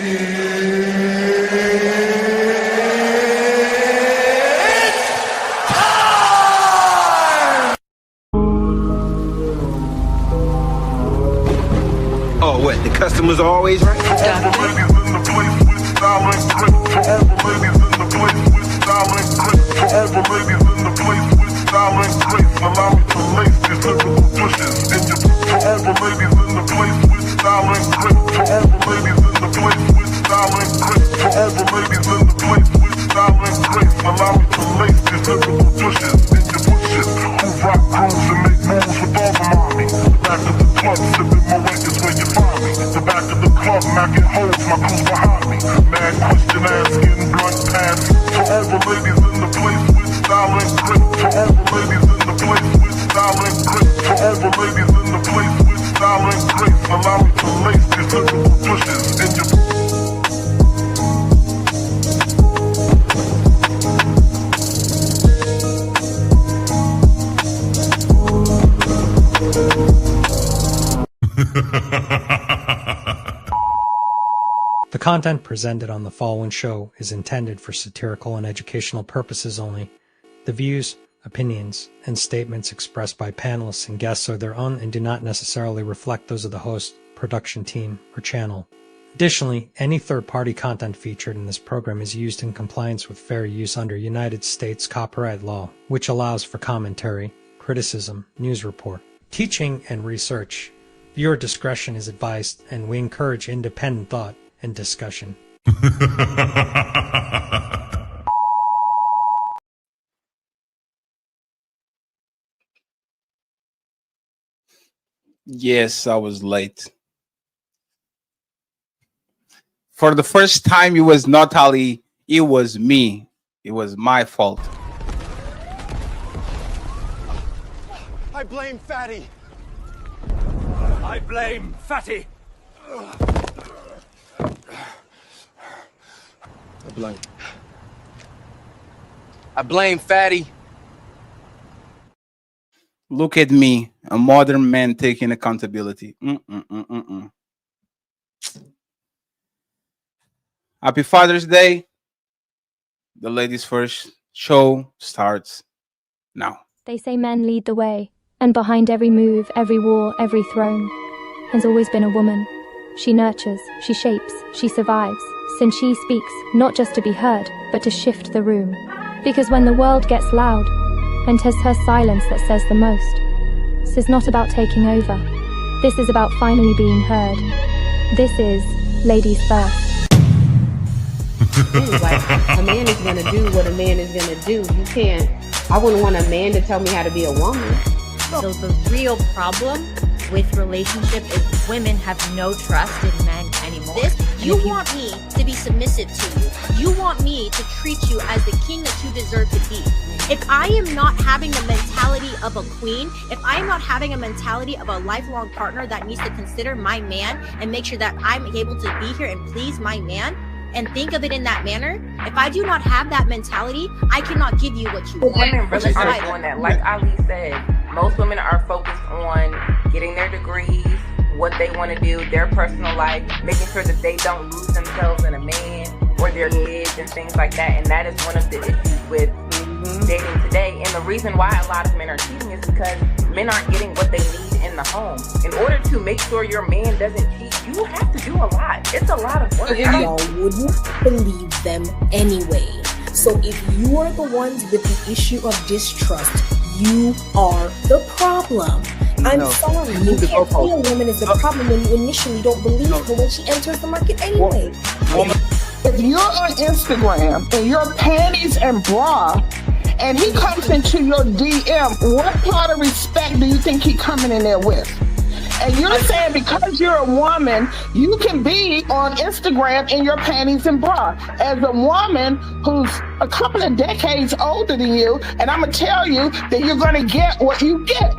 Oh, what? The customer's always right? For all the ladies in the place with style and grit. For all the ladies in the place with style and grit. For all the ladies in the place with style and grit. Allow me to lace these lyrical pushes in your. For all the ladies in the place with style and grit. For all the ladies in the place with style and grit. For all the ladies in the place with style and grit. Allow me to lace these lyrical pushes in your pushes. Who rock grooves and make moves with all the mommy. Back to the club, sipping my weight is where you find me. The back of the club, knocking holes, my crew's behind me. Mad question ass, getting blunt pass. For all the ladies in the place with style and grit. For all the ladies in the place with style and grit. For all the ladies in the place with style and grit. Allow me to lace these lyrical pushes in your. The content presented on the following show is intended for satirical and educational purposes only. The views, opinions, and statements expressed by panelists and guests are their own and do not necessarily reflect those of the host, production team, or channel. Additionally, any third-party content featured in this program is used in compliance with fair use under United States copyright law, which allows for commentary, criticism, news report, teaching, and research. Viewer discretion is advised, and we encourage independent thought and discussion. Yes, I was late. For the first time, it was not Ali, it was me. It was my fault. I blame Fatty. I blame Fatty. I blame Fatty. Look at me, a modern man taking accountability. Happy Father's Day. The ladies first show starts now. They say men lead the way, and behind every move, every war, every throne has always been a woman. She nurtures, she shapes, she survives, since she speaks, not just to be heard, but to shift the room. Because when the world gets loud, and 'tis her silence that says the most, this is not about taking over. This is about finally being heard. This is Ladies First. Like, a man is gonna do what a man is gonna do. You can't. I wouldn't want a man to tell me how to be a woman. So the real problem with relationship is women have no trust in men anymore. You want me to be submissive to you. You want me to treat you as the king that you deserve to be. If I am not having the mentality of a queen, if I am not having a mentality of a lifelong partner that needs to consider my man and make sure that I'm able to be here and please my man, and think of it in that manner, if I do not have that mentality, I cannot give you what you want. Women really aren't doing that. Like Ali said, most women are focused on getting their degrees, what they want to do, their personal life, making sure that they don't lose themselves in a man or their kids and things like that. And that is one of the issues with dating today. And the reason why a lot of men are cheating is because men aren't getting what they need in the home. In order to make sure your man doesn't cheat, you have to do a lot. It's a lot of work. Y'all wouldn't believe them anyway. So if you are the ones with the issue of distrust, you are the problem. I'm sorry, you can't say a woman is the problem when you initially don't believe her when she enters the market anyway. If you're on Instagram and your panties and bra, and he comes into your DM, what part of respect do you think he coming in there with? And you're saying because you're a woman, you can be on Instagram in your panties and bra. As a woman who's a couple of decades older than you, and I'm going to tell you that you're going to get what you get.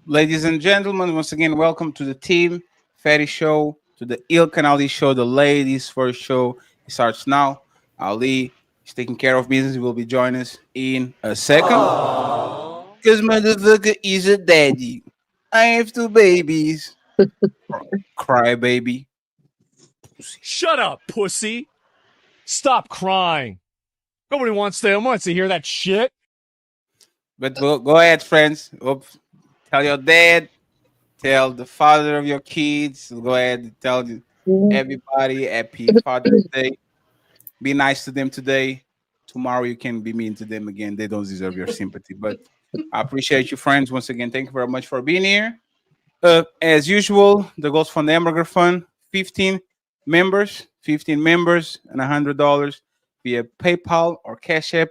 Ladies and gentlemen, once again, welcome to the Team Fatty Show, to the Ilkan Ali Show, the ladies' first show. It starts now. Ali is taking care of business. He will be joining us in a second. Because motherfucker is a daddy. I have two babies. Cry, baby. Shut up, pussy. Stop crying. Nobody wants to hear that shit. But go ahead, friends. Tell your dad. Tell the father of your kids. Go ahead and tell everybody happy Father's Day. Be nice to them today. Tomorrow you can be mean to them again. They don't deserve your sympathy. But I appreciate you, friends. Once again, thank you very much for being here. As usual, the goals from the Hamburger Fund, 15 members, and $100 via PayPal or Cash App.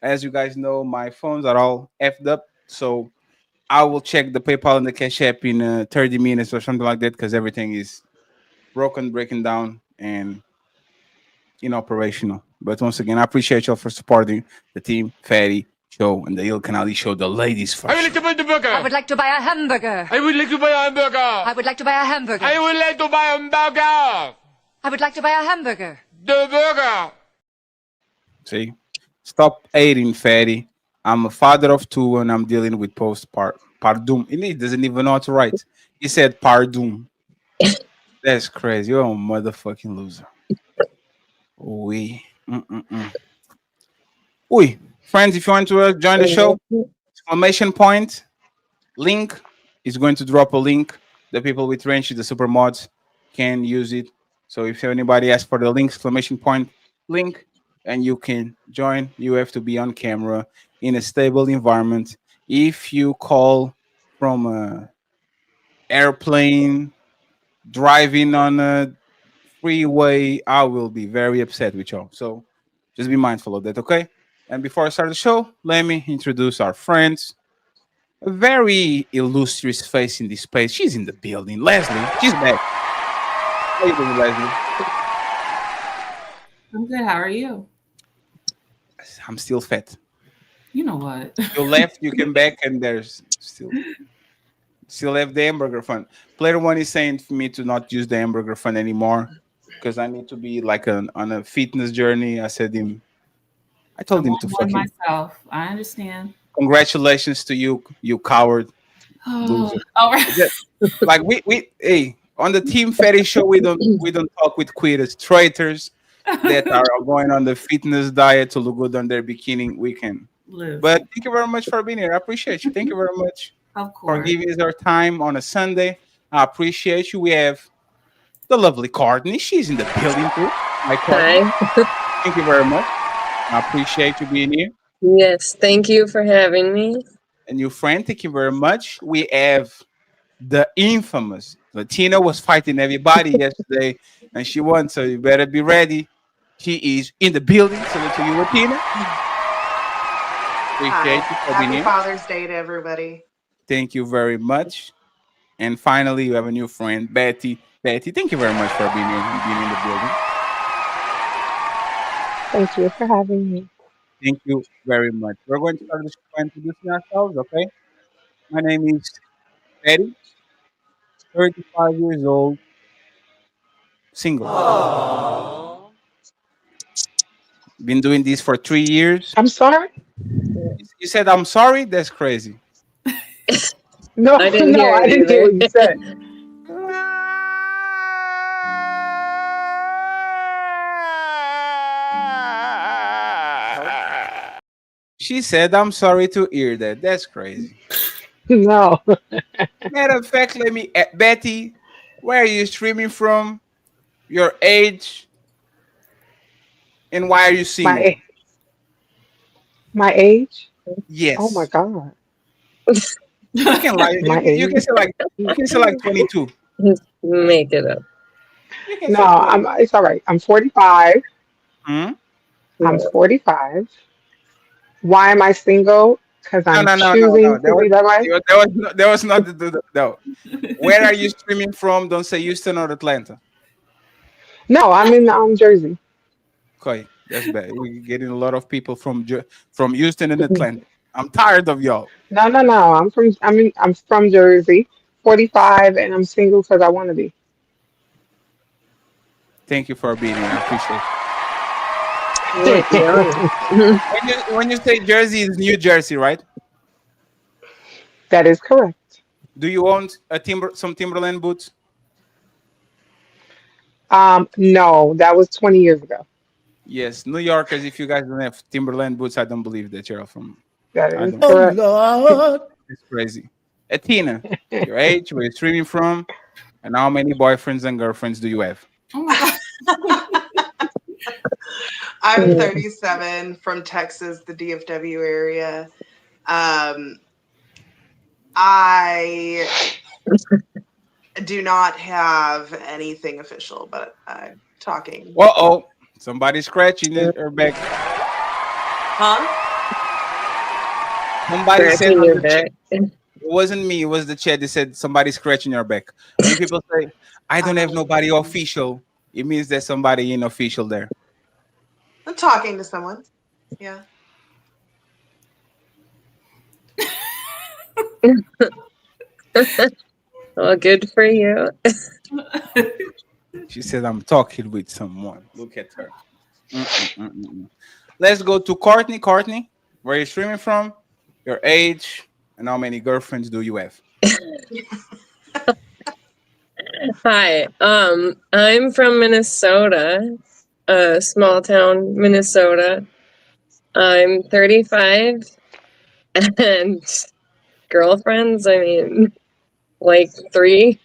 As you guys know, my phones are all effed up. So I will check the PayPal and the Cash App in 30 minutes or something like that because everything is breaking down, and inoperational. But once again, I appreciate y'all for supporting the Team Fatty Show and the Ilkan Ali Show, the ladies first. I would like to buy the burger. I would like to buy a hamburger. I would like to buy a hamburger. I would like to buy a hamburger. I would like to buy a hamburger. I would like to buy a hamburger. The burger. See? Stop hating, Fatty. I'm a father of two and I'm dealing with postpartum. He doesn't even know how to write. He said pardon. That's crazy. You're a motherfucking loser. Oui. Oui. Friends, if you want to join the show, exclamation point, link is going to drop a link. The people with range, the super mods, can use it. So if anybody asks for the link, exclamation point, link, and you can join, you have to be on camera in a stable environment. If you call from a airplane, driving on a freeway, I will be very upset with y'all. So just be mindful of that, okay? And before I start the show, let me introduce our friends. A very illustrious face in this space. She's in the building. Leslie, she's back. How you doing, Leslie? I'm good. How are you? I'm still fat. You know what? You left, you came back, and there's still have the hamburger fund. Player one is saying for me to not use the hamburger fund anymore because I need to be like on a fitness journey. I told him to fuck myself. I understand. Congratulations to you, you coward. Loser. All right. Like hey, on the Team Fatty Show, we don't talk with quitters, traitors that are going on the fitness diet to look good on their bikini weekend. But thank you very much for being here. I appreciate you. Thank you very much. Of course. For giving us our time on a Sunday. I appreciate you. We have the lovely Courtney. She's in the building too. Hi. Thank you very much. I appreciate you being here. Yes, thank you for having me. And your friend, thank you very much. We have the infamous Latina was fighting everybody yesterday, and she won. So you better be ready. She is in the building. Salute to you, Latina. Appreciate you for being here. Happy Father's Day to everybody. Thank you very much. And finally, you have a new friend, Betty. Betty, thank you very much for being here and being in the building. Thank you for having me. Thank you very much. We're going to start this by introducing ourselves, okay? My name is Betty, 35 years old, single. Aww. Been doing this for 3 years. I'm sorry? You said I'm sorry? That's crazy. No, I didn't hear what you said. She said, I'm sorry to hear that. That's crazy. No. Matter of fact, Betty, where are you streaming from? Your age? And why are you single? My age? Yes. Oh my God. You can lie. You can say like 22. Make it up. No, it's all right. I'm 45. Hmm? I'm 45. Why am I single? Because I'm choosing to be that way. There was not no. Where are you streaming from? Don't say Houston or Atlanta. No, I'm in Jersey. Okay, that's bad. We're getting a lot of people from Houston and Atlanta. I'm tired of y'all. No, no, no. I'm from Jersey. 45, and I'm single because I want to be. Thank you for being here. I appreciate You look young. it. When you say Jersey, it's New Jersey, right? That is correct. Do you own some Timberland boots? No, that was 20 years ago. Yes, New Yorkers. If you guys don't have Timberland boots, I don't believe that you're from. That I is don't. Oh correct. Lord. It's crazy. Athena, your age, where you're streaming from, and how many boyfriends and girlfriends do you have? Oh my God. I'm 37 from Texas, the DFW area. I do not have anything official, but I'm talking. Uh-oh. Somebody's scratching her back. Huh? Somebody said Scratching on your the chat. back. It wasn't me. It was the chat. They said somebody scratching your back. When people say, I don't have nobody official, it means there's somebody unofficial there. I'm talking to someone. Yeah. Well, good for you. She said, I'm talking with someone. Look at her. Mm-mm-mm-mm. Let's go to Courtney. Courtney, where are you streaming from? Your age, and how many girlfriends do you have? Hi. I'm from Minnesota, small town, Minnesota. I'm 35 and girlfriends, I mean, like 3.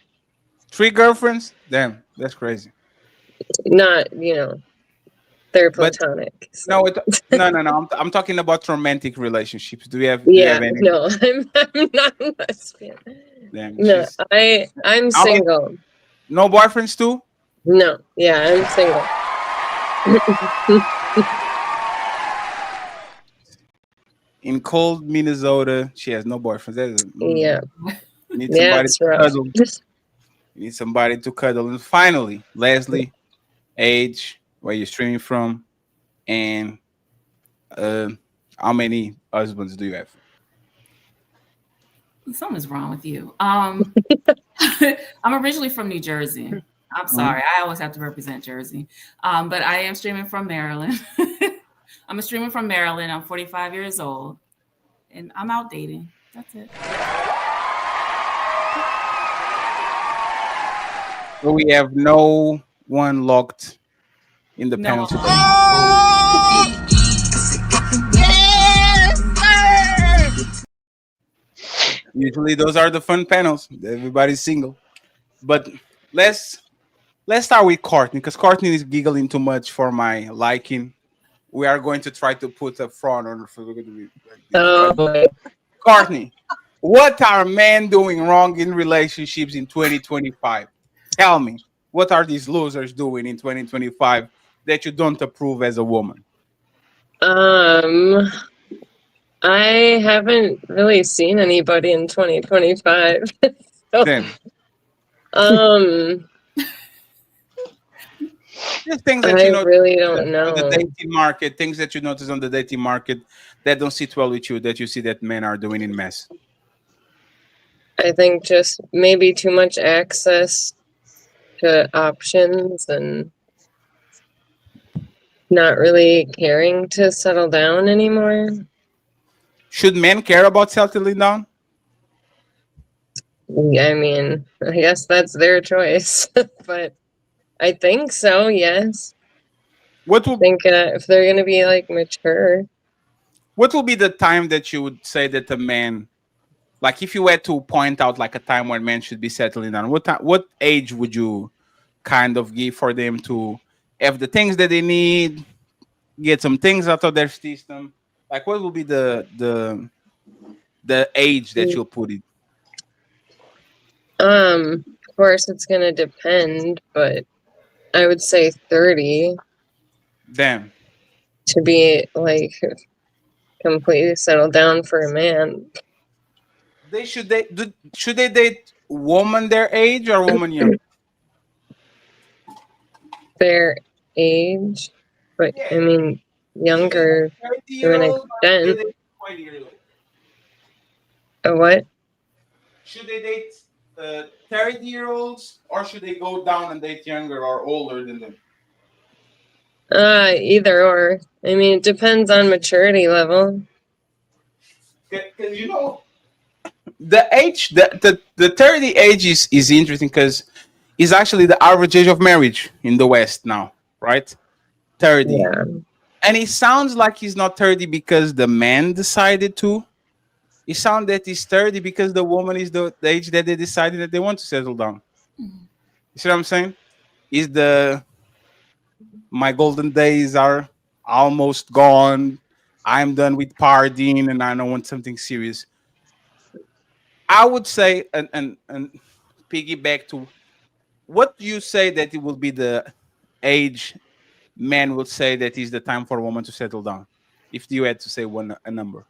3 girlfriends? Damn, that's crazy. Not, they're But platonic. So. no. I'm talking about romantic relationships. Do you have Yeah, any? no, I'm not a lesbian. Damn, No, I'm How many- single. No boyfriends too? No, yeah, I'm single. In cold Minnesota, she has no boyfriends. Yeah. You need Yeah, somebody it's to rough. cuddle. You need somebody to cuddle. And finally, Leslie, age, where you're streaming from, and how many husbands do you have? Something's wrong with you. I'm originally from New Jersey. I'm sorry. I always have to represent Jersey. But I am streaming from Maryland. I'm a streamer from Maryland. I'm 45 years old. And I'm out dating. That's it. So we have no one locked in the panel today. Usually those are the fun panels. Everybody's single. But let's start with Courtney, because Courtney is giggling too much for my liking. We are going to try to put a front on her for like this. Courtney, what are men doing wrong in relationships in 2025? Tell me, what are these losers doing in 2025 that you don't approve as a woman? I haven't really seen anybody in 2025. So, Just things that I you know really don't know. on the dating market, things that you notice on the dating market that don't sit well with you, that you see that men are doing in mass. I think just maybe too much access to options and not really caring to settle down anymore. Should men care about settling down? I mean, I guess that's their choice, but I think so, yes. What will think if they're going to be like mature? What will be the time that you would say that a man, like if you were to point out like a time when men should be settling down, what age would you kind of give for them to have the things that they need, get some things out of their system? Like what will be the age that you'll put it? Of course it's gonna depend, but I would say 30. Damn. To be like completely settled down for a man. Should they date woman their age or woman young? Their age, but I mean younger to an extent. A what? Should they date 30-year-olds or should they go down and date younger or older than them? Either or. I mean, it depends on maturity level. Because the age, the 30 age is interesting because it's actually the average age of marriage in the West now, right? 30. Yeah. And it sounds like he's not 30 because the man decided to. It sounds that he's 30 because the woman is the age that they decided that they want to settle down. You see what I'm saying? Is my golden days are almost gone. I'm done with partying and I don't want something serious. I would say and piggyback to what you say that it will be the age men would say that is the time for a woman to settle down. If you had to say a number.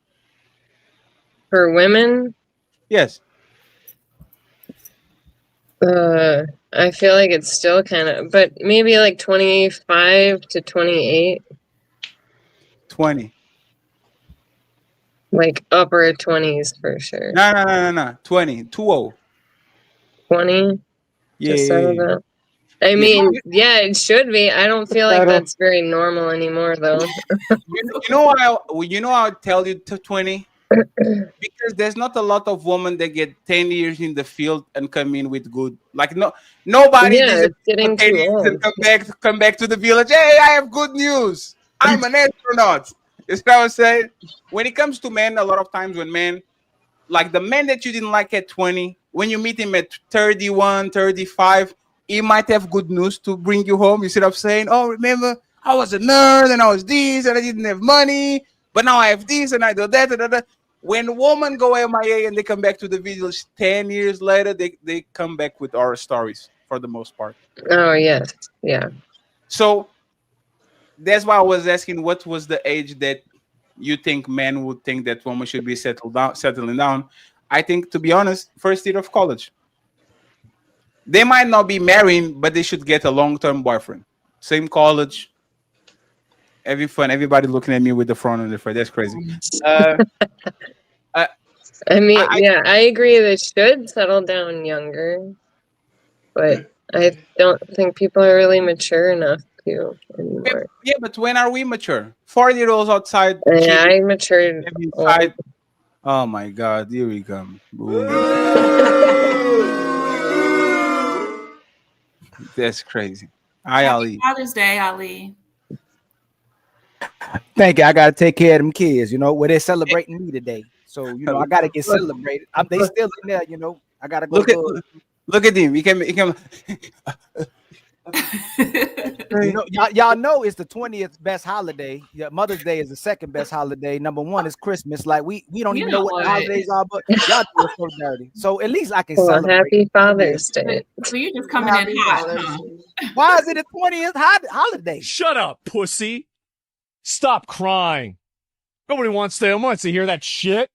For women? Yes. I feel like it's still kind of, but maybe like 25 to 28. 20. Like upper 20s for sure. No. 20. 20. 20? Yeah. To settle down. I mean, yeah, it should be. I don't feel like that's very normal anymore, though. you know I'll tell you to 20? Because there's not a lot of women that get 10 years in the field and come in with good. Like nobody is getting too old. And come back to the village. Hey, I have good news. I'm an astronaut. Is what I was saying. When it comes to men, a lot of times when men, like the man that you didn't like at 20, when you meet him at 31, 35, he might have good news to bring you home. You see what I'm saying? Oh, remember, I was a nerd and I was this and I didn't have money, but now I have this and I do that. When women go MIA and they come back to the village 10 years later, they come back with our stories for the most part. Oh, yes. Yeah. So that's why I was asking what was the age that you think men would think that women should be settling down. I think, to be honest, first year of college. They might not be marrying, but they should get a long-term boyfriend. Same college. Having fun. Everybody looking at me with the front on the face. That's crazy. I agree. They should settle down younger, but I don't think people are really mature enough to anymore. Yeah, but when are we mature? 40-year-olds outside. Yeah, I matured. Inside. Oh my God! Here we come. That's crazy. Hi, Ali. Father's Day, Ali. Thank you. I gotta take care of them kids. They're celebrating me today, so I gotta get celebrated. They still in there. I gotta go. Look at him. He can. Y'all know it's the 20th best holiday. Yeah, Mother's Day is the second best holiday. Number one is Christmas. Like we don't even know what the holidays are, but y'all do it so dirty. So at least I can celebrate. Happy Father's Day. So you're just coming in hot. Why is it the 20th holiday? Shut up, pussy. Stop crying. Nobody wants to hear that shit.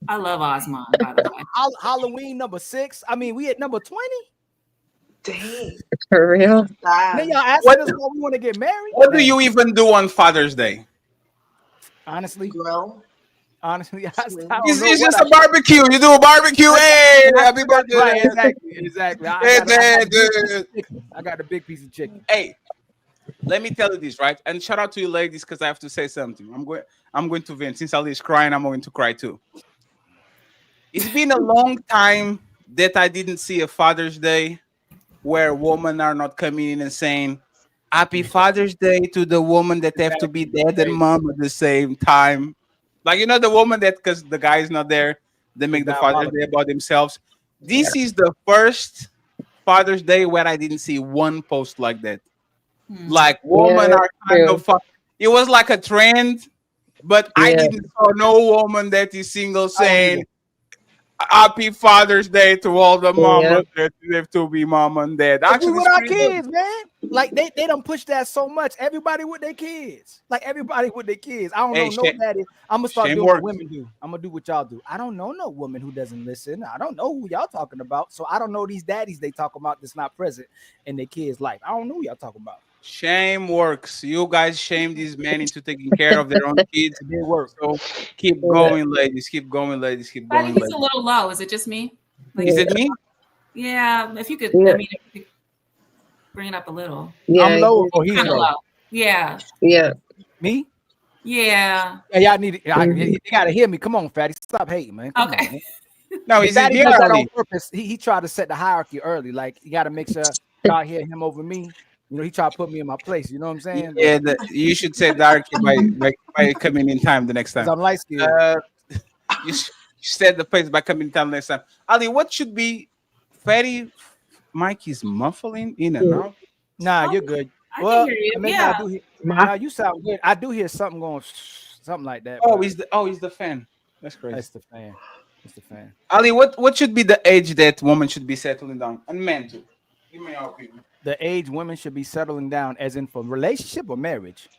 I love Osman, by the way. Halloween number 6. I mean, we at number 20. Dang. For real? Then y'all asking us why we want to get married? What do you even do on Father's Day? Honestly, grill. Honestly, it's just a barbecue. You do a barbecue. Hey, happy birthday! Right, exactly. I got a big piece of chicken. Hey, let me tell you this, right? And shout out to you ladies because I have to say something. I'm going to vent. Since Ali is crying, I'm going to cry too. It's been a long time that I didn't see a Father's Day where women are not coming in and saying Happy Father's Day to the woman that have to be dad and mom at the same time. Like, the woman that, because the guy is not there, they make the Father's Day about themselves. This is the first Father's Day where I didn't see one post like that. Like, women are kind of it was like a trend, but I didn't saw no woman that is single saying Happy Father's Day to all the mamas that live to be mom and dad. Actually, with our kids, man. Like they don't push that so much. Everybody with their kids. Like everybody with their kids. I don't know no daddy. I'm gonna start doing what women do. I'm gonna do what y'all do. I don't know no woman who doesn't listen. I don't know who y'all talking about. So I don't know these daddies they talk about that's not present in their kids' life. I don't know who y'all talking about. Shame works. You guys shame these men into taking care of their own kids. It did work. So keep going, ladies. Keep going, ladies. Keep I going, think it's ladies. a little low. Is it just me? Is it me? Yeah, if you could, Yeah. I mean, if you could bring it up a little. Yeah, I'm low or he's Kind of low. low. Yeah. Yeah. Me? Yeah. Yeah, y'all need. You gotta hear me. Come on, fatty. Stop hating, man. Come Okay. on, man. No, is it Fatty me does or that on Ali? purpose. He tried to set the hierarchy early. Like you got to make sure y'all hear him over me. You know, he tried to put me in my place. You know what I'm saying? Yeah, you should say darky by coming in time the next time. I'm light skinned. You set the place by coming in time next time. Ali, what should be Fatty? Mike is muffling in and out. Nah, you're good. I Well, can hear you. maybe Yeah. I do hear. Nah, you sound good. I do hear something going, something like that. Oh, but he's the fan. That's crazy. that's the fan. It's the fan. Ali, what should be the age that woman should be settling down, and men too? Give me your opinion. The age women should be settling down, as in for relationship or marriage.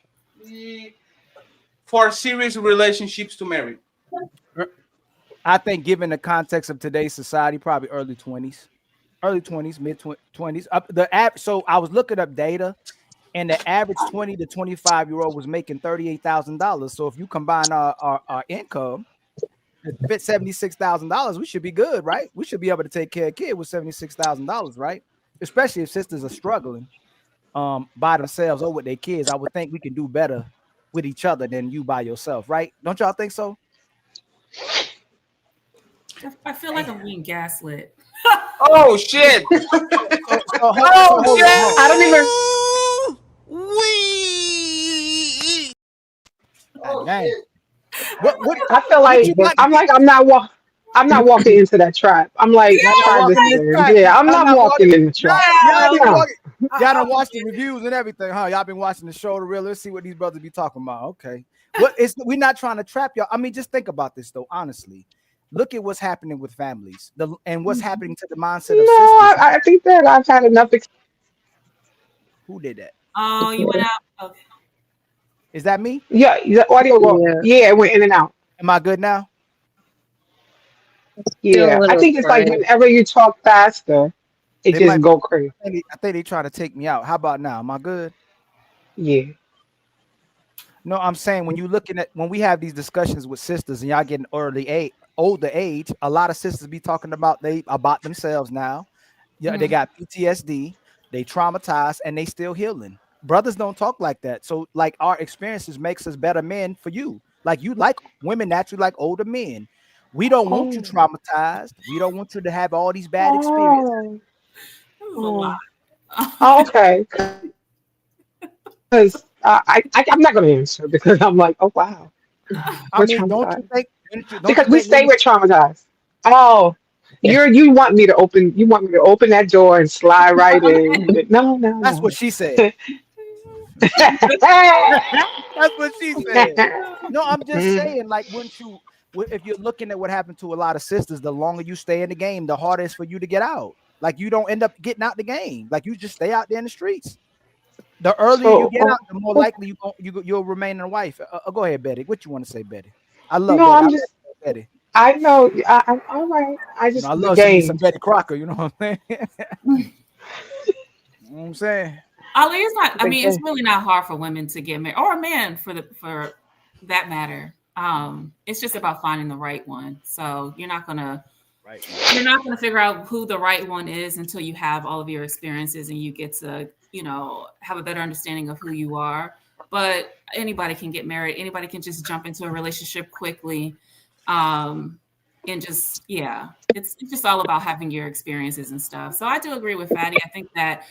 For serious relationships to marry. I think, given the context of today's society, probably early 20s, mid 20s. So I was looking up data, and the average 20 to 25-year-old was making $38,000. So if you combine our income, it fit $76,000. We should be good, right? We should be able to take care of kids with $76,000, right? Especially if sisters are struggling by themselves or with their kids. I would think we can do better with each other than you by yourself, right? Don't y'all think so? I feel like I'm being gaslit. Oh shit! Hold shit! I don't even. Dang. What, I feel like I'm not walking into that trap. I'm like, try this thing. Yeah, I'm not walking in the trap. Y'all done watched the reviews and everything, huh? Y'all been watching the show to real. Let's see what these brothers be talking about. Okay. We're not trying to trap y'all. I mean, just think about this though, honestly. Look at what's happening with families and what's happening to the mindset of sisters. I think that I've had enough. Who did that? Oh, you went out. Okay. Is that me? Yeah, the audio. Yeah, it went in and out. Am I good now? Yeah, I think it's like whenever you talk faster, it just go crazy. I think they try to take me out. How about now? Am I good? Yeah. No, I'm saying when we have these discussions with sisters and y'all getting older age, a lot of sisters be talking about themselves now. Yeah, they got PTSD, they traumatized, and they still healing. Brothers don't talk like that. So like our experiences makes us better men for you. Like you like women naturally like older men. We don't want you traumatized. We don't want you to have all these bad experiences. Okay. Because I'm not going to answer because I'm like, oh wow. I mean, don't you think? Because we say we're traumatized. Oh, you want me to open that door and slide right in. No. That's what she said. That's what she said. No, I'm just saying, like, if you're looking at what happened to a lot of sisters, the longer you stay in the game, the harder it's for you to get out. Like, you don't end up getting out the game. Like, you just stay out there in the streets. The earlier you get out, the more likely you'll remain a wife. Go ahead, Betty. What you want to say, Betty? I love Betty. I know. I'm all right. I love some Betty Crocker. You know what I'm saying? You know what I'm saying? Ali, it's not. I mean, it's really not hard for women to get married, or a man for that matter. It's just about finding the right one. So you're not gonna figure out who the right one is until you have all of your experiences and you get to, have a better understanding of who you are. But anybody can get married. Anybody can just jump into a relationship quickly. And just, it's just all about having your experiences and stuff. So I do agree with Fatty. I think that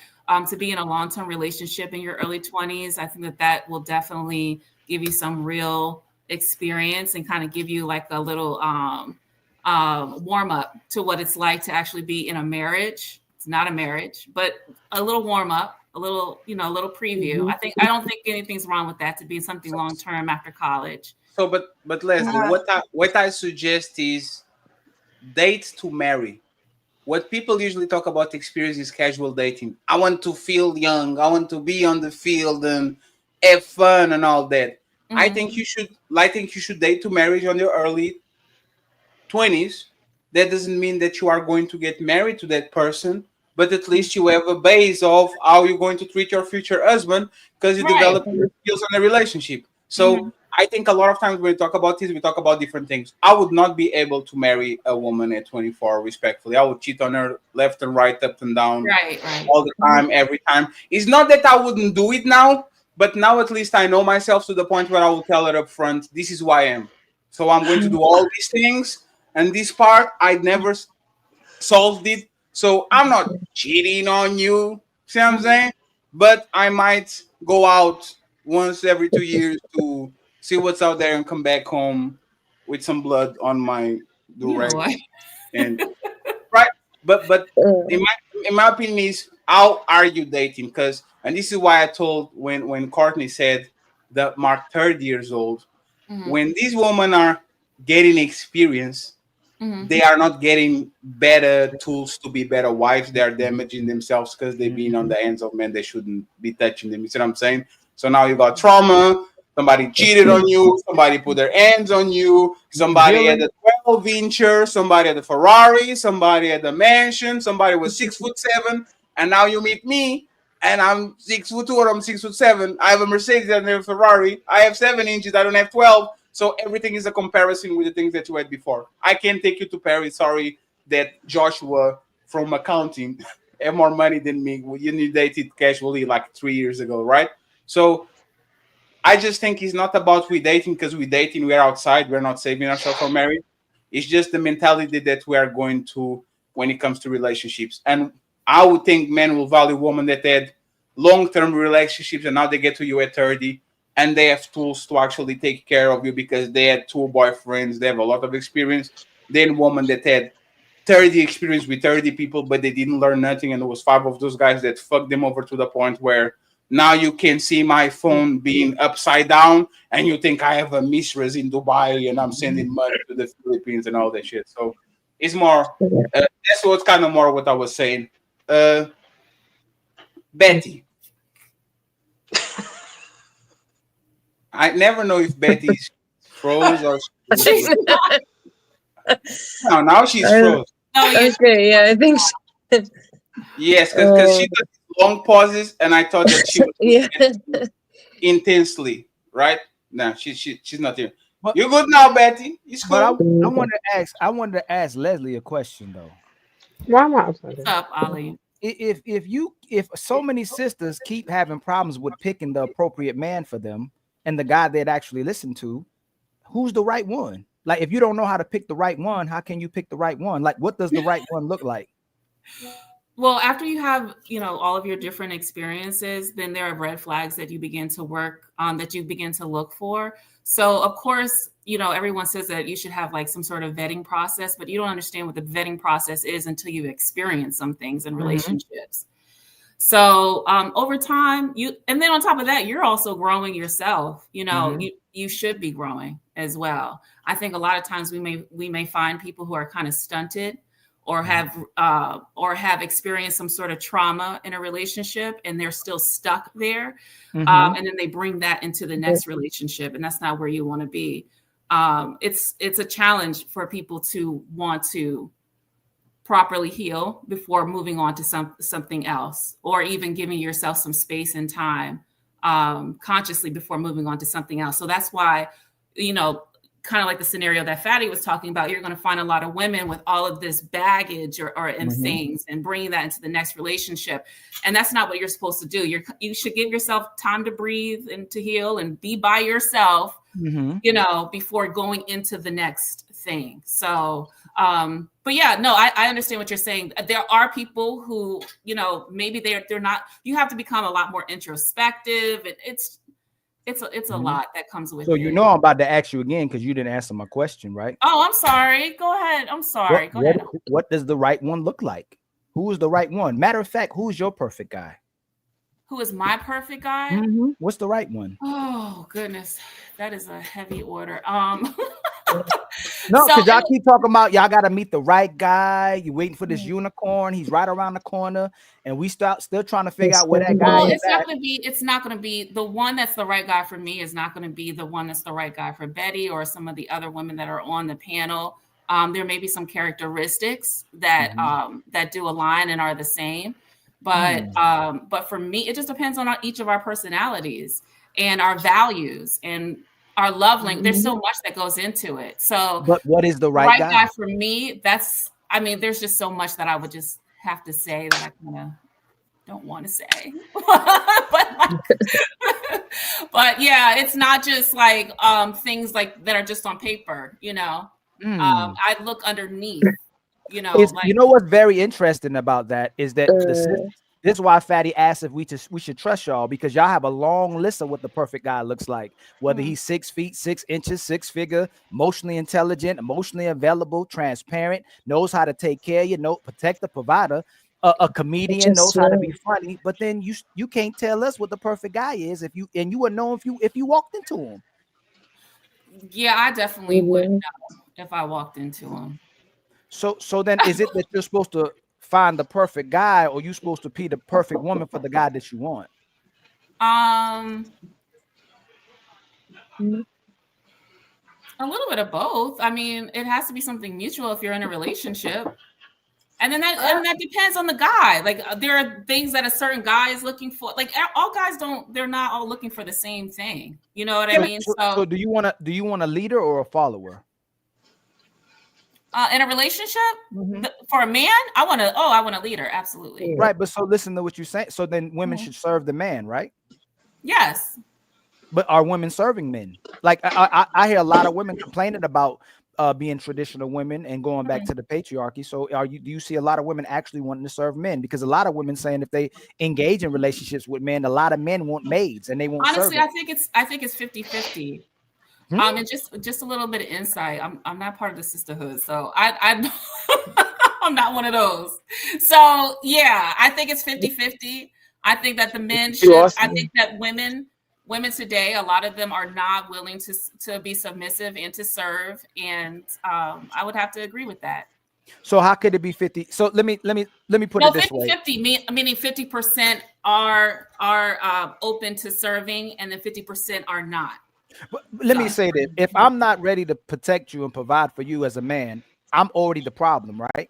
to be in a long-term relationship in your early 20s, I think that will definitely give you some real experience and kind of give you like a little warm up to what it's like to actually be in a marriage. It's not a marriage, but a little warm up, a little preview. Mm-hmm. I don't think anything's wrong with that, to be something long-term after college. So, but Leslie, what I suggest is date to marry. What people usually talk about experience is casual dating. I want to feel young. I want to be on the field and have fun and all that. Mm-hmm. I think you should date to marriage on your early 20s. That doesn't mean that you are going to get married to that person, but at least you have a base of how you're going to treat your future husband because you develop your skills in a relationship. So I think a lot of times when we talk about this, we talk about different things. I would not be able to marry a woman at 24 respectfully. I would cheat on her left and right, up and down, all the time, every time. It's not that I wouldn't do it now, but now at least I know myself to the point where I will tell her up front, this is who I am. So I'm going to do all these things. And this part, I never solved it. So I'm not cheating on you. See what I'm saying? But I might go out once every 2 years to see what's out there and come back home with some blood on my durag. And right, but in my opinion is, how are you dating? Because, and this is why I told when Courtney said that Mark 30 years old, when these women are getting experience, they are not getting better tools to be better wives. They are damaging themselves because they've been on the hands of men they shouldn't be touching them. You see what I'm saying? So now you got trauma. Somebody cheated on you. Somebody put their hands on you. Somebody had a 12-incher. Somebody had a Ferrari. Somebody had a mansion. Somebody was 6'7", and now you meet me, and I'm 6'2" or I'm 6'7". I have a Mercedes and a Ferrari. I have 7 inches. I don't have 12. So everything is a comparison with the things that you had before. I can't take you to Paris. Sorry that Joshua from accounting have more money than me. You dated casually like 3 years ago, right? So I just think it's not about we dating because we dating, we're outside, we're not saving ourselves for marriage. It's just the mentality that we are going to when it comes to relationships. And I would think men will value women that had long-term relationships and now they get to you at 30 and they have tools to actually take care of you because they had 2 boyfriends, they have a lot of experience. Then woman that had 30 experience with 30 people, but they didn't learn nothing, and there was 5 of those guys that fucked them over to the point where now you can see my phone being upside down and you think I have a mistress in Dubai and I'm sending money to the Philippines and all that shit. So it's more, that's what's kind of more what I was saying. Betty. I never know if Betty's froze or she's no, now she's froze. Okay, yeah, I think so. Yes, because she does long pauses, and I thought that she was intensely, right? No, she's not here. But, you're good now, Betty. It's cool. But I wanted to ask Leslie a question though. What's up, Ali? If so many sisters keep having problems with picking the appropriate man for them and the guy they'd actually listen to, who's the right one? Like, if you don't know how to pick the right one, how can you pick the right one? Like, what does the right one look like? Well, after you have, all of your different experiences, then there are red flags that you begin to work on, that you begin to look for. So, of course, everyone says that you should have like some sort of vetting process, but you don't understand what the vetting process is until you experience some things in relationships. So over time, and then on top of that, you're also growing yourself. You should be growing as well. I think a lot of times we may find people who are kind of stunted or have experienced some sort of trauma in a relationship and they're still stuck there. And then they bring that into the next relationship, and that's not where you want to be. It's a challenge for people to want to properly heal before moving on to something else, or even giving yourself some space and time consciously before moving on to something else. So that's why, kind of like the scenario that Fatty was talking about, you're going to find a lot of women with all of this baggage or things and bringing that into the next relationship. And that's not what you're supposed to do. You should give yourself time to breathe and to heal and be by yourself, before going into the next thing. So, but yeah, no, I understand what you're saying. There are people who, maybe they're not, you have to become a lot more introspective. It's a lot that comes with it. So I'm about to ask you again because you didn't answer my question, right? Oh, I'm sorry. Go ahead. I'm sorry. Go ahead. What does the right one look like? Who is the right one? Matter of fact, who's your perfect guy? Who is my perfect guy? What's the right one? Oh goodness, that is a heavy order. No, because y'all keep talking about y'all got to meet the right guy. You're waiting for this unicorn. He's right around the corner, and we still trying to figure out where that guy is. It's not going to be the one that's the right guy for me. Is not going to be the one that's the right guy for Betty or some of the other women that are on the panel. There may be some characteristics that that do align and are the same, but for me, it just depends on each of our personalities and our values and our love language. There's so much that goes into it. So, but what is the right guy for me? That's, I mean, there's just so much that I would just have to say that I kind of don't want to say. But yeah, it's not just like things like that are just on paper, you know. I look underneath, you know. You know what's very interesting about that is that this is why Fatty asked if we should trust y'all, because y'all have a long list of what the perfect guy looks like. Whether he's 6 feet 6 inches, 6-figure, emotionally intelligent, emotionally available, transparent, knows how to take care of you, protect the provider, a comedian, knows how to be funny. But then you can't tell us what the perfect guy is you would know if you walked into him. Yeah, I definitely would know if I walked into him. So then is it that you're supposed to find the perfect guy, or you supposed to be the perfect woman for the guy that you want? A little bit of both. I mean, it has to be something mutual if you're in a relationship. And then that depends on the guy. Like there are things that a certain guy is looking for. Like all guys they're not all looking for the same thing. You know what I mean? So do you want a leader or a follower? In a relationship, for a man, I want a leader. Absolutely. Right. But so listen to what you're saying. So then women should serve the man, right? Yes. But are women serving men? Like I hear a lot of women complaining about being traditional women and going back to the patriarchy. So do you see a lot of women actually wanting to serve men? Because a lot of women saying if they engage in relationships with men, a lot of men want maids and they won't honestly serve I think it's 50-50. And just a little bit of insight. I'm not part of the sisterhood, so I I'm not one of those. So yeah, I think it's 50-50. I think that the men should. I think that women today, a lot of them are not willing to be submissive and to serve, and I would have to agree with that. So how could it be 50? So let me put it this way. 50-50, meaning 50% are open to serving, and then 50% are not. But let me say this: if I'm not ready to protect you and provide for you as a man, I'm already the problem, right?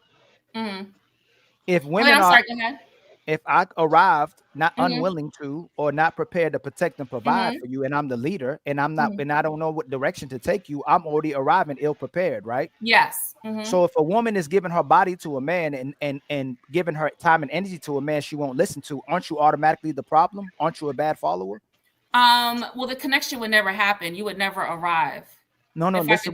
If women if I arrived not unwilling to or not prepared to protect and provide for you, and I'm the leader, and I'm not, and I don't know what direction to take you, I'm already arriving ill prepared, right? Yes. So if a woman is giving her body to a man and giving her time and energy to a man she won't listen to, aren't you automatically the problem? Aren't you a bad follower? Well, the connection would never happen. You would never arrive. No, listen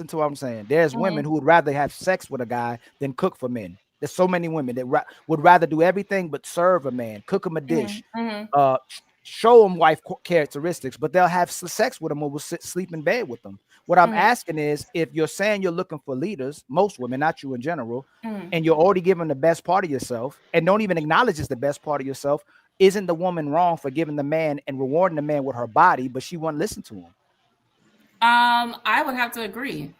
to what I'm saying. There's women who would rather have sex with a guy than cook for men. There's so many women that would rather do everything but serve a man, cook him a dish, show him wife characteristics, but they'll have sex with him or will sleep in bed with them. What I'm asking is, if you're saying you're looking for leaders, most women, not you in general, and you're already giving the best part of yourself and don't even acknowledge it's the best part of yourself, isn't the woman wrong for giving the man and rewarding the man with her body, but she won't listen to him? I would have to agree.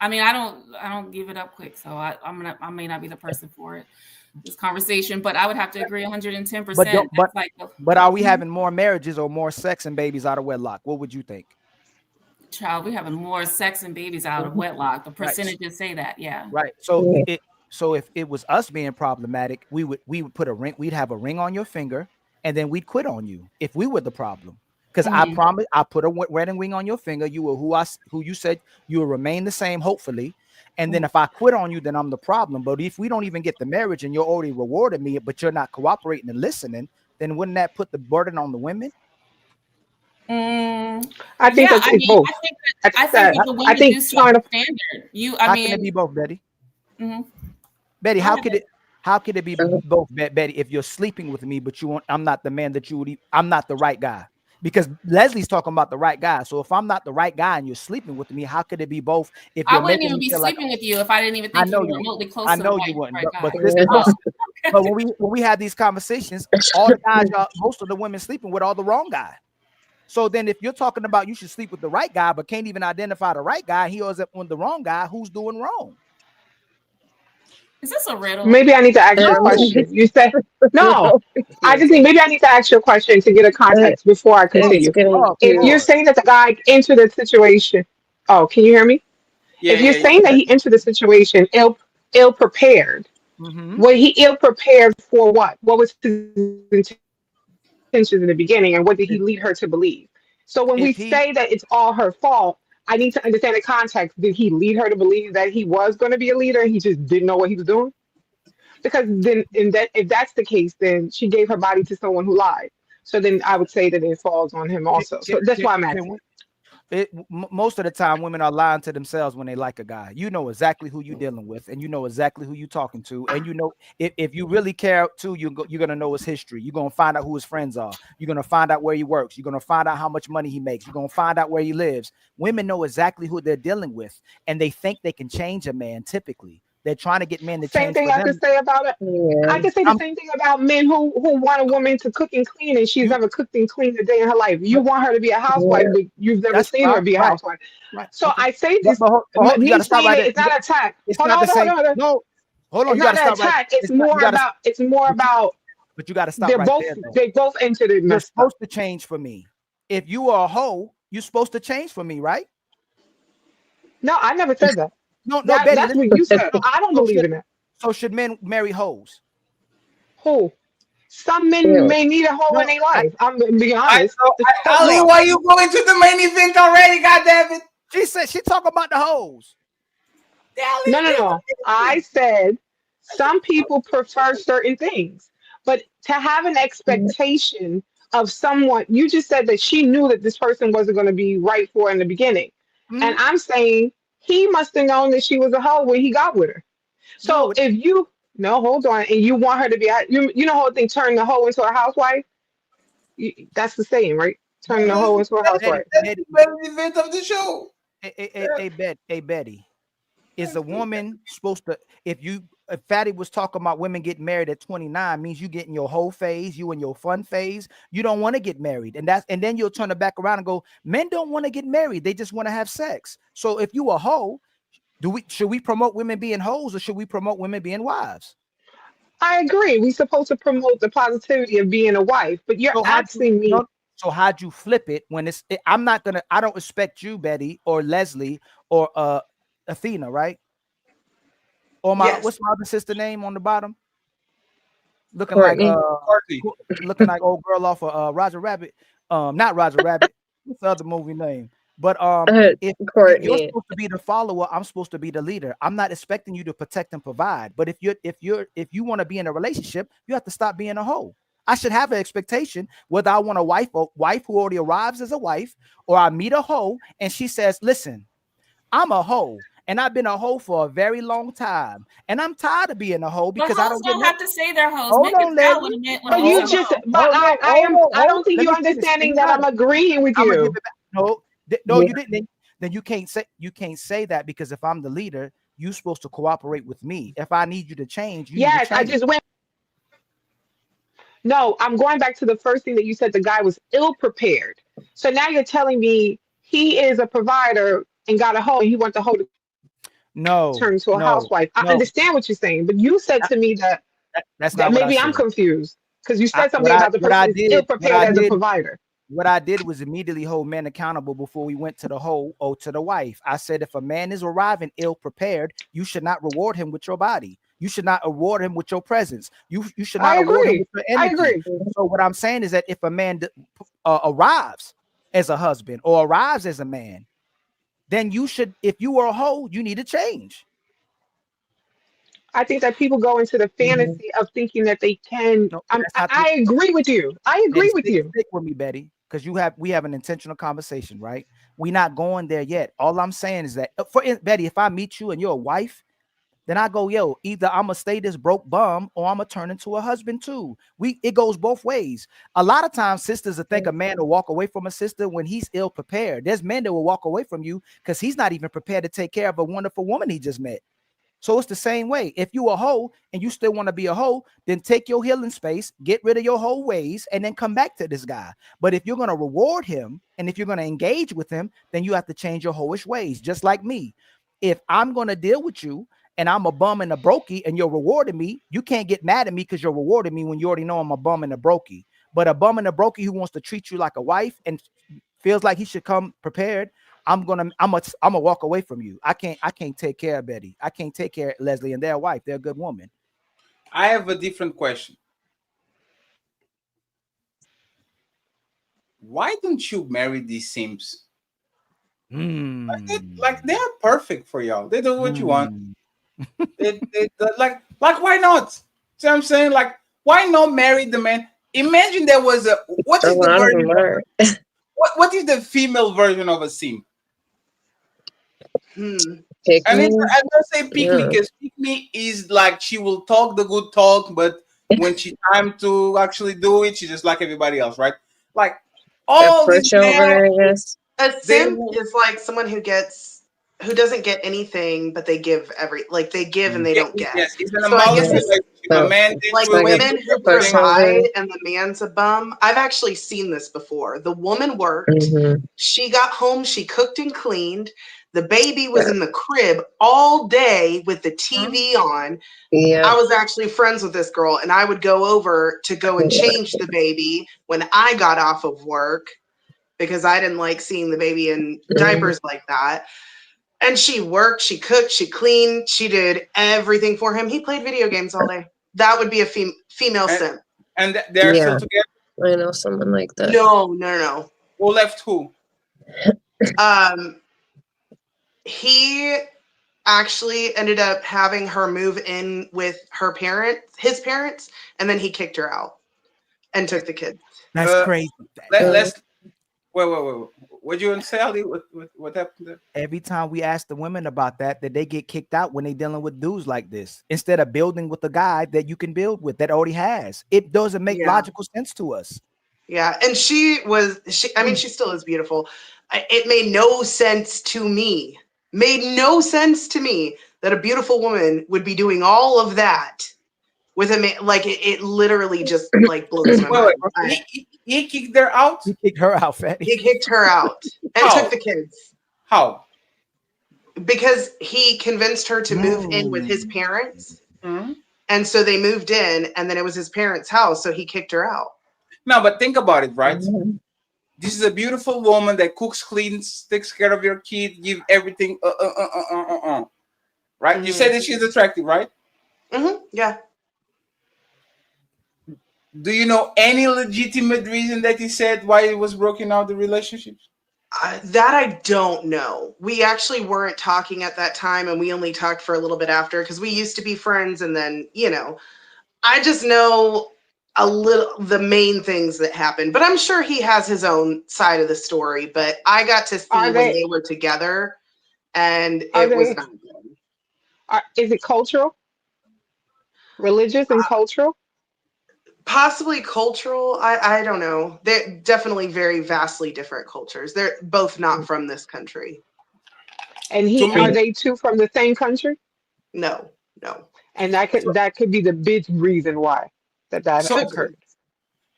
I mean, I don't give it up quick, so I may not be the person for this conversation, but I would have to agree 110%. But are we having more marriages or more sex and babies out of wedlock? What would you think? Child, we having more sex and babies out of wedlock. The percentages say that, yeah. Right. So if it was us being problematic, we would put a ring. We'd have a ring on your finger, and then we'd quit on you if we were the problem. Because I promise, I put a wedding ring on your finger. You were who you said you will remain the same, hopefully. And then if I quit on you, then I'm the problem. But if we don't even get the marriage and you're already rewarding me, but you're not cooperating and listening, then wouldn't that put the burden on the women? I think it's both. I think trying to standard. How can it be both, Betty? Betty, how could it be both, Betty? If you're sleeping with me, but I'm not the man that you would. I'm not the right guy. Because Leslie's talking about the right guy. So if I'm not the right guy and you're sleeping with me, how could it be both? If I wouldn't even be sleeping with you if I didn't even think you were remotely close to the right guy. I know you wouldn't. But when we have these conversations, all the guys, most of the women sleeping with are the wrong guy. So then if you're talking about you should sleep with the right guy, but can't even identify the right guy, he ends up with the wrong guy, who's doing wrong? Is this a riddle? Maybe I need to ask you a question. You said no. I just think maybe I need to ask you a question to get a context before I continue. If you're saying that the guy entered the situation, can you hear me? if you're saying that he entered the situation ill prepared, was he ill prepared for what? What was his intentions in the beginning, and what did he lead her to believe? So when we say that it's all her fault, I need to understand the context. Did he lead her to believe that he was going to be a leader and he just didn't know what he was doing? Because then, if that's the case, then she gave her body to someone who lied. So then I would say that it falls on him also. So that's why I'm asking. Most of the time, women are lying to themselves when they like a guy. You know exactly who you're dealing with, and you know exactly who you're talking to, and you know if you really care too, you're gonna know his history. You're gonna find out who his friends are. You're gonna find out where he works. You're gonna find out how much money he makes. You're gonna find out where he lives. Women know exactly who they're dealing with, and they think they can change a man. Typically, they're trying to get men to Same change. thing I could say about it. Yeah. I could say the same thing about men who want a woman to cook and clean, and she's never cooked and cleaned a day in her life. You want her to be a housewife, but you've never seen her be a housewife. Right. So okay. I say this. Me saying it, it's not attack. Hold on. No, hold on. It's not an attack. It's more about. But you got to stop. They're right both. there, though. They both entered it. You're supposed to change for me. If you are a hoe, you're supposed to change for me, right? No, I never said that. No, Betty, that's what you said. I don't believe in that. So should men marry hoes? Who? Some men may need a hoe in their life. I'm being honest. Ali, why you going to the main event already? Goddamn it! She said she talk about the hoes. No. I said some people prefer certain things, but to have an expectation of someone, you just said that she knew that this person wasn't going to be right for her in the beginning, and I'm saying he must have known that she was a hoe when he got with her. So if you hold on, and you want her to be, you know, whole thing, turn the hoe into a housewife. That's the saying, right? Turn the hoe into a housewife. That's the event of the show. Hey, Betty, is a woman supposed to? If Fatty was talking about women getting married at 29, means you getting your whole phase, you in your fun phase. You don't want to get married, and then you'll turn it back around and go, men don't want to get married; they just want to have sex. So if you a hoe, should we promote women being hoes, or should we promote women being wives? I agree. We're supposed to promote the positivity of being a wife, but you're asking me. So how'd you flip it when I don't expect you, Betty or Leslie or Athena, right? Or what's my other sister name on the bottom? Looking Courtney. Looking like old girl off of Roger Rabbit. Not Roger Rabbit. What's the other movie name? But if you're supposed to be the follower, I'm supposed to be the leader. I'm not expecting you to protect and provide. But if you want to be in a relationship, you have to stop being a hoe. I should have an expectation whether I want a wife who already arrives as a wife, or I meet a hoe and she says, "Listen, I'm a hoe and I've been a hoe for a very long time, and I'm tired of being a hoe because I don't have to say they're hoes. Hold on, I don't think you're understanding that I'm agreeing with you. No, you didn't. Then you can't say that, because if I'm the leader, you're supposed to cooperate with me. If I need you to change, I just went. No, I'm going back to the first thing that you said. The guy was ill prepared. So now you're telling me he is a provider and got a hoe, and he wants the hoe to turn into a housewife. I understand what you're saying, but you said to me that maybe I'm confused, because you said something about the person is ill prepared as a provider. What I did was immediately hold men accountable before we went to the hoe or to the wife. I said, if a man is arriving ill prepared, you should not reward him with your body. You should not reward him with your presence. You should not reward him with your energy. I agree. So what I'm saying is that if a man arrives as a husband or arrives as a man, then you should, if you are a hoe, you need to change. I think that people go into the fantasy of thinking that they can. I agree with you. I agree with you. Stick with me, Betty, because we have an intentional conversation, right? We're not going there yet. All I'm saying is that, Betty, if I meet you and you're a wife, then I go, yo, either I'm gonna stay this broke bum or I'm gonna turn into a husband too. It goes both ways. A lot of times sisters will think a man will walk away from a sister when he's ill prepared. There's men that will walk away from you because he's not even prepared to take care of a wonderful woman he just met. So it's the same way. If you a hoe and you still want to be a hoe, then take your healing space, get rid of your whole ways, and then come back to this guy. But if you're going to reward him and if you're going to engage with him, then you have to change your hoish ways, just like me. If I'm going to deal with you and I'm a bum and a brokey and you're rewarding me, you can't get mad at me because you're rewarding me when you already know I'm a bum and a brokey. But a bum and a brokey who wants to treat you like a wife and feels like he should come prepared, I'm gonna walk away from you. I can't take care of Betty. I can't take care of Leslie and their wife. They're a good woman. I have a different question. Why don't you marry these simps? Like they are perfect for y'all. They do what you want. Like why not? See what I'm saying? Like, why not marry the man? Imagine there was what is the version what is the female version of a simp? And I don't say pick me, because pick me is like she will talk the good talk, but when she time to actually do it, she's just like everybody else, right? Like all these men, A simp is like someone who doesn't get anything, but they give they give and they don't get. Yes, it's an So I guess relationship. A man like women who provide and the man's a bum. I've actually seen this before. The woman worked, she got home, she cooked and cleaned. The baby was in the crib all day with the TV on. I was actually friends with this girl, and I would go over to go and change the baby when I got off of work, because I didn't like seeing the baby in diapers like that. And she worked, she cooked, she cleaned, she did everything for him. He played video games all day. That would be a female simp. And they're still together? I know someone like that. No. Who left who? He actually ended up having her move in with his parents, and then he kicked her out and took the kids. That's crazy. Let's wait. What you want to say, Ali? What happened there? Every time we ask the women about that they get kicked out when they dealing with dudes like this, instead of building with a guy that you can build with that already has. It doesn't make logical sense to us. Yeah, and she still is beautiful. It made no sense to me. That a beautiful woman would be doing all of that with a man. Like it literally just like blows my mind. He kicked her out? He kicked her out, Fatty. He kicked her out and took the kids. How? Because he convinced her to move in with his parents. And so they moved in, and then it was his parents' house, so he kicked her out. No, but think about it, right? This is a beautiful woman that cooks, cleans, takes care of your kid, give everything. Right? You said that she's attractive, right? Yeah. Do you know any legitimate reason that he said why it was broken out, the relationship? That I don't know. We actually weren't talking at that time, and we only talked for a little bit after, because we used to be friends, and then, I just know the main things that happened, but I'm sure he has his own side of the story. But I got to see when they were together, and it was not good. Is it cultural? Religious and cultural? Possibly cultural. I don't know. They're definitely very vastly different cultures. They're both not from this country. And are they two from the same country? No. And that could be the big reason why that occurred.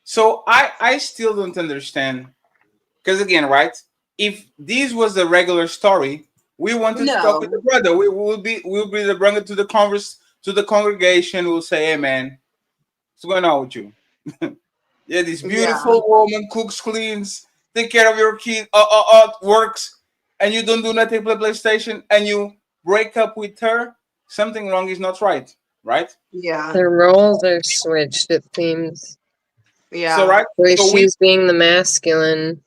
So I still don't understand, because again, right? If this was a regular story, we wanted to talk with the brother. We'll be the brother to the congregation. We'll say, "Hey, man, what's going on with you?" Yeah, this beautiful woman cooks, cleans, take care of your kid, works, and you don't do nothing, play PlayStation, and you break up with her. Something wrong is not right, right? Yeah. Their roles are switched, it seems. Yeah. So right. Where she's being the masculine.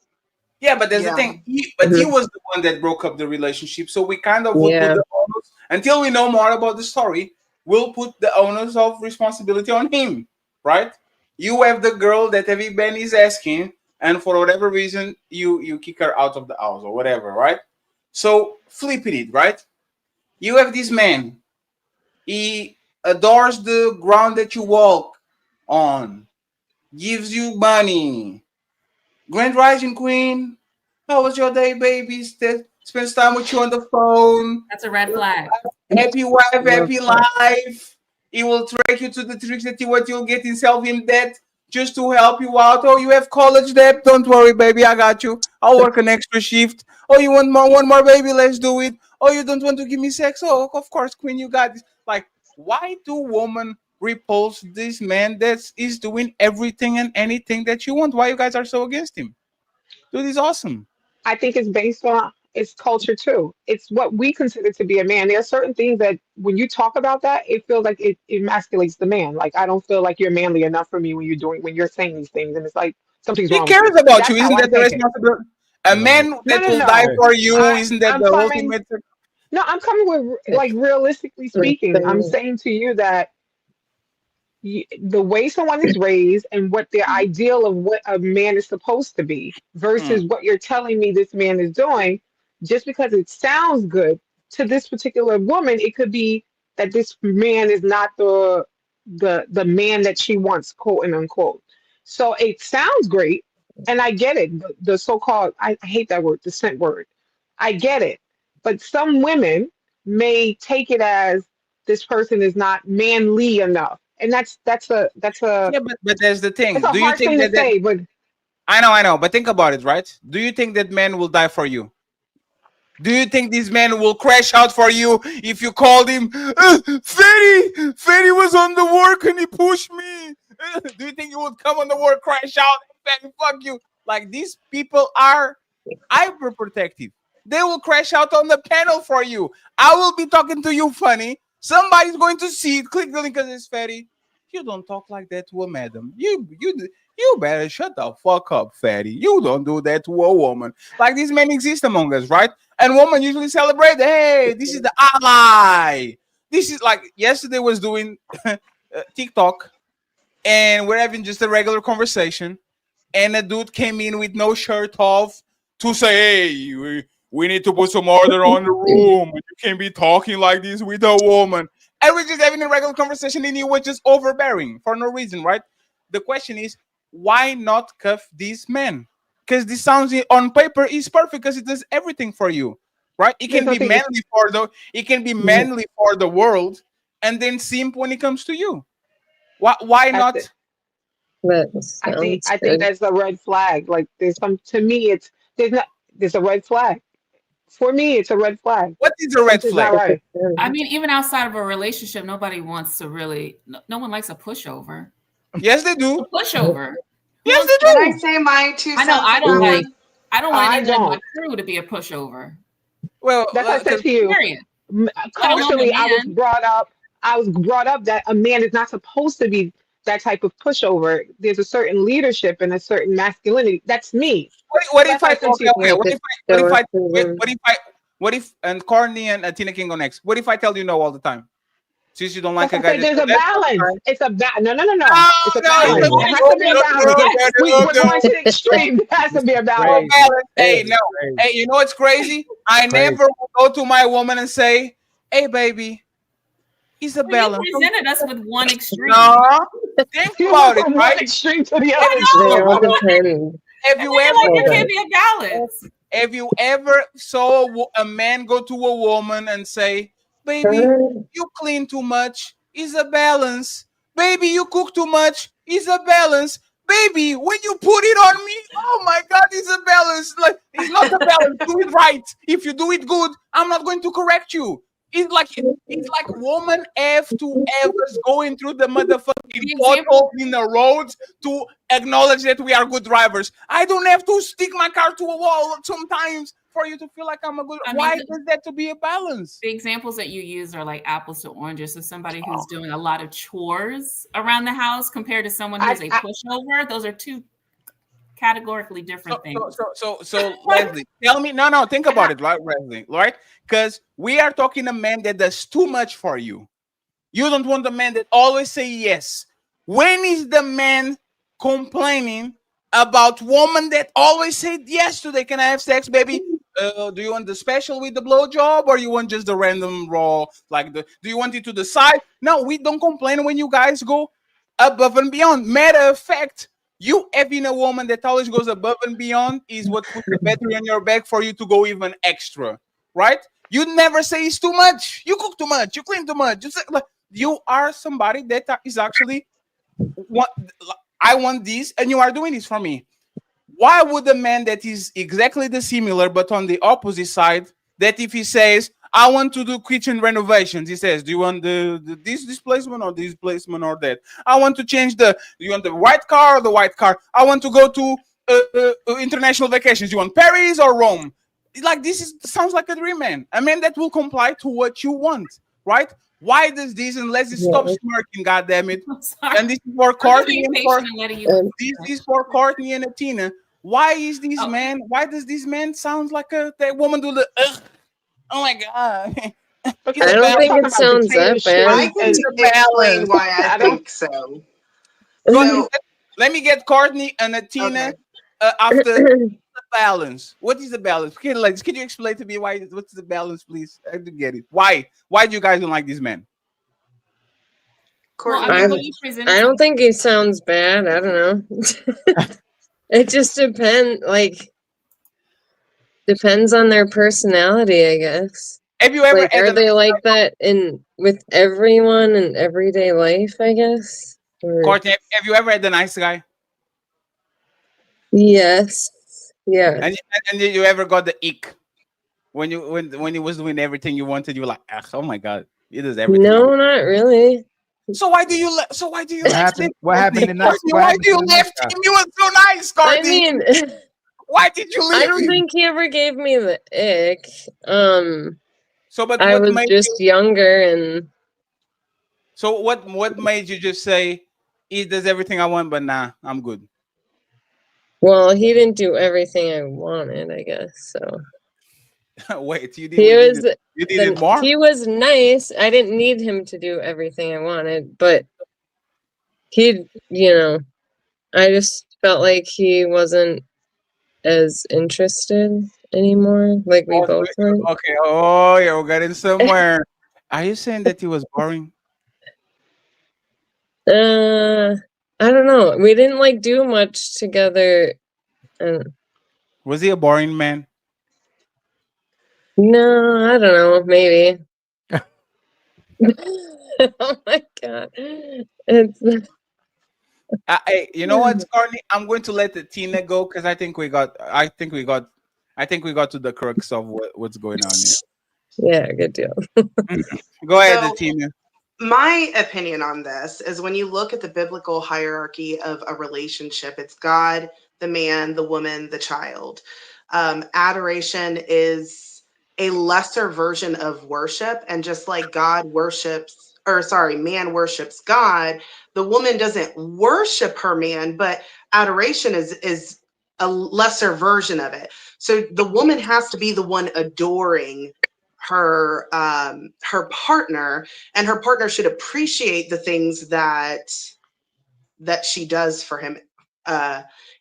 Yeah, but there's the thing. He was the one that broke up the relationship. So we kind of will put the onus, until we know more about the story, we'll put the onus of responsibility on him, right? You have the girl that everybody is asking, and for whatever reason, you kick her out of the house or whatever, right? So flipping it, right? You have this man. He adores the ground that you walk on, gives you money. Grand Rising Queen, how was your day, baby? Spends time with you on the phone. That's a red flag. Happy wife, happy life. He will take you to the tricks that you'll get himself in debt just to help you out. Oh, you have college debt? Don't worry, baby, I got you. I'll work an extra shift. Oh, you want one more, baby? Let's do it. Oh, you don't want to give me sex? Oh, of course, Queen, you got this. Like, why do women repulse this man that is doing everything and anything that you want? Why you guys are so against him? Dude, he's awesome. I think it's based on It's culture too. It's what we consider to be a man. There are certain things that when you talk about that, it feels like it emasculates the man. Like I don't feel like you're manly enough for me when you're saying these things, and it's like something's He wrong with cares you. about you. That's how Isn't I that the take it. responsibility? A man No, that no, will die no. for you, isn't that I'm the coming. ultimate? No, I'm coming with like realistically speaking. I'm saying to you that the way someone is raised and what their ideal of what a man is supposed to be versus what you're telling me this man is doing, just because it sounds good to this particular woman, it could be that this man is not the man that she wants, quote and unquote. So it sounds great, and I get it. The so-called, I hate that word, the scent word. I get it, but some women may take it as this person is not manly enough, and that's a Yeah, but there's the it's thing. a Do you harsh think thing to that say, but I know, but think about it, right? Do you think that men will die for you? Do you think this man will crash out for you if you called him? Fetty was on the work and he pushed me. Do you think he would come on the work, crash out, Fetty, fuck you? Like these people are hyper protective. They will crash out on the panel for you. I will be talking to you funny. Somebody's going to see it. Click the link because it's Fetty. You don't talk like that to a madam. You better shut the fuck up, Fatty. You don't do that to a woman. Like these men exist among us, right? And women usually celebrate, hey, this is the ally. This is like yesterday was doing TikTok, and we're having just a regular conversation, and a dude came in with no shirt off to say, hey, we need to put some order on the room. You can't be talking like this with a woman. And we're just having a regular conversation, and he was just overbearing for no reason, right? The question is, why not cuff these men? Because this sounds on paper is perfect because it does everything for you, right? It can be manly for the world, and then simp when it comes to you. Why not? I think that's a red flag. Like there's some to me, there's a red flag. For me, it's a red flag. What is a red Something's flag? not right. I mean, even outside of a relationship, nobody wants to really. No one likes a pushover. Yes, they do. A pushover. Yes, they do. Can I say my 2 cents? I know. I don't like. I don't want I anyone in my don't. crew to be a pushover. Well, that's what I said to you. Culturally, I was brought up that a man is not supposed to be that type of pushover. There's a certain leadership and a certain masculinity. That's me. What if and Corny and Tina can go next? What if I tell you no all the time? Since you don't like a guy, there's a balance. It's a no. It's a No, balance. There has to be a balance. We're going to the extreme. There has to be a balance. Hey, no. Hey, you know what's crazy? I never will go to my woman and say, "Hey, baby, it's a balance." You presented us with one extreme. No, think about it, right? One extreme to the other extreme. Have you ever? Like there can't be a balance. Have you ever saw a man go to a woman and say, "Baby, you clean too much. It's a balance. Baby, you cook too much. It's a balance. Baby, when you put it on me, oh my God, it's a balance. Like it's not a balance. Do it right. If you do it good, I'm not going to correct you." It's like woman have to ever going through the motherfucking potholes in the roads to acknowledge that we are good drivers. I don't have to stick my car to a wall sometimes for you to feel like I'm a good. Why does that to be a balance? The examples that you use are like apples to oranges. So somebody who's doing a lot of chores around the house compared to someone who's a pushover, those are two categorically different things. So Leslie, tell me. No, think about it, right, Leslie, right? Because we are talking a man that does too much for you. You don't want the man that always say yes. When is the man complaining about woman that always said yes today? Can I have sex, baby? Do you want the special with the blowjob, or you want just the random raw? Do you want it to the side? No, we don't complain when you guys go above and beyond. Matter of fact, you having a woman that always goes above and beyond is what puts the battery on your back for you to go even extra, right? You never say it's too much. You cook too much. You clean too much. You are somebody that is actually, I want this, and you are doing this for me. Why would a man that is exactly the similar but on the opposite side, that if he says, I want to do kitchen renovations, he says, do you want this displacement or this placement or that? I want to change do you want the white car or the white car? I want to go to international vacations. You want Paris or Rome? like this sounds like a dream man. A man that will comply to what you want, right? Why does this, and let's stop smirking, goddammit. And this is for Courtney and for this is for Courtney and Atina. Why is this man? Why does this man sound like that woman do the? Oh my god! I don't think it sounds that bad. I can explain why I think so. So let me get Courtney and Atina after the balance. What is the balance? Can you explain to me what's the balance, please? I didn't get it. Why? Why do you guys don't like this man? I don't think he sounds bad. I don't know. It just depends. Depends on their personality, I guess. Have you ever? Are they like that with everyone in everyday life? I guess. Courtney, have you ever had a nice guy? Yes. Yeah. And did you ever got the ick when he was doing everything you wanted? You were like, oh my god, he does everything. No, not really. So why do you? What happened? What happened tonight? Why do you left him? He was so nice, Courtney. I mean, why did you leave? I don't think he ever gave me the ick. But I was just younger, and so what made you just say he does everything I want, but nah, I'm good? Well, he didn't do everything I wanted, I guess. So wait, you did it more? He was nice. I didn't need him to do everything I wanted, but I just felt like he wasn't as interested anymore. Like we both were. Okay. Oh, yeah, we're getting somewhere. Are you saying that he was boring? I don't know. We didn't do much together. Was he a boring man? No, I don't know. Maybe. Oh my god! You know what, Courtney? I'm going to let the Tina go because I think we got to the crux of what's going on here. Yeah, good deal. Go ahead, Tina. My opinion on this is when you look at the biblical hierarchy of a relationship, it's God, the man, the woman, the child. Adoration is a lesser version of worship. And just like man worships God, the woman doesn't worship her man, but adoration is a lesser version of it. So the woman has to be the one adoring her partner, and her partner should appreciate the things that she does for him.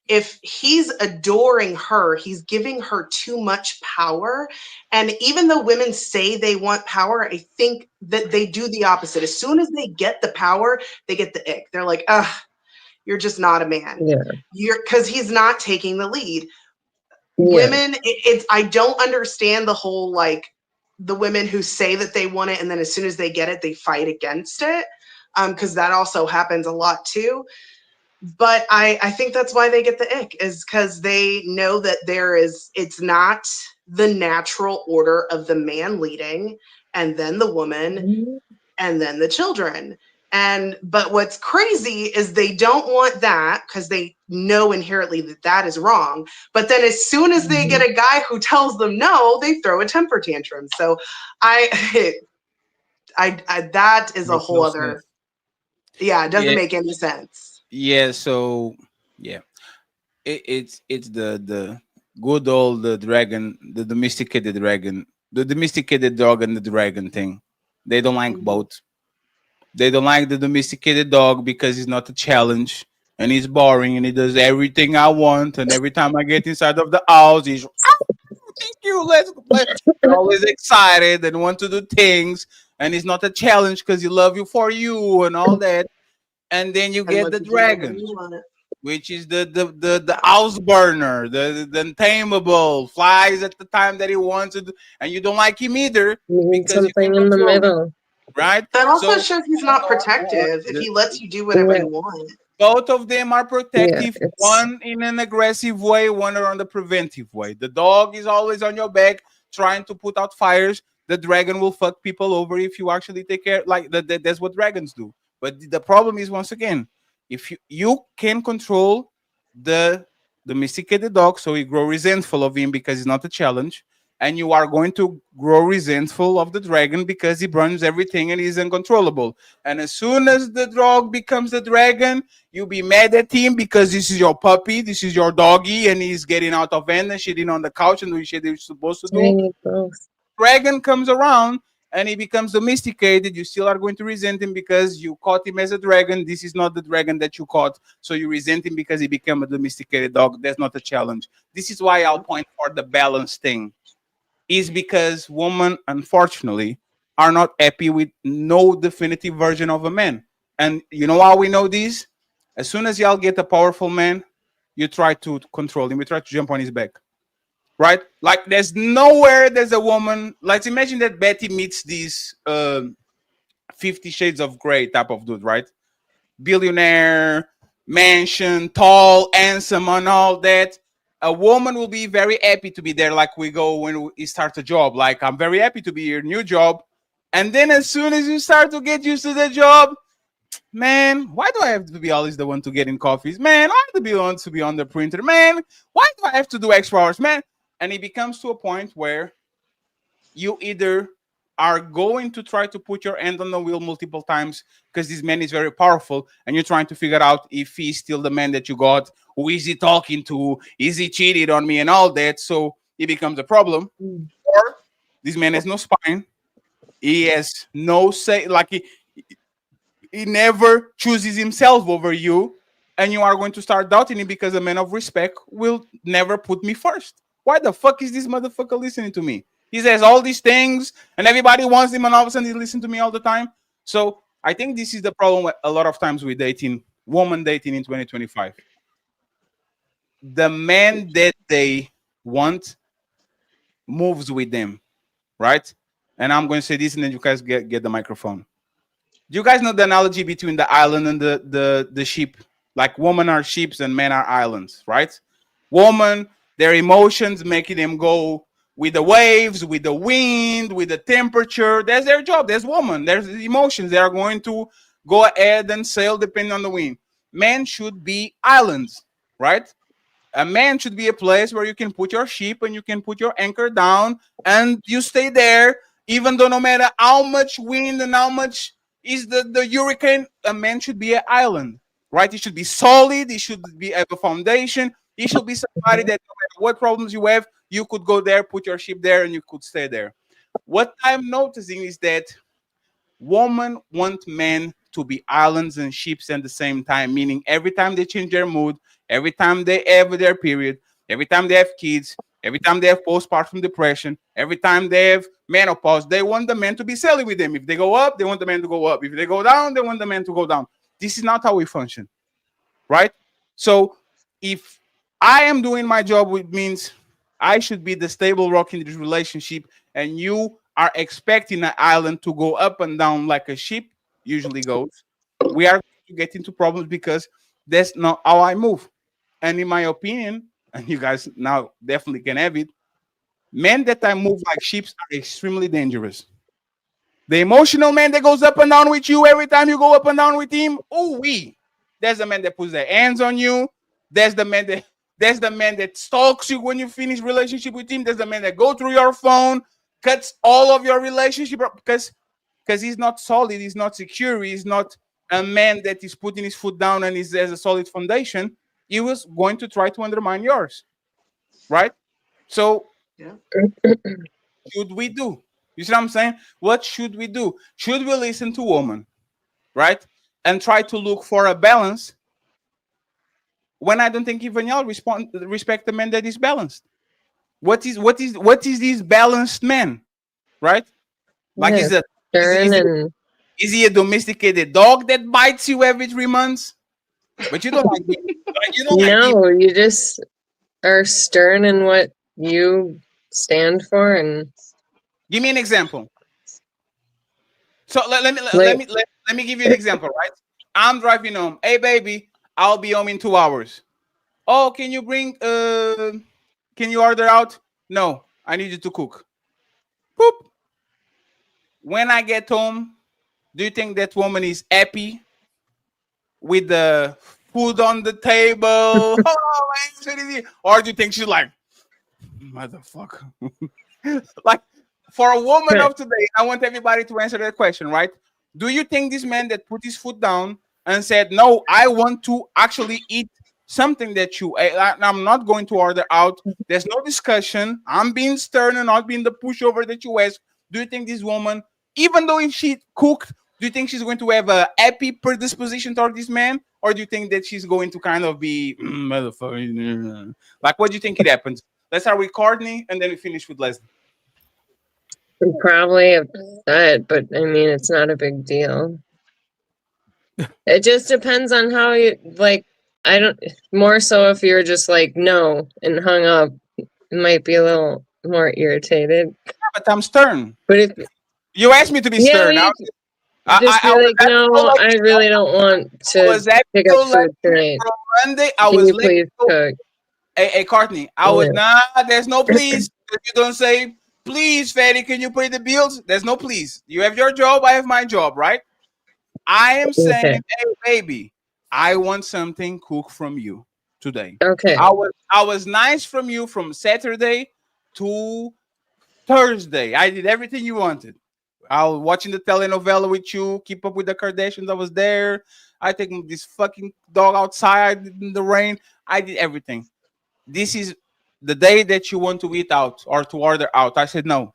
If he's adoring her, he's giving her too much power. And even though women say they want power, I think that they do the opposite. As soon as they get the power, they get the ick. They're like, you're just not a man. Yeah. Because he's not taking the lead. Yeah. Women, I don't understand the whole the women who say that they want it, and then as soon as they get it, they fight against it. Because that also happens a lot too. But I think that's why they get the ick, is because they know that it's not the natural order of the man leading, and then the woman, and then the children. But what's crazy is they don't want that because they know inherently that is wrong. But then as soon as they get a guy who tells them no, they throw a temper tantrum. So that is a whole other. Yeah, it doesn't make any sense. Yeah. So yeah, it's the good old dragon, the domesticated dragon, the domesticated dog and the dragon thing. They don't like both. They don't like the domesticated dog because he's not a challenge and he's boring and he does everything I want. And every time I get inside of the house, he's thank you. Let's play. Always excited and want to do things. And it's not a challenge because he love you for you and all that. And then you get the dragon, which is the house burner, the untamable, flies at the time that he wants to, and you don't like him either. Because something in the middle. Right? That also shows he's not protective if he lets you do whatever you want. Both of them are protective, one in an aggressive way, one on the preventive way. The dog is always on your back trying to put out fires. The dragon will fuck people over if you actually take care. That's what dragons do. But the problem is, once again, if you can control the domesticated dog, so he grow resentful of him because it's not a challenge, and you are going to grow resentful of the dragon because he burns everything and he's uncontrollable. And as soon as the dog becomes the dragon, you'll be mad at him because this is your puppy, this is your doggy, and he's getting out of hand and shitting on the couch and doing shit that you're supposed to do. Dragon comes around and he becomes domesticated. You still are going to resent him because you caught him as a dragon. This is not the dragon that you caught. So you resent him because he became a domesticated dog. That's not a challenge. This is why I'll point for the balance thing. Is because women, unfortunately, are not happy with no definitive version of a man. And you know how we know this? As soon as y'all get a powerful man, you try to control him. You try to jump on his back. Right? Like there's nowhere there's a woman. Like imagine that Betty meets this 50 Shades of Grey type of dude, right? Billionaire, mansion, tall, handsome, and all that. A woman will be very happy to be there, like we go when we start a job. Like, I'm very happy to be your new job. And then as soon as you start to get used to the job, man, why do I have to be always the one to get in coffees? Man, I have to be the one to be on the printer. Man, why do I have to do extra hours? Man, and it becomes to a point where you either are going to try to put your hand on the wheel multiple times because this man is very powerful and you're trying to figure out if he's still the man that you got, who is he talking to, is he cheated on me and all that, so it becomes a problem. Or this man has no spine, he has no say, like he never chooses himself over you, and you are going to start doubting him because a man of respect will never put me first. Why the fuck is this motherfucker listening to me? He says all these things and everybody wants him, and all of a sudden he listens to me all the time. So I think this is the problem a lot of times with dating, woman dating in 2025. The man that they want moves with them, right? And I'm going to say this and then you guys get the microphone. Do you guys know the analogy between the island and the sheep? Like women are sheep and men are islands, right? Woman, their emotions making them go with the waves, with the wind, with the temperature. That's their job. There's woman. There's emotions. They are going to go ahead and sail depending on the wind. Men should be islands, right? A man should be a place where you can put your ship and you can put your anchor down and you stay there, even though no matter how much wind and how much is the hurricane, a man should be an island, right? He should be solid. He should have a foundation. He should be somebody that no matter what problems you have, you could go there, put your ship there, and you could stay there. What I'm noticing is that women want men to be islands and ships at the same time, meaning every time they change their mood, every time they have their period, every time they have kids, every time they have postpartum depression, every time they have menopause, they want the man to be sailing with them. If they go up, they want the man to go up. If they go down, they want the man to go down. This is not how we function, right? So if I am doing my job, which means I should be the stable rock in this relationship, and you are expecting an island to go up and down like a ship usually goes, we are going to get into problems because that's not how I move. And in my opinion, and you guys now definitely can have it, men that I move like ships are extremely dangerous. The emotional man that goes up and down with you every time you go up and down with him, there's the man that puts their hands on you. There's the man that stalks you when you finish relationship with him. There's the man that go through your phone, cuts all of your relationship because he's not solid, he's not secure, he's not a man that is putting his foot down and has a solid foundation. He was going to try to undermine yours, right? So, should we do? You see what I'm saying? What should we do? Should we listen to women, right, and try to look for a balance? When I don't think even y'all respect the man that is balanced. What is this balanced man, right? Like is he a domesticated dog that bites you every 3 months? But you don't like him. You just are stern in what you stand for. And give me an example. So let me give you an example, right? I'm driving home. Hey baby, I'll be home in 2 hours. Oh, can you order out? No, I need you to cook. Boop. When I get home, do you think that woman is happy with the food on the table? Or do you think she's like, motherfucker? Like, for a woman of today, I want everybody to answer that question, right? Do you think this man that put his foot down and said, "No, I want to actually eat something that I'm not going to order out. There's no discussion. I'm being stern and not being the pushover that you ask." Do you think this woman, even though if she cooked, do you think she's going to have a happy predisposition toward this man? Or do you think that she's going to kind of be, motherfucker? Like, what do you think it happens? Let's start with Courtney and then we finish with Leslie. I'm probably upset, but I mean, it's not a big deal. It just depends on how you, like, I don't, more so if you're just like, no, and hung up, it might be a little more irritated. Yeah, but I'm stern. But if you asked me to be stern, just be like, no, I really don't want to pick up food tonight. Monday, I Can was you please cook? Hey, Courtney, I was there's no please. If you don't say, please, Fatty, can you pay the bills? There's no please. You have your job, I have my job, right? I am saying, hey, baby, I want something cooked from you today. Okay. I was nice from you from Saturday to Thursday. I did everything you wanted. I was watching the telenovela with you, keep up with the Kardashians. I was there. I take this fucking dog outside in the rain. I did everything. This is the day that you want to eat out or to order out. I said, no.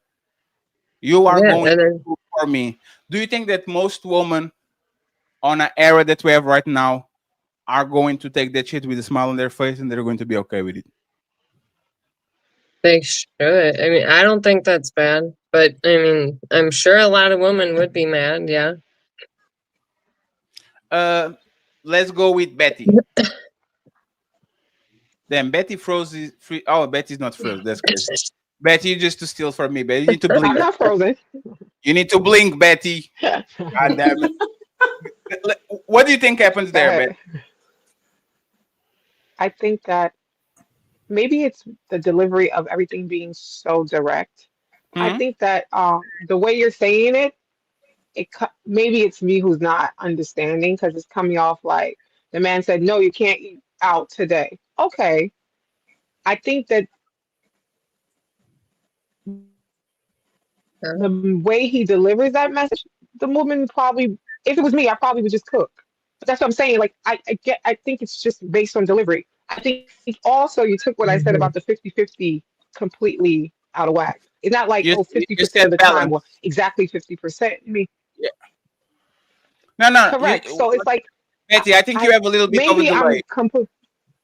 You are going to cook for me. Do you think that most women on an era that we have right now are going to take that shit with a smile on their face and they're going to be okay with it? They should. I mean, I don't think that's bad, but I mean, I'm sure a lot of women would be mad. Yeah. Let's go with Betty. Then Betty froze. Oh, Betty's not frozen. That's good. Betty, you just to steal from me, Betty. You need to blink. I'm not frozen. You need to blink, Betty. God damn it. What do you think happens there, Betty? I think that maybe it's the delivery of everything being so direct. I think that the way you're saying it, maybe it's me who's not understanding because it's coming off like the man said, no, you can't eat out today. Okay. I think that the way he delivers that message, the woman probably, if it was me, I probably would just cook. But that's what I'm saying. Like, I think it's just based on delivery. I think also you took what I said about the 50-50 completely out of whack. It's not like 50% of the time, well, exactly 50%. I mean, no, correct. So it's like, Betty, I think you have a little bit of a delay. I'm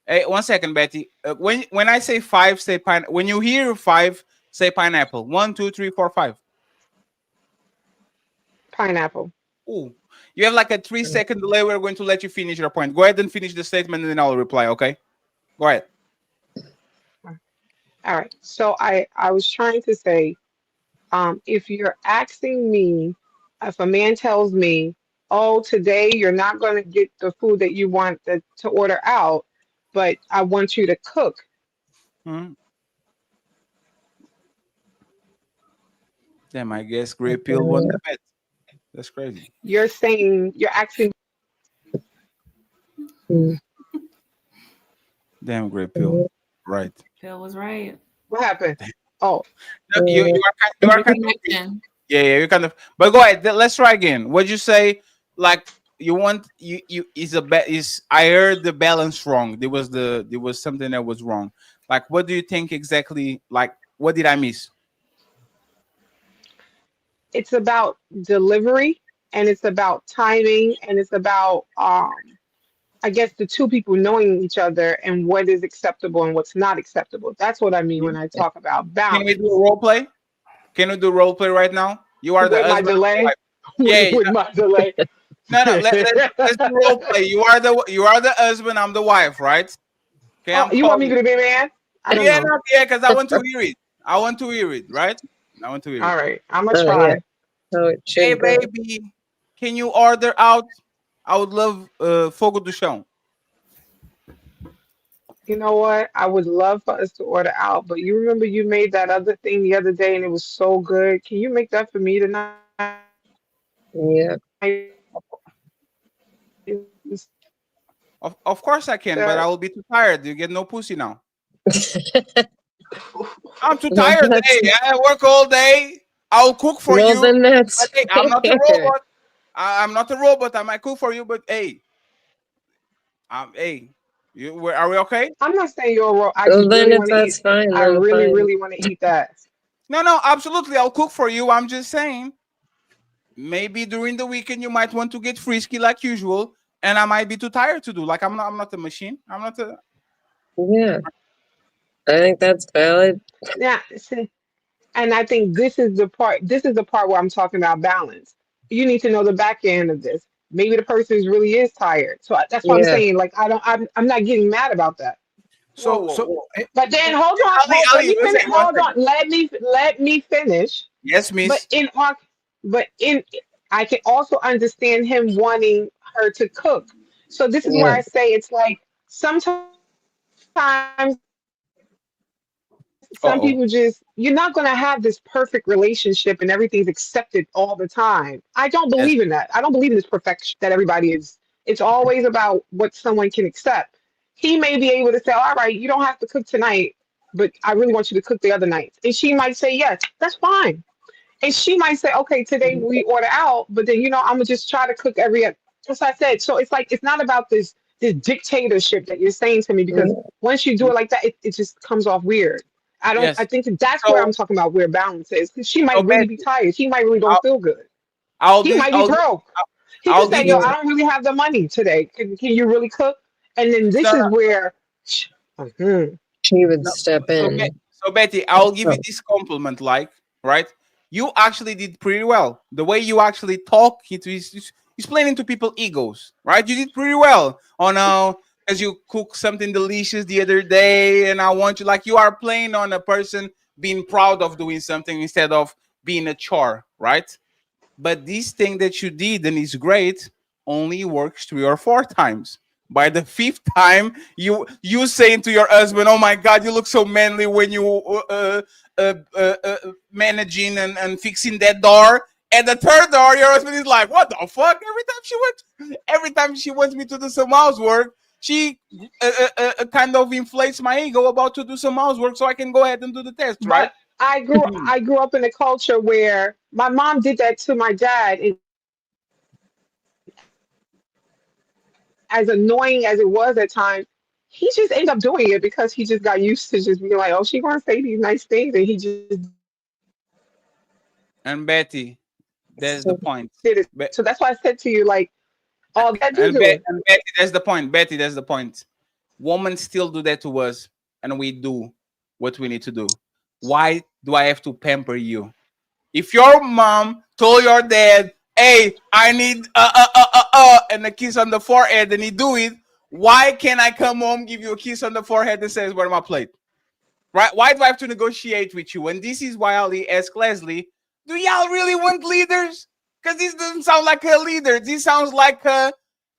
Hey, 1 second, Betty. When I say 5, say pineapple. When you hear 5, say pineapple. 1, 2, 3, 4, 5. Pineapple. Ooh, you have like a 3-second delay. We're going to let you finish your point. Go ahead and finish the statement, and then I'll reply. Okay, go ahead. All right. So I was trying to say, if you're asking me, if a man tells me, oh, today you're not going to get the food that you want to order out, but I want you to cook. Damn, I guess Grey Pill won the bet. That's crazy. You're saying, you're asking. Damn, Grey Pill. Right. Pill was right. What happened? Oh. No, you are kind of. Yeah, you kind of. But go ahead. Let's try again. What'd you say? Like you want is I heard the balance wrong. There was something that was wrong. Like, what do you think exactly? Like, what did I miss? It's about delivery and it's about timing and it's about I guess the two people knowing each other and what is acceptable and what's not acceptable. That's what I mean when I talk about balance. Can we do a role play? Can we do role play right now? You are the husband. My delay. With my delay. No. Let's do role play. You are the husband. I'm the wife, right? Okay. You want me to be a man? Yeah, because I want to hear it. I want to hear it, right? I want to hear it. All right, I'm gonna try. Hey, baby, can you order out? I would love fogo do chão. You know what? I would love for us to order out, but you remember you made that other thing the other day and it was so good. Can you make that for me tonight? Yeah. Of course I can, but I will be too tired. You get no pussy now. I'm too tired. Hey, I work all day. I'll cook for you. Then that's but, hey, I'm not a robot. I'm not a robot. I might cook for you, but hey, hey, are we okay? I'm not saying you're wrong. I just then really if want to that's eat. fine, I then really, fine. really want to eat that. No, absolutely. I'll cook for you. I'm just saying, maybe during the weekend you might want to get frisky like usual, and I might be too tired to do. Like I'm not a machine. I'm not a. Yeah, I think that's valid. Yeah, and I think this is the part. This is the part where I'm talking about balance. You need to know the back end of this. Maybe the person really is tired. So that's what I'm saying. Like I'm not getting mad about that. So, but then hold on, let me finish. Hold on, let me finish. Yes, miss. I can also understand him wanting her to cook. So this is where I say it's like sometimes some people just, you're not going to have this perfect relationship and everything's accepted all the time. I don't believe in that. I don't believe in this perfection that everybody is. It's always about what someone can accept. He may be able to say, all right, you don't have to cook tonight, but I really want you to cook the other nights. And she might say, yes, that's fine. And she might say, okay, today we order out, but then, I'm going to just try to cook every, as I said. So it's like, it's not about this dictatorship that you're saying to me, because once you do it like that, it just comes off weird. I think that's where I'm talking about where balance is. Because she might really be tired. He might really don't feel good. He might be broke. He could say, yo, I don't really have the money today. Can you really cook? And then this is where she would step in. So Betty, I'll give you this compliment, right? You actually did pretty well. The way you actually talk, he's playing into people's egos, right? You did pretty well. Oh no, because you cooked something delicious the other day, and I want you, you are playing on a person being proud of doing something instead of being a chore, right? But this thing that you did, and is great, only works 3 or 4 times. By the 5th time, you saying to your husband, "Oh my God, you look so manly when you managing and fixing that door." At the 3rd door, your husband is like, "What the fuck?" Every time she wants me to do some housework, she kind of inflates my ego about to do some housework so I can go ahead and do the test, right? I grew up in a culture where my mom did that to my dad. As annoying as it was at times, he just ended up doing it because he just got used to just being like, "Oh, she gonna say these nice things," and he just. And Betty, that's the point. So that's why I said to you, like, all that and Betty, that's the point. Betty, that's the point. Women still do that to us, and we do what we need to do. Why do I have to pamper you? If your mom told your dad, "Hey, I need and a kiss on the forehead," and he do it, why can't I come home, give you a kiss on the forehead, and says, "Where's my plate?" Right? Why do I have to negotiate with you? And this is why I'll ask Leslie, do y'all really want leaders? Because this doesn't sound like a leader. This sounds like I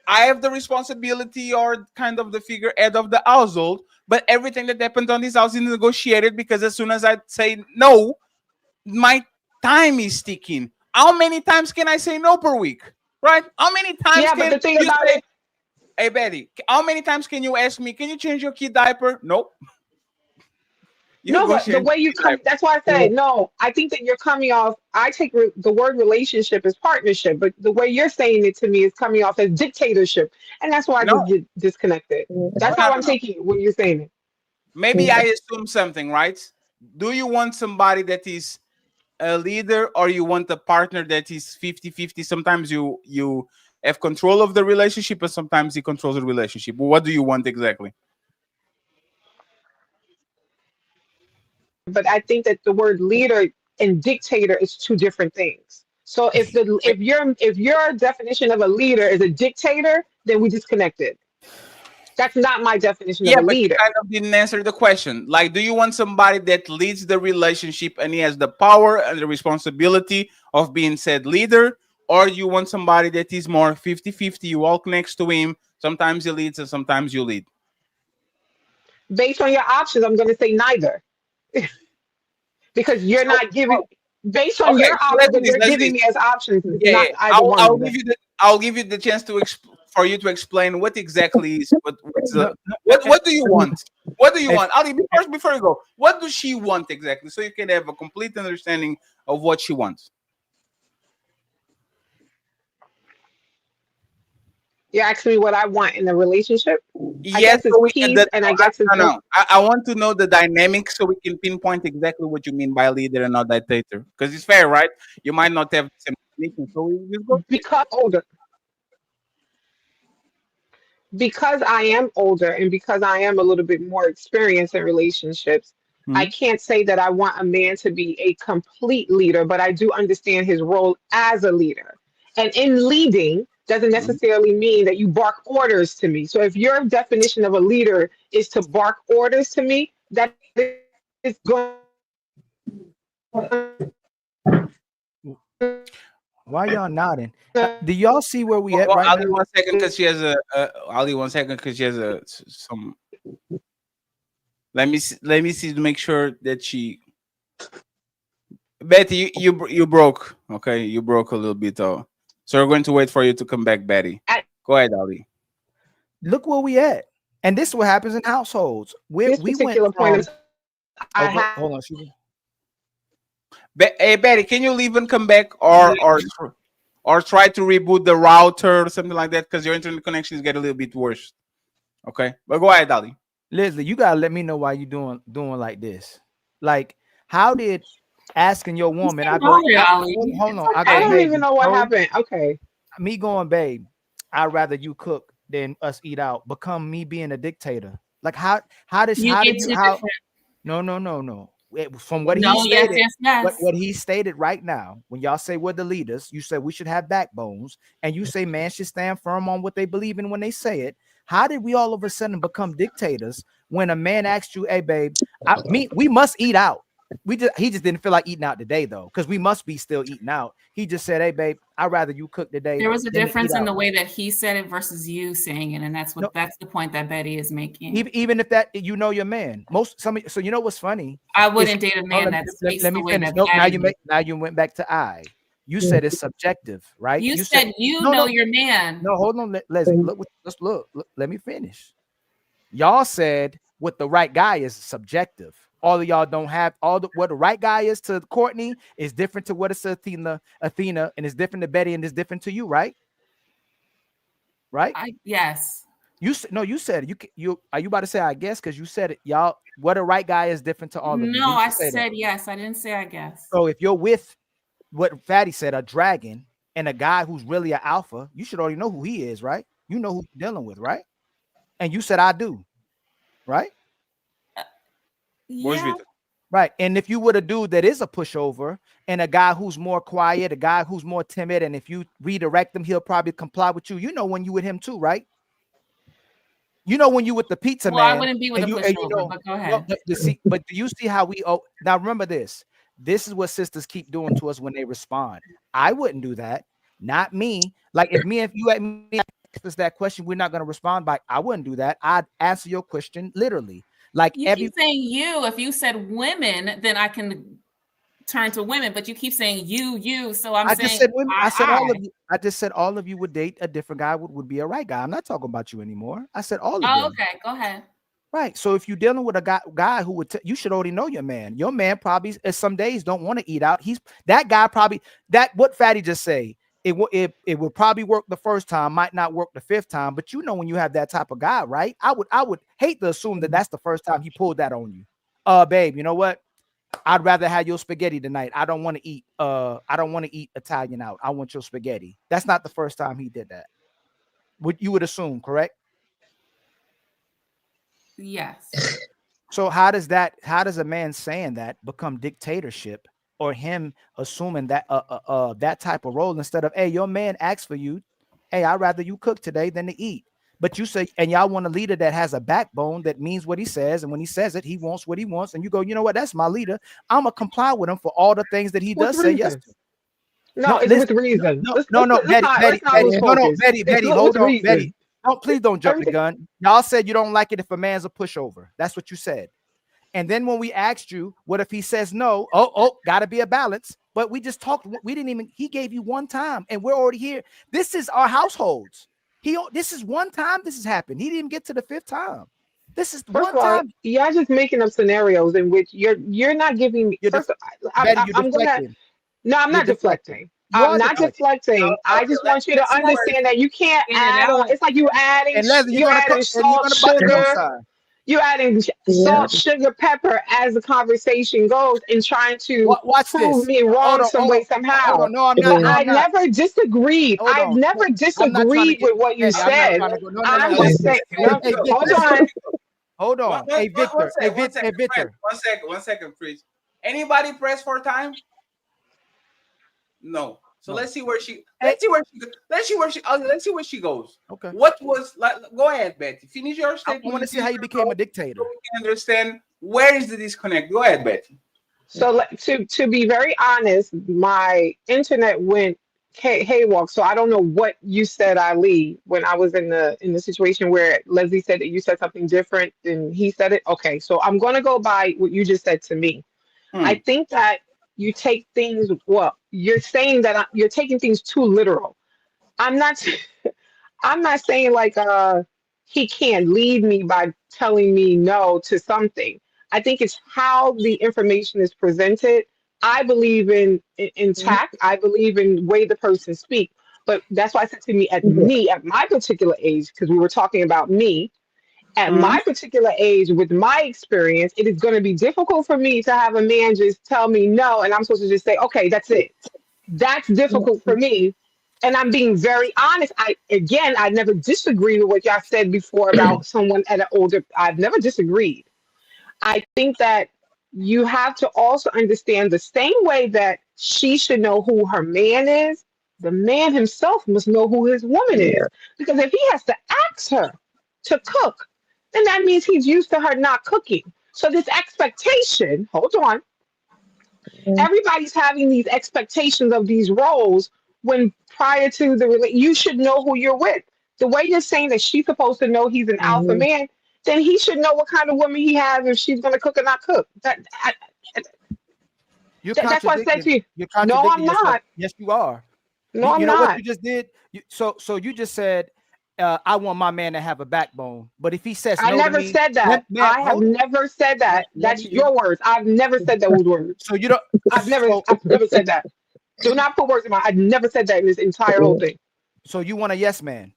have the responsibility or kind of the figurehead of the household, but everything that happens on this house is negotiated, because as soon as I say no, my time is ticking. How many times can I say no per week? Right? How many times but the thing about it, hey Betty, how many times can you ask me, "Can you change your kid diaper?" Nope. But the way you come, that's why I said no. I think that you're coming off. I take the word relationship as partnership, but the way you're saying it to me is coming off as dictatorship, and that's why I just get disconnected. That's how I'm taking it when you're saying it. Maybe I assume something, right? Do you want somebody that is a leader, or you want a partner that is 50-50? Sometimes you have control of the relationship, and sometimes he controls the relationship. What do you want exactly? But I think that the word leader and dictator is 2 different things. So if your definition of a leader is a dictator, then we disconnected. That's not my definition of a leader. You kind of didn't answer the question. Like, do you want somebody that leads the relationship and he has the power and the responsibility of being said leader? Or you want somebody that is more 50-50, you walk next to him, sometimes he leads and sometimes you lead? Based on your options, I'm going to say neither. Because you're not giving, based on your options that you're giving me as options, not either one. I'll give you the chance to for you to explain what exactly is what do you want? What do you want? Ali, before you go, what does she want exactly? So you can have a complete understanding of what she wants. You're asking me what I want in a relationship? I Yes, guess it's so we can. peace, and I guess it's No. I want to know the dynamics so we can pinpoint exactly what you mean by leader and not dictator. Because it's fair, right? You might not have the same definition, so we just go. because older. Because I am older and because I am a little bit more experienced in relationships, I can't say that I want a man to be a complete leader, but I do understand his role as a leader. And in leading doesn't necessarily mean that you bark orders to me. So if your definition of a leader is to bark orders to me, that is going. Why y'all nodding? Do y'all see where we at right Ali, now? 1 second, because she has Ali, 1 second, because she has some. Let me see to make sure that she. Betty, you broke. Okay, you broke a little bit. So we're going to wait for you to come back, Betty. Go ahead, Ali. Look where we at, and this is what happens in households. We went from. Hold on, Hey, Betty, can you leave and come back, or try to reboot the router or something like that, because your internet connection is getting a little bit worse. Okay, but go ahead, Ali. Leslie, you gotta let me know why you doing like this. Like, how did asking your woman? I go, hold on. I don't even know what happened. Okay, me going, babe. I'd rather you cook than us eat out. Become me being a dictator. Like how did you? No. From what he stated, what he stated right now, when y'all say we're the leaders, you say we should have backbones, and you say man should stand firm on what they believe in when they say it. How did we all of a sudden become dictators when a man asked you, "Hey, babe, we must eat out"? He just didn't feel like eating out today though, because we must be still eating out. He just said, "Hey, babe, I'd rather you cook today." There was a difference in the way that he said it versus you saying it, and that's the point that Betty is making. Even if that your man, so you know what's funny? I wouldn't date a man that speaks the way that Betty. Now you went back to I. You said it's subjective, right? You said your man. No, hold on, Leslie. Let's look. Let me finish. Y'all said what the right guy is subjective. All of y'all don't have what the right guy is to Courtney is different to what it's to Athena, and it's different to Betty, and it's different to you, right? Right? Yes. You said you are you about to say I guess, because you said it, y'all. What a right guy is different to all of you. No, I said yes. I didn't say I guess. So if you're with what Fatty said, a dragon, and a guy who's really an alpha, you should already know who he is, right? You know who you're dealing with, right? And you said I do, right? Yeah. Right. And if you were a dude that is a pushover and a guy who's more quiet, a guy who's more timid, and if you redirect him, he'll probably comply with you. You know when you with him too, right? You know when you with the pizza man. I wouldn't be with a pushover, but go ahead. But do you see how we now remember this? This is what sisters keep doing to us when they respond. I wouldn't do that. Not me. Like if you at me ask us that question, we're not going to respond by I wouldn't do that. I'd answer your question literally. Like you keep saying you. If you said women, then I can turn to women. But you keep saying you. So I just said women. I said all of you. I just said all of you would date a different guy would be a right guy. I'm not talking about you anymore. I said all of you. Oh, okay. Go ahead. Right. So if you're dealing with a guy who would, you should already know your man. Your man probably some days don't want to eat out. That guy probably what Fatty just say. It will probably work the first time, might not work the fifth time, but you know when you have that type of guy, right? I would hate to assume that that's the first time he pulled that on you. Babe, you know what? I'd rather have your spaghetti tonight. I don't want to eat Italian out. I want your spaghetti. That's not the first time he did that. You would assume, correct? Yes. So how does a man saying that become dictatorship, or him assuming that that type of role instead of, hey, your man asked for you, hey, I'd rather you cook today than to eat. But you say, and y'all want a leader that has a backbone that means what he says, and when he says it, he wants what he wants, and you go, you know what, that's my leader. I'm gonna comply with him for all the things that he does say yes to. No, it's with reason. No, Betty, hold on, Betty. Please don't jump the gun. Y'all said you don't like it if a man's a pushover. That's what you said. And then when we asked you, what if he says no? Gotta be a balance. But we just talked. He gave you one time, and we're already here. This is our households. This is one time this has happened. He didn't get to the 5th time. This is First one of all, time. y'all just making up scenarios in which you're not giving me. Betty, I'm gonna. No, I'm not deflecting. I'm not deflecting. I just want you to understand that you can't add on. It's like you adding salt, sugar. You adding salt, sugar, pepper as the conversation goes, and trying to prove me wrong some way somehow. Hold on. No, I'm not. I never disagreed. I've never disagreed with what you said. I'm just saying. Hold on. Hold on. Hey, Victor. Hey, Victor. One second, please. Anybody press for time? No. So let's see where she. Let's see where she goes. Okay. What was like? Go ahead, Betty. Finish your statement. I want to see how you became a dictator. So we can understand where is the disconnect. Go ahead, Betty. So to be very honest, my internet went haywalk. So I don't know what you said, Ali, when I was in the situation where Leslie said that you said something different than he said it. Okay, so I'm gonna go by what you just said to me. I think that you take things. Well, you're saying that you're taking things too literal. I'm not saying like he can't lead me by telling me no to something. I think it's how the information is presented. I believe in tact. I believe in way the person speaks. But that's why I said to me at my particular age, because we were talking about me, at my particular age, with my experience, it is going to be difficult for me to have a man just tell me no, and I'm supposed to just say, okay, that's it. That's difficult for me. And I'm being very honest. I never disagreed with what y'all said before about someone at an older. I've never disagreed. I think that you have to also understand the same way that she should know who her man is, the man himself must know who his woman is. Because if he has to ask her to cook, then that means he's used to her not cooking. So this expectation, hold on, everybody's having these expectations of these roles when prior to you should know who you're with. The way you're saying that she's supposed to know he's an alpha man, then he should know what kind of woman he has if she's going to cook or not cook. That's why I said to you. No, I'm not. Yes, you are. No, I'm you know not. What you just did? So you just said, I want my man to have a backbone. But if he says I never said that. I have never said that. That's your words. I've never said those words. So you don't. I've never said that. Do not put words in my. I've never said that in this entire whole thing. So you want a yes man?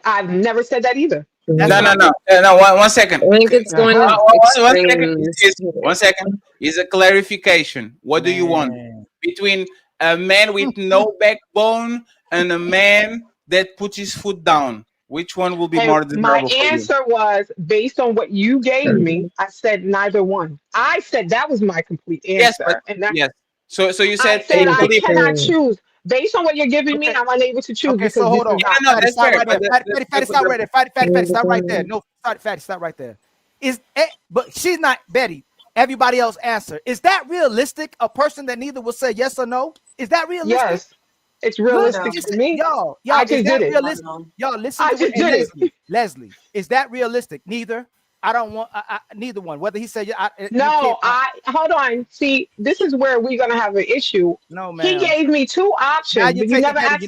I've never said that either. No. One second. I think it's going one second. Is a clarification. What do you want between a man with no backbone and a man that puts his foot down? Which one will be more desirable? My answer was based on what you gave me. I said neither one. I said that was my complete answer. Yes. So you said I cannot choose. Based on what you're giving me, I'm unable to choose. Okay, so hold on. That's fair. Fatty, stop right there. Fatty, stop right there. No, Fatty, stop right there. But she's not Betty. Everybody else answer. Is that realistic? A person that neither will say yes or no? Is that realistic? Yes, it's realistic to me. Y'all, I just did it. Y'all, listen to it. Leslie, is that realistic? Neither. I don't want neither one. Whether he said hold on. See, this is where we're gonna have an issue. No, man. He gave me two options. Now you never asked.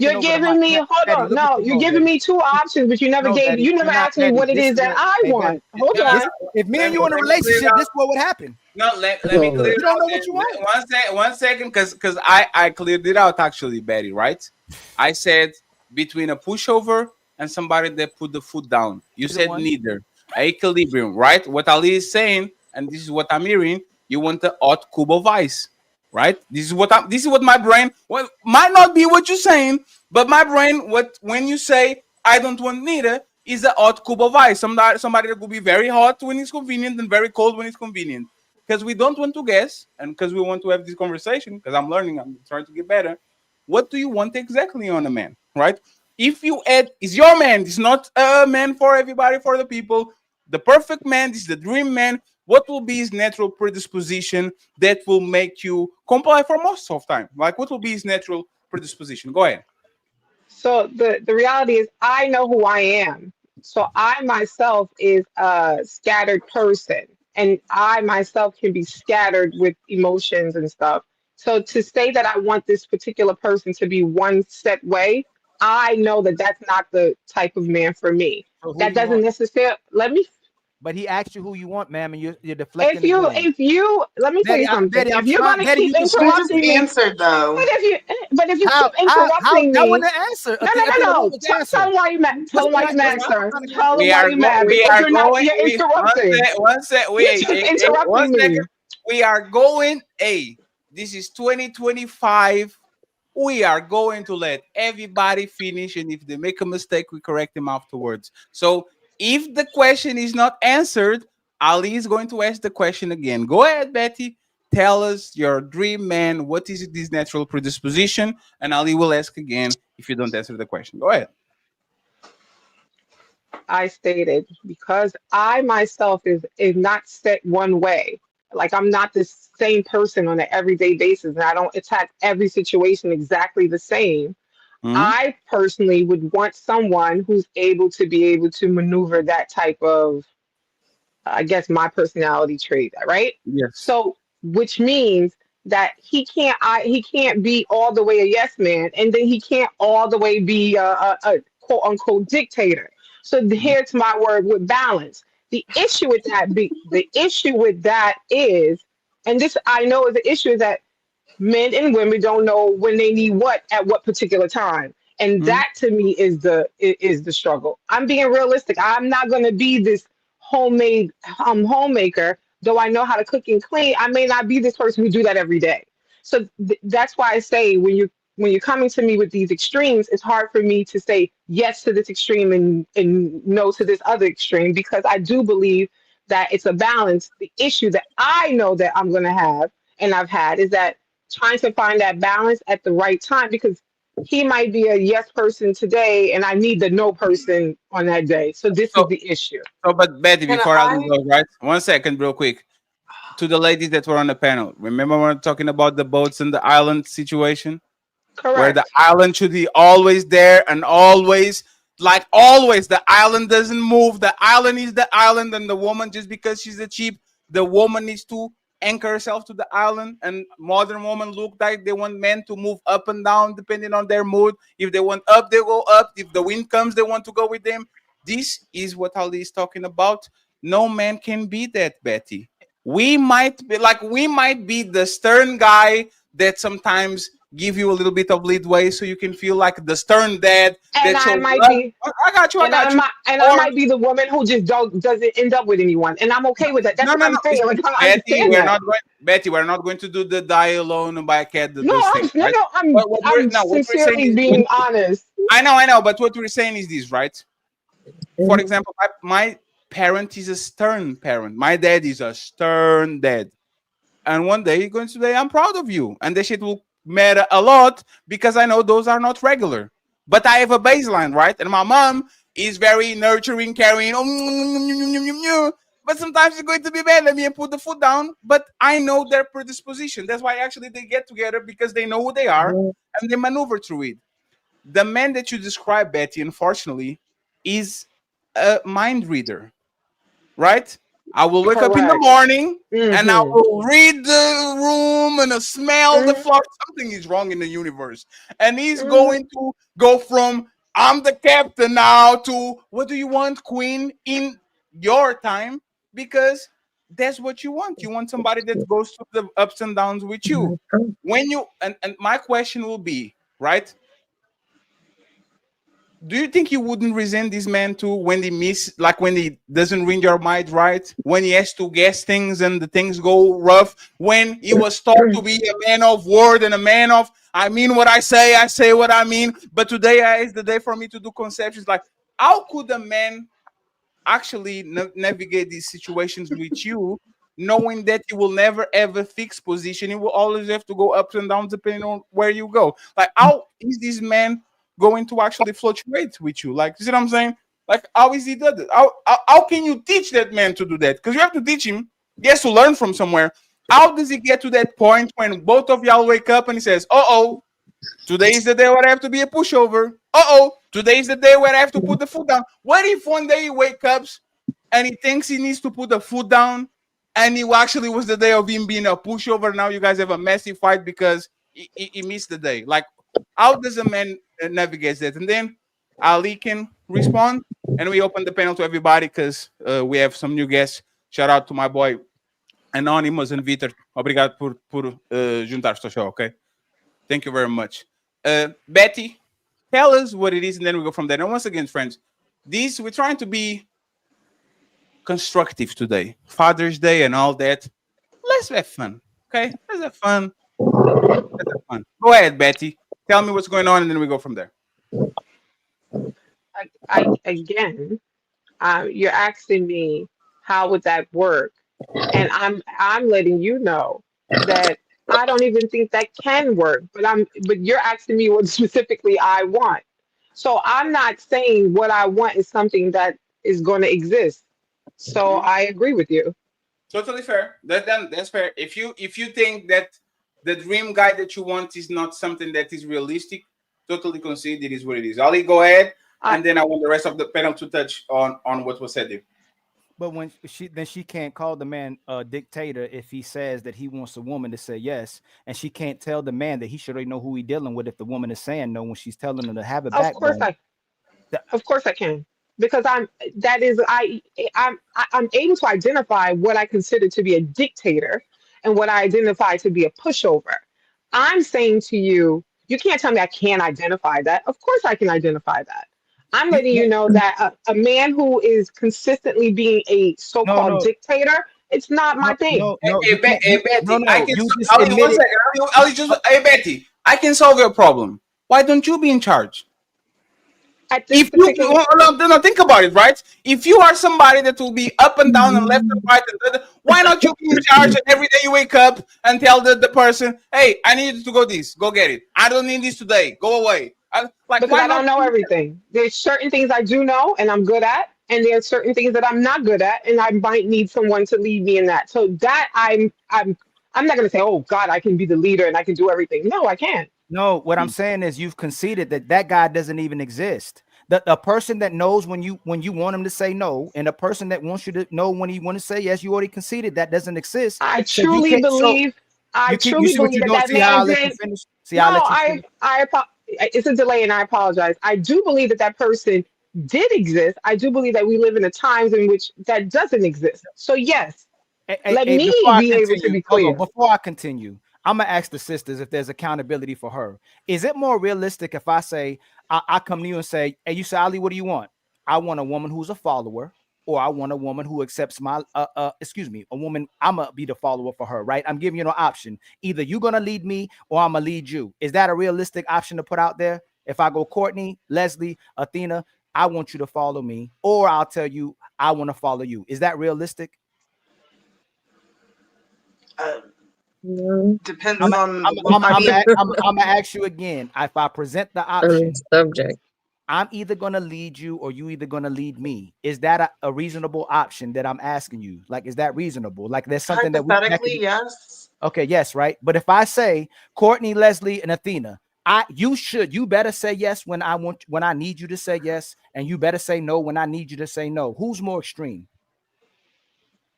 You're giving me. Hold on. No, you're giving me two options, but you never gave. You never asked me what it is that I want. Hold on. If me and you in a relationship, this is what would happen. No, let me clear. You don't know what you want. One second, because I cleared it out actually, Betty. Right? I said between a pushover and somebody that put the foot down. You said neither. Equilibrium, right? What Ali is saying, and this is what I'm hearing. You want the hot cube of ice, right? This is what my brain. Well, might not be what you're saying, but my brain. When you say I don't want neither, is a hot cube of ice. Somebody that will be very hot when it's convenient and very cold when it's convenient. Because we don't want to guess, and because we want to have this conversation. Because I'm learning, I'm trying to get better. What do you want exactly on a man, right? If you add, is your man, it's not a man for everybody, for the people. The perfect man, this is the dream man. What will be his natural predisposition that will make you comply for most of the time? Like, what will be his natural predisposition? Go ahead. So the reality is I know who I am. So I myself is a scattered person. And I myself can be scattered with emotions and stuff. So to say that I want this particular person to be one set way, I know that that's not the type of man for me. So who That you doesn't want? necessarily let me. But he asked you who you want, ma'am, and you're deflecting the blame. If you let me tell you something. Betty, If I'm you're trying. gonna Betty, keep you She just interrupting me, answered though. but if you how keep interrupting that me, wasn't the answer. no. Tell him why you mad. Tell him why you mad, sir. Tell him why you mad because you're not. You're interrupting. One sec. You're Wait, just one interrupting second. me. We are going. Hey, this is 2025. We are going to let everybody finish, and if they make a mistake, we correct them afterwards. So if the question is not answered, Ali is going to ask the question again. Go ahead, Betty. Tell us your dream man. What is this natural predisposition? And Ali will ask again if you don't answer the question. Go ahead. I stated because I myself is not set one way. Like I'm not the same person on an everyday basis, and I don't attack every situation exactly the same. I personally would want someone who's able to be able to maneuver that type of, I guess, my personality trait, right? Yes. So, which means that he can't be all the way a yes man, and then he can't all the way be a quote unquote dictator. So here's my word with balance. The issue with that is, and this I know is the issue is that men and women don't know when they need what at what particular time, and that to me is the struggle. I'm being realistic. I'm not going to be this homemade homemaker, though I know how to cook and clean. I may not be this person who do that every day. So that's why I say when you're coming to me with these extremes, it's hard for me to say yes to this extreme and no to this other extreme, because I do believe that it's a balance. The issue that I know that I'm going to have and I've had is that trying to find that balance at the right time, because he might be a yes person today and I need the no person on that day. So this is the issue. So, but Betty, before I go, right? 1 second, real quick. To the ladies that were on the panel, remember when we're talking about the boats and the island situation? Correct. Where the island should be always there and always, like always, the island doesn't move. The island is the island, and the woman, just because she's a cheap, the woman needs to anchor herself to the island. And modern women look like they want men to move up and down depending on their mood. If they want up, they go up. If the wind comes, they want to go with them. This is what Ali is talking about. No man can be that, Betty. We might be the stern guy that sometimes give you a little bit of leadway so you can feel like the stern dad. And that I might be. I got you. I might be the woman who just doesn't end up with anyone, and I'm okay with that. That's what I'm saying. Like, I understand that. Betty, we're not going to do the die alone and buy a cat. I'm sincerely being honest. I know, but what we're saying is this, right? For example, my parent is a stern parent. My dad is a stern dad. And one day he's going to say, I'm proud of you. And the shit will matter a lot because I know those are not regular. But I have a baseline, right? And my mom is very nurturing, caring. But sometimes it's going to be bad. Let me put the foot down. But I know their predisposition. That's why actually they get together, because they know who they are and they maneuver through it. The man that you describe, Betty, unfortunately, is a mind reader, right? I will wake up in the morning and I will read the room and smell the floor. Something is wrong in the universe. And he's going to go from I'm the captain now to what do you want, queen, in your time? Because that's what you want. You want somebody that goes through the ups and downs with you. When you and my question will be, right? Do you think you wouldn't resent this man too when when he doesn't read your mind right? When he has to guess things and the things go rough? When he was taught to be a man of word and a man of, I mean what I say what I mean. But today is the day for me to do conceptions. Like, how could a man actually navigate these situations with you, knowing that you will never ever fix position? You will always have to go ups and downs depending on where you go. Like, how is this man going to actually fluctuate with you? Like, you see what I'm saying? Like, how is he done it? How can you teach that man to do that? Because you have to teach him. He has to learn from somewhere. How does he get to that point when both of y'all wake up and he says, today is the day where I have to be a pushover. Today is the day where I have to put the foot down. What if one day he wakes up and he thinks he needs to put the foot down and it actually was the day of him being a pushover? Now you guys have a massive fight because he missed the day. Like, how does a man navigates that, and then Ali can respond, and we open the panel to everybody because we have some new guests. Shout out to my boy Anonymous and Vitor. Obrigado por juntar-se ao show, okay? Thank you very much. Betty, tell us what it is, and then we go from there. And once again, friends, we're trying to be constructive today. Father's Day and all that. Let's have fun, okay? Let's have fun. Go ahead, Betty. Tell me what's going on, and then we go from there. Again, you're asking me how would that work, and I'm letting you know that I don't even think that can work. But you're asking me what specifically I want. So I'm not saying what I want is something that is going to exist. So I agree with you. Totally fair. That's fair. If you think that the dream guy that you want is not something that is realistic, totally concede it is what it is. Ali, go ahead, and then I want the rest of the panel to touch on what was said there. But when she can't call the man a dictator if he says that he wants a woman to say yes, and she can't tell the man that he should already know who he's dealing with if the woman is saying no when she's telling him to have a backbone. Of course I can, because I'm able to identify what I consider to be a dictator and what I identify to be a pushover. I'm saying to you, you can't tell me I can't identify that. Of course I can identify that. I'm letting you know that a man who is consistently being a so-called dictator, it's not my thing. Betty, Betty, I can solve your problem. Why don't you be in charge? If you think about it, right? If you are somebody that will be up and down and left and right, why not you be in charge? And every day you wake up and tell the person, "Hey, I need you to go get it. I don't need this today. Go away." Because I don't know everything. There's certain things I do know and I'm good at, and there's certain things that I'm not good at, and I might need someone to lead me in that. So that I'm not going to say, "Oh God, I can be the leader and I can do everything." No, I can't. No, what I'm saying is you've conceded that guy doesn't even exist. The person that knows when you want him to say no, and a person that wants you to know when he want to say yes, you already conceded that doesn't exist. I truly believe that man did. It's a delay, and I apologize. I do believe that person did exist. I do believe that we live in the times in which that doesn't exist. So yes, let me be able to be clear. Before I continue, I'm gonna ask the sisters if there's accountability for her. Is it more realistic if I say I come to you and say, "Hey, you say, Ali, what do you want?" I want a woman who's a follower, or I want a woman who accepts my a woman. I'm gonna be the follower for her, right? I'm giving you an option. Either you're gonna lead me or I'm gonna lead you. Is that a realistic option to put out there? If I go Courtney, Leslie, Athena, I want you to follow me, or I'll tell you I want to follow you. Is that realistic? Depends I'm on. gonna ask you again. If I present the option, subject, I'm either gonna lead you or you either gonna lead me. Is that a reasonable option that I'm asking you? Like, is that reasonable? Like, there's something that hypothetically, yes. Okay, yes, right. But if I say Courtney, Leslie, and Athena, you better say yes when I need you to say yes, and you better say no when I need you to say no. Who's more extreme?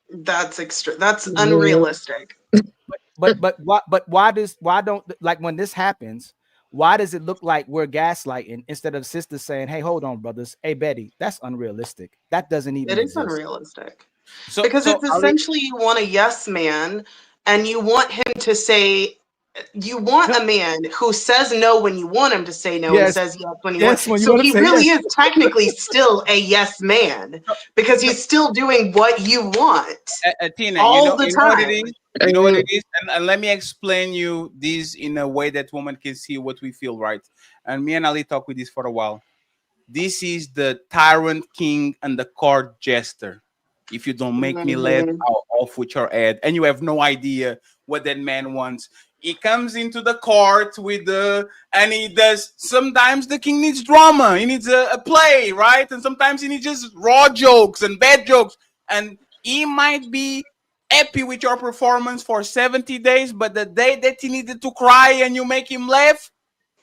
That's extreme. That's unrealistic. But why don't, like, when this happens, why does it look like we're gaslighting instead of sisters saying, "Hey, hold on, brothers. Hey, Betty, that's unrealistic. That doesn't even exist." It is unrealistic. Because it's essentially you want a yes man, and you want him to say, you want a man who says no when you want him to say no, and says yes when you want. So he really is technically still a yes man, because he's still doing what you want. Tina, all the time. You know what it is? And let me explain you this in a way that women can see what we feel, right? And me and Ali talked with this for a while. This is the tyrant king and the court jester. If you don't make me laugh, I'll off with your head. And you have no idea what that man wants. He comes into the court and he does. Sometimes the king needs drama. He needs a play, right? And sometimes he needs just raw jokes and bad jokes. And he might be happy with your performance for 70 days, but the day that he needed to cry and you make him laugh,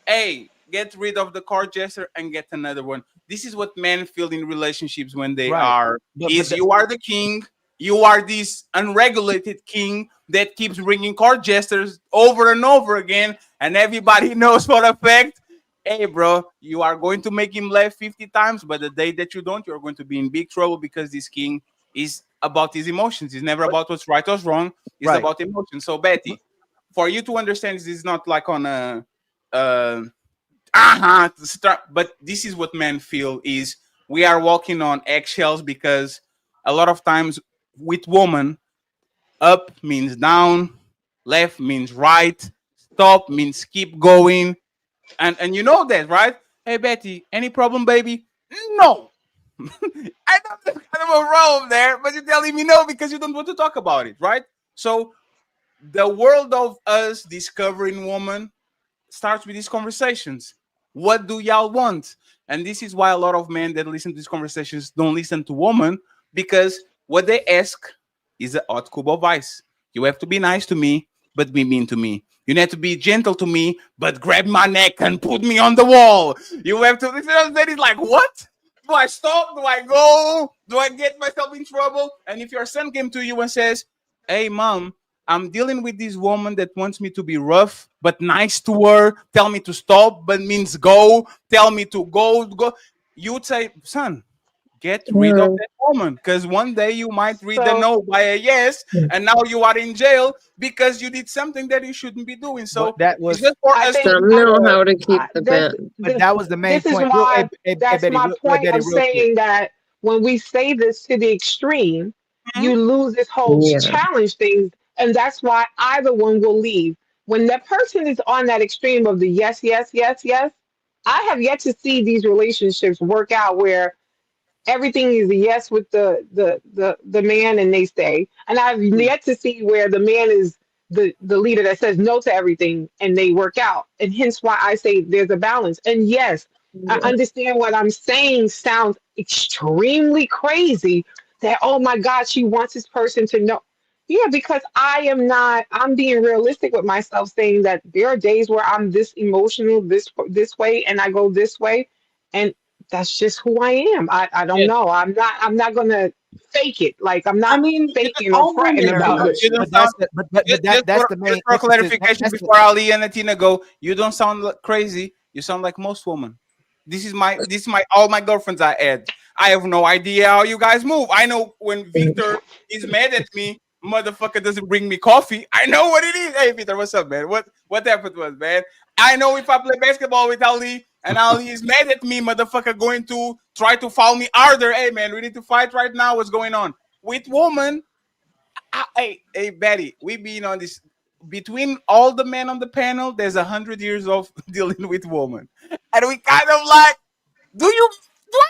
hey, get rid of the court jester and get another one. This is what men feel in relationships when they are. You are the king. You are this unregulated king that keeps bringing court jesters over and over again, and everybody knows for a fact hey, bro, you are going to make him laugh 50 times, but the day that you don't, you're going to be in big trouble because this king is about his emotions. It's never about what's right or wrong. It's Right. about emotions. So, Betty, for you to understand, this is not like on a but this is what men feel is we are walking on eggshells because a lot of times with women, up means down, left means right, stop means keep going, and you know that, right? Hey Betty, any problem, baby? No. I know there's kind of a problem there, but you're telling me no because you don't want to talk about it, right? So the world of us discovering woman starts with these conversations. What do y'all want? And this is why a lot of men that listen to these conversations don't listen to women, because what they ask is a hot cube of ice. You have to be nice to me, but be mean to me. You need to be gentle to me, but grab my neck and put me on the wall. You have to. That is like, what? Do I stop? Do I go? Do I get myself in trouble? And if your son came to you and says, hey, mom, I'm dealing with this woman that wants me to be rough but nice to her. Tell me to stop, but means go. Tell me to go. You would say, son, get rid of that woman, because one day you might read the no by a yes, and now you are in jail because you did something that you shouldn't be doing. So But that was it's just for us Some know how to keep the balance. But that was the main This is point. why that's Betty, my point Betty, of real quick. saying that when we say this to the extreme, you lose this whole Yeah. challenge thing, and that's why either one will leave. When that person is on that extreme of the yes, yes, yes, yes, I have yet to see these relationships work out where everything is a yes with the man and they stay, and I've yet to see where the man is the leader that says no to everything and they work out, and hence why I say there's a balance. And yes, I understand what I'm saying sounds extremely crazy, that oh my god, she wants this person to know. Yeah, because I'm being realistic with myself, saying that there are days where I'm this emotional this way and I go this way, and that's just who I am. I don't know. I'm not gonna fake it. Like I'm not faking or fretting about it. But that's the main just for emphasis. clarification That's before Ali and Atina go. You don't sound crazy. You sound like most women. This is my all my girlfriends I had. I have no idea how you guys move. I know when Victor is mad at me, motherfucker doesn't bring me coffee. I know what it is. Hey Victor, what's up, man? What happened was, man? I know if I play basketball with Ali and Ali is mad at me, motherfucker going to try to foul me harder. Hey man, we need to fight right now. What's going on? With woman, hey Betty, we been on this between all the men on the panel, there's 100 years of dealing with women. And we kind of like, do I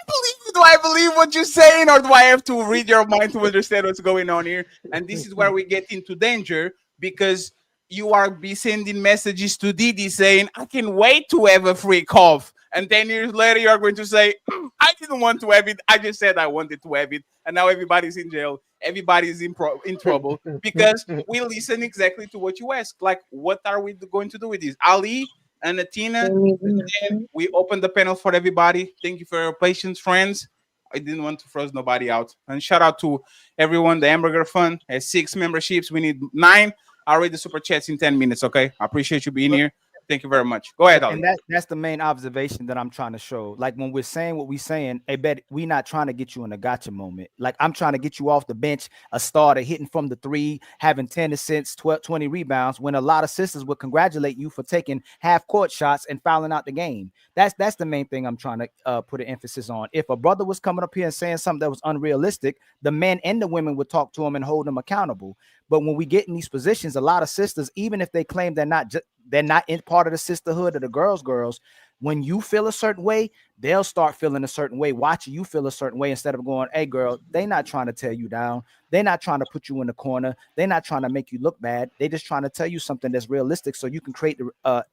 believe you? Do I believe what you're saying, or do I have to read your mind to understand what's going on here? And this is where we get into danger, because you are be sending messages to Didi saying, I can wait to have a free cough. And 10 years later, you are going to say, I didn't want to have it. I just said I wanted to have it. And now everybody's in jail. Everybody's in trouble because we listen exactly to what you ask. Like, what are we going to do with this? Ali and Atina, and then we open the panel for everybody. Thank you for your patience, friends. I didn't want to froze nobody out. And shout out to everyone. The Hamburger Fund has 6 memberships. We need 9. I'll read the super chats in 10 minutes, okay? I appreciate you being here. Thank you very much. Go ahead, Ali. And that's the main observation that I'm trying to show. Like when we're saying what we're saying, I bet we not trying to get you in a gotcha moment. Like I'm trying to get you off the bench, a starter, hitting from the 3, having 10 assists, 20 rebounds, when a lot of sisters would congratulate you for taking half court shots and fouling out the game. That's the main thing I'm trying to put an emphasis on. If a brother was coming up here and saying something that was unrealistic, the men and the women would talk to him and hold him accountable. But when we get in these positions, a lot of sisters, even if they claim they're not in part of the sisterhood or the girls, when you feel a certain way, they'll start feeling a certain way, watching you feel a certain way, instead of going, hey girl, they not trying to tear you down. They're not trying to put you in the corner. They're not trying to make you look bad. They just trying to tell you something that's realistic so you can create at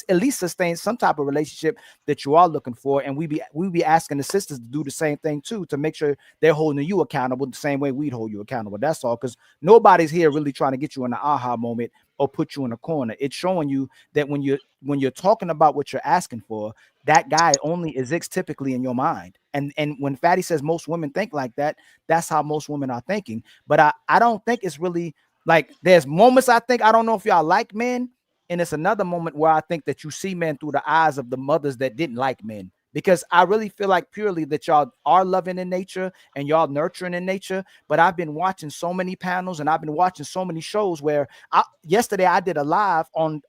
least sustain some type of relationship that you are looking for. And we be asking the sisters to do the same thing too, to make sure they're holding you accountable the same way we'd hold you accountable. That's all, because nobody's here really trying to get you in the aha moment or put you in a corner. It's showing you that when you're talking about what you're asking for, that guy only exists typically in your mind. And when Fatty says most women think like that, that's how most women are thinking. But I don't think it's really like, there's moments I think, I don't know if y'all like men And it's another moment where I think that you see men through the eyes of the mothers that didn't like men. Because I really feel like purely that y'all are loving in nature and y'all nurturing in nature. But I've been watching so many panels and I've been watching so many shows where yesterday I did a live on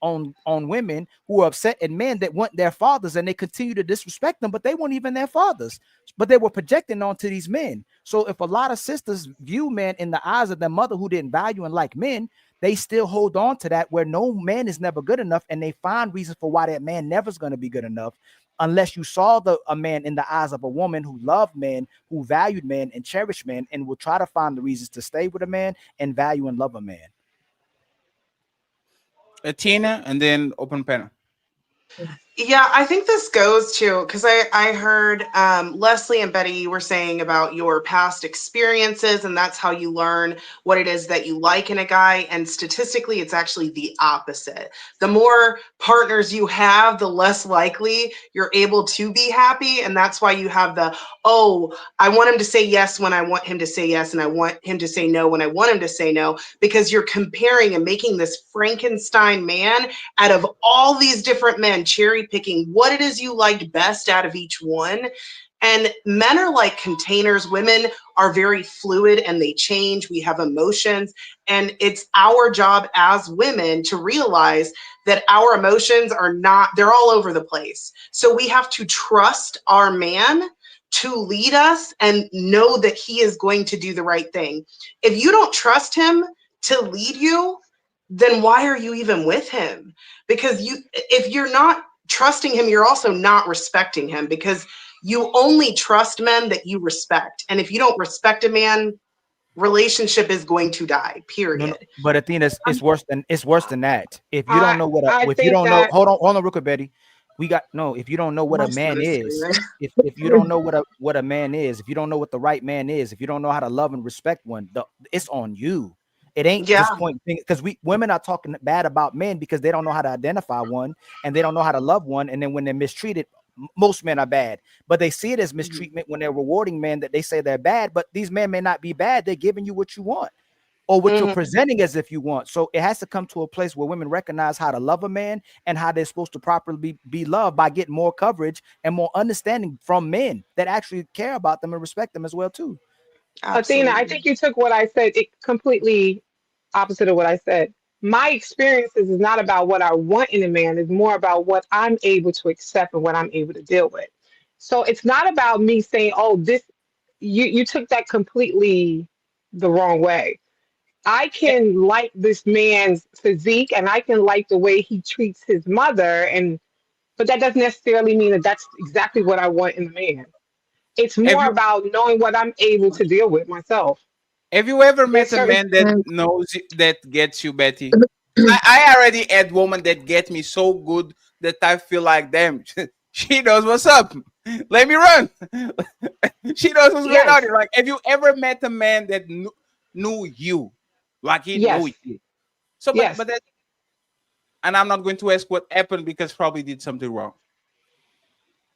women who are upset at men that want their fathers and they continue to disrespect them, but they weren't even their fathers, but they were projecting onto these men. So if a lot of sisters view men in the eyes of their mother who didn't value and like men, they still hold on to that where no man is never good enough, and they find reasons for why that man never's going to be good enough unless you saw a man in the eyes of a woman who loved men, who valued men and cherished men, and will try to find the reasons to stay with a man and value and love a man. Tina, and then open panel. Yeah, I think this goes to, because I heard Leslie and Betty, you were saying about your past experiences, and that's how you learn what it is that you like in a guy. And statistically, it's actually the opposite. The more partners you have, the less likely you're able to be happy. And that's why you have the, oh, I want him to say yes when I want him to say yes, and I want him to say no when I want him to say no, because you're comparing and making this Frankenstein man out of all these different men, cherry picking what it is you liked best out of each one. And men are like containers. Women are very fluid and they change. We have emotions, and it's our job as women to realize that our emotions are not, they're all over the place. So we have to trust our man to lead us and know that he is going to do the right thing. If you don't trust him to lead you, then why are you even with him? Because if you're not trusting him, you're also not respecting him, because you only trust men that you respect. And if you don't respect a man, relationship is going to die, period. No, but Athena, it's worse than that. If you don't know hold on real quick, Betty. If you don't know what a man is, if you don't know what a man is, if you don't know what the right man is, if you don't know how to love and respect one, it's on you. It ain't just point because women are talking bad about men because they don't know how to identify one and they don't know how to love one. And then when they're mistreated, most men are bad, but they see it as mistreatment when they're rewarding men that they say they're bad. But these men may not be bad. They're giving you what you want or what you're presenting as if you want. So it has to come to a place where women recognize how to love a man and how they're supposed to properly be loved by getting more coverage and more understanding from men that actually care about them and respect them as well too. Athena, I think you took what I said completely opposite of what I said. My experiences is not about what I want in a man, it's more about what I'm able to accept and what I'm able to deal with. So it's not about me saying, oh, this, you took that completely the wrong way. I can like this man's physique and I can like the way he treats his mother, but that doesn't necessarily mean that that's exactly what I want in a man. It's more about knowing what I'm able to deal with myself. Have you ever met a man that knows that gets you, Betty? I already had woman that get me so good that I feel like, damn, she knows what's up. Let me run. She knows what's going on. Like, have you ever met a man that knew you, like he knew you? So, but that, and I'm not going to ask what happened because probably did something wrong.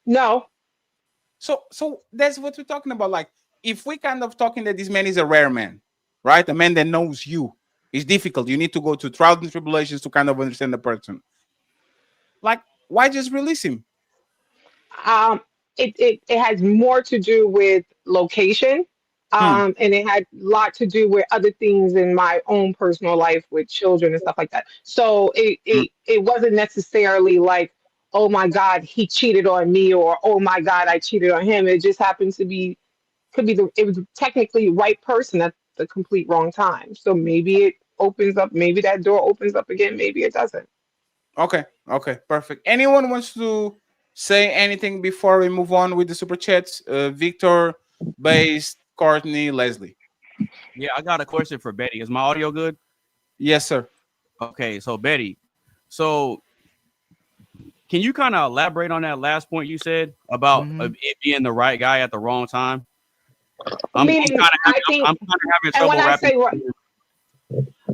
No. So that's what we're talking about. Like, if we kind of talking that this man is a rare man, right? A man that knows you is difficult. You need to go to trials and tribulations to kind of understand the person. Like, why just release him? It has more to do with location. And it had a lot to do with other things in my own personal life with children and stuff like that. So it wasn't necessarily like, oh my God, he cheated on me, or oh my God, I cheated on him. It just happened to be, it was technically right person at the complete wrong time. So maybe it opens up, maybe that door opens up again, maybe it doesn't. Okay, perfect. Anyone wants to say anything before we move on with the super chats? Victor, Base, Courtney, Leslie. Yeah, I got a question for Betty. Is my audio good? Yes, sir. Okay, so Betty, can you kind of elaborate on that last point you said about it being the right guy at the wrong time? I'm kind of having trouble wrapping.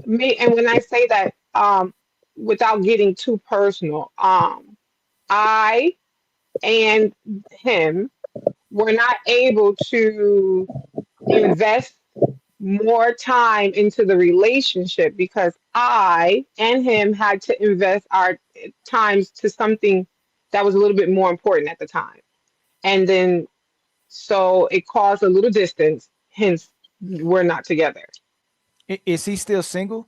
When I say that, without getting too personal, I and him were not able to invest more time into the relationship because I and him had to invest our times to something that was a little bit more important at the time. And then, so it caused a little distance, hence we're not together. Is he still single?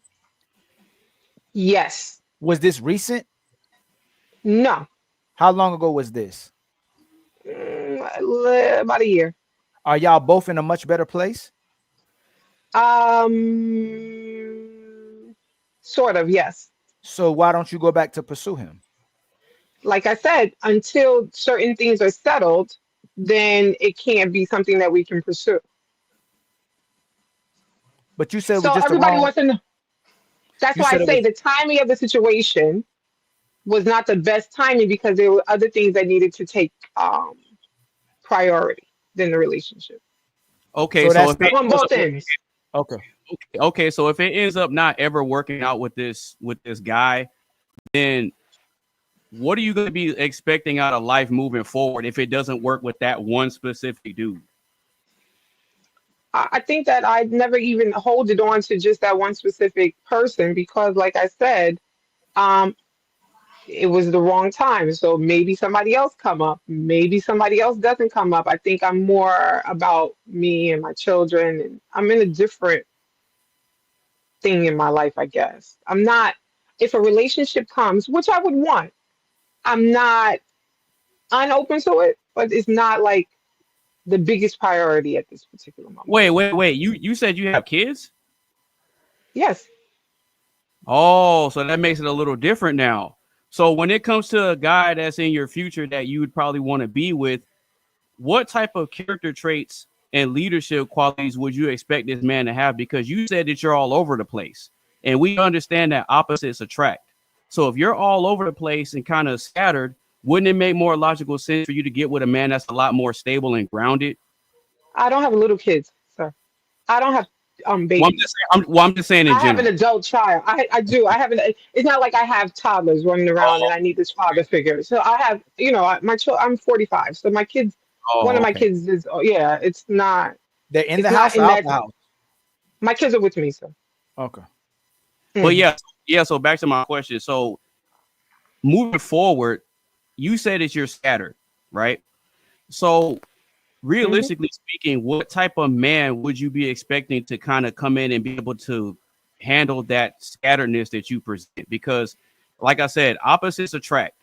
Yes. Was this recent? No. How long ago was this? About a year. Are y'all both in a much better place? Sort of, yes. So why don't you go back to pursue him? Like I said, until certain things are settled, then it can't be something that we can pursue. But you said so just everybody wants to know. That's why I say the timing of the situation was not the best timing because there were other things that needed to take priority than the relationship. Okay, so if on both ends. Okay, so if it ends up not ever working out with this guy, then what are you going to be expecting out of life moving forward if it doesn't work with that one specific dude? I think that I'd never even hold it on to just that one specific person because, like I said, it was the wrong time. So maybe somebody else come up. Maybe somebody else doesn't come up. I think I'm more about me and my children, and I'm in a different thing in my life, I guess. I'm not, if a relationship comes, which I would want, I'm not unopen to it, but it's not like the biggest priority at this particular moment. Wait. You said you have kids? Yes. Oh, so that makes it a little different now. So when it comes to a guy that's in your future that you would probably want to be with, what type of character traits and leadership qualities would you expect this man to have? Because you said that you're all over the place, and we understand that opposites attract. So if you're all over the place and kind of scattered, wouldn't it make more logical sense for you to get with a man that's a lot more stable and grounded? I don't have little kids, sir. I don't have babies. I'm just saying in I general. have an adult child. I do. I have an. It's not like I have toddlers running around and I need this father figure. So I have, I'm 45. So my kids, one of my kids is, it's not. They're in the house or out the house? My kids are with me, so. Okay. But yeah. So back to my question. So moving forward, you said that you're scattered, right? So realistically speaking, what type of man would you be expecting to kind of come in and be able to handle that scatteredness that you present? Because like I said, opposites attract.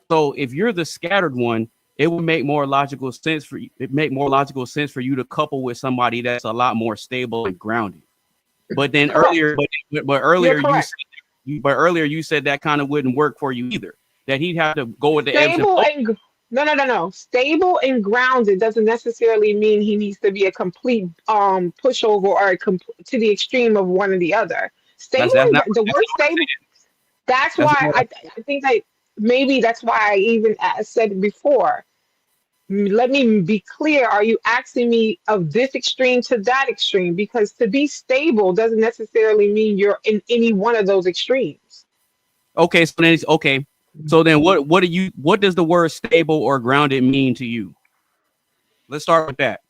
So if you're the scattered one, it would make more logical sense for you. It make more logical sense for you to couple with somebody that's a lot more stable and grounded. But then earlier you said that kind of wouldn't work for you either. That he'd have to go with the stable and no. Stable and grounded doesn't necessarily mean he needs to be a complete pushover or to the extreme of one or the other. Stable, the word stable. That's why I think that maybe that's why I even said it before. Let me be clear. Are you asking me of this extreme to that extreme? Because to be stable doesn't necessarily mean you're in any one of those extremes. Okay, so then So then what does the word stable or grounded mean to you? Let's start with that.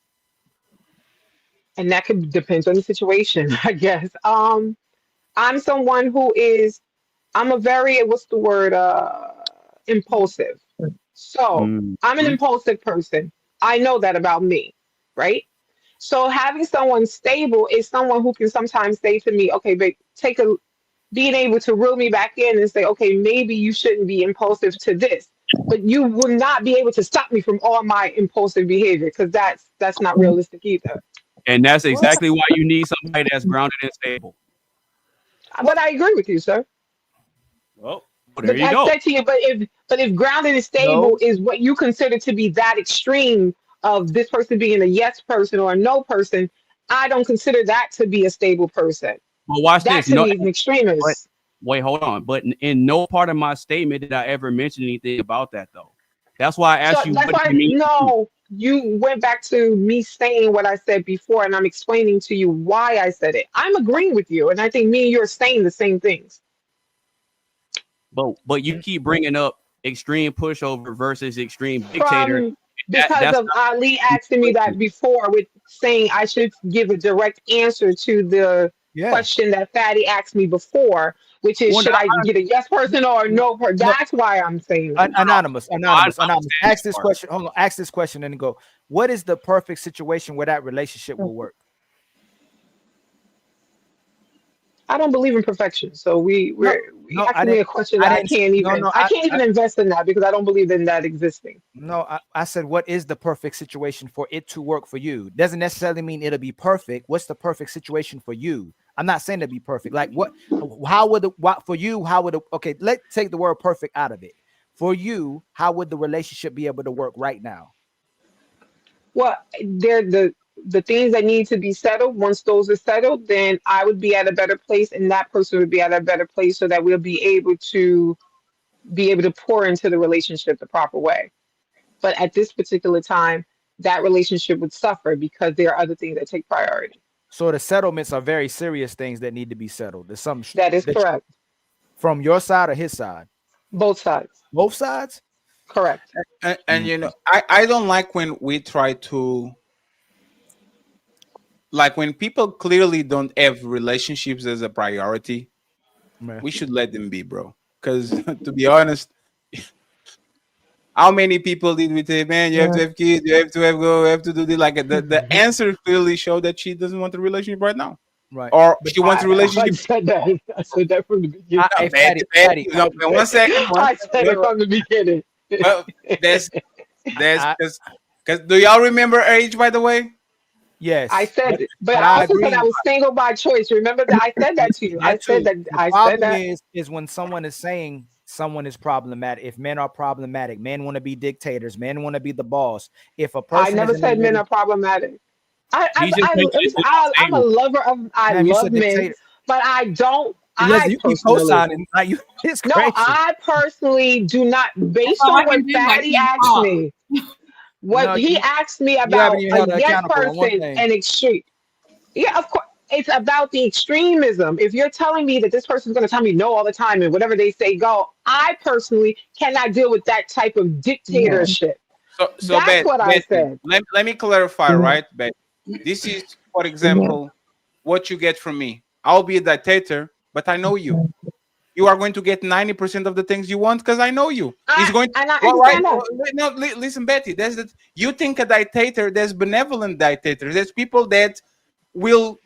And that could depend on the situation, I guess. I'm someone who is, I'm a very, impulsive. So I'm an impulsive person. I know that about me, right? So having someone stable is someone who can sometimes say to me, okay, babe, being able to reel me back in and say, okay, maybe you shouldn't be impulsive to this, but you will not be able to stop me from all my impulsive behavior because that's not realistic either. And that's exactly why you need somebody that's grounded and stable. But I agree with you, sir. Well, there you go. I said to you, but if grounded and stable is what you consider to be that extreme of this person being a yes person or a no person, I don't consider that to be a stable person. Well, watch this. To me is an extremist. Wait, hold on. But in no part of my statement did I ever mention anything about that, though. That's why I asked you. That's why you went back to me saying what I said before, and I'm explaining to you why I said it. I'm agreeing with you, and I think me and you are saying the same things. But you keep bringing up extreme pushover versus extreme dictator. Because of Ali asking me that before with saying I should give a direct answer to the question that Fatty asked me before, which is, should I get a yes person or a no person? That's why I'm saying that. Anonymous. Ask this question. Hold on. Ask this question and go. What is the perfect situation where that relationship will work? I don't believe in perfection, so we asking me a question that I can't even invest in that because I don't believe in that existing. No, I said, what is the perfect situation for it to work for you? Doesn't necessarily mean it'll be perfect. What's the perfect situation for you? I'm not saying to be perfect. Like okay, let's take the word perfect out of it. For you, how would the relationship be able to work right now? Well, they're the things that need to be settled. Once those are settled, then I would be at a better place and that person would be at a better place so that we'll be able to pour into the relationship the proper way. But at this particular time, that relationship would suffer because there are other things that take priority. So the settlements are very serious things that need to be settled. There's some that is correct. From your side or his side? Both sides. Both sides? Correct. And you know, I don't like when we try to, like, when people clearly don't have relationships as a priority, we should let them be, bro. Because to be honest, how many people did we say, man, you have to have kids, you have to do this? Like the answer clearly showed that she doesn't want a relationship right now. Right. Or she wants a relationship. I said that from the beginning. Patty, one second. I said it from the beginning. Well, that's because do y'all remember her age, by the way? Yes, I said it, but I also said I was single by choice. Remember that I said that to you. I said that. The problem is when someone is saying someone is problematic. If men are problematic, men want to be dictators. Men want to be the boss. If a person, I never said men are problematic. I'm a lover of. I love men, but I don't. It's crazy. No, I personally do not. Based on what Fatty asked me. He asked me about a yes person and extreme. Yeah, of course. It's about the extremism. If you're telling me that this person's going to tell me no all the time and whatever they say go, I personally cannot deal with that type of dictatorship. So that's Beth, what I said. Let me clarify, right, Beth? This is, for example, what you get from me. I'll be a dictator, but I know you. You are going to get 90% of the things you want because I know you. He's going to. No, listen, Betty. You think a dictator? There's benevolent dictators. There's people that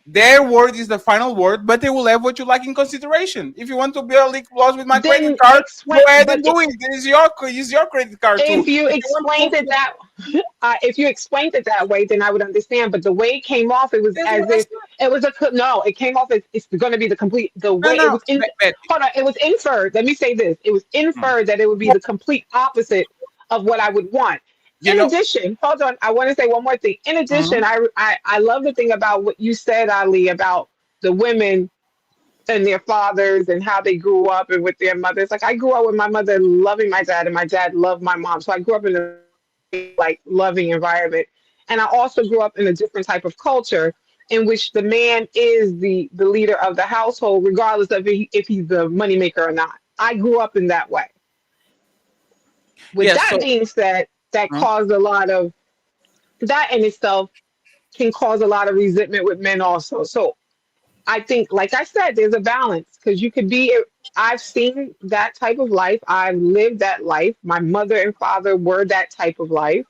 their word is the final word, but they will have what you like in consideration. If you want to be a leak laws with my credit card, go ahead and do it. It's your credit card too. If you explained it that way, then I would understand. But the way it came off, it was as if it was it came off as it's going to be the complete it was. Hold on, it was inferred. Let me say this: it was inferred that it would be the complete opposite of what I would want. In addition, hold on, I want to say one more thing. In addition, I love the thing about what you said, Ali, about the women and their fathers and how they grew up and with their mothers. Like I grew up with my mother loving my dad and my dad loved my mom. So I grew up in a loving environment. And I also grew up in a different type of culture in which the man is the leader of the household, regardless of if he's the moneymaker or not. I grew up in that way. With that being said, that caused a lot of that in itself can cause a lot of resentment with men also. So I think, like I said, there's a balance because you could be. I've seen that type of life. I've lived that life. My mother and father were that type of life,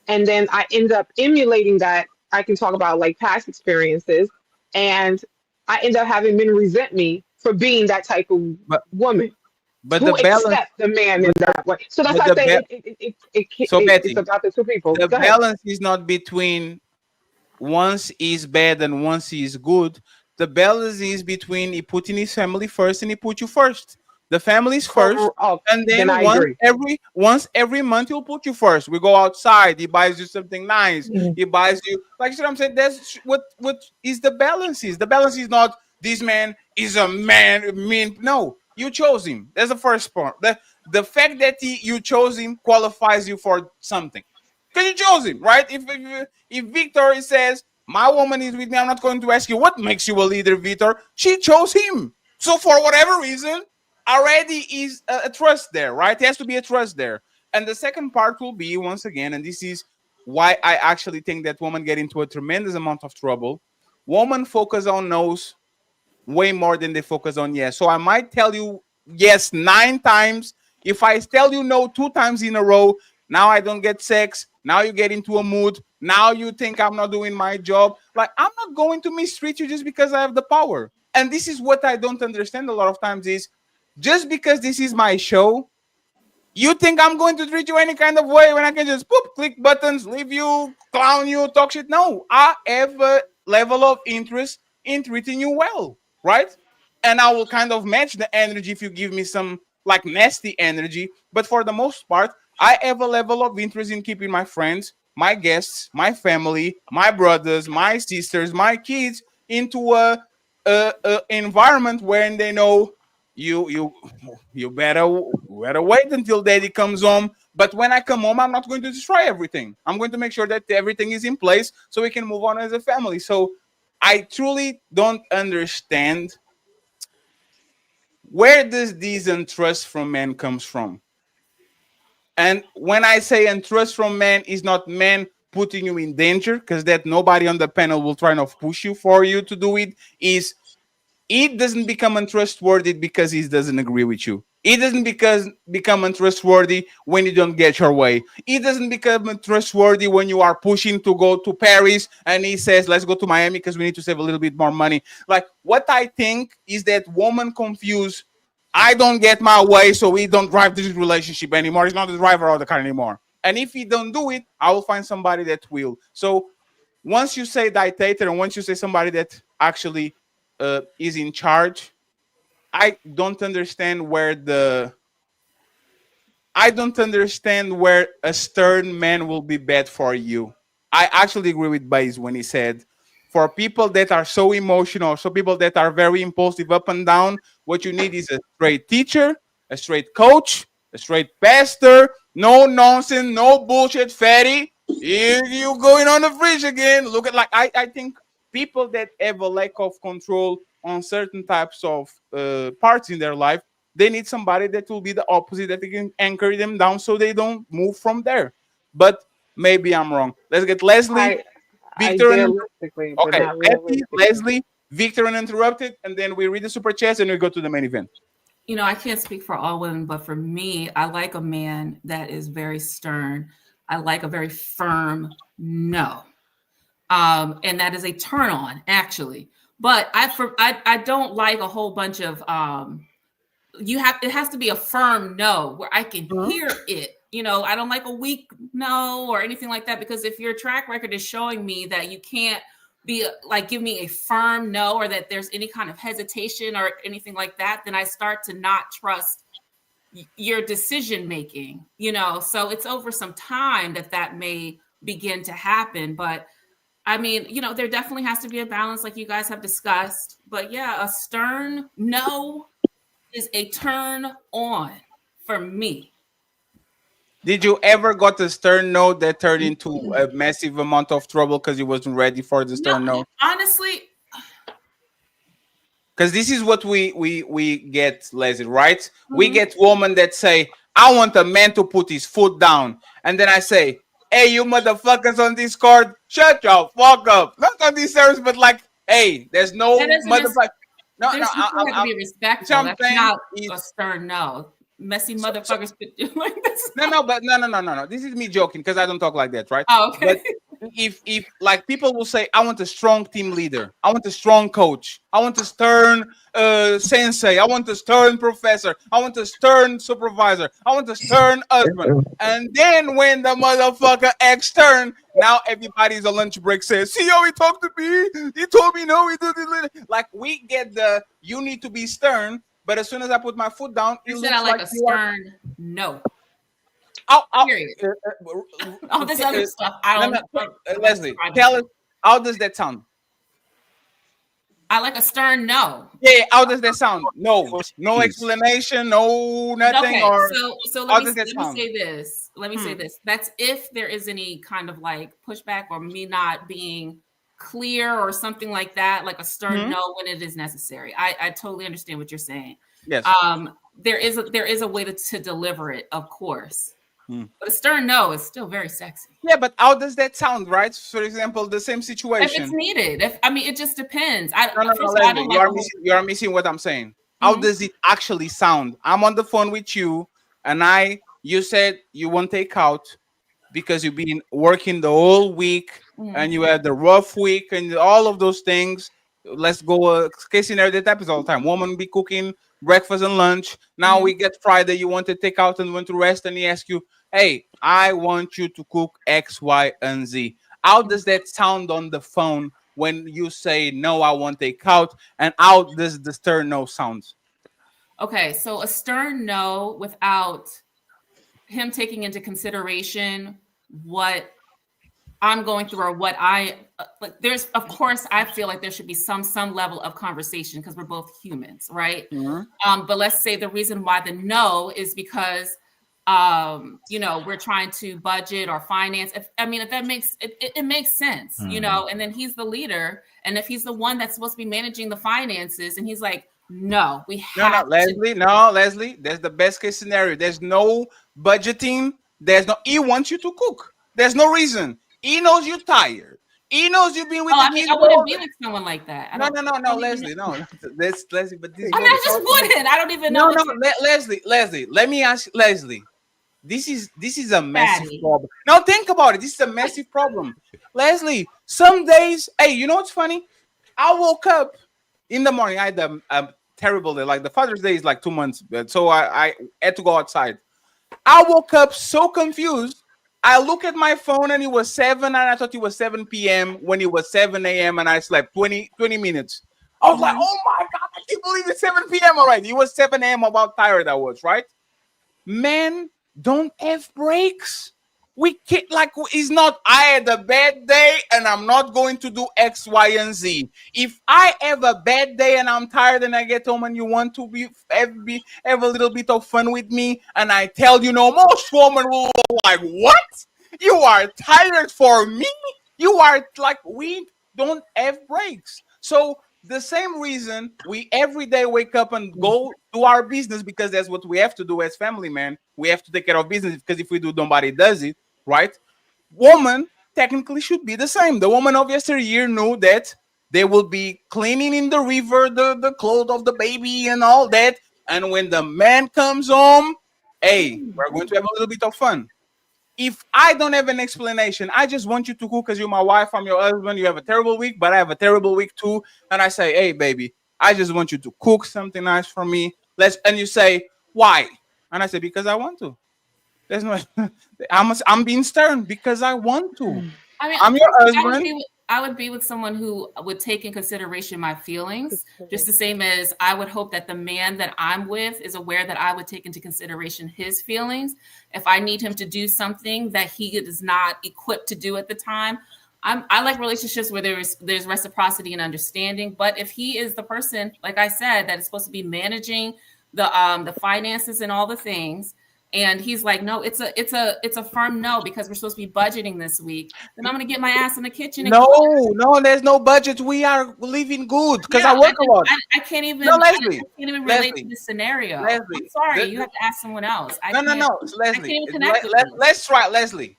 and then I end up emulating that. I can talk about like past experiences, and I end up having men resent me for being that type of woman. But who the balance, accept the man in that way. So that's why I say it's about the two people. The balance is not between once is bad and once is good. The balance is between he putting his family first and he put you first. The family's first, and then once every month he'll put you first. We go outside, he buys you something nice. He buys you, like what I'm saying. That's what is the balance is. The balance is not this man is a man. No. You chose him. That's the first part. The fact that you chose him qualifies you for something. Because you chose him, right? If Victor says, my woman is with me, I'm not going to ask you what makes you a leader, Victor. She chose him. So for whatever reason, already is a trust there, right? There has to be a trust there. And the second part will be, once again, and this is why I actually think that women get into a tremendous amount of trouble. Women focus on no's way more than they focus on yes. So I might tell you yes 9 times. If I tell you no 2 times in a row, now I don't get sex. Now you get into a mood. Now you think I'm not doing my job. Like, I'm not going to mistreat you just because I have the power. And this is what I don't understand a lot of times is, just because this is my show, you think I'm going to treat you any kind of way when I can just click buttons, leave you, clown you, talk shit? No, I have a level of interest in treating you well, right? And I will kind of match the energy if you give me some like nasty energy. But for the most part, I have a level of interest in keeping my friends, my guests, my family, my brothers, my sisters, my kids into a environment where they know you better wait until daddy comes home. But when I come home, I'm not going to destroy everything. I'm going to make sure that everything is in place so we can move on as a family. So I truly don't understand where does this untrust from men comes from. And when I say untrust from men, is not men putting you in danger, because that nobody on the panel will try to push you for you to do it. Is it doesn't become untrustworthy because he doesn't agree with you. It doesn't become untrustworthy when you don't get your way. It doesn't become untrustworthy when you are pushing to go to Paris and he says, let's go to Miami because we need to save a little bit more money. Like, what I think is that women confuse, I don't get my way, so we don't drive this relationship anymore. He's not the driver of the car anymore. And if he don't do it, I will find somebody that will. So once you say dictator and once you say somebody that actually is in charge, I don't understand where a stern man will be bad for you. I actually agree with Baez when he said, for people that are so emotional, so people that are very impulsive up and down, what you need is a straight teacher, a straight coach, a straight pastor, no nonsense, no bullshit, fatty. You going on the fridge again. Look at, like, I think people that have a lack of control on certain types of parts in their life, they need somebody that will be the opposite, that they can anchor them down so they don't move from there. But maybe I'm wrong. Let's get Leslie, Victor, Idealistically, but okay, not realistically. Leslie, Victor, uninterrupted, and then we read the super chats and we go to the main event. You know, I can't speak for all women, but for me, I like a man that is very stern. I like a very firm no. And that is a turn on, actually. But I don't like a whole bunch of it has to be a firm no where I can hear it. You know, I don't like a weak no or anything like that, because if your track record is showing me that you can't be like, give me a firm no, or that there's any kind of hesitation or anything like that, then I start to not trust your decision making, you know. So it's over some time that may begin to happen. But I mean, you know, there definitely has to be a balance, like you guys have discussed. But yeah, a stern no is a turn on for me. Did you ever got a stern no that turned into a massive amount of trouble because you wasn't ready for the stern no? Honestly, because this is what we get, Leslie, right? We get women that say, I want a man to put his foot down. And then I say, hey, you motherfuckers on Discord, shut your fuck up. Not on these servers, but like, hey, there's no motherfucker. No, have to be respectful. That's not a stern no. Messy motherfuckers could do like this. No. This is me joking because I don't talk like that, right? Oh, okay. But if like people will say, I want a strong team leader, I want a strong coach, I want a stern sensei, I want a stern professor, I want a stern supervisor, I want a stern husband. And then when the motherfucker acts stern, now everybody's on lunch break says, see how he talked to me? He told me no, he did it. Like, we get the you need to be stern. But as soon as I put my foot down, you said I like a stern no. Period. All this other stuff, I don't. Leslie, tell us, how does that sound? I like a stern no. Yeah, how does that sound? No explanation, no nothing. Okay, or so let me say this. Let me say this. That's if there is any kind of like pushback or me not being clear or something like that, like a stern no when it is necessary. I totally understand what you're saying. Yes. There is a way to deliver it, of course. But a stern no is still very sexy. Yeah, but how does that sound, right? For example, the same situation. If it's needed. It just depends. No, Leslie, you are missing what I'm saying. How does it actually sound? I'm on the phone with you, and you said you won't take out because you've been working the whole week, and you had the rough week, and all of those things. Let's go case scenario that happens all the time. Woman be cooking breakfast and lunch. Now we get Friday. You want to take out and want to rest, and he asks you, "Hey, I want you to cook X, Y, and Z." How does that sound on the phone when you say no, I won't take out? And how does the stern no sound? Okay, so a stern no without him taking into consideration what I'm going through or what there's, of course, I feel like there should be some level of conversation because we're both humans, right? But let's say the reason why the no is because we're trying to budget or finance. If that makes it makes sense, and then he's the leader, and if he's the one that's supposed to be managing the finances, and he's like, no, we have Leslie, that's the best case scenario. There's no budgeting. He wants you to cook. There's no reason. He knows you're tired. He knows you've been with the kids. I wouldn't be with someone like that. No, Leslie, no. Leslie, but this I just wouldn't. I don't even know. Leslie, let me ask Leslie. This is a massive problem. Now think about it. This is a massive problem. Leslie, some days, hey, you know what's funny? I woke up in the morning. I had a terrible day. Like the Father's Day is like 2 months. So I had to go outside. I woke up so confused. I look at my phone and it was 7 and I thought it was 7 p.m. when it was 7 a.m. and I slept 20 minutes. I was like, oh my God, I can't believe it's 7 p.m. already. It was 7 a.m. about tired I was, right? Men don't have breaks. We can't, it's not, I had a bad day and I'm not going to do X, Y, and Z. If I have a bad day and I'm tired and I get home and you want to have a little bit of fun with me and I tell you, most women will go like, what? You are tired for me? You are we don't have breaks. So the same reason we every day wake up and go do our business because that's what we have to do as family, man. We have to take care of business because if we do, nobody does it, right? Woman technically should be the same. The woman of yesteryear knew that they will be cleaning in the river the clothes of the baby and all that. And when the man comes home, hey, we're going to have a little bit of fun. If I don't have an explanation, I just want you to cook because you're my wife, I'm your husband, you have a terrible week, but I have a terrible week too. And I say, hey, baby, I just want you to cook something nice for me. And you say, why? And I say, because I want to. There's no, I'm being stern because I want to. I'm your husband. I would be with someone who would take in consideration my feelings, just the same as I would hope that the man that I'm with is aware that I would take into consideration his feelings. If I need him to do something that he is not equipped to do at the time, I like relationships where there's reciprocity and understanding. But if he is the person, like I said, that is supposed to be managing the finances and all the things, and he's like, no, it's a firm no because we're supposed to be budgeting this week. Then I'm gonna get my ass in the kitchen. No, there's no budget. We are living good because I work a lot. I can't even. Leslie, I can't even relate to this scenario. Leslie, I'm sorry, you have to ask someone else. No, Leslie. I can't even connect with you. Let's try, Leslie.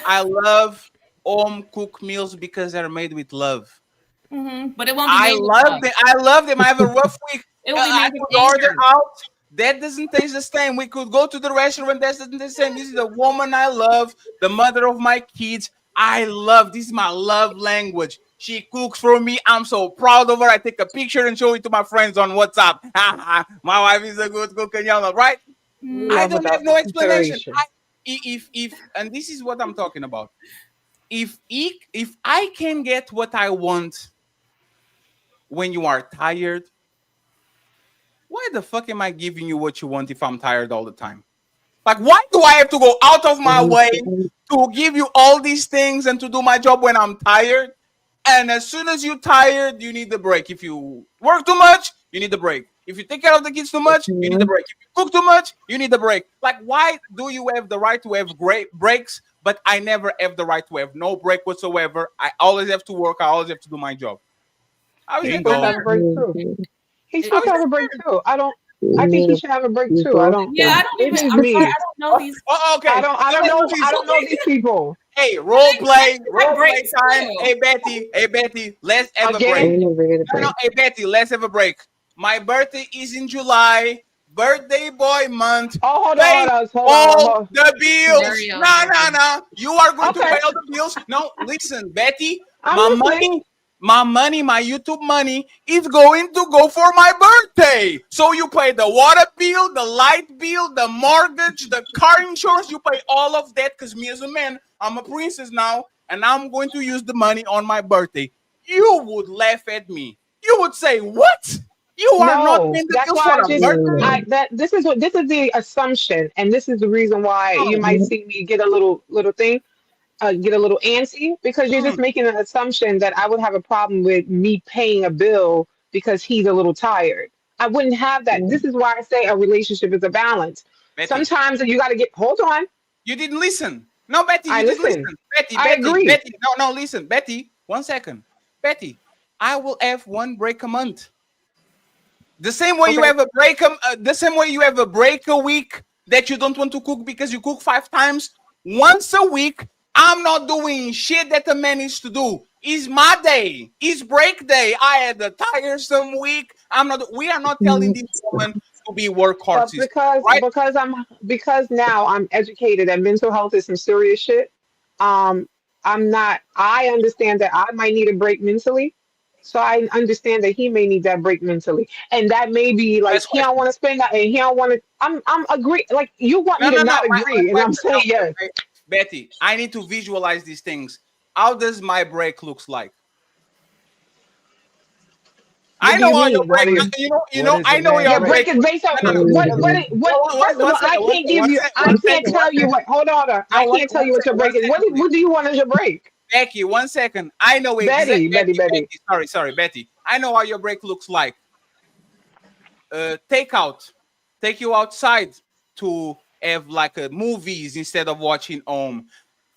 I love home cooked meals because they're made with love. Mm-hmm. But it won't be. I love them. I have a rough week. It will be I could order out. That doesn't taste the same. We could go to the restaurant. That doesn't taste the same. This is the woman I love, the mother of my kids. This is my love language. She cooks for me. I'm so proud of her. I take a picture and show it to my friends on WhatsApp. My wife is a good cook, and y'all know, right? I don't have no explanation. And this is what I'm talking about. If I can get what I want when you are tired, why the fuck am I giving you what you want if I'm tired all the time? Like, why do I have to go out of my way to give you all these things and to do my job when I'm tired? And as soon as you're tired, you need the break. If you work too much, you need the break. If you take care of the kids too much, you need the break. If you cook too much, you need the break. Like, why do you have the right to have great breaks, but I never have the right to have no break whatsoever? I always have to work. I always have to do my job. He's supposed to have a break too. He's supposed to have a break too. I don't I think he should have a break too. I don't. Yeah, I don't It's even. just I'm sorry, me. I don't know these. Okay. I don't know these people. Hey, role play breaks time. too. Hey Betty, let's have a break. Again? No, hey Betty, let's have a break. My birthday is in July. Birthday boy month. Oh, hold Pay on. all the bills. Scenario. No. You are going to Okay. pay all the bills. No, listen, Betty. I'm My listening. money, my YouTube money is going to go for my birthday. So you pay the water bill, the light bill, the mortgage, the car insurance. You pay all of that because me as a man, I'm a princess now, and I'm going to use the money on my birthday. You would laugh at me. You would say, "What? You are not paying the That's bills why for a birthday?" this is the assumption, and this is the reason why you might see me get a little thing, get a little antsy, because you're just making an assumption that I would have a problem with me paying a bill because he's a little tired. I wouldn't have that. This is why I say a relationship is a balance. Betty. Sometimes you got to get. Hold on. You didn't listen. No, Betty, I you didn't listened. listen. I agree. Betty. No, listen. Betty, 1 second. Betty, I will have one break a month. The same way you have a break, the same way you have a break a week that you don't want to cook because you cook 5 times. Once a week, I'm not doing shit that a man needs to do. It's my day. It's break day. I had a tiresome week. We are not telling this woman to be workhorses. Because now I'm educated and mental health is some serious shit. I understand that I might need a break mentally. So I understand that he may need that break mentally. And that may be like he don't want to spend that and he don't want to I'm agree. Like you want me to not agree. And I'm saying yes. Betty, I need to visualize these things. How does my break looks like? I know how your break. I know your break is based on what. First of all, I can't give you. I can't tell you what. Hold on. I can't tell you what your break is. What do you want as your break? Becky, 1 second. I know exactly. Betty. Sorry, Betty. I know how your break looks like. Take you outside to have like movies instead of watching home.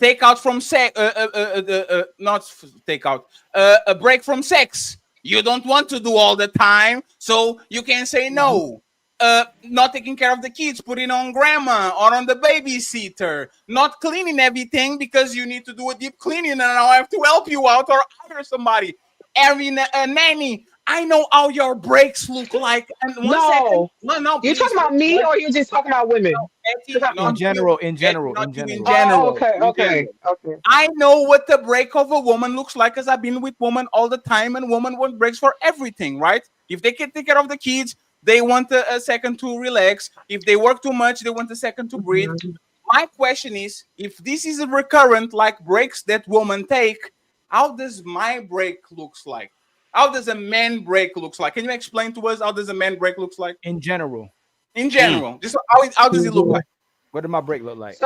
Take out from sex. Not take out. A break from sex. You don't want to do all the time, so you can say no. Not taking care of the kids, putting on grandma or on the babysitter, not cleaning everything because you need to do a deep cleaning and I have to help you out or hire somebody. Having a nanny. I know how your breaks look like. And No, you're talking about me or you're just talking about women? In general. Okay. I know what the break of a woman looks like because I've been with women all the time and women want breaks for everything, right? If they can take care of the kids, they want a second to relax. If they work too much, they want a second to breathe. My question is, if this is a recurrent like breaks that women take, how does my break looks like? How does a man break looks like? Can you explain to us how does a man break looks like? In general. Just how does it look like? What does my break look like?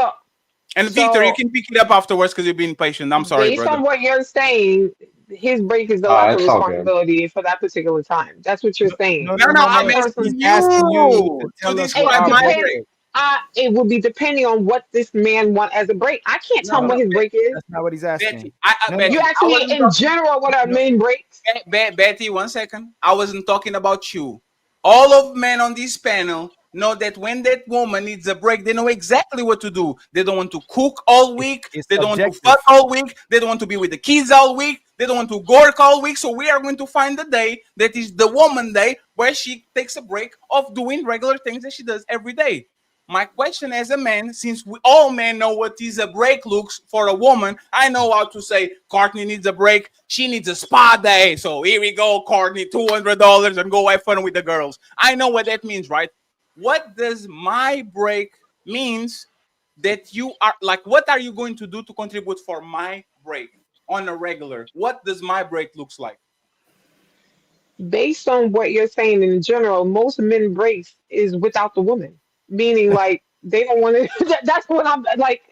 Victor, you can pick it up afterwards because you've been patient. I'm sorry, based brother. on what you're saying, his break is the lack of responsibility for that particular time. That's what you're saying. No, I'm asking you to describe my break. It would be depending on what this man want as a break. I can't tell him what his break is. That's not what he's asking. You asking me in general what our main breaks? Betty, 1 second. I wasn't talking about you. All of men on this panel know that when that woman needs a break, they know exactly what to do. They don't want to cook all week. They don't want to fuck all week. They don't want to be with the kids all week. They don't want to work all week. So we are going to find the day that is the woman day where she takes a break of doing regular things that she does every day. My question as a man, since we all men know what is a break looks for a woman, I know how to say Courtney needs a break. She needs a spa day. So here we go, Courtney, $200 and go have fun with the girls. I know what that means, right? What does my break means that you are like, what are you going to do to contribute for my break on a regular? What does my break looks like? Based on what you're saying in general, most men breaks is without the woman. Meaning like they don't want to that's what I'm like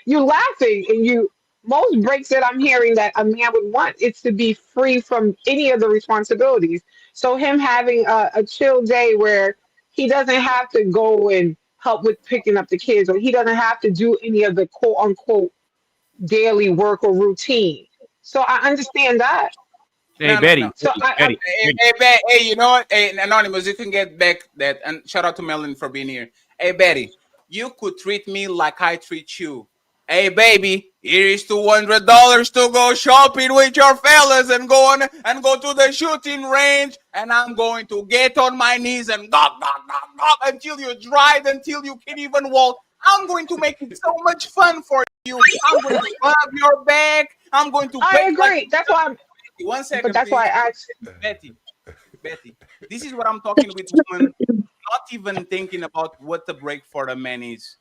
you're laughing and most breaks that I'm hearing that a man would want it's to be free from any of the responsibilities. So him having a chill day where he doesn't have to go and help with picking up the kids or he doesn't have to do any of the quote unquote daily work or routine. So I understand that. Hey, No, Betty. no. So Betty. Hey, you know what? Hey, Anonymous, you can get back that. And shout out to Melon for being here. Hey, Betty, you could treat me like I treat you. Hey, baby, here is $200 to go shopping with your fellas and go to the shooting range. And I'm going to get on my knees and gawk until you're dried, until you can't even walk. I'm going to make it so much fun for you. I'm going to rub your back. I'm going to. I agree. That's why. One second, But that's please. why I asked. Betty, this is what I'm talking with women, not even thinking about what the break for the man is.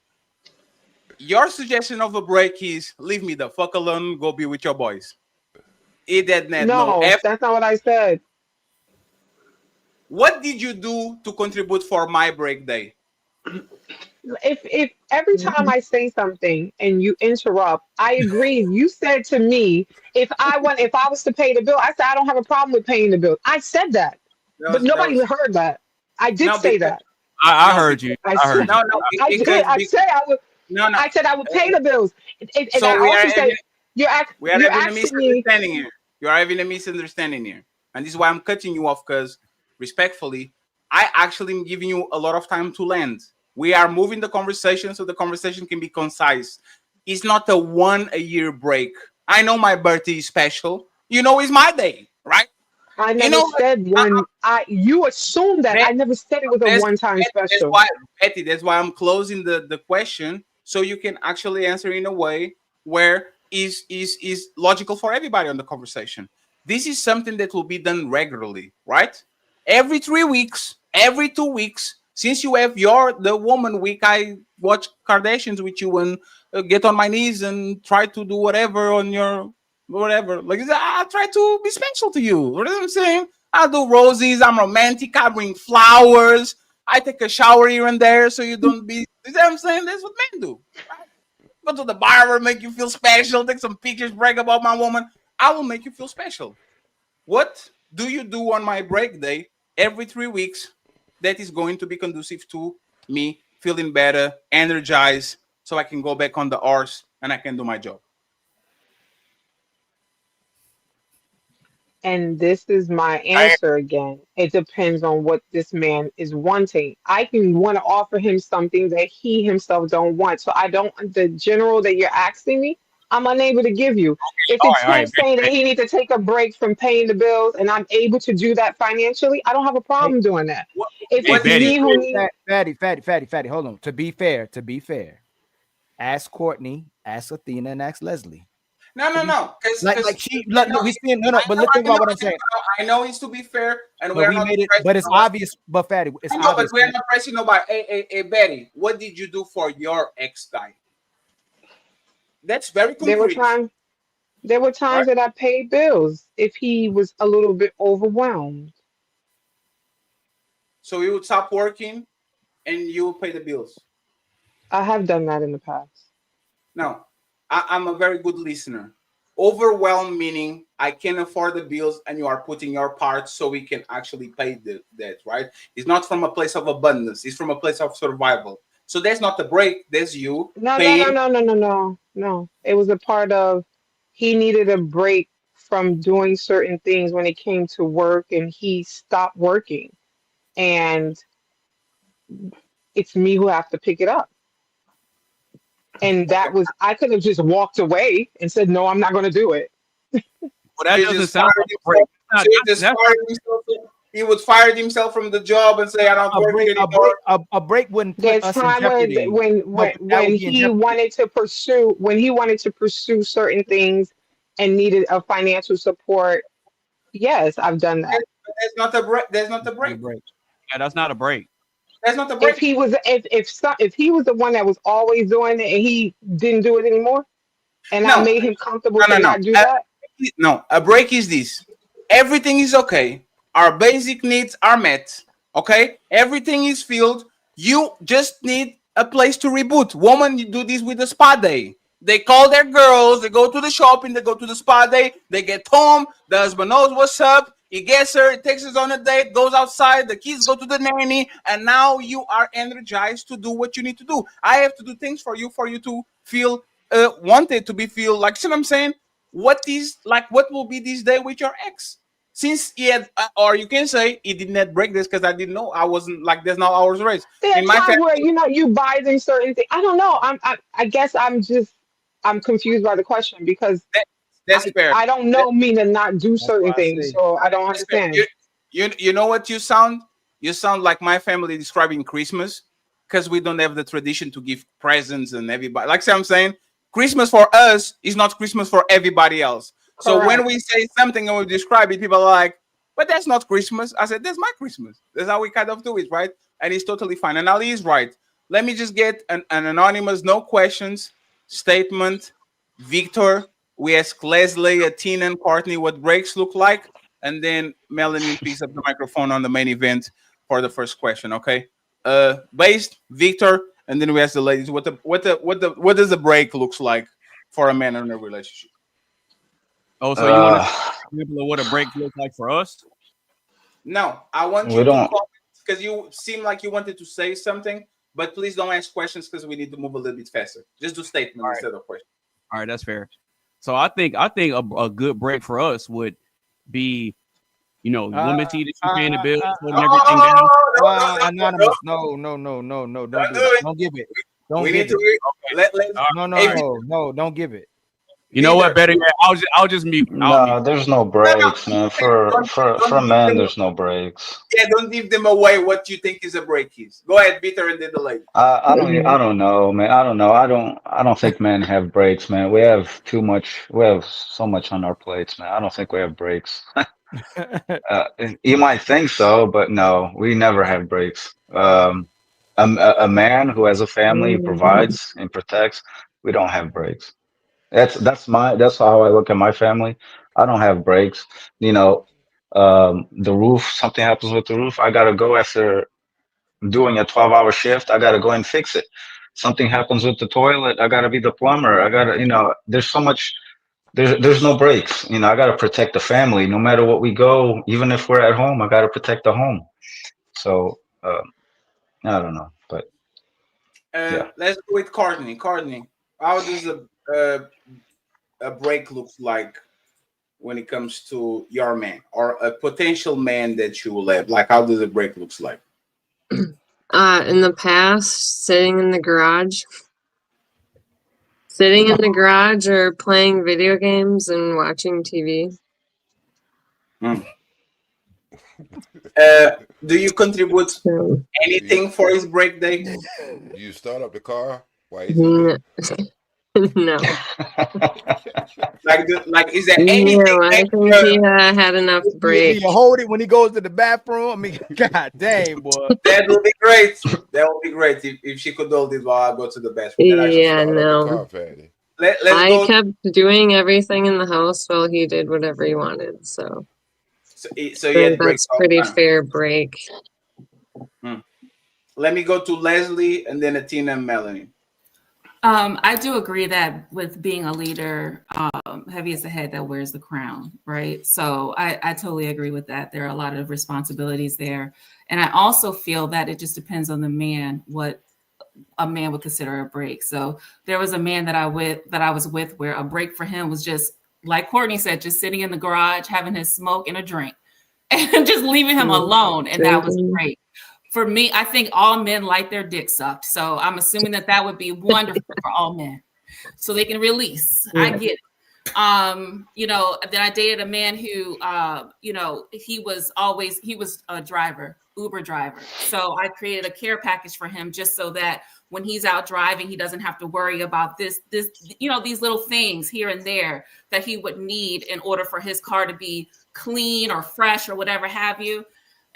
Your suggestion of a break is leave me the fuck alone, go be with your boys. It did not No, that's not what I said. What did you do to contribute for my break day? If every time I say something and you interrupt, I agree. You said to me, if I was to pay the bill, I said I don't have a problem with paying the bill. I said that, but nobody heard that. I did say that. I heard you. I heard you. I did. I said I would. No. I said I would pay the bills. And So I also said we are having a asking me. misunderstanding here. You are having a misunderstanding here, and this is why I'm cutting you off, because respectfully, I actually am giving you a lot of time to land. We are moving the conversation so the conversation can be concise. It's not a 1-a-year break. I know my birthday is special. You know, it's my day, right? I never said one. You assumed that. I never said it was a one-time special. That's why I'm closing the question so you can actually answer in a way where is logical for everybody on the conversation. This is something that will be done regularly, right? Every 3 weeks, every 2 weeks. Since you have the woman week, I watch Kardashians with you and get on my knees and try to do whatever on your whatever. Like I try to be special to you. You know what I'm saying? I do roses. I'm romantic. I bring flowers. I take a shower here and there so you don't be. You know what I'm saying? That's what men do. Right? Go to the barber, make you feel special. Take some pictures, brag about my woman. I will make you feel special. What do you do on my break day every 3 weeks? That is going to be conducive to me feeling better, energized, so I can go back on the horse and I can do my job. And this is my answer again. It depends on what this man is wanting. I can want to offer him something that he himself don't want. So the general that you're asking me, I'm unable to give you. If it's him saying that he needs to take a break from paying the bills and I'm able to do that financially, I don't have a problem doing that. If it's me who needs... Fatty, hold on. To be fair, ask Courtney, ask Athena, and ask Leslie. No. But let's think about what I'm saying. I know it's to be fair, and we made it, but it's obvious. But Fatty, it's obvious. But we're not pressing nobody. Hey, Betty, what did you do for your ex guy? That's very concrete. There were times that I paid bills if he was a little bit overwhelmed. So you would stop working, and you would pay the bills. I have done that in the past. No, I'm a very good listener. Overwhelmed meaning I can afford the bills and you are putting your part so we can actually pay that, right? It's not from a place of abundance. It's from a place of survival. So that's not the break. That's you. No. It was a part of he needed a break from doing certain things when it came to work and he stopped working. And it's me who have to pick it up. And that was, I could have just walked away and said, no, I'm not going to do it. Well, that doesn't sound like a break. He would fire himself from the job and say, I don't work anymore. A break wouldn't put us in jeopardy. When he wanted to pursue certain things and needed a financial support, yes, I've done that. That's not a break. That's not a break. Yeah, that's not a break. That's not the break. If he was the one that was always doing it and he didn't do it anymore, and I made him comfortable to not do that. No, a break is this. Everything is okay. Our basic needs are met. Okay, everything is filled. You just need a place to reboot. Women, you do this with the spa day. They call their girls. They go to the shopping. They go to the spa day. They get home. The husband knows what's up. He gets her, he takes her on a date, goes outside, the kids go to the nanny, and now you are energized to do what you need to do. I have to do things for you to feel wanted, to be feel like, see what I'm saying? What will be this day with your ex? since he had, or you can say he did not break this because I didn't know. I wasn't like there's no hours race. There are In my times family, where you buy these certain things. I don't know. I guess I'm confused by the question because that's fair. I don't know me to not do certain things, so I don't That's fair. understand. You know what you sound? You sound like my family describing Christmas because we don't have the tradition to give presents and everybody. Like I'm saying, Christmas for us is not Christmas for everybody else. So when Correct. we say something and we describe it, people are like, but that's not Christmas. I said, that's my Christmas. That's how we kind of do it, right? And it's totally fine. And Ali is right. Let me just get an anonymous, no questions statement. Victor, we ask Leslie, Tina, and Courtney what breaks look like. And then Melanie picks up the microphone on the main event for the first question, okay? Based, Victor, and then we ask the ladies what does a break looks like for a man in a relationship. Oh, so you want to example of what a break looks like for us? No, I want We you to don't. comment because you seem like you wanted to say something, but please don't ask questions because we need to move a little bit faster. Just do statements instead of questions. All right, that's fair. So I think a good break for us would be, women see that you're paying the bills, holding everything down. Anonymous, no, don't give it. Don't give it. No, don't give it. You know what? Better yet, I'll just mute. No, there's no breaks, man. For men, there's no breaks. Yeah, don't give them away what you think is a break is. Go ahead, Peter, and then the lady. I don't know, man. I don't know. I don't think men have breaks, man. We have too much. We have so much on our plates, man. I don't think we have breaks. You might think so, but no, we never have breaks. A man who has a family, provides and protects, we don't have breaks. That's how I look at my family. I don't have breaks. The roof, something happens with the roof, I gotta go after doing a 12-hour shift. I gotta go and fix it. Something happens with the toilet, I gotta be the plumber. I gotta, there's so much. There's no breaks. I gotta protect the family. No matter what we go, even if we're at home, I gotta protect the home. So I don't know, but yeah. Let's go with Courtney. Courtney, how does a break looks like when it comes to your man or a potential man that you will have? Like, how does a break looks like? In the past, sitting in the garage or playing video games and watching TV. Do you contribute anything for his break day? Do you start up the car? Why? No. Like, is there anything? No, I think he had enough break. You hold it when he goes to the bathroom. I mean, god dang, boy. That would be great. That would be great if she could hold it while I go to the bathroom. Yeah, no. I kept doing everything in the house while he did whatever he wanted. So that's pretty fair break. Let me go to Leslie and then Tina and Melanie. I do agree that with being a leader, heavy is the head that wears the crown, right? So I totally agree with that. There are a lot of responsibilities there. And I also feel that it just depends on the man, what a man would consider a break. So there was a man that I was with where a break for him was just, like Courtney said, just sitting in the garage, having his smoke and a drink and just leaving him alone. And that was great. For me, I think all men like their dick sucked. So I'm assuming that would be wonderful for all men. So they can release. I get it. Then I dated a man who, he was a driver, Uber driver. So I created a care package for him just so that when he's out driving, he doesn't have to worry about these little things here and there that he would need in order for his car to be clean or fresh or whatever have you.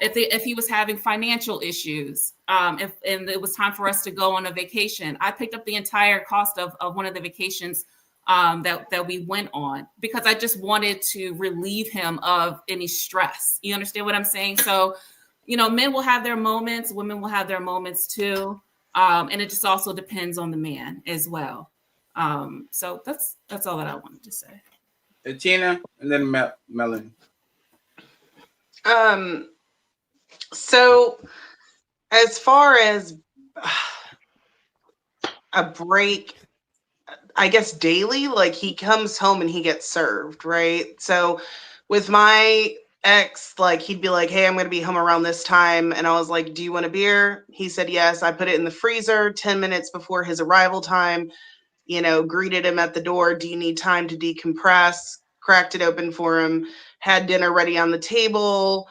If he was having financial issues, and it was time for us to go on a vacation, I picked up the entire cost of one of the vacations that we went on because I just wanted to relieve him of any stress. You understand what I'm saying? So, men will have their moments, women will have their moments too. And it just also depends on the man as well. So that's all that I wanted to say. Tina and then Melanie. So as far as a break, I guess daily, like he comes home and he gets served, right? So with my ex, like he'd be like, hey, I'm gonna be home around this time, and I was like, do you want a beer? He said yes. I put it in the freezer 10 minutes before his arrival time, greeted him at the door. Do you need time to decompress? Cracked it open for him, had dinner ready on the table.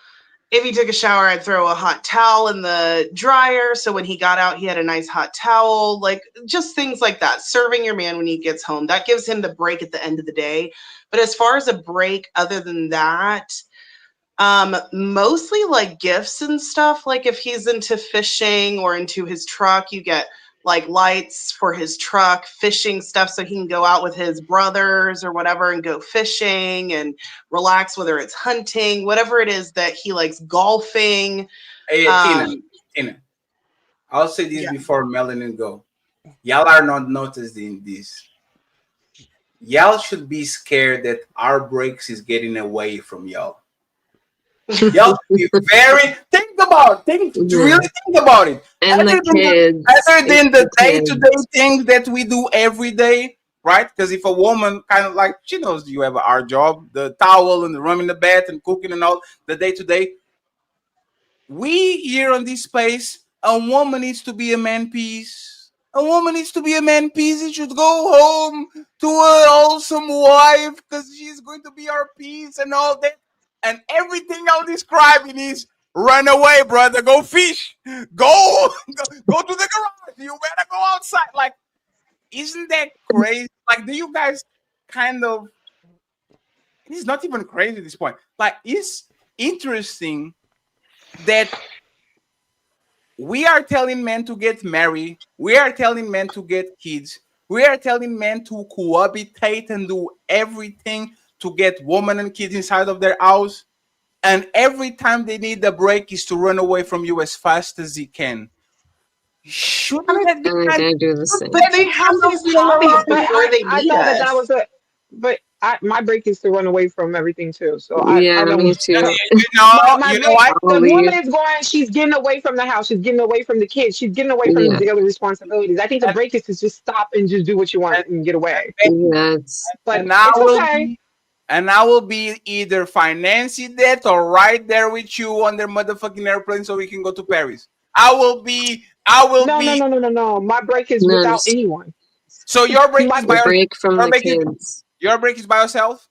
If he took a shower, I'd throw a hot towel in the dryer, so when he got out, he had a nice hot towel. Like, just things like that. Serving your man when he gets home. That gives him the break at the end of the day. But as far as a break other than that, mostly like gifts and stuff. Like if he's into fishing or into his truck, you get like lights for his truck, fishing stuff so he can go out with his brothers or whatever and go fishing and relax, whether it's hunting, whatever it is that he likes, golfing. Hey, Tina, I'll say this before Melanin go. Y'all are not noticing this. Y'all should be scared that our breaks is getting away from y'all. Y'all should be very think about it. Really think about it. And other than the day-to-day things that we do every day, right? Because if a woman kind of like she knows you have a hard job, the towel and the room in the bed and cooking and all the day-to-day. We here on this space, a woman needs to be a man piece. A woman needs to be a man piece. He should go home to a wholesome wife because she's going to be our piece and all that. And everything I'm describing is run away, brother. Go fish. Go to the garage. You better go outside. Like, isn't that crazy? Like, do you guys kind of? It's not even crazy at this point. Like, it's interesting that we are telling men to get married. We are telling men to get kids. We are telling men to cohabitate and do everything to get women and kids inside of their house. And every time they need a break is to run away from you as fast as he can. Shouldn't that be do the same? But they have these hobbies before they meet us. That was but my break is to run away from everything too. So yeah, I don't. Me too. The woman is going. She's getting away from the house. She's getting away from the kids. She's getting away from the other responsibilities. I think the break is to just stop and just do what you want and get away. But it's okay. And I will be either financing that or right there with you on their motherfucking airplane so we can go to Paris. I will be. No. My break is without anyone. So your break is by break from the kids. Your break is by yourself?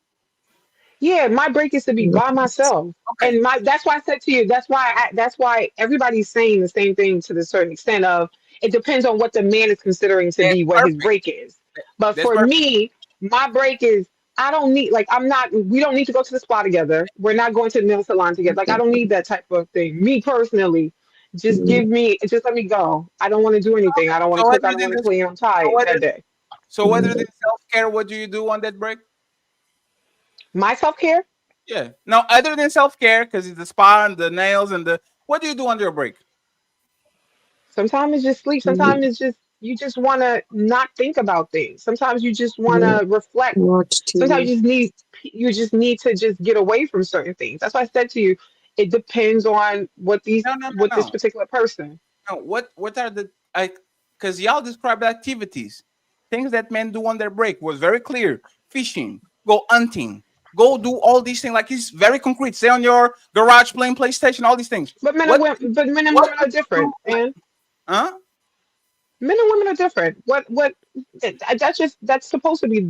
Yeah, my break is to be by myself. Okay. And that's why I said to you, that's why everybody's saying the same thing to the certain extent of it depends on what the man is considering to be what his break is. But for me, my break is we don't need to go to the spa together. We're not going to the nail salon together. Like, I don't need that type of thing. Me personally, just let me go. I don't want to do anything. I don't want to cook. I don't want to clean. I'm tired that day. So other than self-care, what do you do on that break? My self-care? Yeah. No, other than self-care, because it's the spa and the nails and what do you do on your break? Sometimes it's just sleep. Sometimes it's just you just want to not think about things. Sometimes you just want to reflect. Sometimes you just need to just get away from certain things. That's why I said to you, it depends on what this particular person. No, what are the because y'all described activities, things that men do on their break was very clear. Fishing, go hunting, go do all these things. Like, it's very concrete. Stay on your garage playing PlayStation, all these things. But men and women are different, man. Huh? Men and women are different. That's supposed to be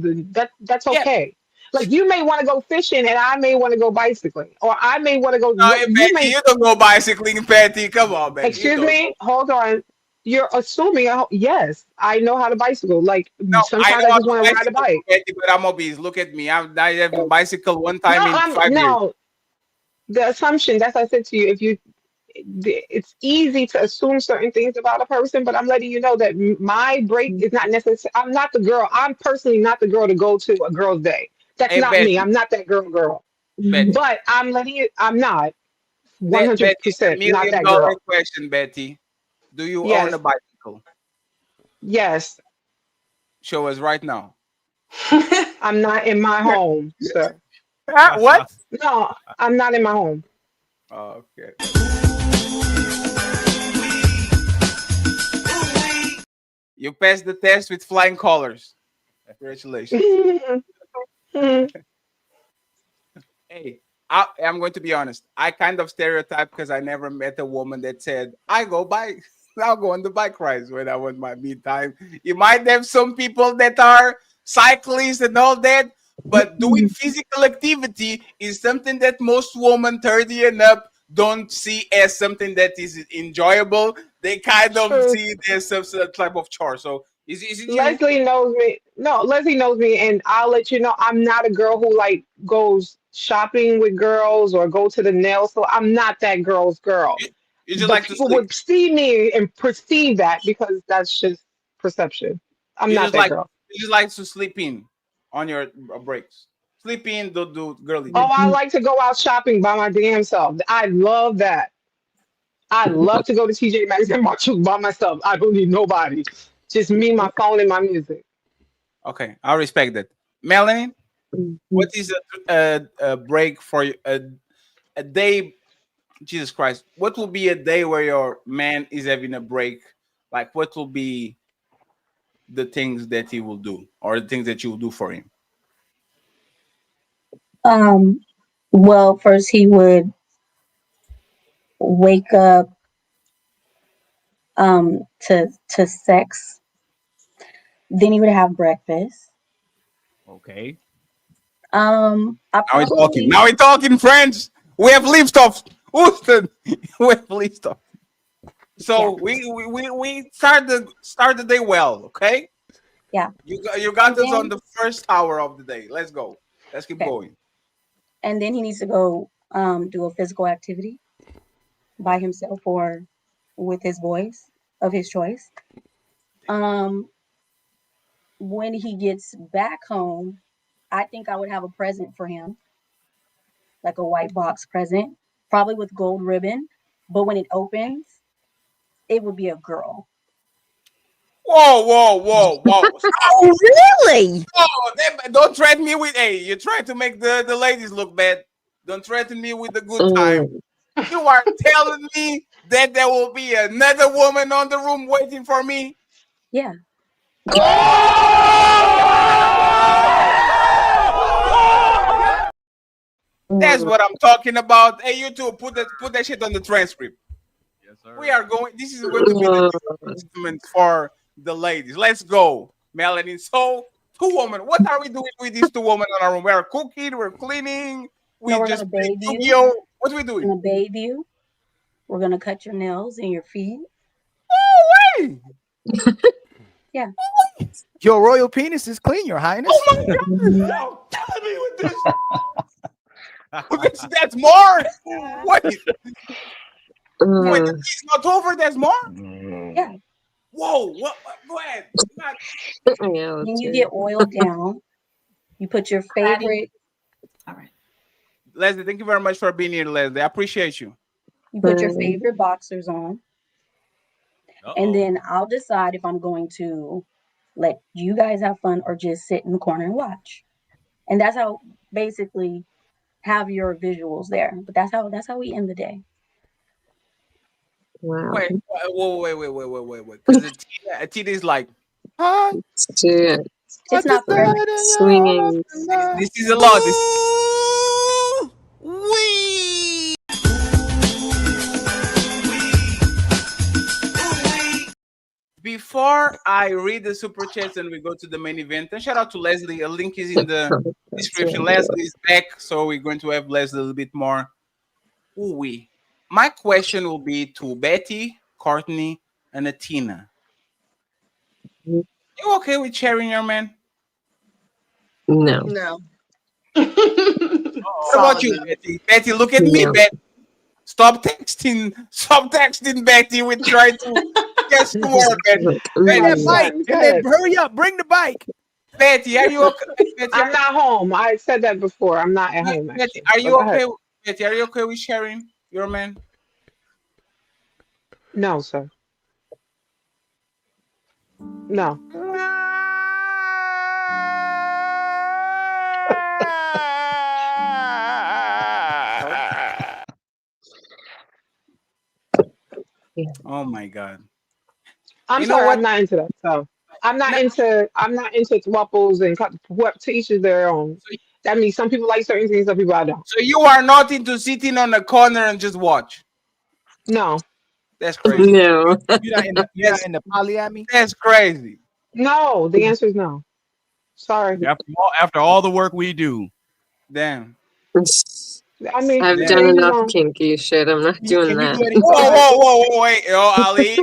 that's okay. Yeah. Like, you may want to go fishing and I may want to go bicycling, or I may want to go. No, you don't go bicycling, Patty. Come on, man. Excuse me. Hold on. You're assuming. Yes, I know how to bicycle. Like, sometimes I just want to ride a bike. But I'm obese. Look at me. I have a bicycle one time in 5 years. No, the assumption. That's what I said to you. It's easy to assume certain things about a person, but I'm letting you know that my break is not necessary. I'm not the girl. I'm personally not the girl to go to a girl's day. That's not me. I'm not that girl. But I'm letting you. I'm not 100% not that girl. Question, Betty. Do you own a bicycle? Yes. Show us right now. I'm not in my home, sir. What? No, I'm not in my home. Oh, okay. You passed the test with flying colors. Congratulations. Hey, I'm going to be honest. I kind of stereotype because I never met a woman that said, I'll go on the bike rides when I want my me time. You might have some people that are cyclists and all that, but doing physical activity is something that most women 30 and up don't see as something that is enjoyable. They kind of see it as some type of chore. So is it Leslie knows me. No, Leslie knows me, and I'll let you know I'm not a girl who like goes shopping with girls or go to the nail store. I'm not that girl's girl. You just But like to people sleep. would see me and perceive that because that's just perception. I'm not that girl. You just like to sleep in on your breaks. Sleep in, do girly. Oh, I like to go out shopping by my damn self. I love that. I love to go to TJ Maxx and Marshall by myself. I don't need nobody. Just me, my phone, and my music. Okay, I respect that. Melanie, what is a break for you? A day, Jesus Christ, what will be a day where your man is having a break? Like, what will be the things that he will do or the things that you will do for him? Well, first he would wake up to sex. Then he would have breakfast. Okay. Now we're talking, friends. We have liftoff. Houston, we have liftoff. So we start the day well, okay? Yeah. You got us on the first hour of the day. Let's go. Let's keep going. And then he needs to go do a physical activity by himself or with his voice of his choice. When he gets back home, I think I would have a present for him, like a white box present, probably with gold ribbon. But when it opens, it would be a girl. Whoa. Oh, really? Oh, don't threaten me with, hey, you're trying to make the ladies look bad. Don't threaten me with the good time. You are telling me that there will be another woman on the room waiting for me? Yeah. That's what I'm talking about. Hey, you two, put that shit on the transcript. Yes, sir. We are going. This is going to be the instrument for the ladies. Let's go, Melanie. So, two women. What are we doing with these two women in our room? We're cooking. We're cleaning. We're just gonna bathe you. What are we doing? We're gonna bathe you. We're gonna cut your nails and your feet. Oh wait. Yeah. Your royal penis is clean, Your Highness. Oh my God! You're killing me with this. That's more. Wait. Wait, it's not over. There's more. Yeah. Whoa! What? Go ahead. Then you get oiled down. You put your favorite. All right. Leslie, thank you very much for being here, Leslie. I appreciate you. You put your favorite boxers on. And then I'll decide if I'm going to let you guys have fun or just sit in the corner and watch. And that's how basically have your visuals there. But that's how we end the day. Wow. Wait. Because Tita is like, huh? It's not fair. Swinging. This is a lot. Before I read the super chats and we go to the main event, and shout out to Leslie. A link is in the description. Leslie is back, so we're going to have Leslie a little bit more. My question will be to Betty, Courtney, and Atina. You okay with sharing your man? No. No. What about you, Betty? Betty, look at me, Betty. Stop texting Betty. We're trying to get to work, Betty. That bike. And then hurry up. Bring the bike. Betty, are you okay? Betty, I'm not home. I said that before. I'm not at home. Betty, are you okay? Betty, are you okay with sharing your man? No, sir. No. Oh my God. I'm sorry, I'm not into that. So I'm not into throuples and to each of their own. I mean, some people like certain things, some people I don't. So you are not into sitting on the corner and just watch? No. That's crazy. No. You're not in the polyamy? That's crazy. No, the answer is no. Sorry. After all the work we do. Damn. I mean, I've done enough kinky shit. I'm not doing that. Whoa, wait. Oh, Ali,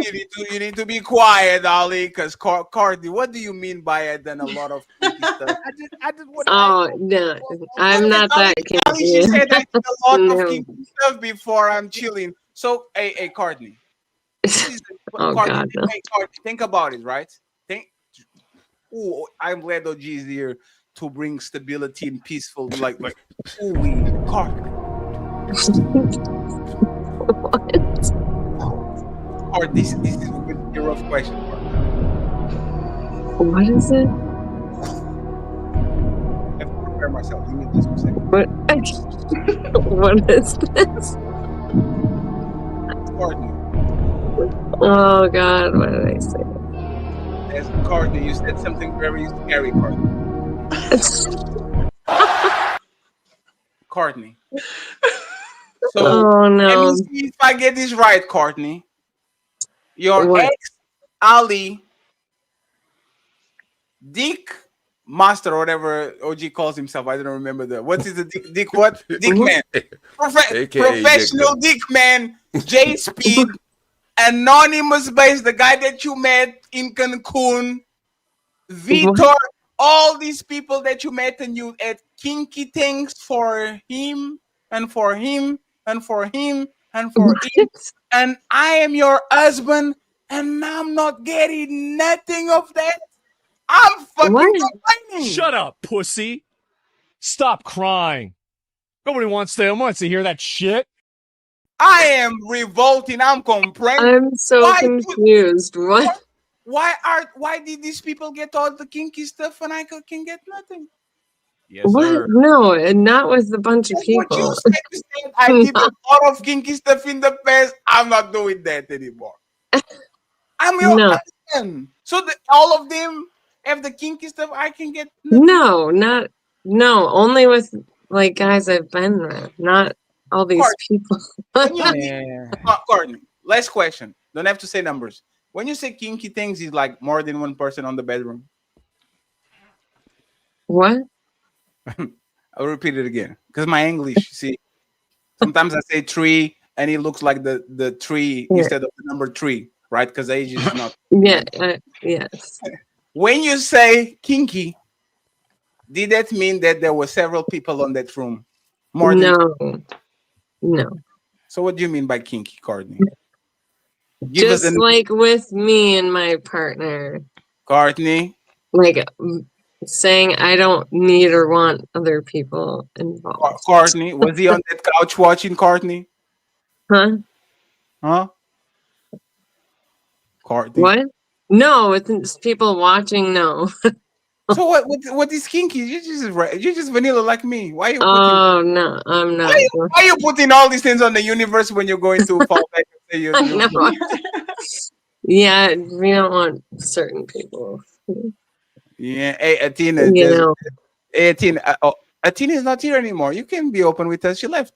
you need to be quiet, Ali, because Cardi, what do you mean by I've done a lot of kinky stuff? I just Oh, no. I'm not that kinky. Ali, she said I did a lot of kinky stuff before I'm chilling. So, hey, Courtney. Oh, God, no. Hey, Courtney, think about it, right? I'm glad OG is here to bring stability and peaceful, like, holy Courtney. Or this is a rough question. What is it? I have to prepare myself. Give me just a second. What is this? Courtney. Oh God, what did I say? As Courtney, you said something very scary, Courtney. Courtney. So oh no. Let me see if I get this right, Courtney. Your ex, Ali, Dick Master, or whatever OG calls himself. I don't remember what is the Dick what? Dick Man. Professional Dick Man, J Speed, Anonymous Base, the guy that you met in Cancun, Vitor, all these people that you met and you had kinky things for him and for him and for him and for him. And I am your husband and I'm not getting nothing of that. I'm fucking complaining. Shut up, pussy. Stop crying. Nobody wants to hear that shit. I am revolting. I'm complaining. I'm so confused. What? Why did these people get all the kinky stuff and I can get nothing? Yes, what? Sir. No, and not with a bunch of people. You said I did a lot of kinky stuff in the past. I'm not doing that anymore. I'm your husband. So all of them have the kinky stuff. I can get nothing. No, only with like guys I've been with, not all these people. Courtney, last question. Don't have to say numbers. When you say kinky things, is like more than one person on the bedroom. What? I'll repeat it again because my English. See, sometimes I say tree and it looks like the tree instead of the number 3, right? Because age is not. Yes. When you say kinky, did that mean that there were several people on that room? More than No. So what do you mean by kinky, Courtney? Just like with me and my partner. Courtney? Like saying I don't need or want other people involved. Courtney? Was he on that couch watching, Courtney? Huh? Courtney? What? No, it's people watching, no. So what is kinky? You're just vanilla like me. Why are you putting no, I'm not. Why are you putting all these things on the universe when you're going to fall back and say you're Yeah, we don't want certain people. Yeah, hey Athena. Hey Athena. Athena is not here anymore. You can be open with us. She left.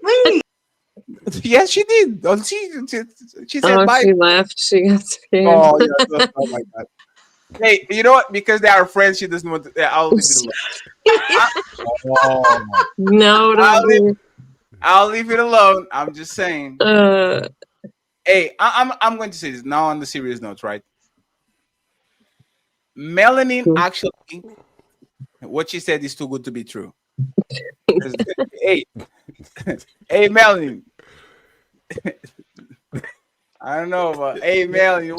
Wait. Yes, she did. She said bye. She left. She got scared. Oh my God. Hey, you know what? Because they are friends, she doesn't want to. I'll leave it alone. No, I'll leave it alone. I'm just saying. Hey, I'm going to say this now on the serious note, right? Melanin actually, what she said is too good to be true. Hey, Melanin. I don't know, but hey, Melanin,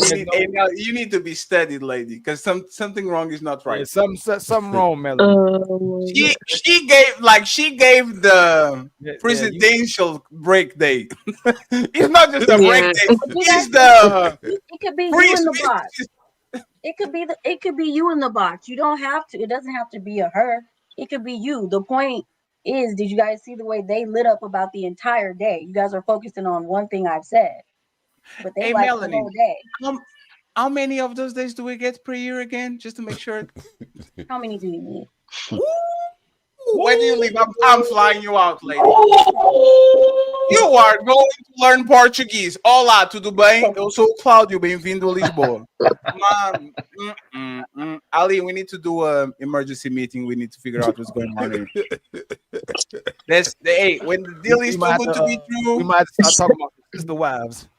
you need to be studied, lady, because something wrong is not right. Yeah, something wrong, Melanin. She gave the presidential break day. It's not just a break day. It's the. It could be you in the box. It could be you in the box. You don't have to. It doesn't have to be a her. It could be you. The point is, did you guys see the way they lit up about the entire day? You guys are focusing on one thing I've said, but they like the whole day. How many of those days do we get per year again? Just to make sure. How many do you need? When do you leave? I'm flying you out, lady. You are going to learn Portuguese. Olá, tudo bem? Eu sou o Cláudio. Bem-vindo a Lisboa. Ali, we need to do an emergency meeting. We need to figure out what's going on here. Hey, when the deal is too good to be true, we might start talking about sister wives.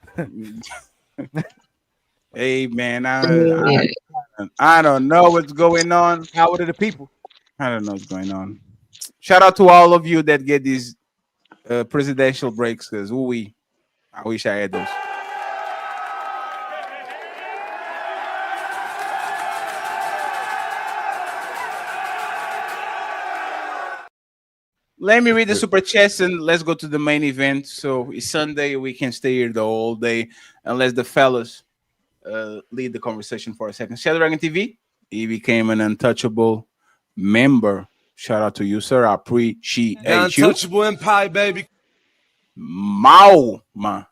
Hey, man, I don't know what's going on. How are the people? I don't know what's going on. Shout out to all of you that get these presidential breaks, because I wish I had those. Let me read the super chats and let's go to the main event. So it's Sunday. We can stay here the whole day unless the fellas lead the conversation for a second. Shadow Dragon TV, he became an untouchable member. Shout out to you, sir. I appreciate you. Untouchable Empire, baby. Mao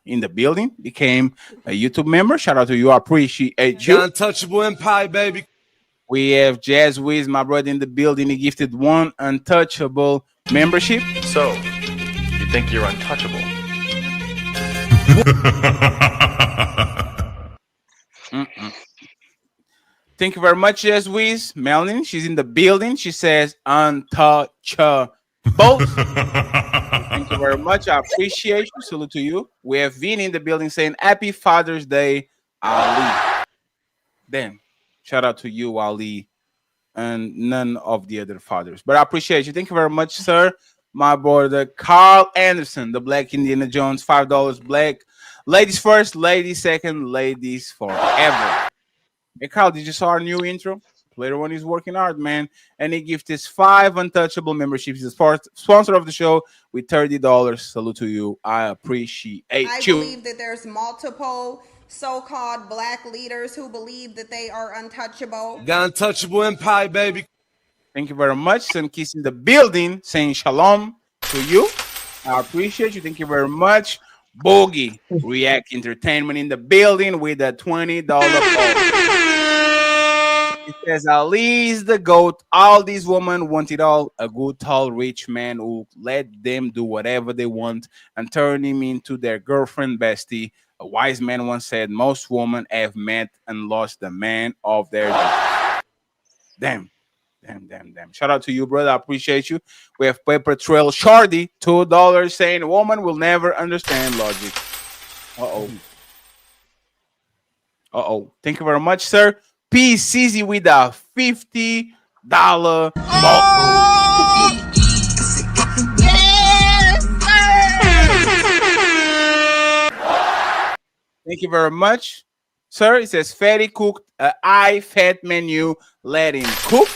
in the building became a YouTube member. Shout out to you. I appreciate you. Untouchable Empire, baby. We have Jazz Wiz, my brother, in the building. He gifted one untouchable membership. So, you think you're untouchable? Thank you very much, Jazz Wiz. Melanie, she's in the building. She says untouchable. Thank you very much. I appreciate you. Salute to you. We have Vin in the building saying Happy Father's Day, Ali. Then, shout out to you, Ali, and none of the other fathers. But I appreciate you. Thank you very much, sir. My brother, Carl Anderson, the Black Indiana Jones, $5 black. Ladies first, ladies second, ladies forever. Hey, Carl, did you saw our new intro? Player One is working hard, man. And he gifted us 5 untouchable memberships. He's the sponsor of the show with $30. Salute to you. I appreciate you. I believe that there's multiple so-called black leaders who believe that they are untouchable. Got untouchable Empire, baby. Thank you very much. Sun Kiss in the building saying shalom to you. I appreciate you. Thank you very much. Boogie React Entertainment in the building with a $20 poll. It says Ali is the GOAT. All these women want it all. A good, tall, rich man who let them do whatever they want and turn him into their girlfriend bestie. A wise man once said, most women have met and lost the man of their dreams. Damn. Shout out to you, brother. I appreciate you. We have Paper Trail Shardy, $2 saying, woman will never understand logic. Uh-oh. Thank you very much, sir. P. CZ with a $50 Thank you very much, sir. It says fatty cooked fat menu. Let him cook.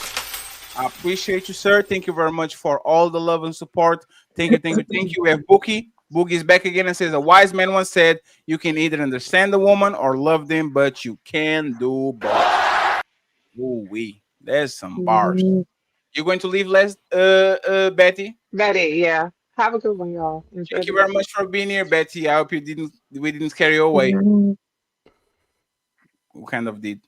I appreciate you, sir. Thank you very much for all the love and support. Thank you. We have Bookie. Boogie's back again and says, a wise man once said, you can either understand the woman or love them, but you can do both. Ooh-wee. There's some bars. You're going to leave, Betty? Betty, yeah. Have a good one, y'all. Enjoy. Thank you very much for being here, Betty. I hope we didn't scare you away. We kind of did.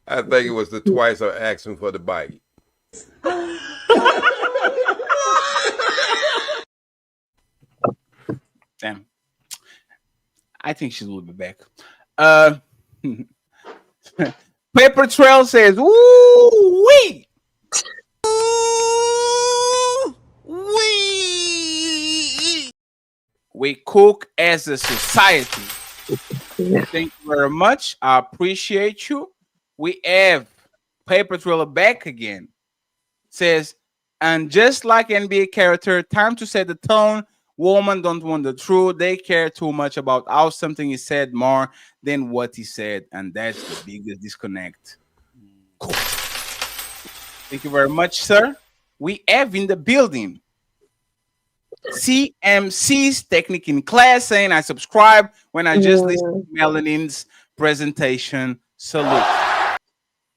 I think it was the twice I asked him for the bite. Damn. I think she will be back. Paper Trail says, woo-wee! We cook as a society. Thank you very much. I appreciate you. We have Paper Trail back again. Says, and just like NBA character, time to set the tone. Women don't want the truth. They care too much about how something is said more than what he said. And that's the biggest disconnect. Cool. Thank you very much, sir. We have in the building CMC's Technique in Class saying I subscribe when I just listened to Melanin's presentation. Salute.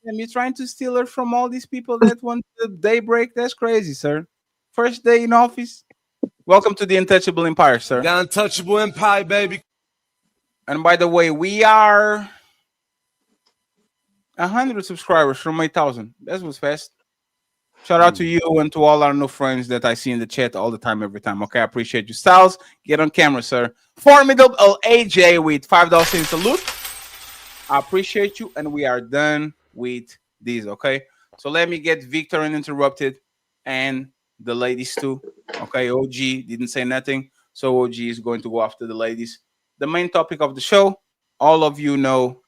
And you're trying to steal her from all these people that want the daybreak? That's crazy, sir. First day in office. Welcome to the Untouchable Empire, sir. The Untouchable Empire, baby. And by the way, we are 100 subscribers from 8,000. That was fast. Shout out to you and to all our new friends that I see in the chat all the time, every time. Okay, I appreciate you. Styles, get on camera, sir. Formidable AJ with $5 in salute. I appreciate you, and we are done with these, okay? So let me get Victor uninterrupted and the ladies too. Okay, OG didn't say nothing, so OG is going to go after the ladies. The main topic of the show, all of you know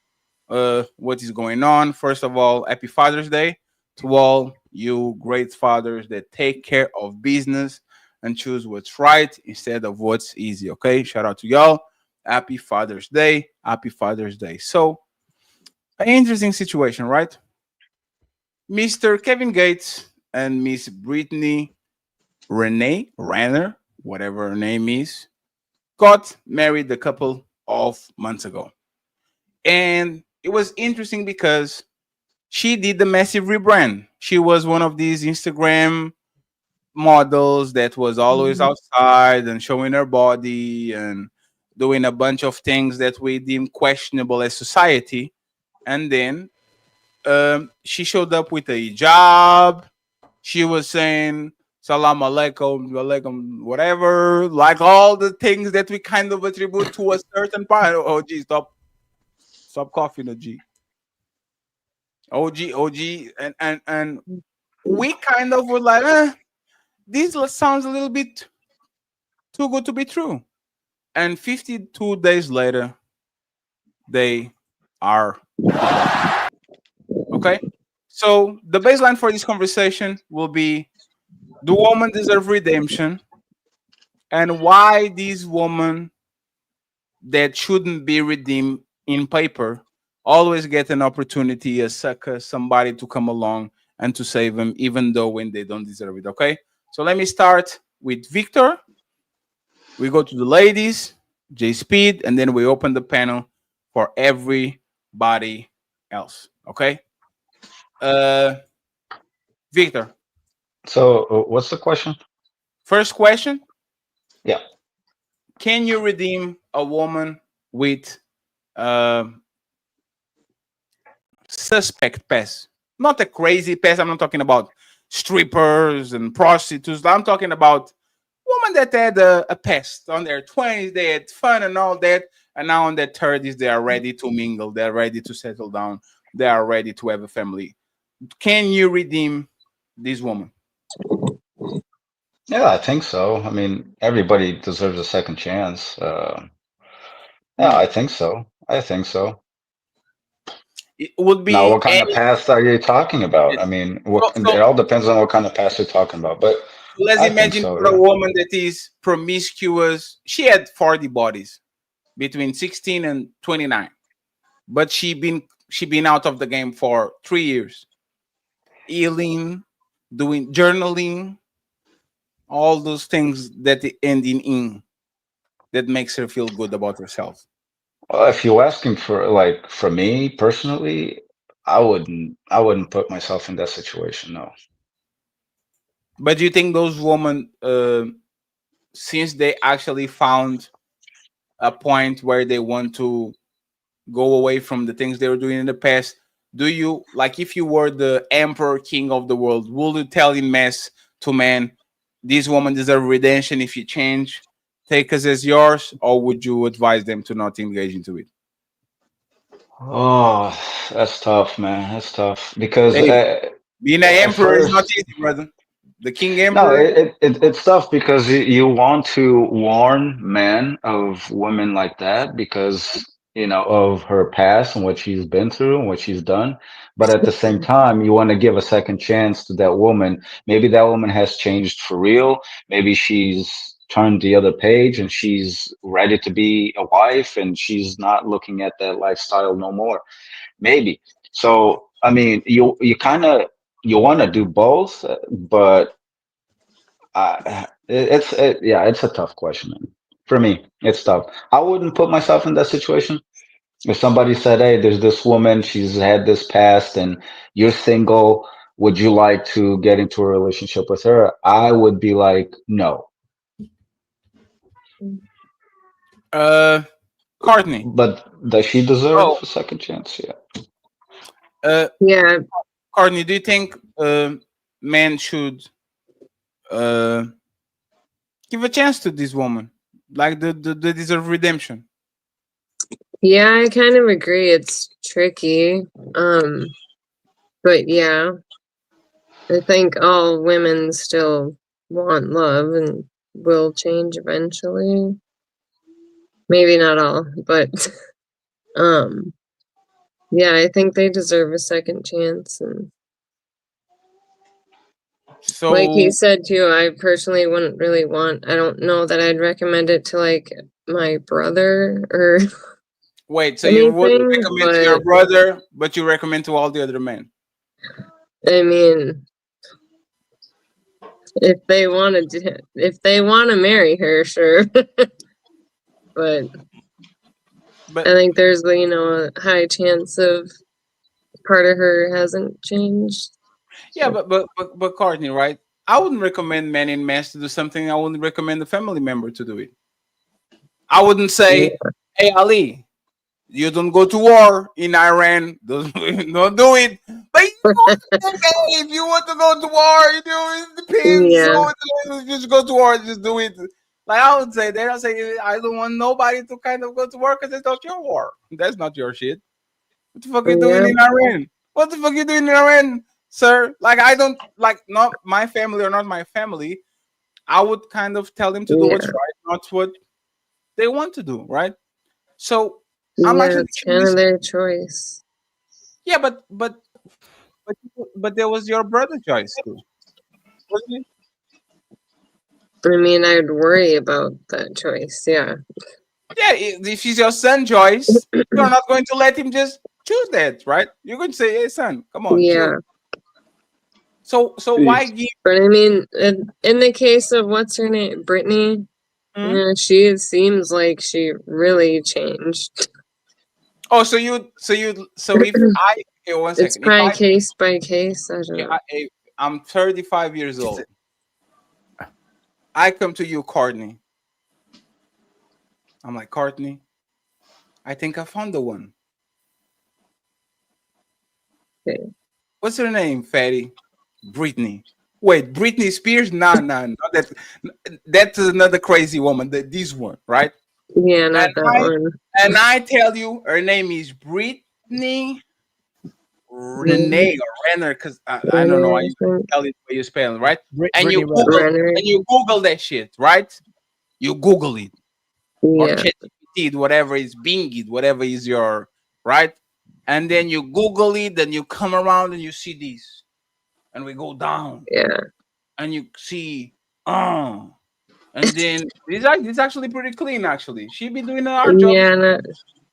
what is going on. First of all, happy Father's Day to all you great fathers that take care of business and choose what's right instead of what's easy. Okay, shout out to y'all. Happy Father's Day. Happy Father's Day. So, an interesting situation, right? Mr. Kevin Gates and Miss Brittany Renner, whatever her name is, got married a couple of months ago. And it was interesting because she did the massive rebrand. She was one of these Instagram models that was always outside and showing her body and doing a bunch of things that we deem questionable as society. And then she showed up with a hijab. She was saying salam alaikum, alaikum, whatever, like all the things that we kind of attribute to a certain part. Oh, gee, stop coughing, OG. OG, and we kind of were like, this sounds a little bit too good to be true. And 52 days later, they are okay. So the baseline for this conversation will be: do women deserve redemption? And why these women that shouldn't be redeemed in paper always get an opportunity, a sucker, somebody to come along and to save them, even though when they don't deserve it. Okay, so let me start with Victor. We go to the ladies, J Speed, and then we open the panel for everybody else. Okay, Victor. So, what's the question? First question. Yeah. Can you redeem a woman with suspect past? Not a crazy past. I'm not talking about strippers and prostitutes. I'm talking about women that had a past. On their 20s, they had fun and all that. And now on their 30s, they are ready to mingle. They're ready to settle down. They are ready to have a family. Can you redeem this woman? Yeah, I think so. I mean, everybody deserves a second chance. Yeah, I think so. I think so. It would be now, what kind of past are you talking about? I mean, it all depends on what kind of past you're talking about. But let's imagine for a woman that is promiscuous. She had 40 bodies between 16 and 29, but she been out of the game for 3 years, healing, doing journaling, all those things that end in that makes her feel good about herself. Well, if you're asking for me personally, I wouldn't put myself in that situation. No. But do you think those women, since they actually found a point where they want to go away from the things they were doing in the past, do you, like, if you were the emperor king of the world, will you tell in mass to men, this woman deserves redemption, if you change, take us as yours, or would you advise them to not engage into it? Oh, that's tough, man. That's tough because being an emperor is not easy, brother. The king emperor. No, it's tough because you want to warn men of women like that because of her past and what she's been through and what she's done. But at the same time, you want to give a second chance to that woman. Maybe that woman has changed for real. Maybe she's turned the other page and she's ready to be a wife and she's not looking at that lifestyle no more. Maybe. So, I mean, you want to do both, but it's a tough question, man. For me, it's tough. I wouldn't put myself in that situation. If somebody said, "Hey, there's this woman, she's had this past, and you're single. Would you like to get into a relationship with her?" I would be like, "No." Courtney. But does she deserve a second chance? Yeah. Yeah. Courtney, do you think men should give a chance to this woman? Like they deserve redemption? Yeah, I kind of agree. It's tricky. But yeah, I think all women still want love and will change eventually. Maybe not all, but yeah, I think they deserve a second chance. And so, like he said too, I personally wouldn't really I don't know that I'd recommend it to like my brother or wait, so you wouldn't recommend to your brother, but you recommend to all the other men? I mean, if they want to marry her, sure. but I think there's a high chance of part of her hasn't changed. Yeah, but Courtney, right? I wouldn't recommend men in mass to do something. I wouldn't recommend a family member to do it. I wouldn't say, "Hey Ali, you don't go to war in Iran. Don't do it." But if you want to go to war, it depends. Yeah. So just go to war. Just do it. Like I would say, they don't say, "I don't want nobody to kind of go to war because it's not your war. That's not your shit. What the fuck are you doing in Iran? What the fuck are you doing in Iran, sir?" Like I don't like not my family or not my family. I would kind of tell them to do what's right, not what they want to do, right? So I'm actually it's kind of their choice. Yeah, but there was your brother's choice too, wasn't it? I mean, I'd worry about that choice. Yeah. Yeah, if he's your son choice, you're not going to let him just choose that, right? You're going to say, "Hey, son, come on." Yeah. Chill. So why give? But I mean, in the case of what's her name, Brittany, yeah, she seems like she really changed. Oh, so if I okay, 1 second, It's probably case by case. I don't know. I'm 35 years old. I come to you, Courtney. I'm like, Courtney, I think I found the one. Okay. What's her name, fatty? Brittany. Wait, Britney Spears? Nah, not that. That's another crazy woman. This one, right? Yeah, not that one. And I tell you, her name is Brittany Renee or Renner, because I don't know how you tell it how you spell it, right? And you Google that shit, right? You Google it. Or ChatGPT, whatever is Bing it, whatever is your right. And then you Google it, then you come around and you see this. And we go down. Yeah. And you see, and then it's actually pretty clean, actually. She be doing our job. Yeah,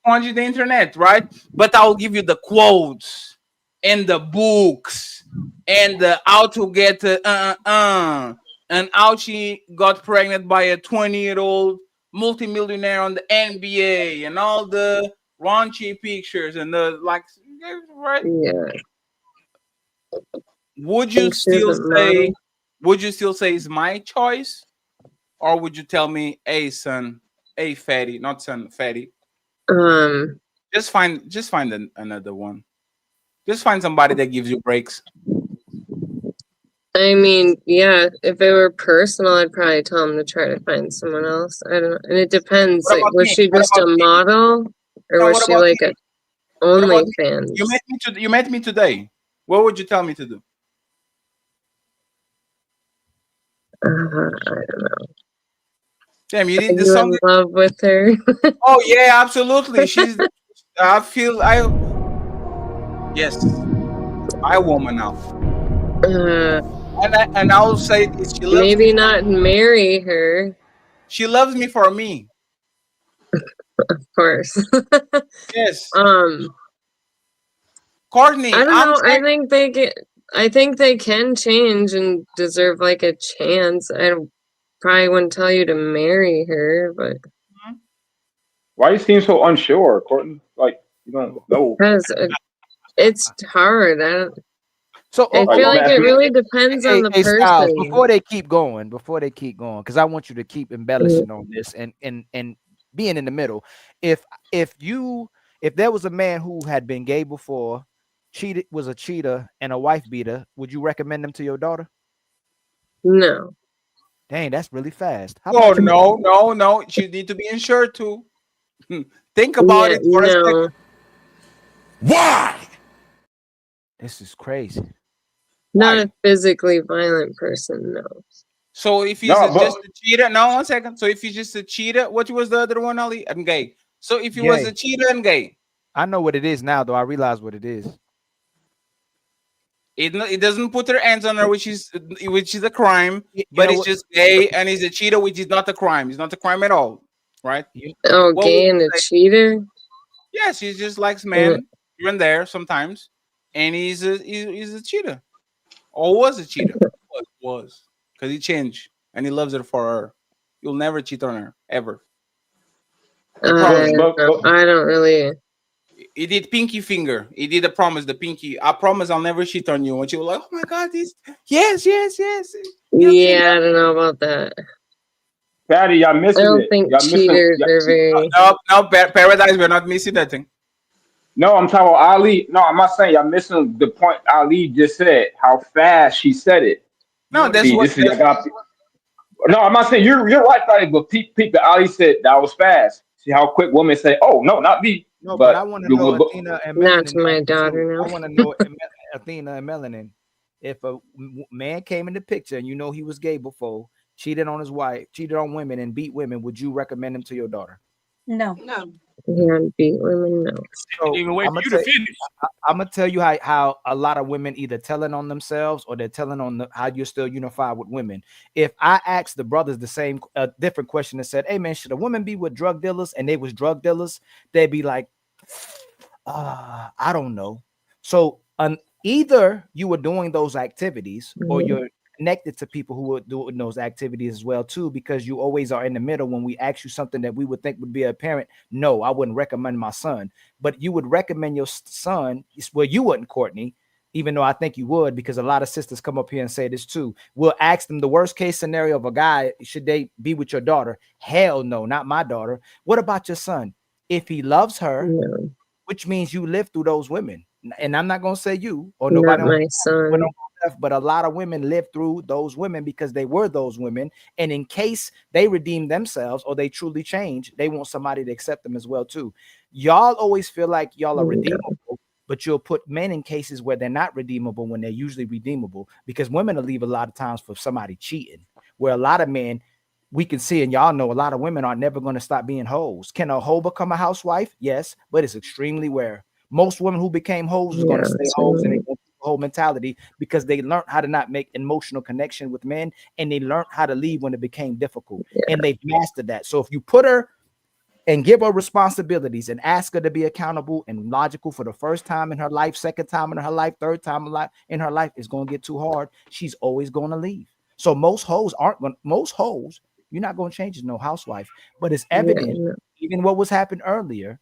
on the internet, right? But I'll give you the quotes and the books and the how to get and how she got pregnant by a 20-year-old multimillionaire on the NBA and all the raunchy pictures and the like, right? Yeah. Would you still say it's my choice? Or would you tell me, "Hey son, hey fatty, not son, fatty. Just find another one. Just find somebody that gives you breaks." I mean, yeah, if it were personal, I'd probably tell him to try to find someone else. I don't know. And it depends. Like, was she just a model? Or was she like a OnlyFans? You met me today. What would you tell me to do? I don't know. Damn, you did Are the you song. in love with her? Oh yeah, absolutely. She's. Yes, my woman now. And I'll say this: she loves maybe not marry her. She loves me for me. Of course. Yes. Courtney, I don't know. I think they can change and deserve like a chance. Probably wouldn't tell you to marry her, but why you seem so unsure, Courtney? Like you don't know. Because it's hard. I feel like it really depends on the person. Styles, before they keep going, because I want you to keep embellishing on this, and being in the middle. If there was a man who had been gay before, was a cheater and a wife beater, would you recommend them to your daughter? No. Dang, that's really fast. How Oh, about you? no. She need to be insured too. Think about it for a second. Why? This is crazy. Not a physically violent person, no. So if he's just a cheater, no, 1 second. So if he's just a cheater, what was the other one, Ali? I'm gay. So if he was a cheater and gay, I know what it is now, though. I realize what it is. It doesn't put her hands on her, which is a crime. But it's just gay, and he's a cheater, which is not a crime. It's not a crime at all, right? Oh, gay and a cheater? Yes, he just likes men here and there sometimes, and he's a cheater, or was a cheater. was because he changed and he loves her for her. You'll never cheat on her ever. I don't really. He did pinky finger. He did a promise, the pinky. I promise I'll never cheat on you. And she was like, "Oh my God, yes." Yeah, I don't know about that. Patty, y'all missing it. I don't think cheaters are very. No, Paradise, we're not missing that thing. No, I'm talking about Ali. No, I'm not saying y'all missing the point Ali just said. How fast she said it. No, that's what. No, I'm not saying you're right, Patty. But people, Ali said that was fast. See how quick women say, "Oh no, not me." No, but I want to know Athena and Melanin. Not to my daughter. I want to know Athena and Melanin. If a man came in the picture and you know he was gay before, cheated on his wife, cheated on women, and beat women, would you recommend him to your daughter? No. Yeah, beat women, no. So I'm gonna tell you how a lot of women either telling on themselves or they're telling on how you're still unified with women. If I asked the brothers the same different question and said, "Hey man, should a woman be with drug dealers?" and they was drug dealers, they'd be like, I don't know. So either you were doing those activities or you're connected to people who are doing those activities as well too, because you always are in the middle. When we ask you something that we would think would be a parent, no, I wouldn't recommend my son, but you would recommend your son. Well, you wouldn't, Courtney, even though I think you would, because a lot of sisters come up here and say this too. We'll ask them the worst case scenario of a guy, should they be with your daughter? Hell no, not my daughter. What about your son? If he loves her, which means you live through those women, and I'm not gonna say you or nobody, not my son. But a lot of women live through those women because they were those women, and in case they redeem themselves or they truly change, they want somebody to accept them as well too. Y'all always feel like y'all are redeemable, but you'll put men in cases where they're not redeemable when they're usually redeemable, because women will leave a lot of times for somebody cheating, where a lot of men, we can see, and y'all know, a lot of women are never going to stop being hoes. Can a hoe become a housewife? Yes, but it's extremely rare. Most women who became hoes are going to stay hoes, and they go whole mentality because they learned how to not make emotional connection with men, and they learned how to leave when it became difficult, and they've mastered that. So if you put her and give her responsibilities and ask her to be accountable and logical for the first time in her life, second time in her life, third time in her life, it's going to get too hard. She's always going to leave. So most hoes, you're not going to change as no housewife, but it's evident, even what was happened earlier,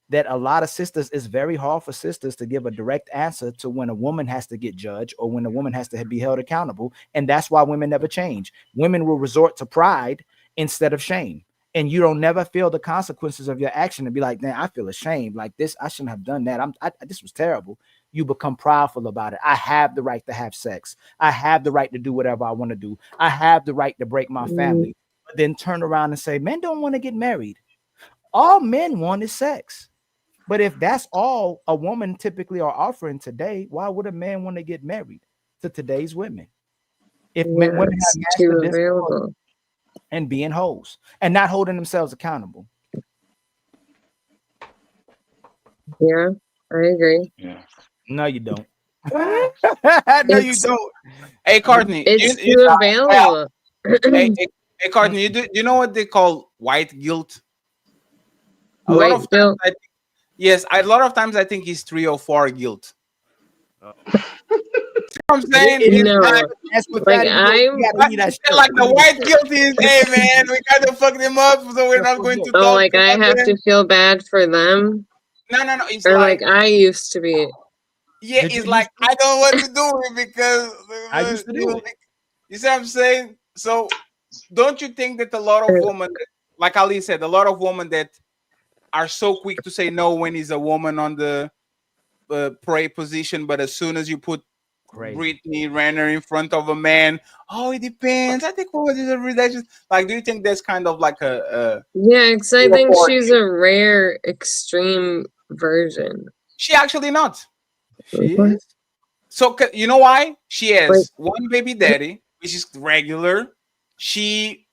that a lot of sisters, it's very hard for sisters to give a direct answer to when a woman has to get judged or when a woman has to be held accountable. And that's why women never change. Women will resort to pride instead of shame. And you don't never feel the consequences of your action and be like, man, I feel ashamed. Like this, I shouldn't have done that. This was terrible. You become prideful about it. I have the right to have sex. I have the right to do whatever I want to do. I have the right to break my family. But then turn around and say, men don't want to get married. All men want is sex. But if that's all a woman typically are offering today, why would a man want to get married to today's women? If women have mastered this and being hoes and not holding themselves accountable. Yeah, I agree. Yeah. No, you don't. No, you don't. Hey, Courtney. It's too available. Hey, Courtney, you know what they call white guilt? A White lot of guilt. times yes, a lot of times I think it's 3 or 4 guilt. I'm saying that's what like the white guilt is. Hey man, we gotta fuck them up, so we're not going to. Oh, like I have to feel bad for them. No. It's or like I used to be. Yeah, it's like I don't want to do it because I used to do it. You see what I'm saying? So don't you think that a lot of women like Ali said, a lot of women that are so quick to say no when is a woman on the prey position, but as soon as you put Brittany Renner in front of a man, oh, it depends. I think what is a relation? Like, do you think there's kind of like a yeah, because I think she's a rare extreme version. She actually not. She is. So you know why? She has one baby daddy, which is regular. She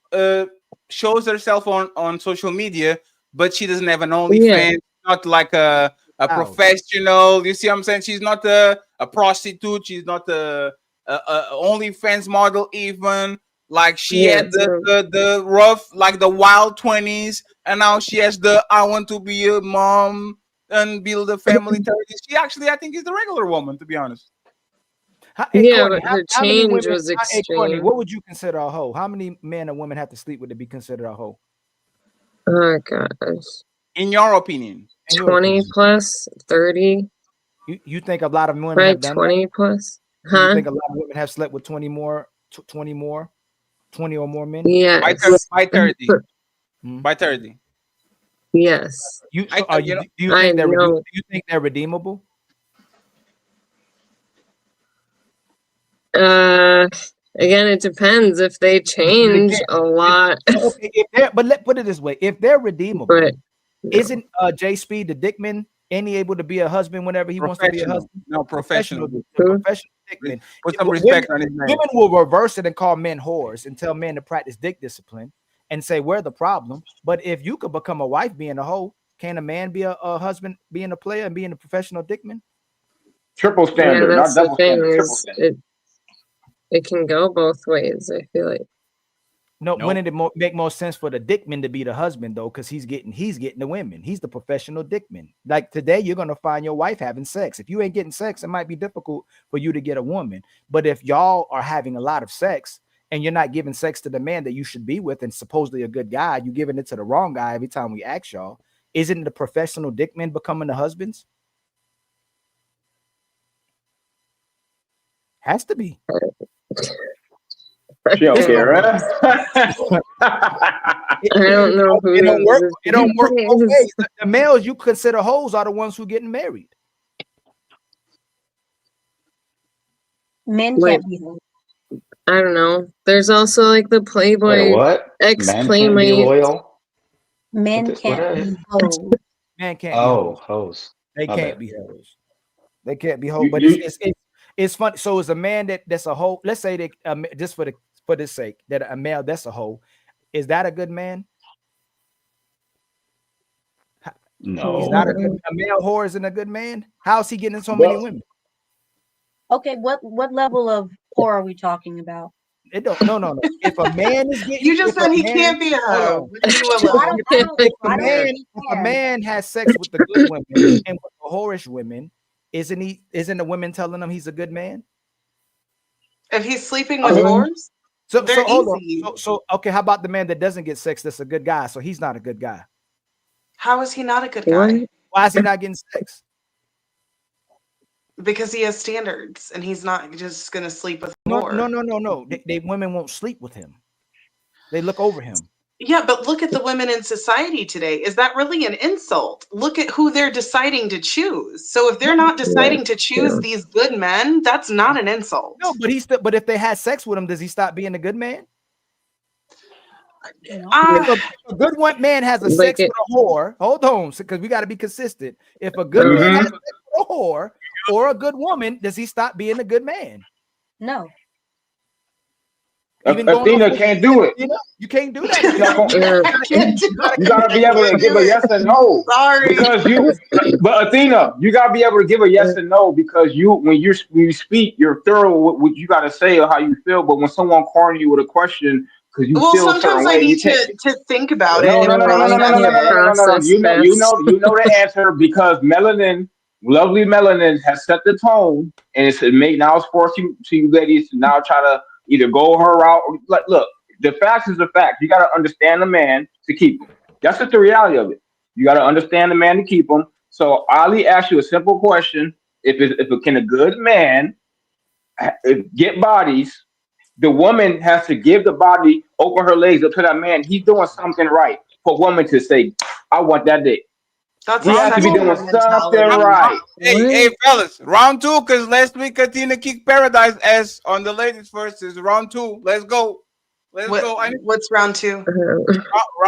shows herself on social media, but she doesn't have an OnlyFans. Not like a professional. You see what I'm saying? She's not a prostitute. She's not a OnlyFans model even. Like she had the rough, like the wild 20s, and now she has the I want to be a mom and build a family 30s. She actually, I think, is the regular woman, to be honest. But her change was extreme. Courtney, what would you consider a hoe? How many men or women have to sleep with to be considered a hoe? Oh gosh. In your opinion? 20 plus, 30. You think a lot of women have done 20 that? plus? Huh? You think a lot of women have slept with 20 or more men? Yeah. By 30. By 30. Yes. Do you think they're redeemable? Again, it depends if they change a lot. But let's put it this way: if they're redeemable, isn't J Speed the Dickman able to be a husband whenever he wants to be a husband? No, professional Dickman. Put some respect on his name. Women will reverse it and call men whores and tell men to practice dick discipline and say we're the problem. But if you could become a wife being a hoe, can a man be a husband being a player and being a professional dickman? Triple standard, not double standard. Triple standard. It can go both ways, I feel like. No, wouldn't it make more sense for the dickman to be the husband though? Because he's getting the women. He's the professional dickman. Like today, you're gonna find your wife having sex. If you ain't getting sex, it might be difficult for you to get a woman. But if y'all are having a lot of sex and you're not giving sex to the man that you should be with and supposedly a good guy, you're giving it to the wrong guy every time we ask y'all. Isn't the professional dickman becoming the husbands? Has to be. She don't care, right? I don't know who it don't work. It don't work both ways. The males you consider hoes are the ones who getting married. Men can't be hoes. I don't know. There's also like the Playboy ex-playmate. Men can't be hoes. Men can't be hoes. Hoes. They can't be hoes. They can't be hoes. But it's funny. So is a man that's a hoe. Let's say that just for this sake, that a male that's a hoe, is that a good man? No, he's not a male whore isn't a good man. How is he getting so many women? Okay, what level of whore are we talking about? It don't. No. If a man is getting, you just said he can't be a hoe. If a man has sex with the good women and with the whorish women, isn't the women telling him he's a good man? If he's sleeping with whores, so hold on. So okay, how about the man that doesn't get sex that's a good guy? So he's not a good guy. How is he not a good guy? Why is he not getting sex? Because he has standards and he's not just gonna sleep with more. No. They women won't sleep with him. They look over him. Yeah, but look at the women in society today. Is that really an insult? Look at who they're deciding to choose. So if they're not deciding to choose these good men, that's not an insult. No, but if they had sex with him, does he stop being a good man? If a good man has a sex with a whore, hold on, because we got to be consistent. If a good man has sex with a whore or a good woman, does he stop being a good man? No. Athena can't do it. You can't do that. You gotta be able to give a yes and no. Sorry. But Athena, you gotta be able to give a yes and no because when you speak, you're thorough with what you gotta say or how you feel. But when someone corners you with a question, because you feel a certain sometimes I way, need to think about it. No. You know the answer because lovely melanin has set the tone, and it's forcing you ladies to now try to either go her route. Like, look, the fact is the fact. You got to understand the man to keep him. That's just the reality of it. You got to understand the man to keep him. So Ali asked you a simple question: can a good man get bodies? The woman has to give the body, open her legs up to that man. He's doing something right. for a woman to say, "I want that dick." That's We have to be doing something right. Hey, fellas, round 2, because last week Katina kicked Paradise ass on the ladies versus round 2. Let's go. Let's go. What's round 2?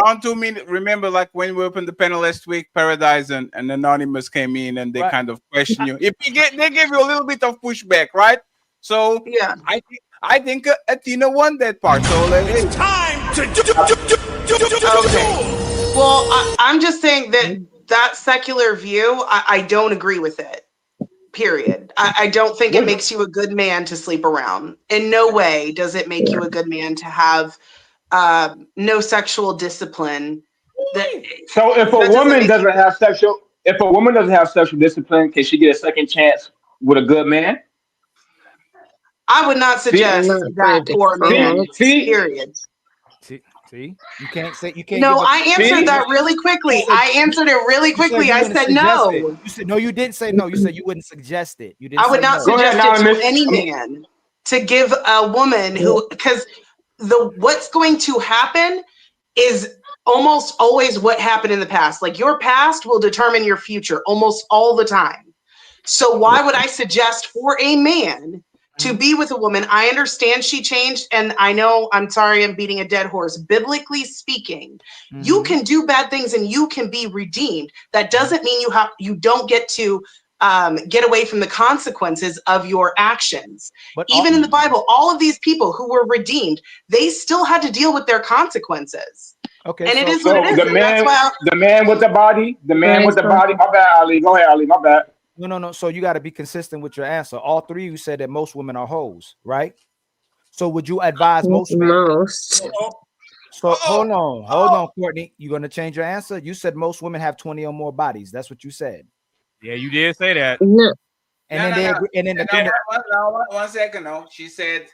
Round 2 mean, remember, like when we opened the panel last week, Paradise and Anonymous came in and they kind of question you. If you they give you a little bit of pushback, right? So yeah, I think Athena won that part. So it's time to okay. Well, I'm just saying that secular view, I don't agree with it. Period. I don't think it makes you a good man to sleep around. In no way does it make you a good man to have no sexual discipline. So if a woman doesn't have sexual discipline, can she get a second chance with a good man? I would not suggest that for men. Period. See, you can't say you can't. No, I answered that really quickly. I answered it really quickly. I said no. You said no. You didn't say no. You said you wouldn't suggest it. You didn't. I would not suggest it to any man to give a woman who, because what's going to happen is almost always what happened in the past. Like your past will determine your future almost all the time. So why would I suggest for a man to be with a woman? I understand she changed, and I know, I'm sorry, I'm beating a dead horse. Biblically speaking, you can do bad things and you can be redeemed. That doesn't mean you don't get to get away from the consequences of your actions. But even in the Bible, all of these people who were redeemed, they still had to deal with their consequences. Okay, and it is what it is. The man with the body. My bad, Ali. Go ahead, Ali. My bad. No. So you got to be consistent with your answer. All three of you said that most women are hoes, right? So would you advise most women? So hold on, Courtney. You gonna change your answer? You said most women have 20 or more bodies. That's what you said. Yeah, you did say that. No. One second. No, she said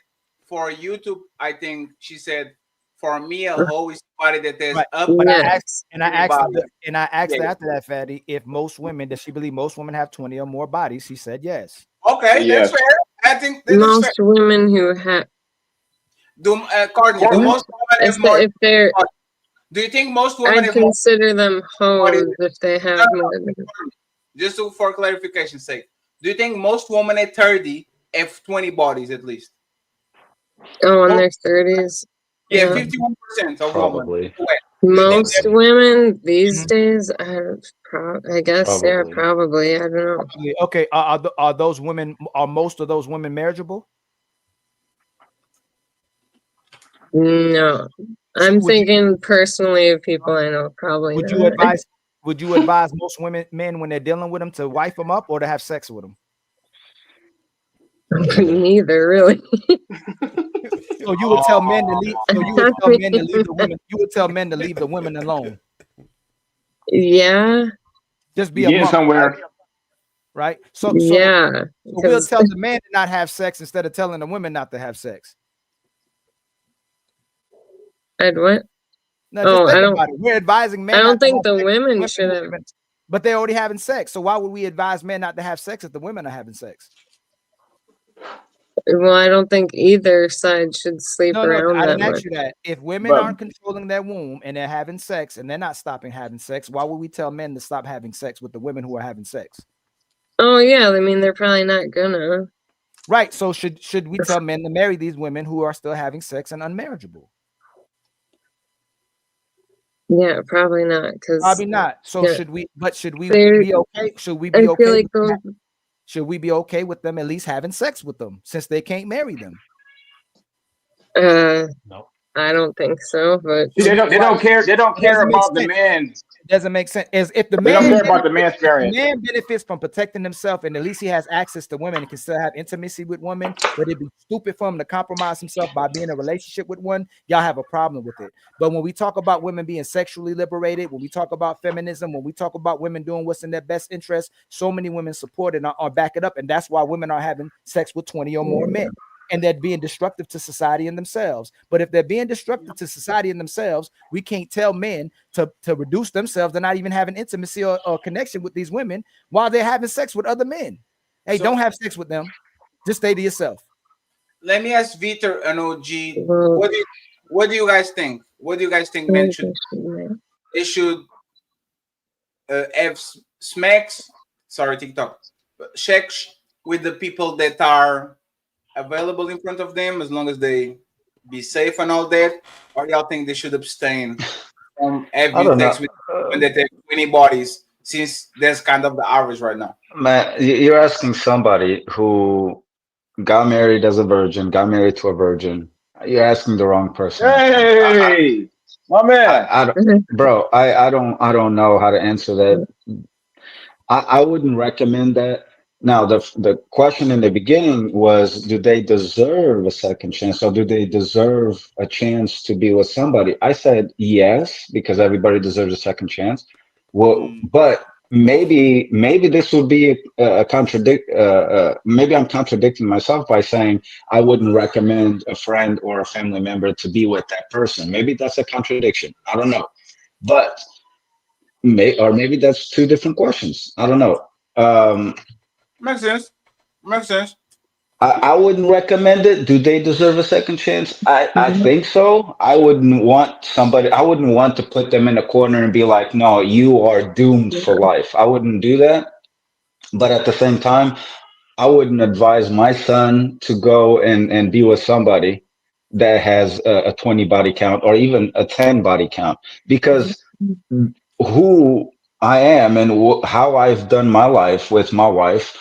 for YouTube. I think she said for me a hoe is somebody that is up. But I asked after that, Fatty, if most women, does she believe most women have 20 or more bodies? She said yes. Okay, that's fair. I think most women who have. Courtney, do most women have more? If they're, do you think most women I'd consider them hoes if they have more than. Just for clarification's sake, do you think most women at 30 have 20 bodies at least? Oh, in their 30s. Yeah, 51% of probably. Most women these days, I guess, yeah, probably. I don't know. Okay, are those women? Are most of those women marriageable? No, I'm thinking personally of people I know. Probably. Would you advise? Would you advise most men when they're dealing with them to wife them up or to have sex with them? Neither, really. So you would tell men to leave. So you would tell men to leave the women. You would tell men to leave the women alone. Yeah. Just be a somewhere. Right. So yeah. We'll tell the man to not have sex instead of telling the women not to have sex. I'd what? No, I don't. We're advising men. I don't think the women should have. But they're already having sex. So why would we advise men not to have sex if the women are having sex? Well, I don't think either side should sleep around. I didn't ask you that. If women aren't controlling their womb and they're having sex and they're not stopping having sex, why would we tell men to stop having sex with the women who are having sex? Oh yeah, I mean they're probably not gonna. Right. So should we tell men to marry these women who are still having sex and unmarriageable? Yeah, probably not. Probably not. So should we? But should we be okay? Should we be okay? Should we be okay with them at least having sex with them since they can't marry them? No, I don't think so. But they don't care. They don't care about the man. It doesn't make sense. As if the man, they don't care about the man's experience. The man benefits from protecting himself, and at least he has access to women and can still have intimacy with women. But it'd be stupid for him to compromise himself by being in a relationship with one. Y'all have a problem with it. But when we talk about women being sexually liberated, when we talk about feminism, when we talk about women doing what's in their best interest, so many women support it and are back it up, and that's why women are having sex with 20 or more men. And they're being destructive to society and themselves. But if they're being destructive to society and themselves, we can't tell men to reduce themselves to not even having intimacy or connection with these women while they're having sex with other men. Hey, don't have sex with them. Just stay to yourself. Let me ask Victor and OG, what do you guys think? What do you guys think men should do? they should have smacks. Sorry, TikTok. Checks with the people that are available in front of them, as long as they be safe and all that. Or y'all think they should abstain from I having don't sex know. with when they take 20 bodies, since that's kind of the average right now? Man, you're asking somebody who got married as a virgin, got married to a virgin. You're asking the wrong person, I think. Hey, my man. I don't, bro. I don't know how to answer that. I wouldn't recommend that. Now, the question in the beginning was, do they deserve a second chance, or do they deserve a chance to be with somebody? I said yes, because everybody deserves a second chance. Well, but maybe this would be a contradict. Maybe I'm contradicting myself by saying I wouldn't recommend a friend or a family member to be with that person. Maybe that's a contradiction. I don't know, but maybe that's two different questions. I don't know. Makes sense. Makes sense. I wouldn't recommend it. Do they deserve a second chance? I think so. I wouldn't want somebody, I wouldn't want to put them in a corner and be like, no, you are doomed for life. I wouldn't do that. But at the same time, I wouldn't advise my son to go and be with somebody that has a 20 body count or even a 10 body count, because who I am and how I've done my life with my wife,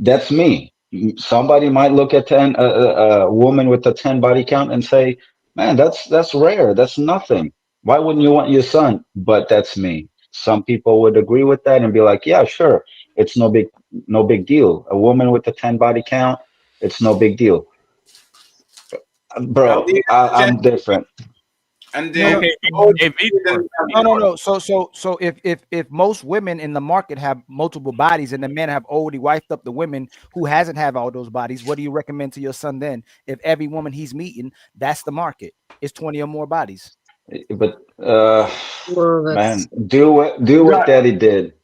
that's me. Somebody might look at a woman with a 10 body count and say, man, that's rare. That's nothing. Why wouldn't you want your son? But that's me. Some people would agree with that and be like, yeah, sure. It's no big deal. A woman with a 10 body count, it's no big deal. Bro, I'm different. And then no. So if most women in the market have multiple bodies and the men have already wiped up the women who hasn't have all those bodies, what do you recommend to your son then? If every woman he's meeting, that's the market, it's 20 or more bodies. But man, do what daddy did.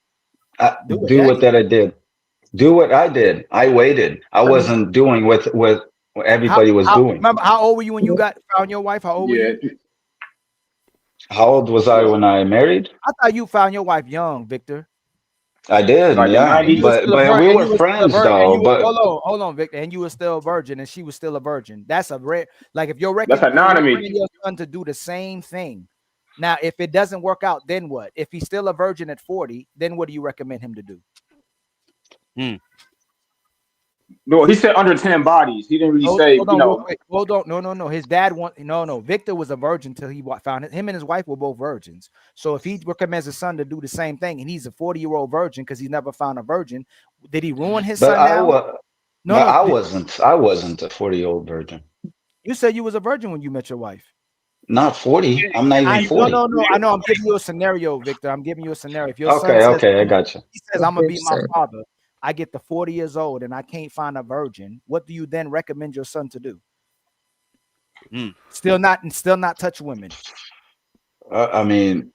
Do what daddy did. Do what I did. I waited. I wasn't doing what everybody was doing. Remember, how old were you when you found your wife? How old were you? How old was I when I married? I thought you found your wife young, Victor. I did, yeah. But we were friends though. But hold on, Victor. And you were still a virgin, and she was still a virgin. That's a rare. Like if you're that's anonymous. Your son to do the same thing. Now, if it doesn't work out, then what? If he's still a virgin at 40, then what do you recommend him to do? No, he said under 10 bodies. He didn't really say, hold on. No. His dad Victor was a virgin till he found it. Him and his wife were both virgins. So if he recommends his son to do the same thing, and he's a 40-year-old virgin because he's never found a virgin, did he ruin his son now? I wasn't a 40-year-old virgin. You said you was a virgin when you met your wife. Not 40. I'm not even 40. No. I know. I'm giving you a scenario, Victor. I'm giving you a scenario. If your son says, I got you. He says, I'm gonna be my father. I get to 40 years old and I can't find a virgin. What do you then recommend your son to do? Still not touch women. I mean,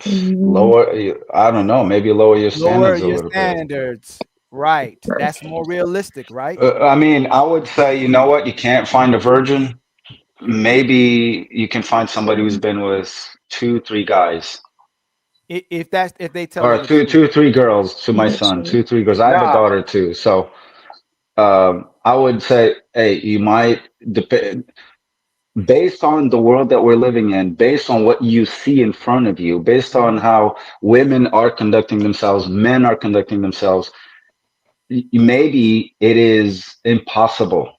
lower. I don't know. Maybe lower your standards a little bit. Right. That's more realistic, right? I mean, I would say, you know what? You can't find a virgin. Maybe you can find somebody who's been with 2-3 guys. If they tell or two or three girls to my son, 2-3 girls. I have a daughter too, so I would say, hey, you might depend based on the world that we're living in, based on what you see in front of you, based on how women are conducting themselves, men are conducting themselves. Maybe it is impossible.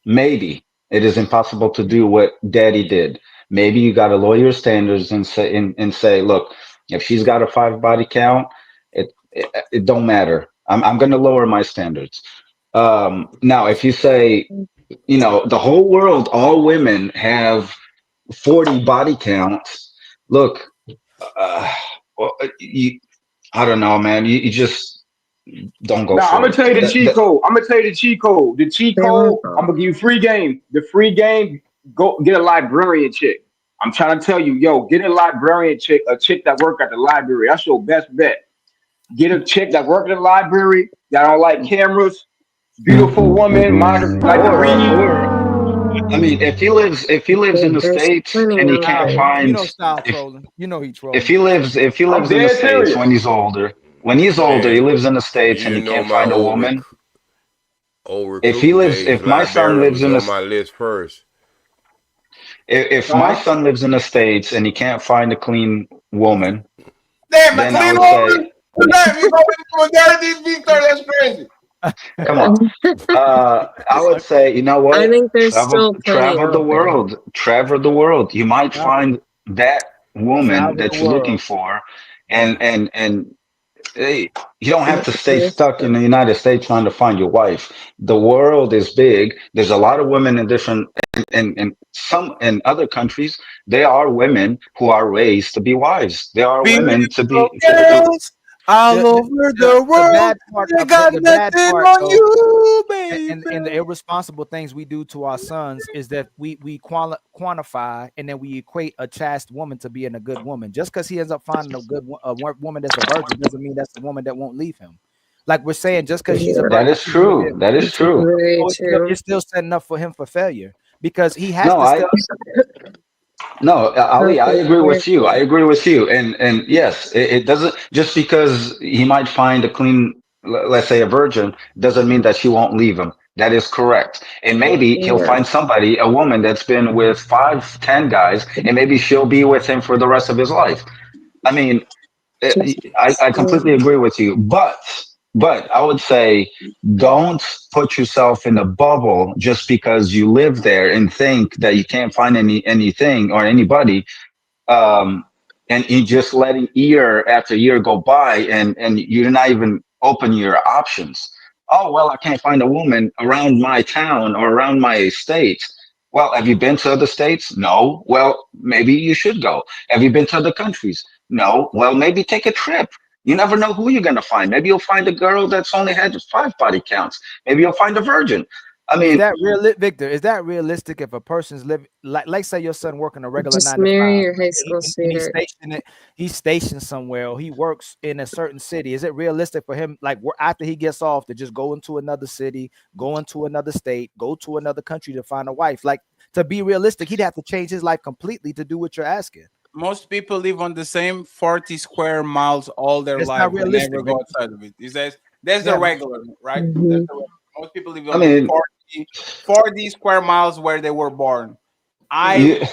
Maybe it is impossible to do what daddy did. Maybe you got to lower your standards and say, look, if she's got a 5 body count, it don't matter. I'm going to lower my standards. Now, if you say, the whole world, all women have 40 body counts. Look, I don't know, man. You just don't go. I'm gonna tell you the cheat code. The cheat code. I'm gonna give you free game. The free game. Go get a librarian chick. I'm trying to tell you, get a librarian chick, a chick that work at the library. That's your best bet. Get a chick that work at the library that don't like cameras. Beautiful woman, like to read. I mean, if he lives in the There's States plenty and he out can't there. You find know, style if trolling. You know he if trolling. he lives I'm in the dead States serious. when he's older, he Man, lives in the States and you he know can't my find a woman. old If he recruiting lives, days. if my Live son Baron lives was in on the my list first. if my Huh? son lives in the States and he can't find a clean woman, Damn, then I McLean would say, woman. Damn, you go with Rarity, Victor. That's crazy. come on. I would say, you know I what? think there's still plenty Travel the out there. world. Travel the world. You might find that woman Travel the that you're looking world. for, and hey, you don't have to stay There's stuck in the United States trying to find your wife. The world is big. There's a lot of women in different, and some in other countries, there are women who are raised to be wives. There are women to Beautiful be. girls all The over the the world. bad part They of got the bad nothing part on though, you, baby. and the irresponsible things we do to our sons is that we quantify and then we equate a chaste woman to being a good woman. Just because he ends up finding a woman that's a virgin doesn't mean that's the woman that won't leave him. Like we're saying, just because she's a That virgin, is true. That is true. very so true. it's still setting up for him for failure because he has No, to still. No, Ali, I agree Very with you. I true. agree with you. And yes, it doesn't just because he might find a clean, let's say a virgin, doesn't mean that she won't leave him. That is correct. And maybe he'll Yeah. find somebody, a woman that's been with 5, 10 guys, and maybe she'll be with him for the rest of his life. I mean, Just I completely agree with you, but I would say don't put yourself in a bubble just because you live there and think that you can't find anything or anybody, um, and you just letting year after year go by and you're not even open your options. Oh well, I can't find a woman around my town or around my state. Well, have you been to other states? No. Well, maybe you should go. Have you been to other countries? No. Well, maybe take a trip. You never know who you're gonna find. Maybe you'll find a girl that's only had 5 body counts. Maybe you'll find a virgin. I Is mean, that real, Victor? Is that realistic if a person's living like say your son working a regular just 9 to 5 marry your high and school and he's sweetheart. stationed somewhere or he works in a certain city? Is it realistic for him like after he gets off to just go into another city, go into another state, go to another country to find a wife? Like to be realistic, he'd have to change his life completely to do what you're asking. Most people live on the same 40 square miles all their It's life. not They realistic, never go Victor. outside of it. He says that's the Yeah, regular, right? That's Mhm. the regular. Most people live I on the mean, 40 square miles where they were born. I you,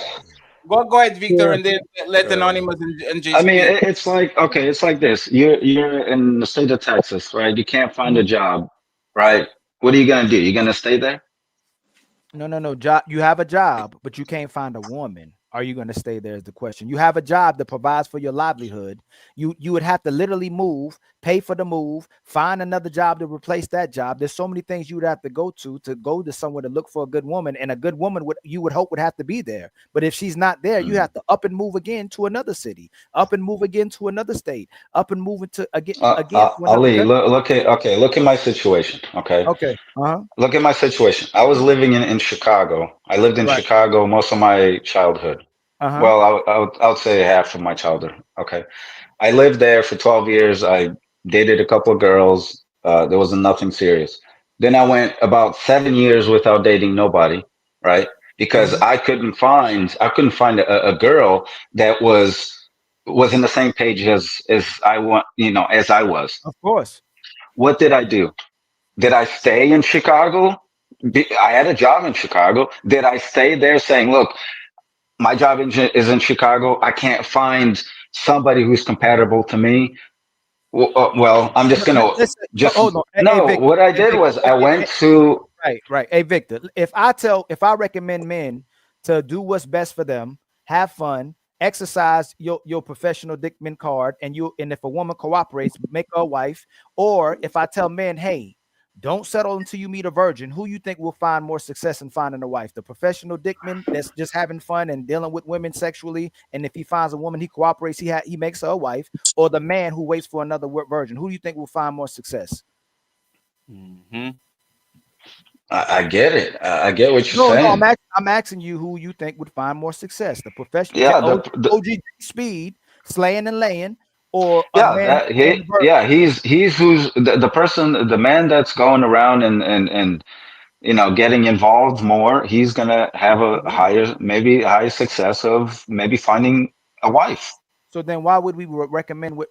go ahead, Victor, Yeah. and then let Anonymous and Jay I mean, speak. it's like okay, it's like this. You're in the state of Texas, right? You can't find a job, right? What are you gonna do? You're gonna stay there? No. Job. You have a job, but you can't find a woman. Are you going to stay there? Is the question. You have a job that provides for your livelihood. You would have to literally move, pay for the move, find another job to replace that job. There's so many things you would have to go to somewhere to look for a good woman, and a good woman would hope would have to be there. But if she's not there, you have to up and move again to another city, up and move again to another state, up and move into again to another Ali, country. look at my situation. Okay, Okay. look at my situation. I was living in Chicago. I lived in Right. Chicago most of my childhood. Uh-huh. Well, I would say half of my childhood. Okay, I lived there for 12 years. I dated a couple of girls. There was nothing serious. Then I went about 7 years without dating nobody, right? Because I couldn't find a girl that was in the same page as I want, as I was. Of course. What did I do? Did I stay in Chicago? I had a job in Chicago. Did I stay there saying, look, my job is in Chicago. I can't find somebody who's compatible to me. Well, I'm just gonna Hold on. Hey, no. Victor. What I Hey, did Victor. was I went to Right. Hey, Victor. If I recommend men to do what's best for them, have fun, exercise your professional dickman card, and if a woman cooperates, make her a wife. Or if I tell men, hey, don't settle until you meet a virgin, who you think will find more success in finding a wife? The professional dickman that's just having fun and dealing with women sexually, and if he finds a woman, he cooperates, he makes her a wife, or the man who waits for another virgin? Who do you think will find more success? I get it. I get what you're No, saying. I'm asking you who you think would find more success: the professional, Yeah, OG Speed, slaying and laying, or a yeah, man and the virgin. he's who's the person, the man that's going around and getting involved more, he's gonna have a higher success of maybe finding a wife. So then why would we recommend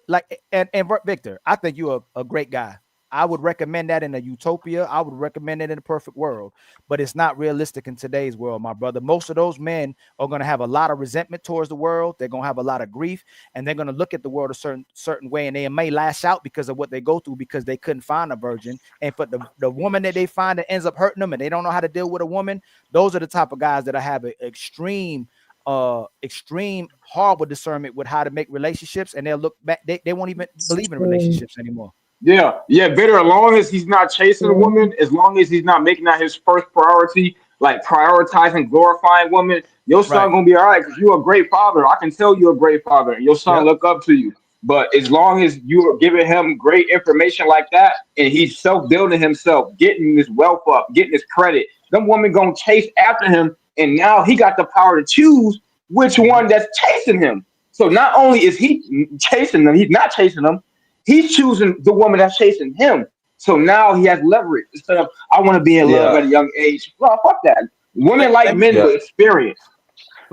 and Victor, I think you're a great guy. I would recommend that in a utopia. I would recommend it in a perfect world, but it's not realistic in today's world, my brother. Most of those men are going to have a lot of resentment towards the world. They're going to have a lot of grief, and they're going to look at the world a certain way, and they may lash out because of what they go through because they couldn't find a virgin. And for the woman that they find that ends up hurting them and they don't know how to deal with a woman, those are the type of guys that I have an extreme horrible discernment with how to make relationships, and they'll look back, they won't even believe in relationships anymore. Yeah, Bitter, as long as he's not chasing a woman, as long as he's not making that his first priority, like prioritizing glorifying women, your son gonna be all right because you're a great father. I can tell you're a great father, and your son look up to you. But as long as you're giving him great information like that, and he's self-building himself, getting his wealth up, getting his credit, them women gonna chase after him, and now he got the power to choose which one that's chasing him. So not only is he chasing them, he's not chasing them. He's choosing the woman that's chasing him. So now he has leverage instead of I want to be in love at a young age. Well, fuck that. Women like men with experience.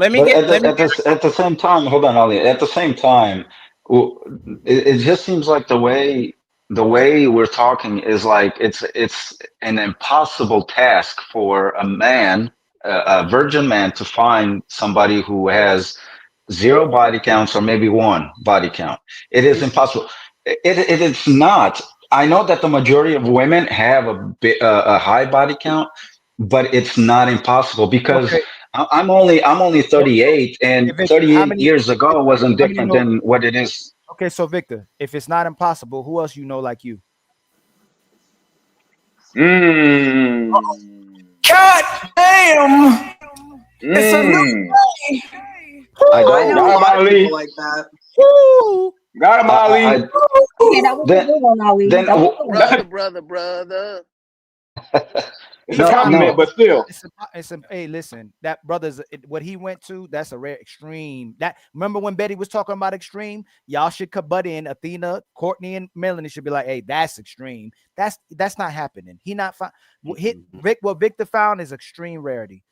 At the same time, hold on, Ali. At the same time, it just seems like the way we're talking is like it's an impossible task for a man, a virgin man, to find somebody who has 0 body counts or maybe 1 body count. It is impossible. It is not. I know that the majority of women have a high body count, but it's not impossible because I'm only 38, and 38 years ago wasn't different than what it is. Okay, so Victor, if it's not impossible, who else you know like you? God damn! It's a new day. I know a lot of people like that. Woo! Got him, Ali. Okay, that was a good one, Ali. Brother. But still, hey, listen, that brother's what he went to. That's a rare extreme. That remember when Betty was talking about extreme? Y'all should butt in. Athena, Courtney, and Melanie should be like, "Hey, that's extreme. That's not happening. He not found. What Victor found is extreme rarity.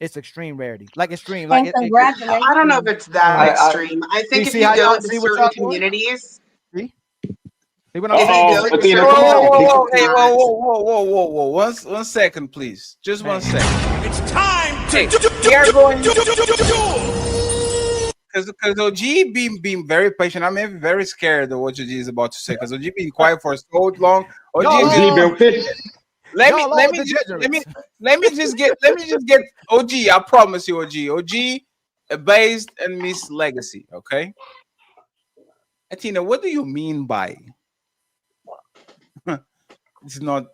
It's extreme rarity, like extreme. Like congratulations. I don't know if it's that extreme. I think if you go to certain communities. Whoa. 1 second, please. Just 1 second. It's time to we are going because OG being very patient. I'm even very scared of what OG is about to say because OG been quiet for so long. OG been Let me just get OG. I promise you, OG based and Miss Legacy. Okay, Athena, what do you mean by it's not?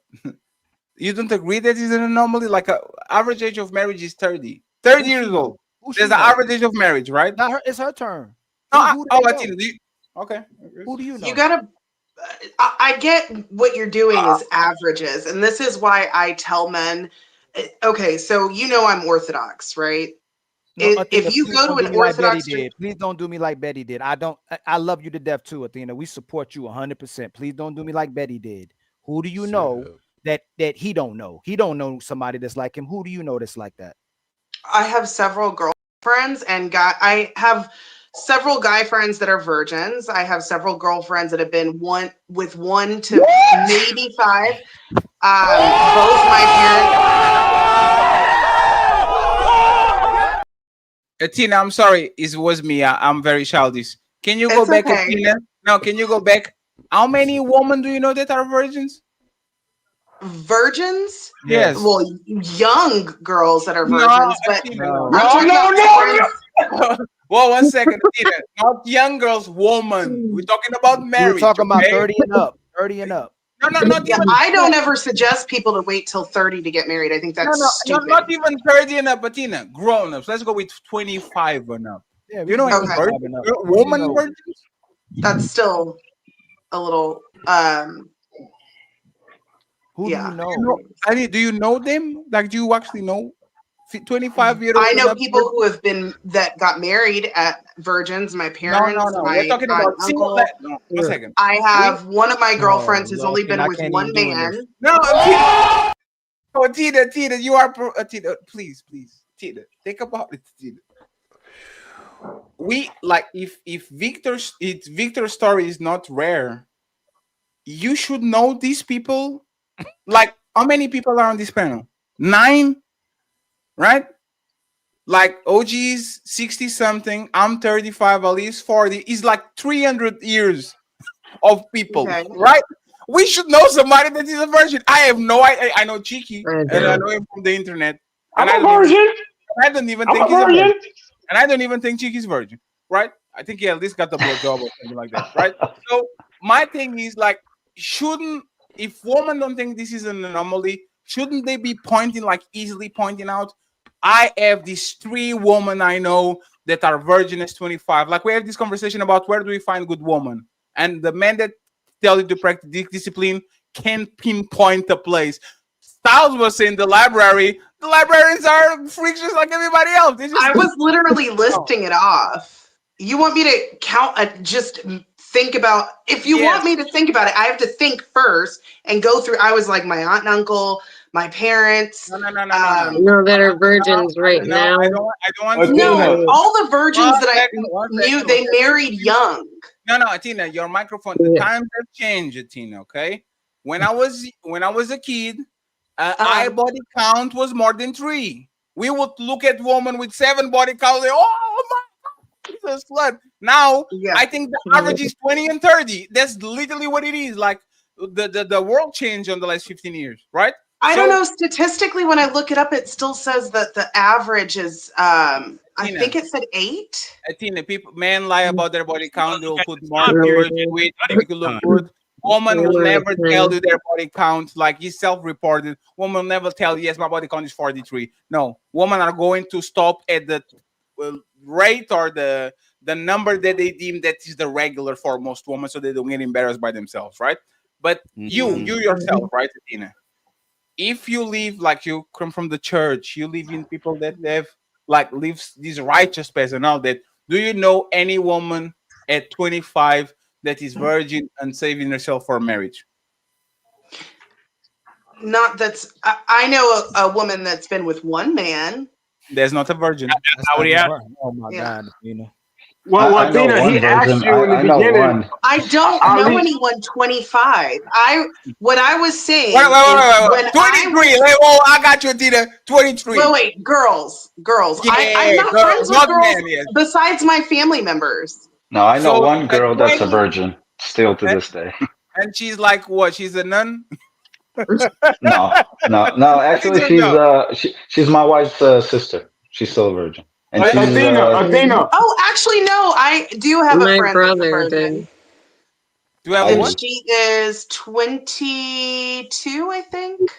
You don't agree that it's an anomaly? Like average age of marriage is 30 years old. There's an average age of marriage, right? It's her turn. Athena, okay. Who do you know? You gotta. I get what you're doing is averages, and this is why I tell men. Okay, so I'm Orthodox, right? No, if you go to an Orthodox, please don't do me like Betty did. I love you to death too, Athena. We support you 100%. Please don't do me like Betty did. Who do you know that he don't know? He don't know somebody that's like him. Who do you know that's like that? I have several girlfriends and I have several guy friends that are virgins. I have several girlfriends that have been 1 to maybe 5. Both my parents. Athena, I'm sorry. It was me. I'm very childish. Can you go back, Athena? No, can you go back? How many women do you know that are virgins? Virgins? Yes. Well, young girls that are virgins, no. No. Well, 1 second, Athena. Not young girls, woman. We're talking about marriage. We're talking about 30 and up. 30 and up. No, not even. I don't ever suggest people to wait till 30 to get married. I think that's stupid. Not even 30 and up, Athena. Grown-ups. Let's go with 25 and up. Yeah, you know, woman virgins? That's still a little. Who do you know? Do you know them? Like, do you actually know 25-year-old? I know people who have been that got married at virgins. My parents. No. We're talking about uncle. 1 second. I have one of my girlfriends has only been with one man. No, Oh, Tina, you are Tina. Please, Tina, think about it, Tina. We like if Victor's story is not rare, you should know these people. Like, how many people are on this panel? 9, right? Like OG's 60 something. I'm 35. Ali's 40. It's like 300 years of people, right? We should know somebody that is a virgin. I have no idea. I know Cheeky, and I know him from the internet. I'm a virgin. I don't even think he's a virgin. And I don't even think Cheeky's virgin, right? I think he at least got the blowjob or something like that, right? So my thing is like, if women don't think this is an anomaly, shouldn't they be easily pointing out? I have these 3 women I know that are virgin as 25. Like, we have this conversation about where do we find good women, and the men that tell you to practice discipline can't pinpoint a place. Styles was saying the library. The librarians are freaks just like everybody else. I was literally listing it off. You want me to count? Just think about. If you want me to think about it, I have to think first and go through. I was like, my aunt and uncle, my parents. No, that are virgins right now. I don't want to. No, all the virgins that I knew, they married young. No, Tina, your microphone. The times have changed, Tina. Okay, when I was a kid, our body count was more than 3. We would look at women with 7 body count. Like, oh my God, he's a slut. Now I think the average is 20 and 30. That's literally what it is. Like, the world changed in the last 15 years, right? I don't know. Statistically, when I look it up, it still says that the average is, I think it said 8. Tina, men lie about their body count. They'll put more weight, make you look good. Woman will never tell you their body count. Like, he's self-reported. Woman will never tell you, yes, my body count is 43. No, women are going to stop at the rate or the number that they deem that is the regular for most women, so they don't get embarrassed by themselves, right? But you yourself, right, Tina? If you live, like, you come from the church, you live in people that lives this righteous path and all that. Do you know any woman at 25 that is virgin and saving herself for marriage? I know a woman that's been with one man. There's not a virgin. That's not what he had. Oh my God, Tina. Well, Tina, he asked you in the beginning. I don't know anyone 25. What I was saying. Wait. 23. I got you, Tina. 23. Wait, girls. Yeah, I'm not friends with girls besides my family members. No, I know one girl that's a virgin still to this day. And she's like, what? She's a nun? No. Actually, she's my wife's sister. She's still a virgin. And Athena. Oh, actually, no. I do have a friend. My brother did. Do you have and one? She is 22, I think.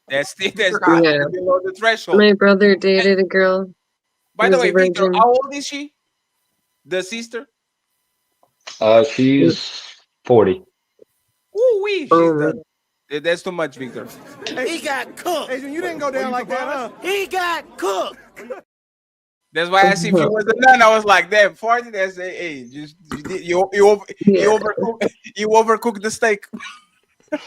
That's below the threshold. My brother dated a girl. By the way, Victor, how old is she? The sister? She's 40. Ooh, that's too much, Victor. He got cooked. Hey, you didn't go down like that, huh? He got cooked. That's why I see if you was a nun, I was like, damn, 40, that's you overcooked the steak.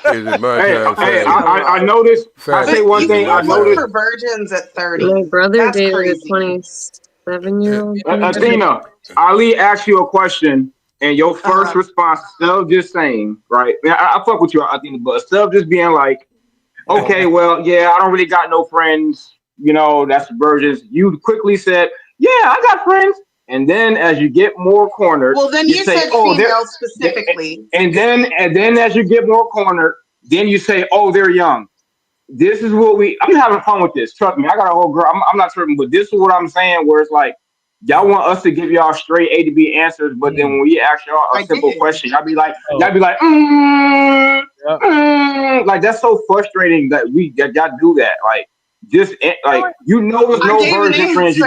I noticed. I say one thing. I noticed for virgins at 30. My brother dated a 27-year-old. Athena, Ali asked you a question, and your first response, instead of just saying, right? I fuck with you, Athena, but instead of just being like, okay, well, yeah, I don't really got no friends. That's virgins. You quickly said, yeah, I got friends. And then as you get more cornered, well, then you said female specifically. And then as you get more cornered, then you say, oh, they're young. This is what I'm having fun with this. Trust me, I got a whole girl. I'm not tripping, but this is what I'm saying, where it's like, y'all want us to give y'all straight A to B answers, but then when we ask y'all a simple question, y'all be like, like, that's so frustrating that y'all do that. Like, just like, there's no virgin friends.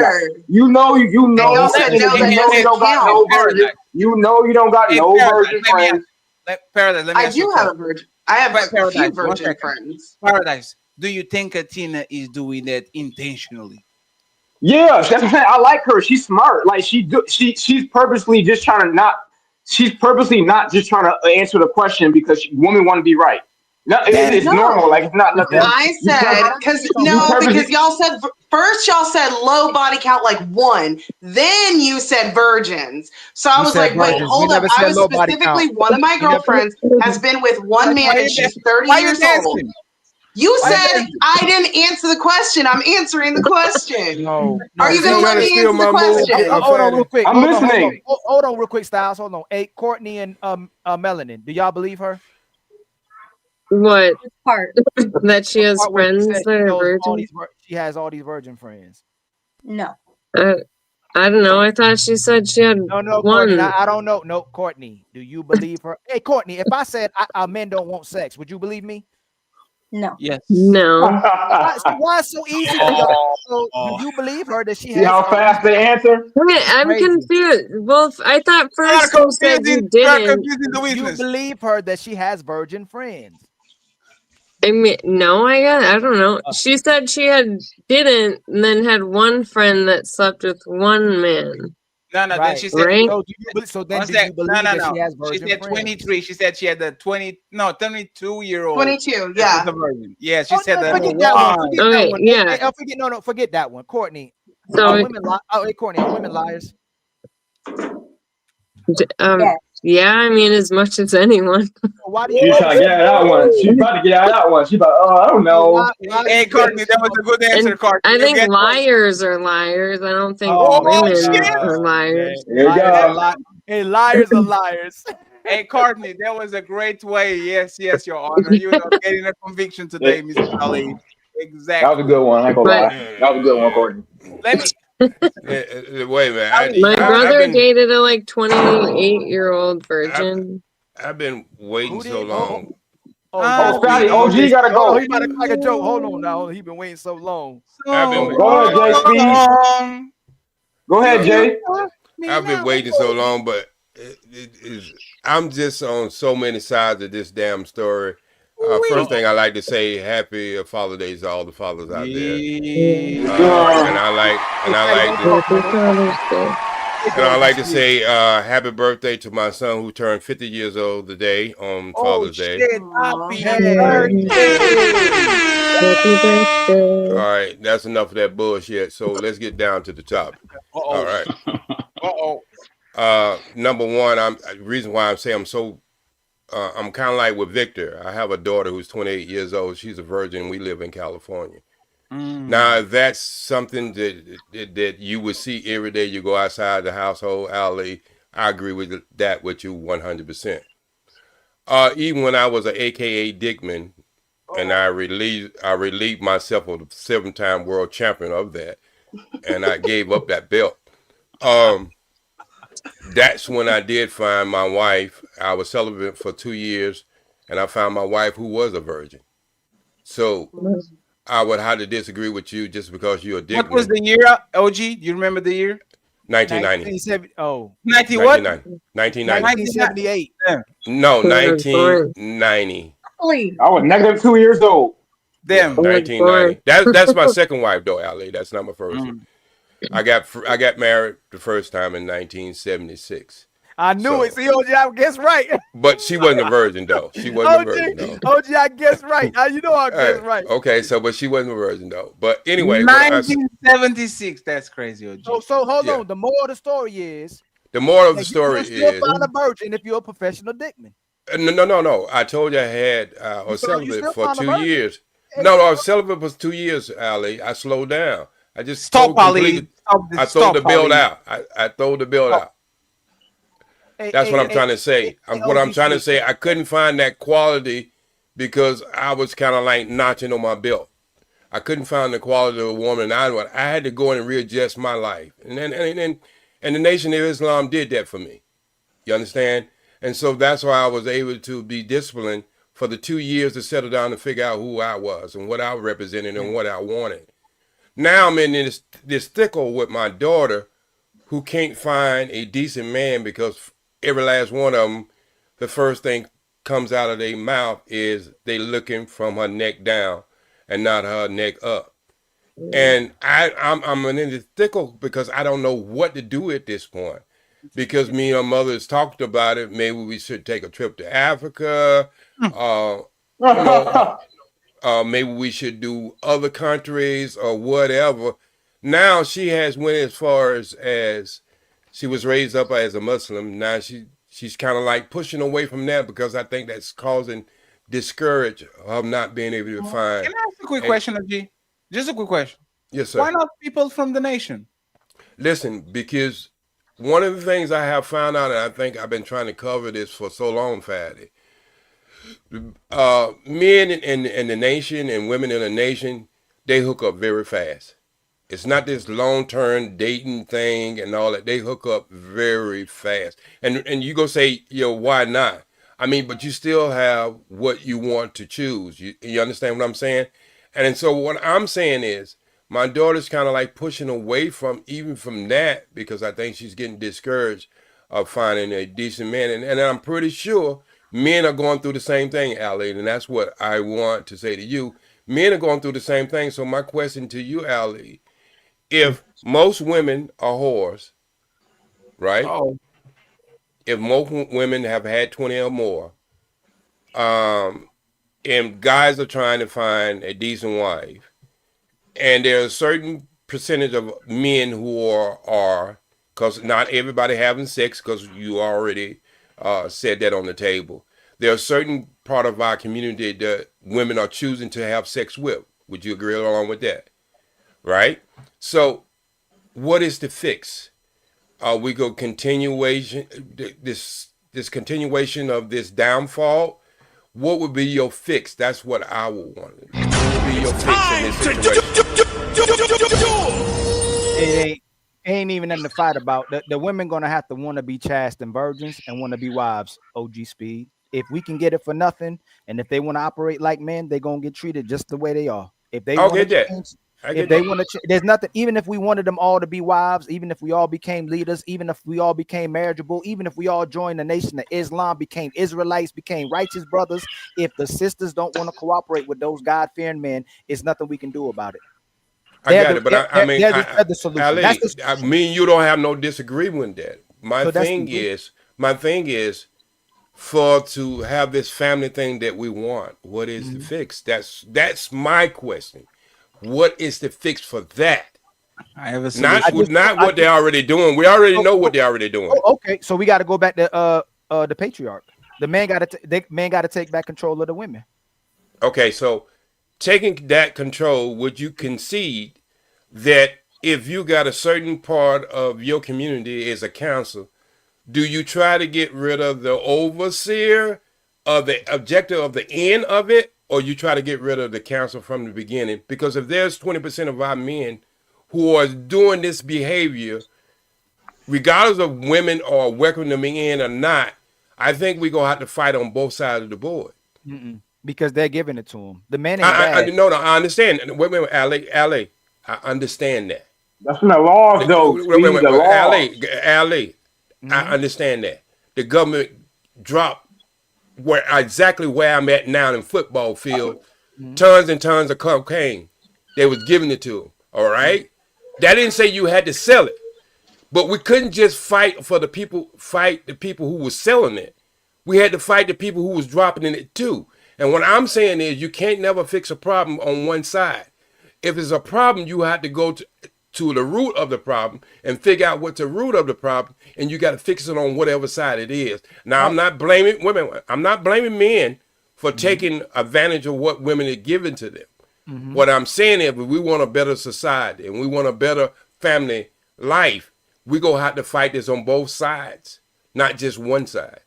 You know you don't got no virgin. You don't got no virgin friends. Paradise, let me ask you. I do have a virgin. I have a few virgin friends. Paradise, do you think Athena is doing that intentionally? Yeah, that's what I'm saying. I like her. She's smart. Like, she's purposely just trying to not. She's purposely not just trying to answer the question because women want to be right. No, it's normal. Like it's not nothing. I said because y'all said first y'all said low body count like 1, then you said virgins. So I was like, wait, hold up. I was specifically one of my girlfriends has been with one man and she's 30 years old. You said I didn't answer the question. I'm answering the question. No. Are you gonna let me answer the question? Hold on real quick. I'm listening. Hold on real quick, Styles. Hold on. Hey, Courtney and Melanin, do y'all believe her? What? Part. That she has friends that are virgins? She has all these virgin friends. No. I don't know. I thought she said she had No, one. Courtney, I don't know. No, Courtney, do you believe her? Hey, Courtney, if I said men don't want sex, would you believe me? No. Yes. No. Why it's so easy for y'all? So, do you believe her that she has? See how fast they answer? Wait, I'm confused. Well, I thought first you said you didn't. You believe her that she has virgin friends? I mean, no, I don't know. She said she didn't, and then had one friend that slept with one man. No, Right. then she said, Right? So then do you believe that she has virgin She said friends? 23. She said she had the 22-year-old. 22, yeah. Yeah, she said that. Forget that one. Forget that one. Yeah. Hey, forget that one. Courtney. So Are women liars? Yeah, I mean, as much as anyone. Why do She's trying to get out of that one. She's about to get out of that one. She's about, I don't know. Hey, Courtney, that was a good answer, Courtney. I think liars are liars. I don't think women are liars. There you go. Hey, liars are liars. Hey, Courtney, that was a great way. Yes, Your Honor. You are getting a conviction today, Mr. Ali. Exactly. That was a good one. I ain't gonna lie. That was a good one, Courtney. Let me. Wait a minute. My brother dated a 28-year-old virgin. I've been waiting so long. Scotty, OG gotta go. Oh, he about to crack a joke. Hold on now. He been waiting so long. Go ahead, Jay. Go ahead, Jay. I've been waiting so long, but I'm just on so many sides of this damn story. First thing I like to say, happy Father's Day to all the fathers out there. And I like to say happy birthday to my son who turned 50 years old today on Father's Day. Happy birthday. All right, that's enough of that bullshit. So let's get down to the topic. All right. Number one, the reason why I'm saying I'm kind of like with Victor. I have a daughter who's 28 years old. She's a virgin. We live in California. Now, if that's something that you would see every day you go outside the household alley, I agree with that with you 100%. Even when I was an AKA Dickman, and I relieved myself of the 7-time world champion of that, and I gave up that belt. That's when I did find my wife. I was celibate for 2 years, and I found my wife who was a virgin. So I would have to disagree with you just because you're a dick. What was the year, OG? Do you remember the year? 1990. 90 what? 1978. No, 1990. I was negative 2 years old. Damn. 1990. That's my second wife, though, Ali. That's not my first one. I got married the first time in 1976. I knew it. See, OG, I guess right. But she wasn't a virgin, though. She wasn't a virgin, though. OG, I guess right. You know I guess right. Okay, but she wasn't a virgin, though. But anyway. 1976. That's crazy, OG. So hold on. The moral of the story is. The moral of the story is. You can still find a virgin if you're a professional dickman. No. I told you I had was celibate for 2 years. No, I was celibate for 2 years, Ali. I slowed down. I just stop, Ali. I throw the build out. I throw the build out. That's what I'm trying to say. What I'm trying to say, I couldn't find that quality because I was kind of like notching on my belt. I couldn't find the quality of a woman I wanted. I had to go in and readjust my life. And the Nation of Islam did that for me. You understand? And so that's why I was able to be disciplined for the 2 years to settle down and figure out who I was and what I represented and what I wanted. Now I'm in this thickle with my daughter who can't find a decent man because every last one of them, the first thing comes out of their mouth is they looking from her neck down and not her neck up. And I'm in this thickle because I don't know what to do at this point. Because me and her mother has talked about it. Maybe we should take a trip to Africa. maybe we should do other countries or whatever. Now she has went as far as she was raised up as a Muslim. Now she's kind of like pushing away from that because I think that's causing discourage of not being able to find. Can I ask a quick question, G? Just a quick question. Yes, sir. Why not people from the nation? Listen, because one of the things I have found out, and I think I've been trying to cover this for so long, Fatty, men in the nation and women in the nation, they hook up very fast. It's not this long-term dating thing and all that. They hook up very fast. And you go say, why not? I mean, but you still have what you want to choose. You understand what I'm saying? And so what I'm saying is, my daughter's kind of like pushing away from that because I think she's getting discouraged of finding a decent man. And I'm pretty sure men are going through the same thing, Ali, and that's what I want to say to you. Men are going through the same thing. So my question to you, Ali, if most women are whores, right? Oh. If most women have had 20 or more, and guys are trying to find a decent wife, and there's a certain percentage of men who are, because not everybody having sex, because you already said that on the table. There are a certain part of our community that women are choosing to have sex with. Would you agree along with that? Right? So what is the fix? We go continuation, this continuation of this downfall. What would be your fix? That's what I would want. What would be your fix in this situation? It ain't even nothing to fight about. The women gonna have to want to be chaste and virgins and want to be wives. OG Speed. If we can get it for nothing, and if they want to operate like men, they gonna get treated just the way they are. If they want to change, if they want to, there's nothing. Even if we wanted them all to be wives, even if we all became leaders, even if we all became marriageable, even if we all joined the nation of Islam, became Israelites, became righteous brothers, if the sisters don't want to cooperate with those God-fearing men, it's nothing we can do about it. I got it, but I mean, I mean, you don't have no disagreement with that. My thing is, for to have this family thing that we want, what is the fix? That's my question. What is the fix for that? I have a not what they're already doing. We already know what they're already doing. Okay, so we got to go back to the patriarch. The man got to take back control of the women. Okay, so taking that control, would you concede that if you got a certain part of your community as a council, do you try to get rid of the overseer of the objective of the end of it, or you try to get rid of the council from the beginning? Because if there's 20% of our men who are doing this behavior, regardless of women or welcoming them in or not, I think we're going to have to fight on both sides of the board. Because they're giving it to them. The men ain't bad. No, I understand. Wait, Ali, I understand that. That's from the laws, though. Ali, I understand that. The government dropped exactly where I'm at now in football field, tons and tons of cocaine. They was giving it to them. All right, that didn't say you had to sell it, but we couldn't just fight the people who was selling it. We had to fight the people who was dropping in it too. And what I'm saying is, you can't never fix a problem on one side. If it's a problem, you have to go to the root of the problem and figure out what's the root of the problem, and you got to fix it on whatever side it is. Now, I'm not blaming women. I'm not blaming men for taking advantage of what women are giving to them. What I'm saying is, if we want a better society and we want a better family life, we're going to have to fight this on both sides, not just one side.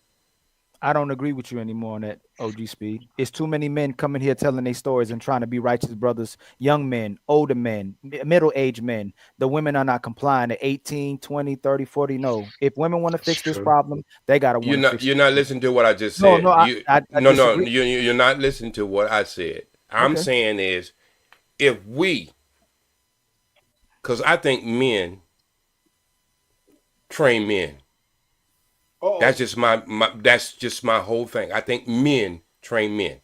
I don't agree with you anymore on that, OG Speed. It's too many men coming here telling their stories and trying to be righteous brothers, young men, older men, middle-aged men. The women are not complying at 18, 20, 30, 40. No. If women want to fix this problem, they got to want to fix it. You're not listening to what I just said. No, you're not listening to what I said. I'm saying is, if we, because I think men train men. That's just my whole thing. I think men train men.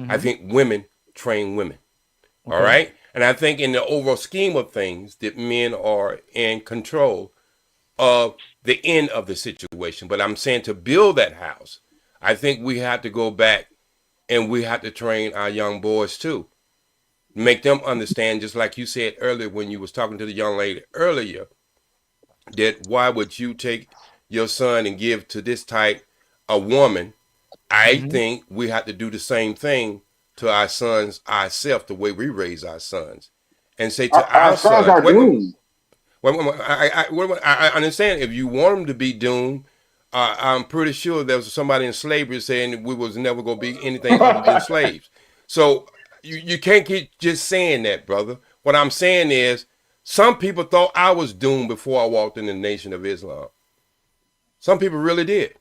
I think women train women. All right? And I think in the overall scheme of things that men are in control of the end of the situation. But I'm saying to build that house, I think we have to go back And we have to train our young boys too. Make them understand, just like you said earlier when you was talking to the young lady earlier, that why would you take your son and give to this type a woman? I think we have to do the same thing to our sons ourselves, the way we raise our sons. And say to our sons are doomed. I understand if you want them to be doomed. I'm pretty sure there was somebody in slavery saying we was never going to be anything other than slaves. So you can't keep just saying that, brother. What I'm saying is some people thought I was doomed before I walked in the Nation of Islam. Some people really did.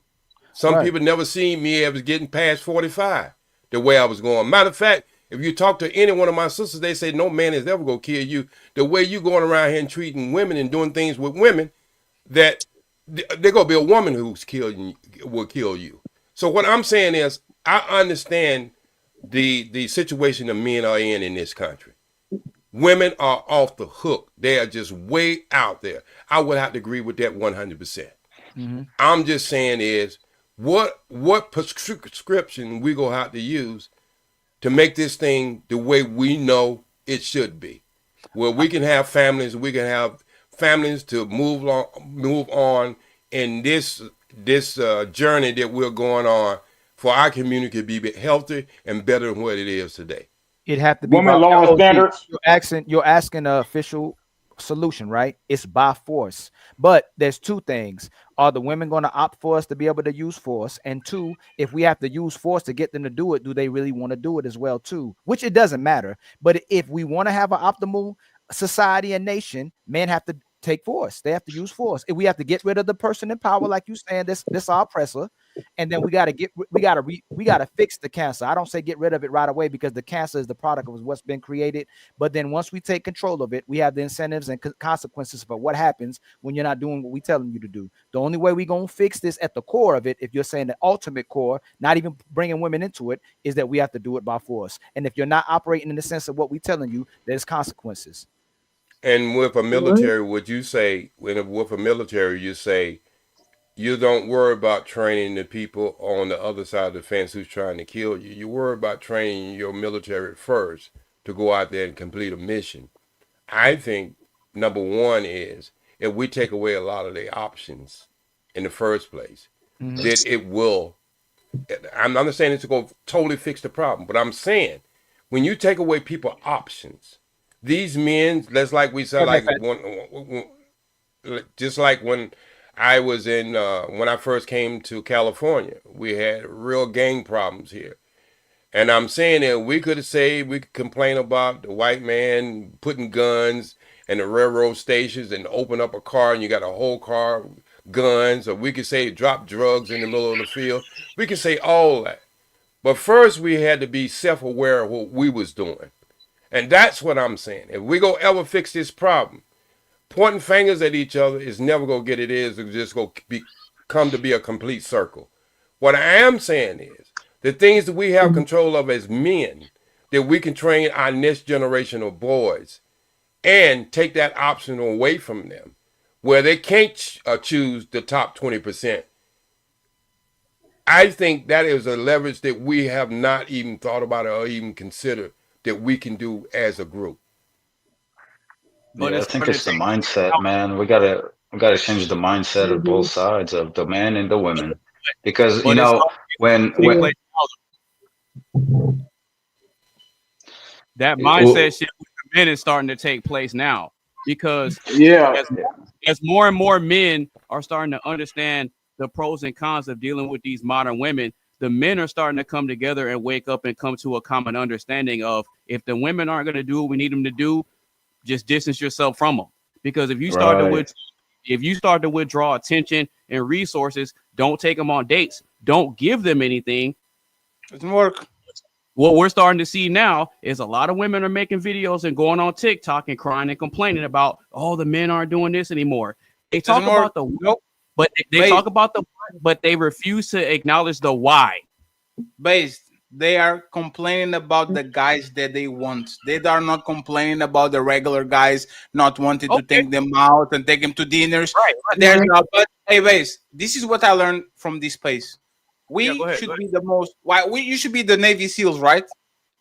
Some people never seen me as getting past 45 the way I was going. Matter of fact, if you talk to any one of my sisters, they say no man is ever going to kill you. The way you going around here and treating women and doing things with women, that they're going to be a woman who's will kill you. So what I'm saying is I understand the situation the men are in this country. Women are off the hook. They are just way out there. I would have to agree with that 100%. I'm just saying is what prescription we going to have to use to make this thing the way we know it should be, where we can have families, we can have families to move on in this journey that we're going on for our community to be healthy and better than what it is today. It have to be women law and standards. You're asking an official solution, right? It's by force. But there's two things. Are the women going to opt for us to be able to use force? And two, if we have to use force to get them to do it, do they really want to do it as well too? Which it doesn't matter. But if we want to have an optimal society and nation, men have to take force. They have to use force. If we have to get rid of the person in power, like you saying, this our oppressor, and then we got to fix the cancer. I don't say get rid of it right away because the cancer is the product of what's been created. But then once we take control of it, we have the incentives and consequences for what happens when you're not doing what we're telling you to do. The only way we're going to fix this at the core of it, if you're saying the ultimate core, not even bringing women into it, is that we have to do it by force. And if you're not operating in the sense of what we're telling you, there's consequences. And with a military, would you say, with a military, you say, you don't worry about training the people on the other side of the fence who's trying to kill you. You worry about training your military first to go out there and complete a mission. I think number one is if we take away a lot of the options in the first place, that it will. I'm not saying it's going to totally fix the problem, but I'm saying when you take away people's options, these men, that's like we said, like just like when I was when I first came to California, we had real gang problems here. And I'm saying that we could complain about the white man putting guns in the railroad stations and open up a car and you got a whole car, guns, or we could say drop drugs in the middle of the field. We could say all that. But first we had to be self-aware of what we was doing. And that's what I'm saying. If we go ever fix this problem, pointing fingers at each other is never going to get it. It's just going to come to be a complete circle. What I am saying is the things that we have control of as men, that we can train our next generation of boys and take that option away from them, where they can't choose the top 20%. I think that is a leverage that we have not even thought about or even considered that we can do as a group. Yeah, I think it's the mindset, man. We gotta change the mindset of both sides, of the men and the women, because you know when that mindset shift with the men is starting to take place now, because as more and more men are starting to understand the pros and cons of dealing with these modern women, the men are starting to come together and wake up and come to a common understanding of, if the women aren't going to do what we need them to do, just distance yourself from them. Because if you start to withdraw attention and resources, don't take them on dates, don't give them anything, it doesn't work. What we're starting to see now is a lot of women are making videos and going on TikTok and crying and complaining about, oh, the men aren't doing this anymore. They talk about the but they talk about the what, but they refuse to acknowledge the why. They are complaining about the guys that they want. They are not complaining about the regular guys not wanting to take them out and take them to dinners. Right. But hey, this is what I learned from this place. We should be the most. You should be the Navy SEALs, right?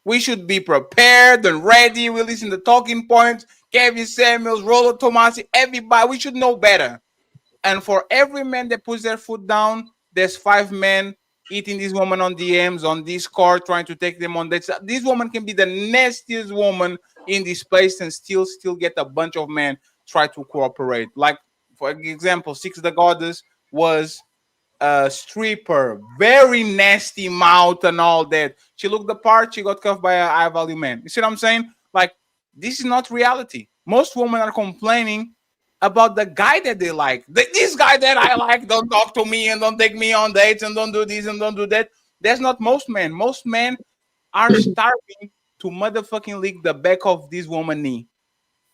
We should be prepared and ready. We listen to talking points. Kevin Samuels, Rollo Tomasi, everybody. We should know better. And for every man that puts their foot down, there's 5 men eating this woman on DMs, on Discord, trying to take them on dates. This woman can be the nastiest woman in this place and still get a bunch of men try to cooperate. Like, for example, Six the Goddess was a stripper, very nasty mouth and all that. She looked the part, she got cuffed by a high value man. You see what I'm saying? Like, this is not reality. Most women are complaining about the guy that they like. This guy that I like, don't talk to me and don't take me on dates and don't do this and don't do that. That's not most men. Most men are starving to motherfucking lick the back of this woman's knee.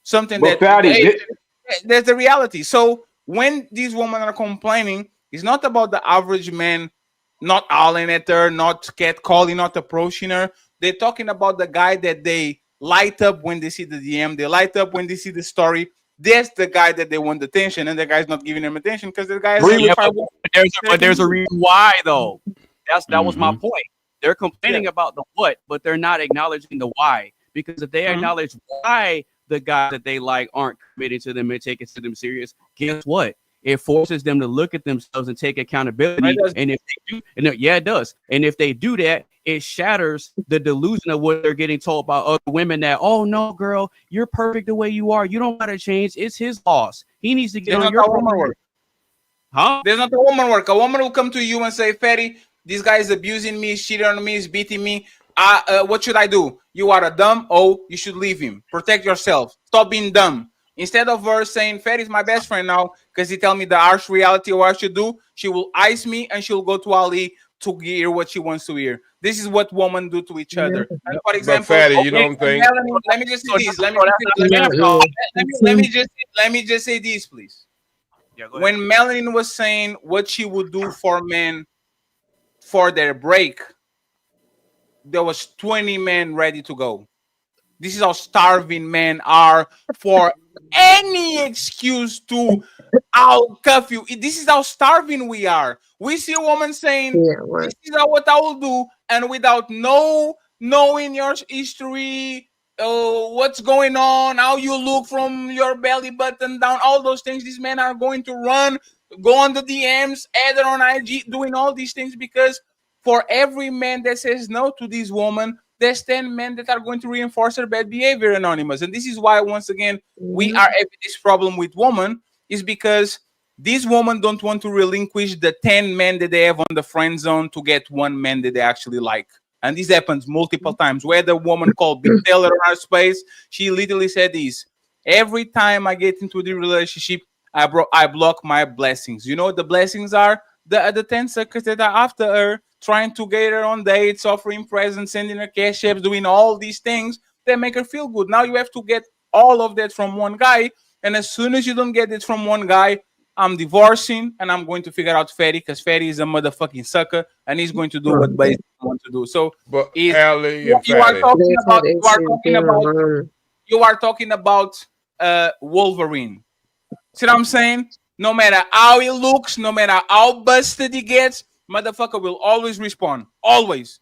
Something but that's the reality. So when these women are complaining, it's not about the average man not howling at her, not catcalling, not approaching her. They're talking about the guy that they light up when they see the DM. They light up when they see the story. That's the guy that they want attention, and the guy's not giving them attention because the guy is but there's a reason why, though. That was my point. They're complaining about the what, but they're not acknowledging the why. Because if they acknowledge why the guys that they like aren't committing to them and taking to them serious, guess what? It forces them to look at themselves and take accountability. And if they do, it does. And if they do that, it shatters the delusion of what they're getting told by other women that, oh no, girl, you're perfect the way you are. You don't gotta change. It's his loss. He needs to get on your woman work. Huh? There's not a woman work. A woman will come to you and say, Fatty, this guy is abusing me, cheating on me, is beating me. What should I do? You are a dumb. Oh, you should leave him. Protect yourself. Stop being dumb. Instead of her saying, Fatty is my best friend now because he tell me the harsh reality of what I should do, she will ice me and she'll go to Ali to hear what she wants to hear. This is what women do to each other. And for example, Fatty, you don't think? Let me just say this. Let me just say this, please. Yeah, when Melanin was saying what she would do for men for their break, there was 20 men ready to go. This is how starving men are for any excuse to out-cuff you. This is how starving we are. We see a woman saying, this is what I will do, and without knowing your history, what's going on, how you look from your belly button down, all those things, these men are going to run, go on the DMs, add her on IG, doing all these things because for every man that says no to this woman, there's 10 men that are going to reinforce her bad behavior, Anonymous. And this is why, once again, we are having this problem with women, is because these women don't want to relinquish the 10 men that they have on the friend zone to get one man that they actually like. And this happens multiple times. Where the woman called Big Taylor in our space, she literally said this: every time I get into the relationship, I block my blessings. You know what the blessings are? The 10 suckers that are after her, trying to get her on dates, offering presents, sending her cash apps, doing all these things that make her feel good. Now you have to get all of that from one guy. And as soon as you don't get it from one guy, I'm divorcing and I'm going to figure out Fatty because Fatty is a motherfucking sucker and he's going to do what Base wants to do. So you are talking about Wolverine. See what I'm saying? No matter how he looks, no matter how busted he gets, motherfucker will always respond. Always.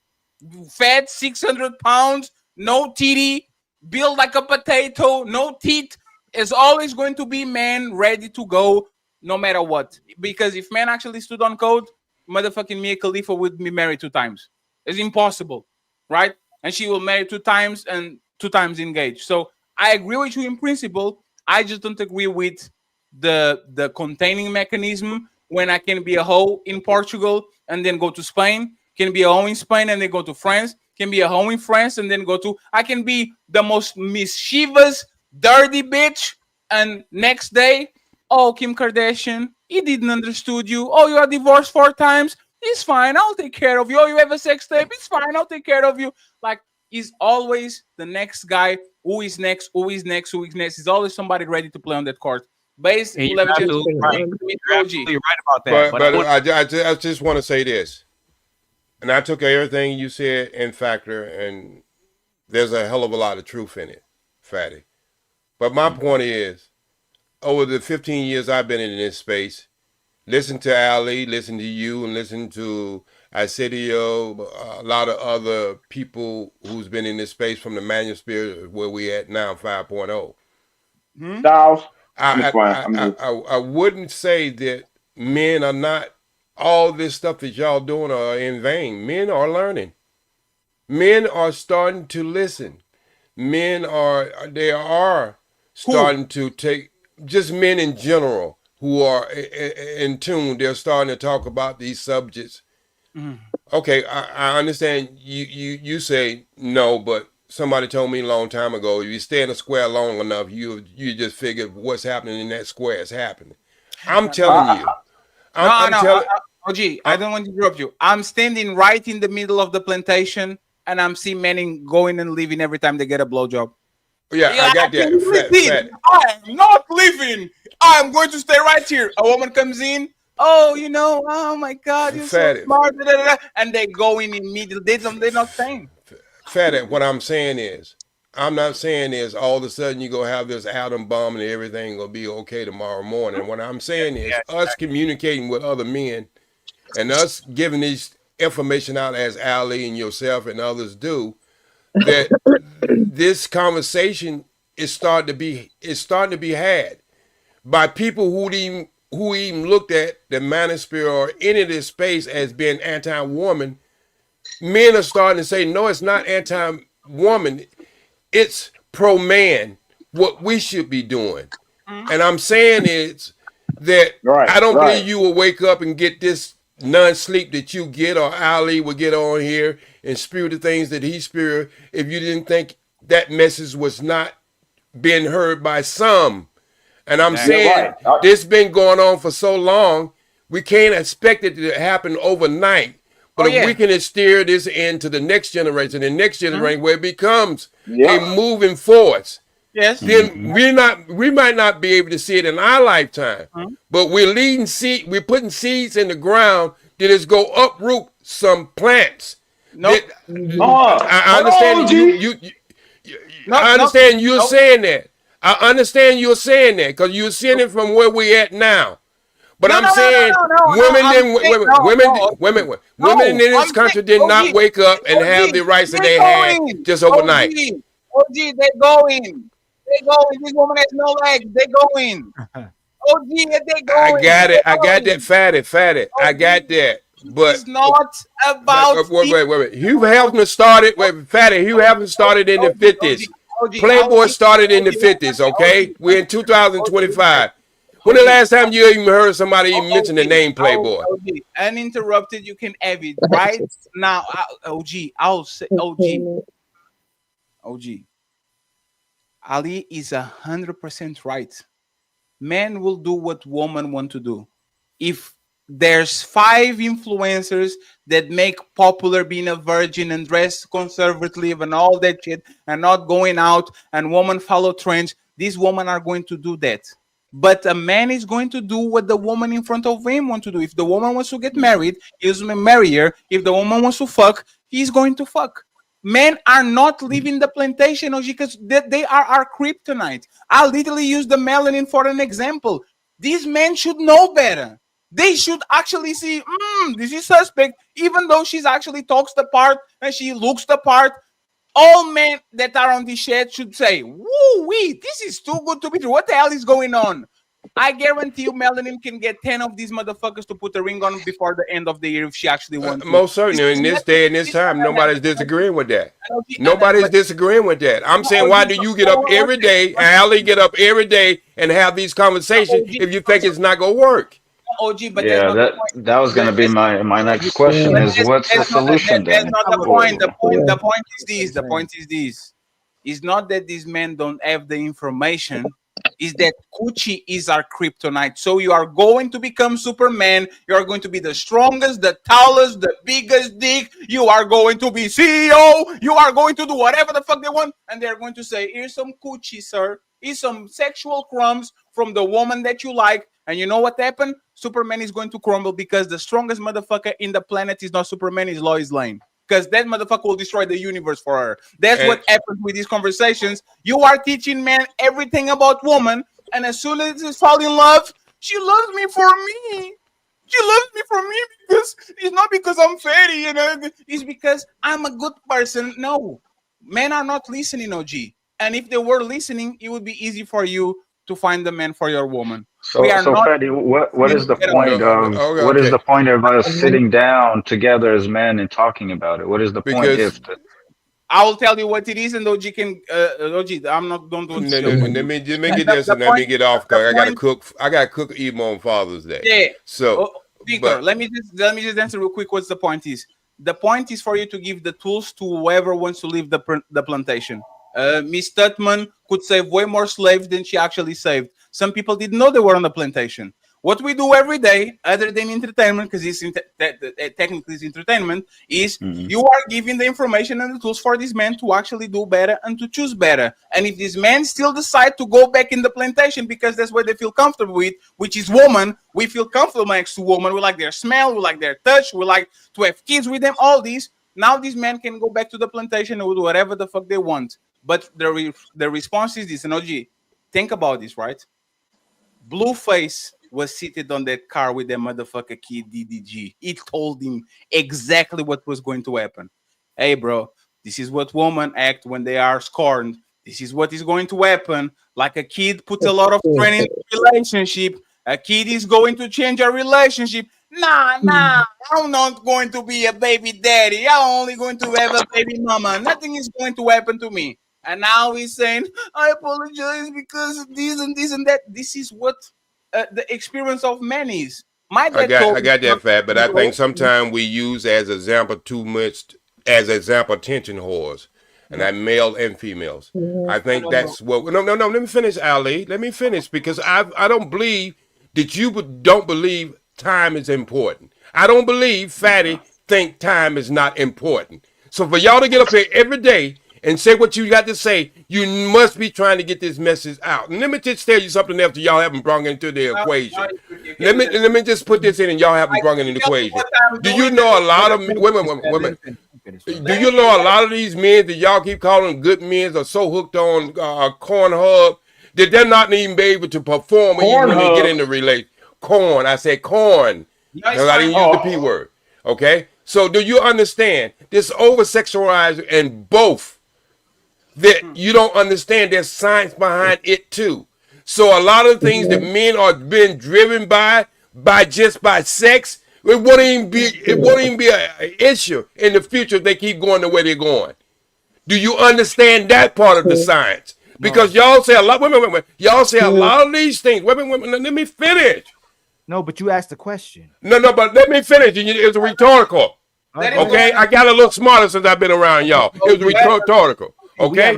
Fat, 600 pounds, no titty, built like a potato, no teeth. Is always going to be man ready to go no matter what. Because if man actually stood on code, motherfucking Mia Khalifa would be married 2 times. It's impossible, right? And she will marry 2 times and 2 times engaged. So I agree with you in principle. I just don't agree with the containing mechanism when I can be a hoe in Portugal and then go to Spain, can be a hoe in Spain and then go to France, can be a hoe in France and then go to, I can be the most mischievous, dirty bitch, and next day, oh, Kim Kardashian, he didn't understood you. Oh, you are divorced 4 times. It's fine. I'll take care of you. Oh, you have a sex tape. It's fine. I'll take care of you. Like, he's always the next guy. Who is next? Who is next? Who is next? He's always somebody ready to play on that court. You're absolutely right about that. But I just want to say this. And I took everything you said in factor, and there's a hell of a lot of truth in it, Fatty. But my point is, over the 15 years I've been in this space, listen to Ali, listen to you, and listen to Isidio, a lot of other people who's been in this space from the manuscript where we at now, 5.0. Styles. I wouldn't say that men are not, all this stuff that y'all doing are in vain. Men are learning. Men are starting to listen. Men are starting to take, just men in general who are in tune. They're starting to talk about these subjects. Okay, I understand you say no, but somebody told me a long time ago, if you stay in a square long enough, you just figure what's happening in that square is happening. I'm telling you. OG, I don't want to interrupt you. I'm standing right in the middle of the plantation, and I'm seeing men going and leaving every time they get a blowjob. Yeah, I got that. I'm not leaving. I'm going to stay right here. A woman comes in. Oh, oh my God, you're so smart. And they go in immediately. They're not saying. Fatty, what I'm saying is, I'm not saying is all of a sudden you go have this atom bomb and everything will be okay tomorrow morning. What I'm saying is us communicating with other men and us giving this information out as Ali and yourself and others do, that this conversation is starting to be had by people who even looked at the manosphere or any of this space as being anti-woman. Men are starting to say, no, it's not anti-woman. It's pro-man, what we should be doing. And I'm saying is that I don't believe you will wake up and get this non-sleep that you get, or Ali will get on here and spew the things that he spewed if you didn't think that message was not being heard by some. And I'm saying this been going on for so long, we can't expect it to happen overnight. But if we can steer this into the next generation, where it becomes a moving force, then we might not be able to see it in our lifetime. But we're we're putting seeds in the ground that is go uproot some plants. I understand I understand you're saying that. I understand you're saying that because you're seeing it from where we're at now. But I'm saying women in this country did not wake up and have the rights that they had just overnight. OG, they're going. This woman has no legs. They're going. OG, they're going. I got it. I got that, fatty. I got that. But it's not about. Wait. Hugh Hefner started. Fatty. Hugh Hefner started in the 50s. Playboy started in the 50s. Okay, we're in 2025. When the last time you even heard somebody even mention the name Playboy? Uninterrupted, you can have it right now. OG, I'll say OG. Ali is 100% right. Men will do what women want to do. If there's 5 influencers that make popular being a virgin and dress conservatively and all that shit and not going out and women follow trends, these women are going to do that. But a man is going to do what the woman in front of him wants to do. If the woman wants to get married, he's going to marry her. If the woman wants to fuck, he's going to fuck. Men are not leaving the plantation because they are our kryptonite. I literally use the melanin for an example. These men should know better. They should actually see, this is suspect, even though she's actually talks the part and she looks the part. All men that are on this shit should say, woo-wee, this is too good to be true. What the hell is going on? I guarantee you Melanin can get 10 of these motherfuckers to put a ring on before the end of the year if she actually wants to. Most certainly. In this day and this time, nobody's disagreeing with that. Nobody's disagreeing with that. I'm saying, why do you get up every day, and Ali get up every day and have these conversations if you think it's not going to work? OG, but that was going to be my next question is what's the solution then? That's not the point. The point is this. The point is this. It's not that these men don't have the information. Is that coochie is our kryptonite. So you are going to become Superman. You are going to be the strongest, the tallest, the biggest dick. You are going to be CEO. You are going to do whatever the fuck they want. And they're going to say, here's some coochie, sir. Here's some sexual crumbs from the woman that you like. And you know what happened? Superman is going to crumble because the strongest motherfucker in the planet is not Superman, is Lois Lane. Because that motherfucker will destroy the universe for her. That's what happens with these conversations. You are teaching men everything about woman, and as soon as they fall in love, she loves me for me. She loves me for me because it's not because I'm fatty, it's because I'm a good person. No, men are not listening, OG. And if they were listening, it would be easy for you to find the man for your woman. We are So not Freddie, what is the at all. point of Okay. us sitting down together as men and talking about it? What is the point Because if I will tell you what it is, and OG can. OG, I'm not. Don't do let me get this and let me get off because I gotta cook even on Father's Day. Yeah. So, Victor, let me just answer real quick. What's the point is? The point is for you to give the tools to whoever wants to leave the plantation. Miss Tutman could save way more slaves than she actually saved. Some people didn't know they were on the plantation. What we do every day, other than entertainment, because it's technically it's entertainment, is you are giving the information and the tools for these men to actually do better and to choose better. And if these men still decide to go back in the plantation because that's what they feel comfortable with, which is woman, we feel comfortable next to woman. We like their smell, we like their touch, we like to have kids with them, all these. Now these men can go back to the plantation and do whatever the fuck they want. But the response is this, and OG, think about this, right? Blueface was seated on that car with that motherfucker kid DDG. It told him exactly what was going to happen. Hey, bro, this is what women act when they are scorned. This is what is going to happen. Like a kid puts a lot of strain in a relationship. A kid is going to change a relationship. Nah, I'm not going to be a baby daddy. I'm only going to have a baby mama. Nothing is going to happen to me. And now he's saying, I apologize because of this and this and that. This is what the experience of men is. My dad I got that fact, but I think sometimes we use as example too much as example attention whores, and that male and females. I think that's what. No. Let me finish, Ali. Let me finish because I don't believe that you don't believe time is important. I don't believe Fatty think time is not important. So for y'all to get up here every day and say what you got to say, you must be trying to get this message out. And let me just tell you something else that y'all haven't brought into the equation. Let me just put this in and y'all haven't brought it in the equation. Do you know a lot of women? Do you know a lot of these men that y'all keep calling good men are so hooked on corn hub that they're not even be able to perform when they get in the relation? Corn. I said corn. Because I didn't use the P word. Okay? So do you understand this over-sexualized and both that you don't understand there's science behind it too. So a lot of things that men are being driven by sex, it won't even be an issue in the future if they keep going the way they're going. Do you understand that part of the science? Because y'all say a lot, women, y'all say a lot of these things. Women, let me finish. No, but you asked the question. No, but let me finish. It's rhetorical. Okay, I got a little smarter since I've been around y'all. It was rhetorical. Okay.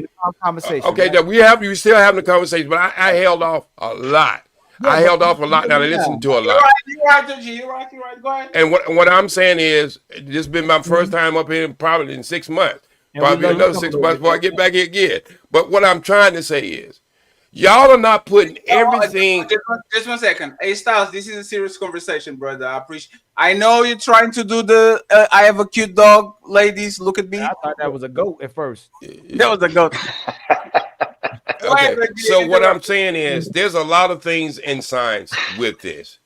Okay, that we still having the conversation, but I held off a lot. I held off a lot. Now I listened to a lot. You're right. Go ahead. And what I'm saying is, this has been my first time up here probably in 6 months. Probably another 6 months before I get back here again. But what I'm trying to say is, y'all are not putting everything. Just 1 second. Hey, Styles, this is a serious conversation, brother. I appreciate. I know you're trying to do the I have a cute dog, ladies. Look at me. I thought that was a goat at first. That was a goat. Okay, so what I'm saying is, there's a lot of things in science with this.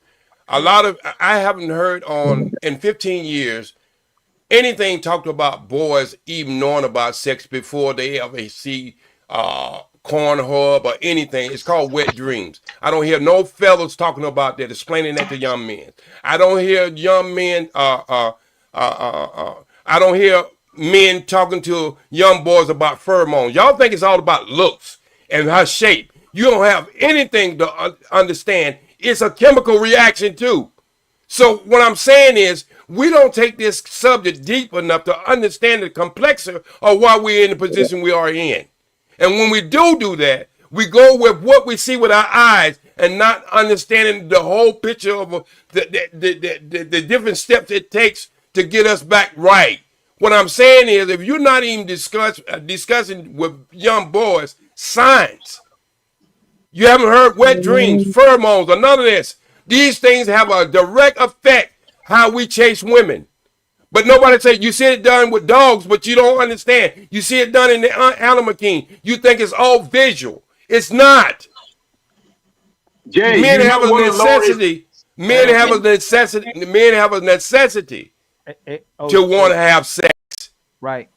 I haven't heard in 15 years anything talked about boys even knowing about sex before they ever see Pornhub or anything. It's called wet dreams. I don't hear no fellas talking about that, explaining that to young men. I don't hear young men. I don't hear men talking to young boys about pheromones. Y'all think it's all about looks and her shape. You don't have anything to understand. It's a chemical reaction too. So what I'm saying is, we don't take this subject deep enough to understand the complexity of why we're in the position we are in. And when we do that, we go with what we see with our eyes and not understanding the whole picture of the different steps it takes to get us back right. What I'm saying is, if you're not even discussing with young boys science, you haven't heard wet dreams, pheromones, or none of this. These things have a direct effect how we chase women. But nobody say, you see it done with dogs, but you don't understand. You see it done in the Animal King. You think it's all visual. It's not. Jay, men have a necessity Men have a necessity. Men have a necessity to want to have sex. Right.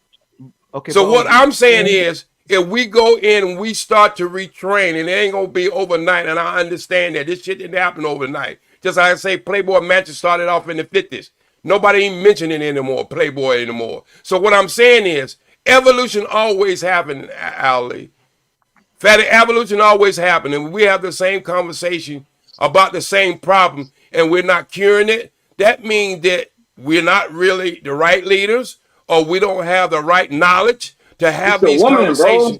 Okay. So what I'm saying is, if we go in and we start to retrain, and it ain't gonna be overnight, and I understand that this shit didn't happen overnight. Just like I say, Playboy Mansion started off in the 50s. Nobody even mentioning it anymore, Playboy anymore. So what I'm saying is, evolution always happened, Ali. Fatty, evolution always happened, and we have the same conversation about the same problem, and we're not curing it. That means that we're not really the right leaders, or we don't have the right knowledge to have these conversations.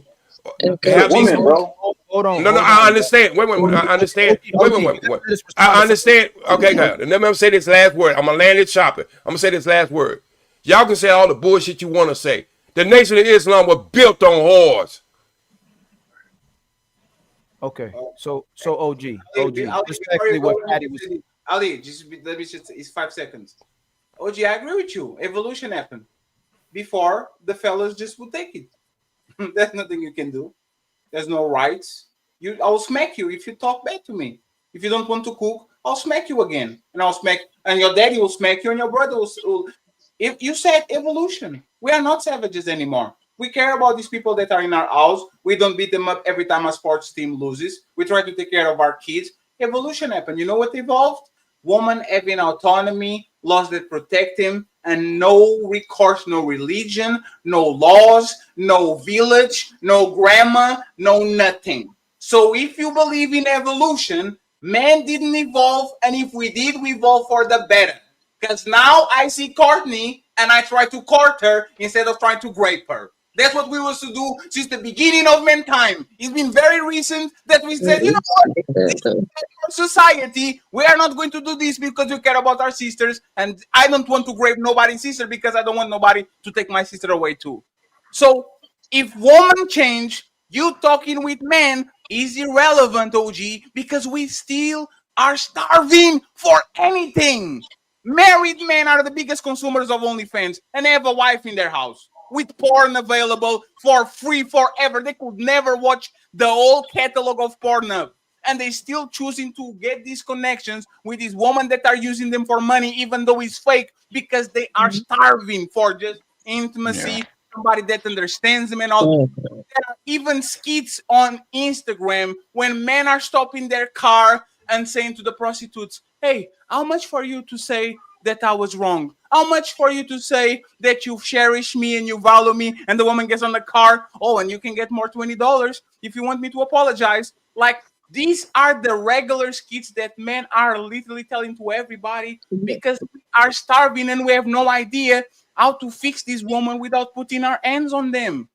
Have these, hold on. No, I understand. Wait. I understand. Wait. I understand. Okay, God. And let me say this last word. I'm gonna land it shopping. I'm gonna say this last word. Y'all can say all the bullshit you want to say. The Nation of Islam was built on whores. Okay. So OG, respectfully, what Patty was. Ali, let me just. It's 5 seconds. OG, I agree with you. Evolution happened before the fellas just would take it. There's nothing you can do. There's no rights. I'll smack you if you talk back to me. If you don't want to cook, I'll smack you again, and your daddy will smack you, and your brother will. If you said evolution, we are not savages anymore. We care about these people that are in our house. We don't beat them up every time a sports team loses. We try to take care of our kids. Evolution happened. You know what evolved? Woman having autonomy, laws that protect him, and no recourse, no religion, no laws, no village, no grandma, no nothing. So if you believe in evolution, man didn't evolve, and if we did, we evolved for the better. Because now I see Courtney, and I try to court her instead of trying to grape her. That's what we used to do since the beginning of mankind. It's been very recent that we said, you know what? This is our society. We are not going to do this because we care about our sisters. And I don't want to grape nobody's sister because I don't want nobody to take my sister away too. So if women change, you talking with men is irrelevant, OG, because we still are starving for anything. Married men are the biggest consumers of OnlyFans, and they have a wife in their house with porn available for free forever. They could never watch the whole catalog of Pornhub, and they still choosing to get these connections with these women that are using them for money, even though it's fake, because they are starving for just intimacy, somebody that understands them and all. There are even skits on Instagram when men are stopping their car and saying to the prostitutes, hey, how much for you to say that I was wrong? How much for you to say that you cherish me and you value me? And the woman gets on the car, oh, and you can get more $20 if you want me to apologize. Like, these are the regular skits that men are literally telling to everybody because we are starving and we have no idea how to fix this woman without putting our hands on them.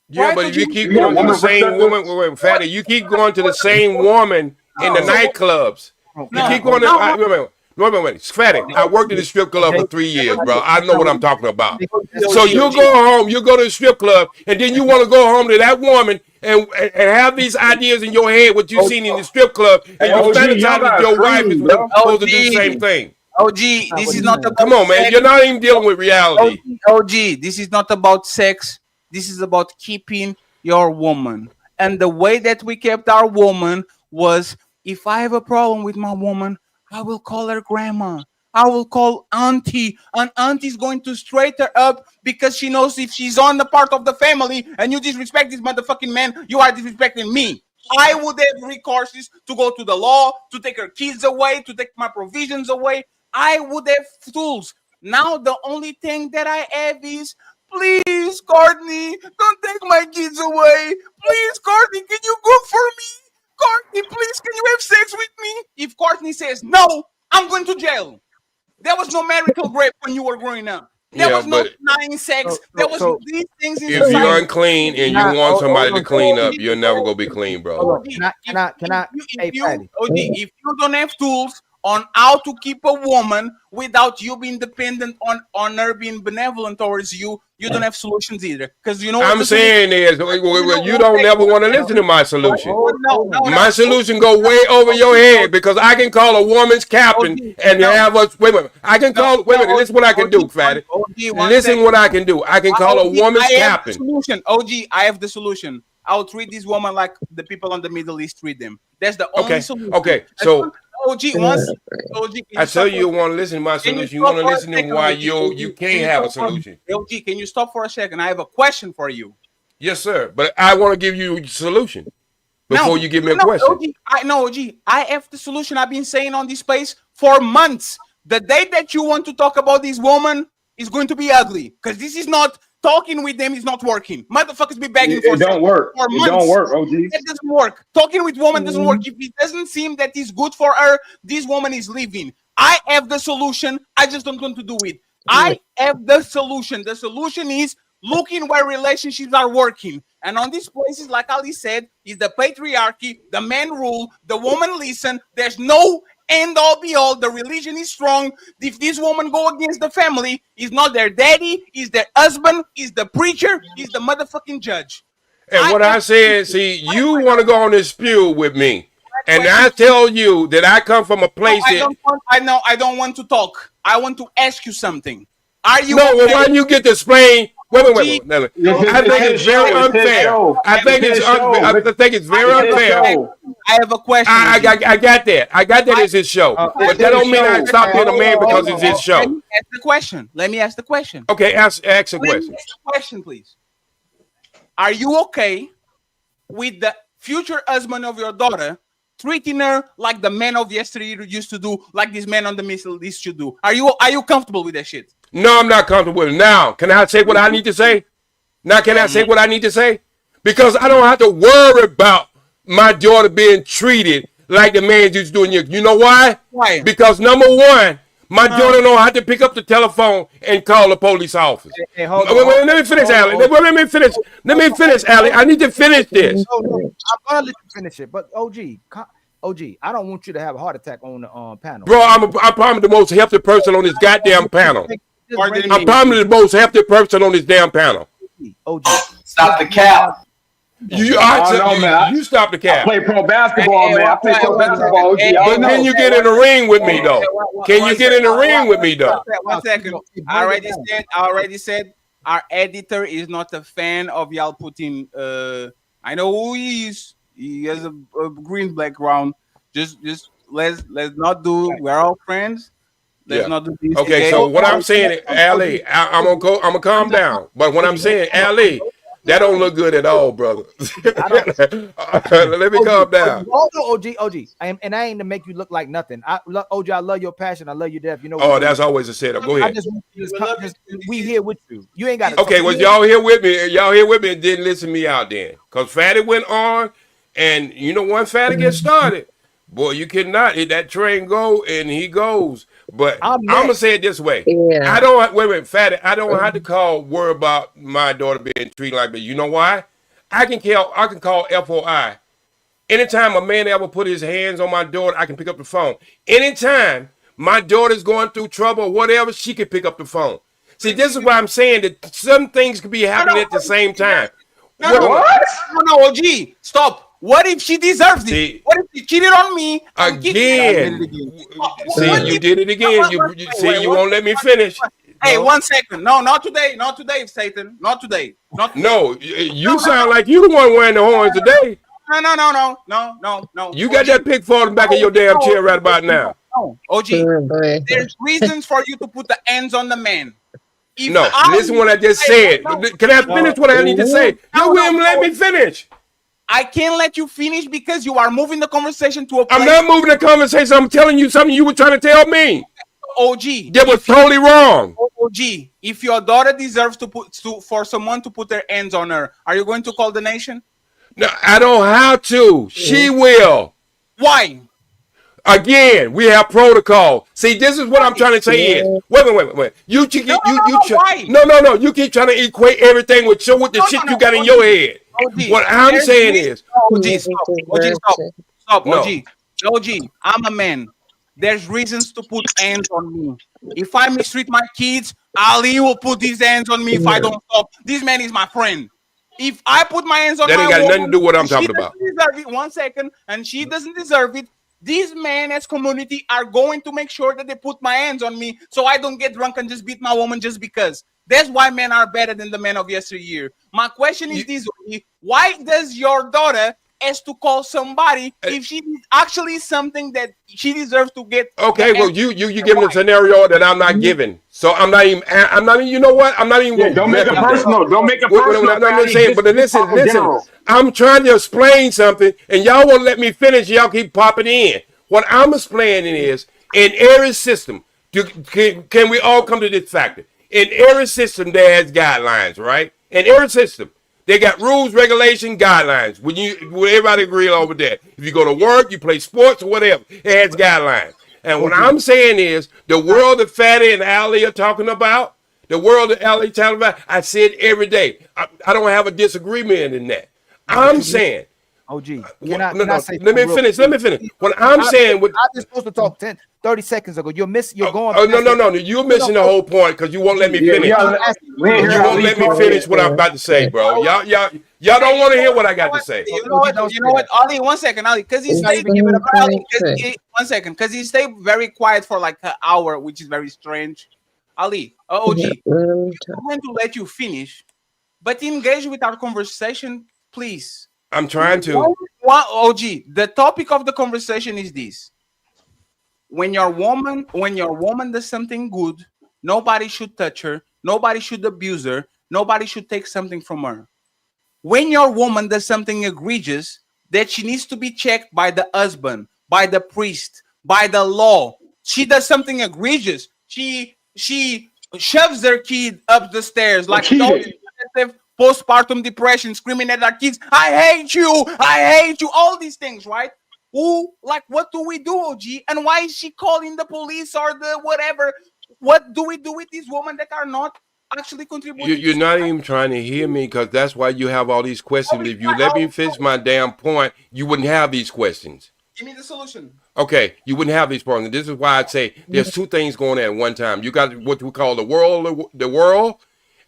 Yeah, right? But if you keep going to the same woman, wait, Fatty, you keep going to the same woman in the nightclubs. You keep going to. Wait. Fatty, I worked in the strip club for 3 years, bro. I know what I'm talking about. So you go home, you go to the strip club, and then you want to go home to that woman and have these ideas in your head, what you've seen in the strip club, and you fantasize that your wife is supposed to do the same thing. OG, this is not about Come on, man. You're not even dealing with reality. OG, this is not about sex. This is about keeping your woman. And the way that we kept our woman was, if I have a problem with my woman, I will call her grandma. I will call auntie. And auntie's going to straighten her up because she knows if she's on the part of the family and you disrespect this motherfucking man, you are disrespecting me. I would have recourses to go to the law, to take her kids away, to take my provisions away. I would have tools. Now the only thing that I have is, please, Courtney, don't take my kids away. Please, Courtney, can you cook for me? Courtney, please, can you have sex with me? If Courtney says no, I'm going to jail. There was no marital rape when you were growing up. There was no denying sex. There was these things in society. If you're unclean and you want somebody to clean up, you're never going to be clean, bro. If you don't have tools on how to keep a woman without you being dependent on her being benevolent towards you, you don't have solutions either. Because you know what I'm saying is, you don't never want to listen to my solution. My solution go way over your head because I can call a woman's captain and have us. Wait a minute. I can call. Wait a minute. Listen what I can do, Fatty. Listen what I can do. I can call a woman's captain. Solution, OG. I have the solution. I'll treat this woman like the people on the Middle East treat them. That's the only solution. Okay. So OG, once OG, I tell you want to listen to my solution. You want to listen to why you can't have a solution. OG, can you stop for a second? I have a question for you. Yes, sir. But I want to give you a solution before you give me a question. OG, I have the solution. I've been saying on this space for months. The day that you want to talk about this woman is going to be ugly because this is not talking with them is not working. Motherfuckers be begging for it don't work. For it don't work, OG. It doesn't work. Talking with woman doesn't work. If it doesn't seem that it's good for her, this woman is leaving. I have the solution. I just don't want to do it. I have the solution. The solution is looking where relationships are working. And on these places, like Ali said, is the patriarchy, the man rule, the woman listen. There's no end all be all. The religion is strong. If this woman go against the family, is not their daddy, is their husband, is the preacher, is the motherfucking judge. And what I said, see, you want to go on this spew with me. And I tell you that I come from a place I don't want to talk. I want to ask you something. Are you no, okay? well, why you get to explain? Wait. I think it's very unfair. I think it's very unfair. I have a question. I got that. I got that it's his show. But that don't mean I stop being a man because it's his show. Let me ask the question. Let me ask the question. Okay, ask a question. Let me ask the question, please. Are you okay with the future husband of your daughter treating her like the man of yesterday used to do, like this man on the missile list should do? Are you comfortable with that shit? No, I'm not comfortable with it. Now, can I say what I need to say? Now, can I say what I need to say? Because I don't have to worry about my daughter being treated like the man used to doing. You know why? Why? Because number one, my daughter don't have to pick up the telephone and call the police officer. Hey, let me finish, Allie. Let me finish. Let me finish, Allie. I need to finish this. I'm gonna let you finish it, but OG, I don't want you to have a heart attack on the panel. Bro, I'm probably the most healthy person on this goddamn panel. I'm probably the most healthy person on this damn panel. OG, stop the cap. You stop the cap. I play pro basketball, man. I play pro basketball. But can you get in the ring with me, though? Can you get in the ring with me, though? 1 second. I already said our editor is not a fan of y'all putting. I know who he is. He has a green background. Just let's not do. We're all friends. Let's not do this. Okay, so what I'm saying, Ali, I'm gonna calm down. But what I'm saying, Ali, that don't look good at all, brother. Let me calm down. OG, and I ain't to make you look like nothing. OG, I love your passion. I love you, death. You know. Oh, that's always a setup. Go ahead. We here with you. You ain't got to. Okay, well, y'all here with me. Y'all here with me and didn't listen me out then, cause Fatty went on, and you know once Fatty gets started, boy, you cannot let that train go, and he goes. But I'm gonna say it this way. Yeah. I don't Fatty. I don't have to worry about my daughter being treated like that. You know why? I can call FOI. Anytime a man ever put his hands on my daughter, I can pick up the phone. Anytime my daughter's going through trouble or whatever, she can pick up the phone. See, this is why I'm saying that some things could be happening at the same time. No, OG, stop. What if she deserves it? What if she cheated on me again? See, you did it again. You won't let me finish. Hey, 1 second. No, not today. Not today, Satan. Not today. No, you sound like you the one wearing the horns today. No. You got that pig falling back in your damn chair right about now. No, OG. There's reasons for you to put the hands on the man. Listen what I just said. Can I finish what I need to say? You wouldn't let me finish. I can't let you finish because you are moving the conversation to a place. I'm not moving the conversation. I'm telling you something you were trying to tell me. OG. That was totally wrong. OG, if your daughter deserves for someone to put their hands on her, are you going to call the nation? No, I don't have to. She will. Why? Again, we have protocol. See, this is what I'm trying to say is. Wait. No. You keep trying to equate everything with the shit you got in your head. OG, what I'm saying is, stop. OG, I'm a man. There's reasons to put hands on me. If I mistreat my kids, Ali will put his hands on me if I don't stop. This man is my friend. If I put my hands on that ain't got nothing to do with what I'm talking about. 1 second, and she doesn't deserve it. These men as community are going to make sure that they put my hands on me so I don't get drunk and just beat my woman just because. That's why men are better than the men of yesteryear. My question is this: why does your daughter has to call somebody if she is actually something that she deserves to get. Okay, well, you giving a scenario that I'm not giving, so I'm not even. You know what? I'm not even. Yeah, don't make it personal. Don't make it personal. I'm not saying, but listen. I'm trying to explain something, and y'all won't let me finish. Y'all keep popping in. What I'm explaining is, in every system, can we all come to this factor? In every system, there has guidelines, right? In every system, they got rules, regulation, guidelines. When everybody agree over that. If you go to work, you play sports or whatever, it has guidelines. And what I'm saying is, the world that Fatty and Ali are talking about, the world that Ali talking about, I see it every day. I don't have a disagreement in that. I'm saying. OG, let me finish. What I'm saying, I was supposed to talk 30 seconds ago. You're going. Oh, no. You're missing the whole point because you won't let me finish. You won't let me finish what I'm about to say, bro. Y'all don't want to hear what I got to say. You know what? Ali, 1 second, Ali, because he stayed. One second, because he stayed very quiet for like an hour, which is very strange. Ali, OG, I'm going to let you finish, but engage with our conversation, please. I'm trying to. OG, the topic of the conversation is this: when your woman does something good, nobody should touch her, nobody should abuse her, nobody should take something from her. When your woman does something egregious, that she needs to be checked by the husband, by the priest, by the law. She does something egregious. She shoves her kid up the stairs like postpartum depression, screaming at our kids, I hate you, all these things, right? What do we do, OG? And why is she calling the police or the whatever? What do we do with these women that are not actually contributing? You're not even trying to hear me because that's why you have all these questions. If you let me finish my damn point, you wouldn't have these questions. Give me the solution. Okay, you wouldn't have these problems. This is why I'd say there's two things going on at one time. You got what we call the world,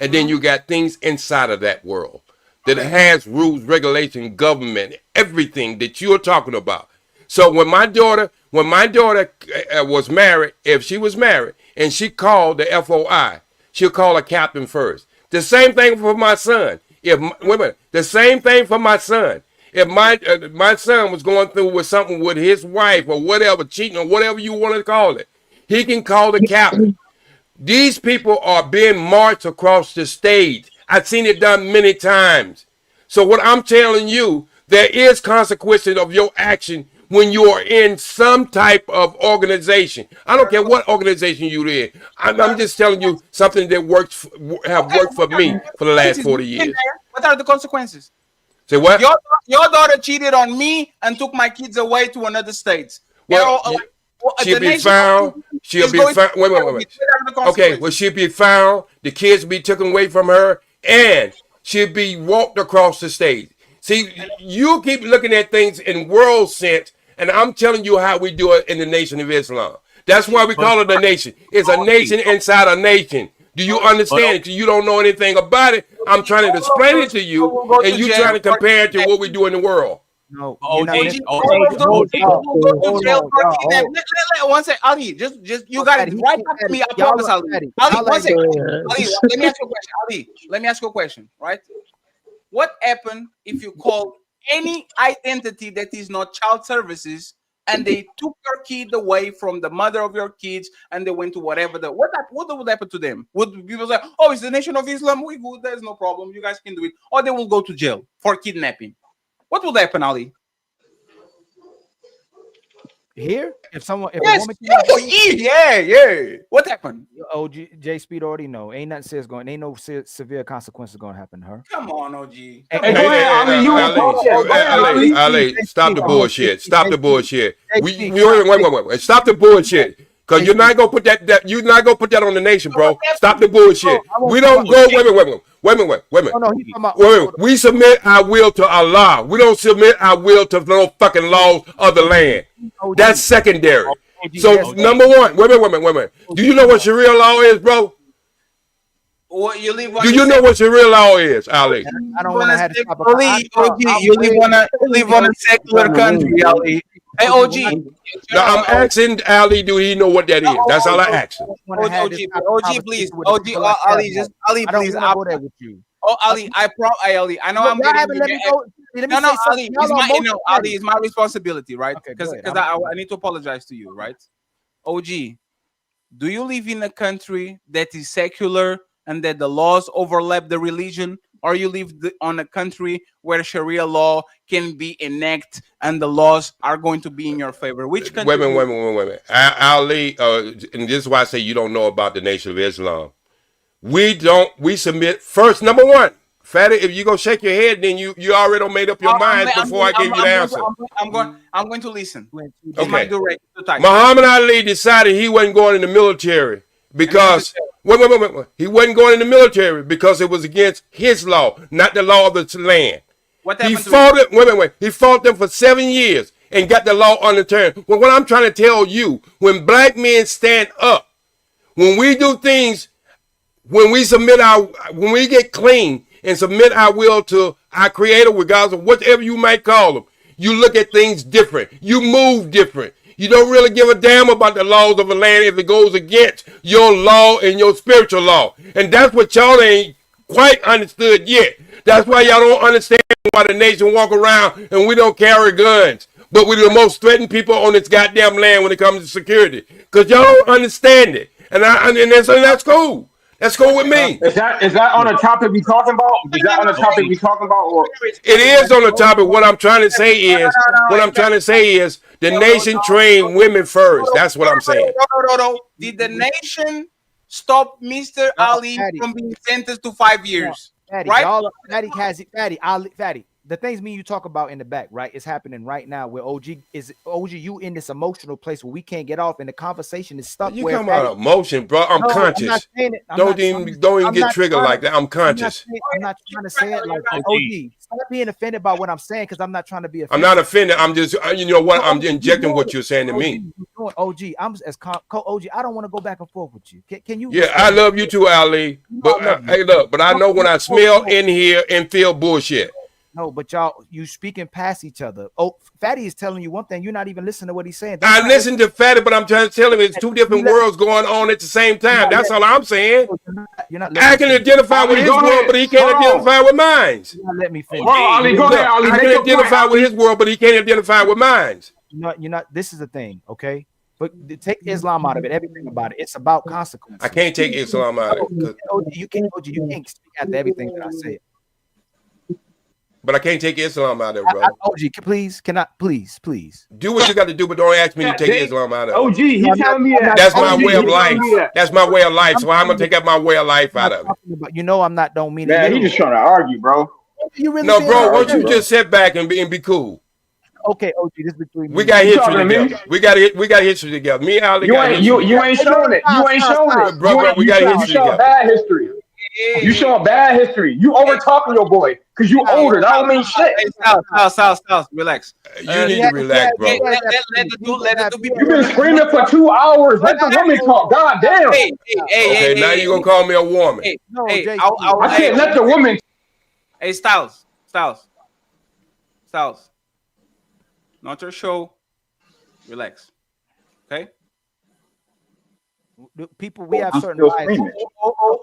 and then you got things inside of that world that has rules, regulation, government, everything that you're talking about. So when my daughter was married, if she was married and she called the FOI, she'll call a captain first. The same thing for my son. The same thing for my son. If my son was going through with something with his wife or whatever, cheating or whatever you want to call it, he can call the captain. These people are being marched across the stage. I've seen it done many times. So what I'm telling you, there is consequences of your action when you are in some type of organization. I don't care what organization you're in. I'm just telling you something that have worked for me for the last 40 years. What are the consequences? Say what? Your daughter cheated on me and took my kids away to another state. She'll be found. She'll be found. Wait. Okay, well, she'll be found. The kids will be taken away from her, and she'll be walked across the stage. See, you keep looking at things in world sense, and I'm telling you how we do it in the Nation of Islam. That's why we call it a nation. It's a nation inside a nation. Do you understand it? You don't know anything about it. I'm trying to explain it to you, and you're trying to compare it to what we do in the world. No, one second, Ali. Just you got it right back to me. I promise, Ali. Ali, 1 second. Ali, let me ask you a question. Ali, let me ask you a question. Right? What happened if you call any identity that is not child services and they took your kid away from the mother of your kids and they went to whatever what would happen to them? Would people say, "Oh, it's the Nation of Islam. We good. There's no problem. You guys can do it," or they will go to jail for kidnapping? What would happen, Ali? Here, if a woman, yeah. What happened? OG J Speed already know. Ain't nothing serious going. Ain't no severe consequences going to happen to her. Come on, OG. Ali, stop the bullshit. Stop the bullshit. Wait. Stop the bullshit. Cause you're not gonna put that on the nation, bro. Stop the bullshit. We don't go. Wait. We submit our will to Allah. We don't submit our will to no fucking laws of the land. That's secondary. So number one, wait. Do you know what Sharia law is, bro? Do you know what Sharia law is, Ali? I don't want to have you live on a secular country, Ali. Hey, OG. Now, I'm asking Ali, do he know what that is? That's all I ask him. OG, please. OG, Ali, please. I don't want to go there with you. Oh, Ali, Ali, I know I'm getting. No, Ali, Ali, it's my responsibility, right? Because I need to apologize to you, right? OG, do you live in a country that is secular and that the laws overlap the religion, or you live on a country where Sharia law can be enacted and the laws are going to be in your favor? Which country? Wait a minute. Ali, and this is why I say you don't know about the Nation of Islam. We submit first. Number one, Fatty, if you go shake your head, then you already made up your mind before I give you the answer. I'm going to listen. Okay. Muhammad Ali decided he wasn't going in the military because wait. He wasn't going in the military because it was against his law, not the law of the land. He fought it. Wait. He fought them for 7 years and got the law underturned. Well, what I'm trying to tell you, when black men stand up, when we do things, when we get clean and submit our will to our Creator, regardless of whatever you might call them, you look at things different. You move different. You don't really give a damn about the laws of the land if it goes against your law and your spiritual law. And that's what y'all ain't quite understood yet. That's why y'all don't understand why the nation walk around and we don't carry guns. But we're the most threatened people on this goddamn land when it comes to security. Because y'all don't understand it. And that's cool. That's cool with me. Is that on a topic we talking about? Is that on a topic we talking about? Or it is on the topic. What I'm trying to say is the nation trained women first. That's what I'm saying. No. Did the nation stop Mr. Ali from being sentenced to 5 years? Fatty, right? Fatty. The things me and you talk about in the back, right? It's happening right now where OG, you in this emotional place where we can't get off and the conversation is stuck. You come about emotion, bro. I'm conscious. Don't even get triggered like that. I'm conscious. I'm not trying to say it like that. OG, stop being offended by what I'm saying because I'm not trying to be offended. I'm not offended. I'm just, you know what? I'm injecting what you're saying to me. OG, I'm as OG. I don't want to go back and forth with you. Can you? Yeah, I love you too, Ali. But hey, look, but I know when I smell in here and feel bullshit. No, but you speaking past each other. Oh, Fatty is telling you one thing. You're not even listening to what he's saying. I listen to Fatty, but I'm trying to tell him it's two different worlds going on at the same time. That's all I'm saying. I can identify with his world, but he can't identify with mine. Let me finish. Ali, go ahead, Ali. I can identify with his world, but he can't identify with mine. You're not. This is the thing, okay? But take Islam out of it. Everything about it. It's about consequences. I can't take Islam out of it. You can't speak after everything that I said. But I can't take Islam out of it, bro. OG, please do what you got to do, but don't ask me to take Islam out of it. OG, he telling me that. That's my way of life. That's my way of life. So I'm gonna take out my way of life out of it. You know, I'm not. Don't mean it. He just trying to argue, bro. No, bro. Why don't you just sit back and be cool? Okay, OG, this is between we got history together. We got history together. Me and Ali you ain't showing it. You ain't showing it, bro. We got history together. Bad history. You showing bad history. You over talking your boy because you older. That don't mean shit. Hey, relax. You need to relax, bro. Let the You've been screaming for 2 hours. Let the woman talk. God damn. Okay, now you gonna call me a woman. I can't let the woman. Hey, Styles. Not your show. Relax. Okay. People, we have certain biases.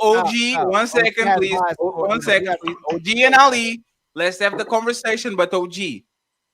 OG, 1 second, please. 1 second, please. OG and Ali, let's have the conversation. But OG,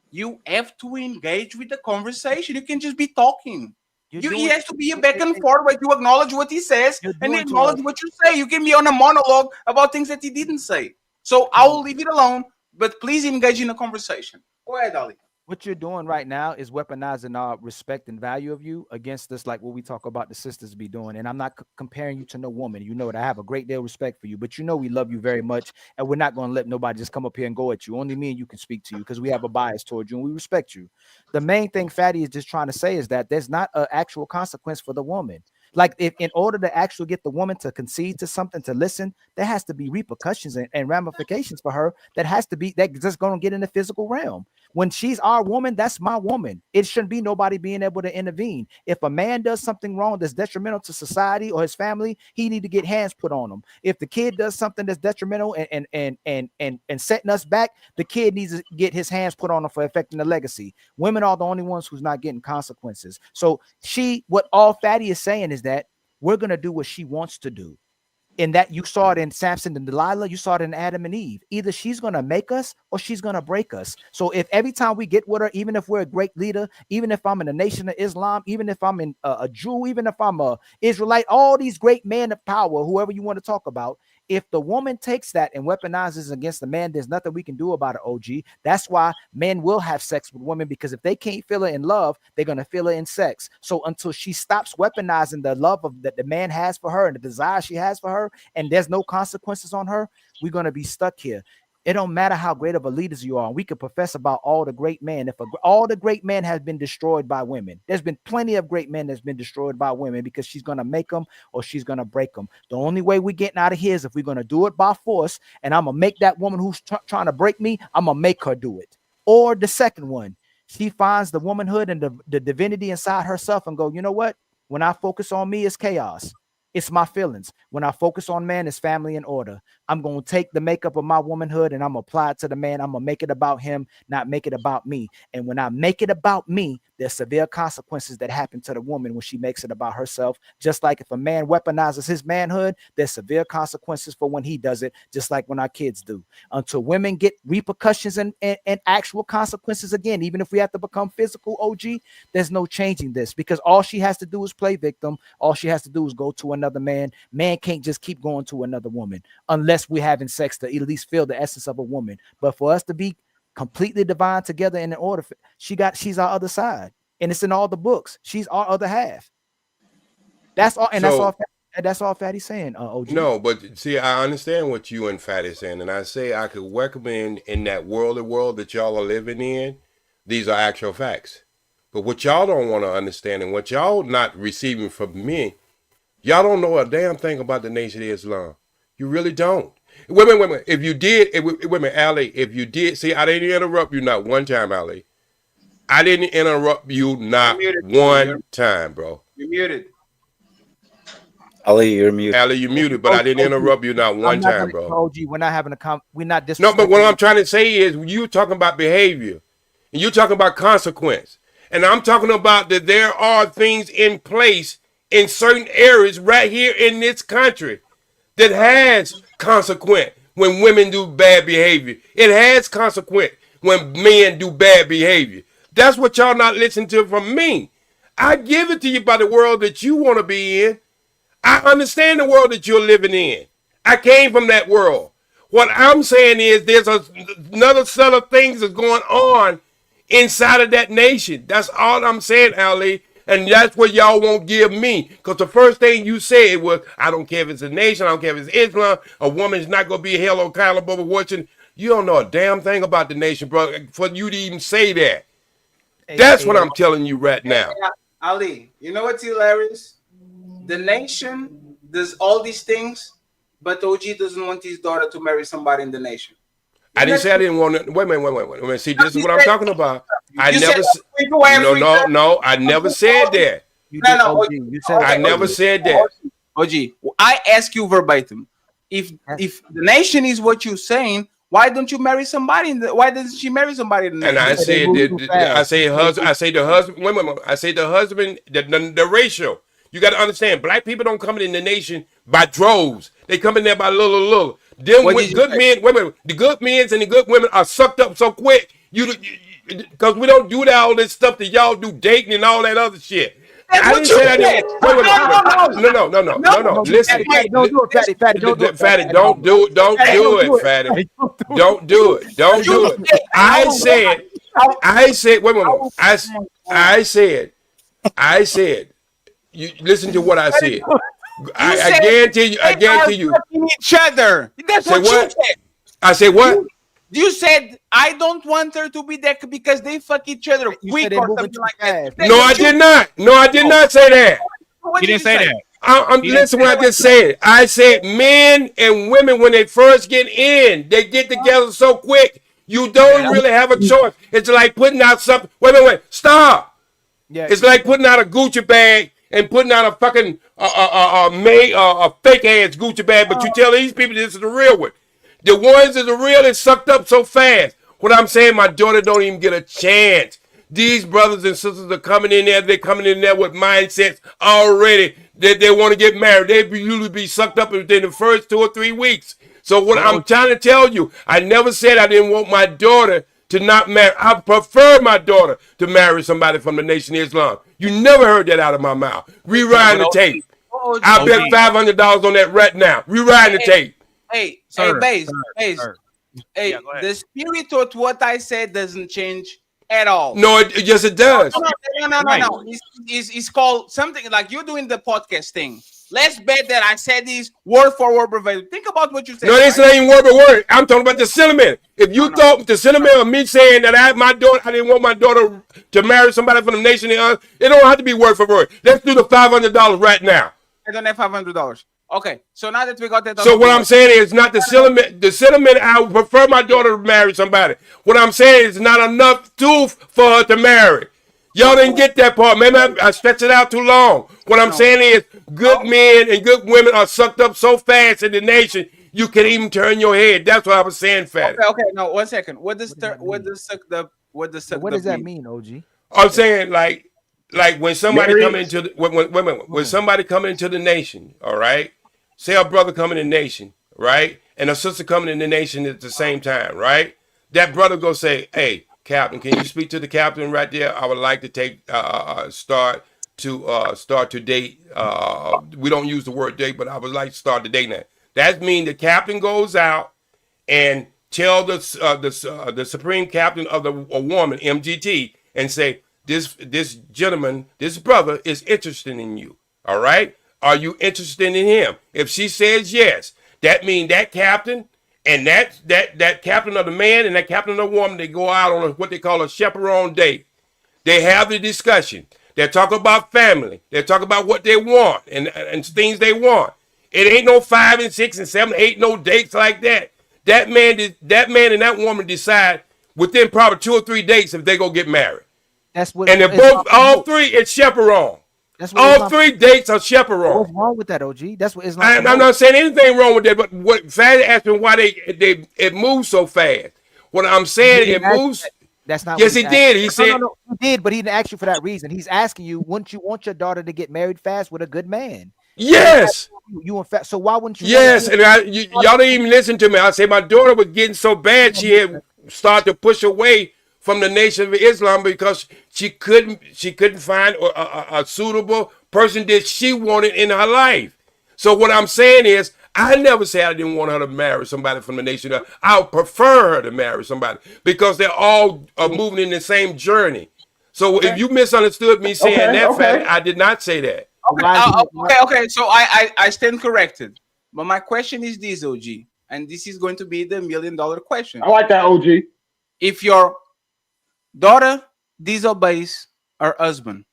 you have to engage with the conversation. You can just be talking. He has to be a back and forth where you acknowledge what he says and acknowledge what you say. You can be on a monologue about things that he didn't say. So I will leave it alone, but please engage in a conversation. Go ahead, Ali. What you're doing right now is weaponizing our respect and value of you against us, like what we talk about the sisters be doing. And I'm not comparing you to no woman. You know that I have a great deal of respect for you, but you know we love you very much, and we're not going to let nobody just come up here and go at you. Only me and you can speak to you because we have a bias towards you and we respect you. The main thing Fatty is just trying to say is that there's not an actual consequence for the woman. Like, if in order to actually get the woman to concede to something, to listen, there has to be repercussions and ramifications for her. That's just going to get in the physical realm. When she's our woman, that's my woman. It shouldn't be nobody being able to intervene. If a man does something wrong that's detrimental to society or his family, he need to get hands put on him. If the kid does something that's detrimental and setting us back, the kid needs to get his hands put on him for affecting the legacy. Women are the only ones who's not getting consequences. So what all Fatty is saying is that we're going to do what she wants to do. in that you saw it in Samson and Delilah, you saw it in Adam and Eve. Either she's going to make us or she's going to break us. So if every time we get with her, even if we're a great leader, even if I'm in the Nation of Islam, even if I'm in a Jew, even if I'm a Israelite, all these great men of power, whoever you want to talk about, if the woman takes that and weaponizes against the man, there's nothing we can do about it, OG. That's why men will have sex with women, because if they can't feel it in love, they're going to feel it in sex. So until she stops weaponizing the love that the man has for her and the desire she has for her, and there's no consequences on her, we're going to be stuck here. It don't matter how great of a leaders you are. We could profess about all the great men. If all the great men have been destroyed by women, there's been plenty of great men that's been destroyed by women, because she's going to make them or she's going to break them. The only way we're getting out of here is if we're going to do it by force, and I'm going to make that woman who's trying to break me, I'm going to make her do it. Or the second one, she finds the womanhood and the divinity inside herself and go, you know what? When I focus on me, it's chaos. It's my feelings. When I focus on man, it's family and order. I'm going to take the makeup of my womanhood and I'm going to apply it to the man. I'm going to make it about him, not make it about me. And when I make it about me, there's severe consequences that happen to the woman when she makes it about herself. Just like if a man weaponizes his manhood, there's severe consequences for when he does it, just like when our kids do. Until women get repercussions and actual consequences again, even if we have to become physical, OG, there's no changing this, because all she has to do is play victim. All she has to do is go to another man. Man can't just keep going to another woman unless we're having sex to at least feel the essence of a woman. But for us to be completely divine together in an order, she's our other side, and it's in all the books. She's our other half. That's all, and that's all Fatty's saying. OG. No, but see, I understand what you and Fatty's saying, and I say I could recommend in that world that y'all are living in, these are actual facts. But what y'all don't want to understand, and what y'all not receiving from me, y'all don't know a damn thing about the Nation of Islam. You really don't. Wait a minute. If you did, wait a minute, Ali, if you did, see, I didn't interrupt you not one time, Ali. I didn't interrupt you not one time, bro. You're muted. Ali, you're muted. Ali, you're muted, but I didn't interrupt you not one time, bro. OG, we're not having we're not disrespecting. No, but what I'm trying to say is you talking about behavior, and you're talking about consequence. And I'm talking about that there are things in place in certain areas right here in this country that has consequence when women do bad behavior. It has consequence when men do bad behavior. That's what y'all not listening to from me. I give it to you by the world that you want to be in. I understand the world that you're living in. I came from that world. What I'm saying is there's another set of things that's going on inside of that nation. That's all I'm saying, Ali. And that's what y'all won't give me. Because the first thing you said was, I don't care if it's a nation, I don't care if it's Islam, a woman's not going to be held accountable for watching. You don't know a damn thing about the nation, bro, for you to even say that. That's what I'm telling you right now. Ali, you know what's hilarious? The nation does all these things, but OG doesn't want his daughter to marry somebody in the nation. I didn't say I didn't want to. Wait a minute. See, this is what I'm talking about. I never. No. I never said that. I never said that. OG, I ask you verbatim. If the nation is what you're saying, why don't you marry somebody? Why doesn't she marry somebody? In the and I said, I say husband. I say the husband. Wait. I say the husband. The ratio. You got to understand. Black people don't come in the nation by droves. They come in there by little. Them with good men, the good men and the good women are sucked up so quick. Because we don't do all this stuff that y'all do, dating and all that other shit. I didn't say I didn't. No. Listen, Fatty, don't do it, Fatty. Don't do it. I said. You listen to what I said. I guarantee you. Each other. That's what you said. I said what? You said I don't want her to be there because they fuck each other quick or something like that. No, I did not. No, I did not say that. You didn't say that. I'm listening to what I just said. I said men and women, when they first get in, they get together so quick. You don't really have a choice. It's like putting out something. Wait. Stop. Yeah. It's like putting out a Gucci bag and putting out a fucking a fake ass Gucci bag, but you tell these people this is the real one. The ones that are real is sucked up so fast. What I'm saying, my daughter don't even get a chance These brothers and sisters are coming in there. They're coming in there with mindsets already that they want to get married. They usually be sucked up within the first 2 or 3 weeks. So what I'm trying to tell you, I never said I didn't want my daughter to not marry. I prefer my daughter to marry somebody from the Nation of Islam. You never heard that out of my mouth. Rewind the tape. I bet $500 on that right now. Rewind the tape. Hey, Sir, Base. sir. Hey, Yeah, go ahead. the spirit of what I said doesn't change at all. No, yes, it does. No. It's called something like you're doing the podcast thing. Let's bet that I said this word for word verbatim. Think about what you said. No, this ain't word for word. I'm talking about the sentiment. If you thought the sentiment of me saying that I didn't want my daughter to marry somebody from the Nation of Islam, it don't have to be word for word. Let's do the $500 right now. I don't have $500. Okay, so now that we got that. So what I'm saying is not the sentiment. The sentiment, I would prefer my daughter to marry somebody. What I'm saying is not enough tooth for her to marry. Y'all didn't get that part. Maybe I stretched it out too long. What I'm saying is good men and good women are sucked up so fast in the nation, you can even turn your head. That's what I was saying, Fatty. Okay, no, 1 second. What does suck that mean, OG? I'm saying like when somebody come into the, when somebody coming into the nation, all right? Say a brother coming in the nation, right? And a sister coming in the nation at the same time, right? That brother go say, "Hey, Captain, can you speak to the captain right there? I would like to take start to date. We don't use the word date, but I would like to start the date now." That means the captain goes out and tell the supreme captain of a woman, MGT, and say, this gentleman, this brother is interested in you. All right? Are you interested in him? If she says yes, that means that captain and that captain of the man and that captain of the woman, they go out on what they call a chaperone date. They have the discussion. They talk about family. They talk about what they want and things they want. It ain't no 5 and 6 and 7, 8, no dates like that. That man and that woman decide within probably 2 or 3 dates if they go get married. That's what. And if all three, it's chaperone. That's what all 3 dates are chaperone. What's wrong with that, OG? That's what Islam. I'm not saying anything wrong with that, but what Fatty asked me why it moves so fast. What I'm saying, it moves. That's not. Yes, he did. He said no, he did, but he didn't ask you for that reason. He's asking you, wouldn't you want your daughter to get married fast with a good man? Yes. You in fact. So why wouldn't you? Yes, and y'all didn't even listen to me. I said my daughter was getting so bad she had started to push away from the Nation of Islam because she couldn't find a suitable person that she wanted in her life. So what I'm saying is, I never said I didn't want her to marry somebody from the Nation of Islam. I would prefer her to marry somebody because they're all moving in the same journey. So if you misunderstood me saying Fatty, I did not say that. Okay. So I stand corrected. But my question is this, OG, and this is going to be the $1 million question. I like that, OG. If your daughter disobeys her husband,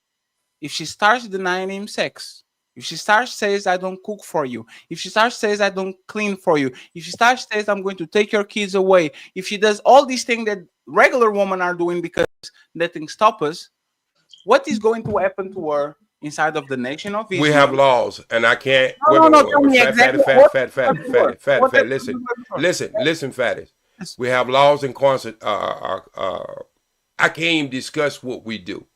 if she starts denying him sex, if she starts says I don't cook for you, if she starts says I don't clean for you, if she starts says I'm going to take your kids away, if she does all these things that regular women are doing because nothing stops us, what is going to happen to her inside of the Nation of Islam? We have laws, and I can't. Fatty, listen, Fatty. We have laws and concept. I can't even discuss what we do.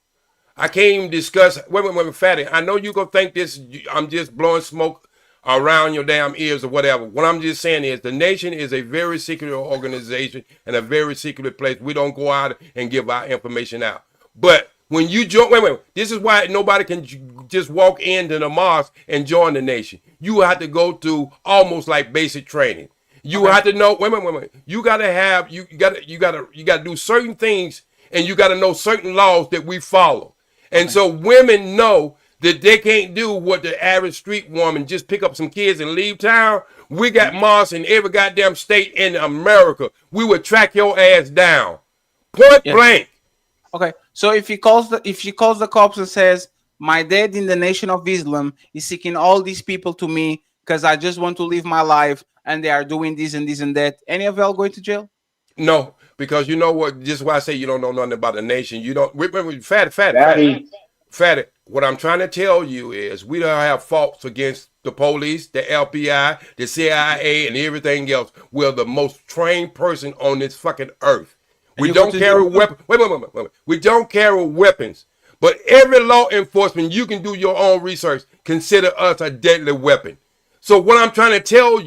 I can't even discuss. Wait, Fatty. I know you gonna think this. I'm just blowing smoke around your damn ears or whatever. What I'm just saying is, the Nation is a very secret organization and a very secret place. We don't go out and give our information out. But when you join, wait. This is why nobody can just walk into the mosque and join the Nation. You have to go through almost like basic training. You have to know. Wait. You gotta do certain things, and you gotta know certain laws that we follow. And so women know that they can't do what the average street woman, just pick up some kids and leave town. We got mosques in every goddamn state in America. We would track your ass down, point blank. Okay, so if she calls the cops and says my dad in the Nation of Islam is seeking all these people to me because I just want to live my life and they are doing this and this and that, any of y'all going to jail? No, because you know what? This is why I say you don't know nothing about the Nation. You don't. Fatty. What I'm trying to tell you is we don't have faults against the police, the FBI, the CIA, and everything else. We're the most trained person on this fucking earth. We don't carry weapons. Wait. We don't carry weapons. But every law enforcement, you can do your own research, consider us a deadly weapon. So what I'm trying to tell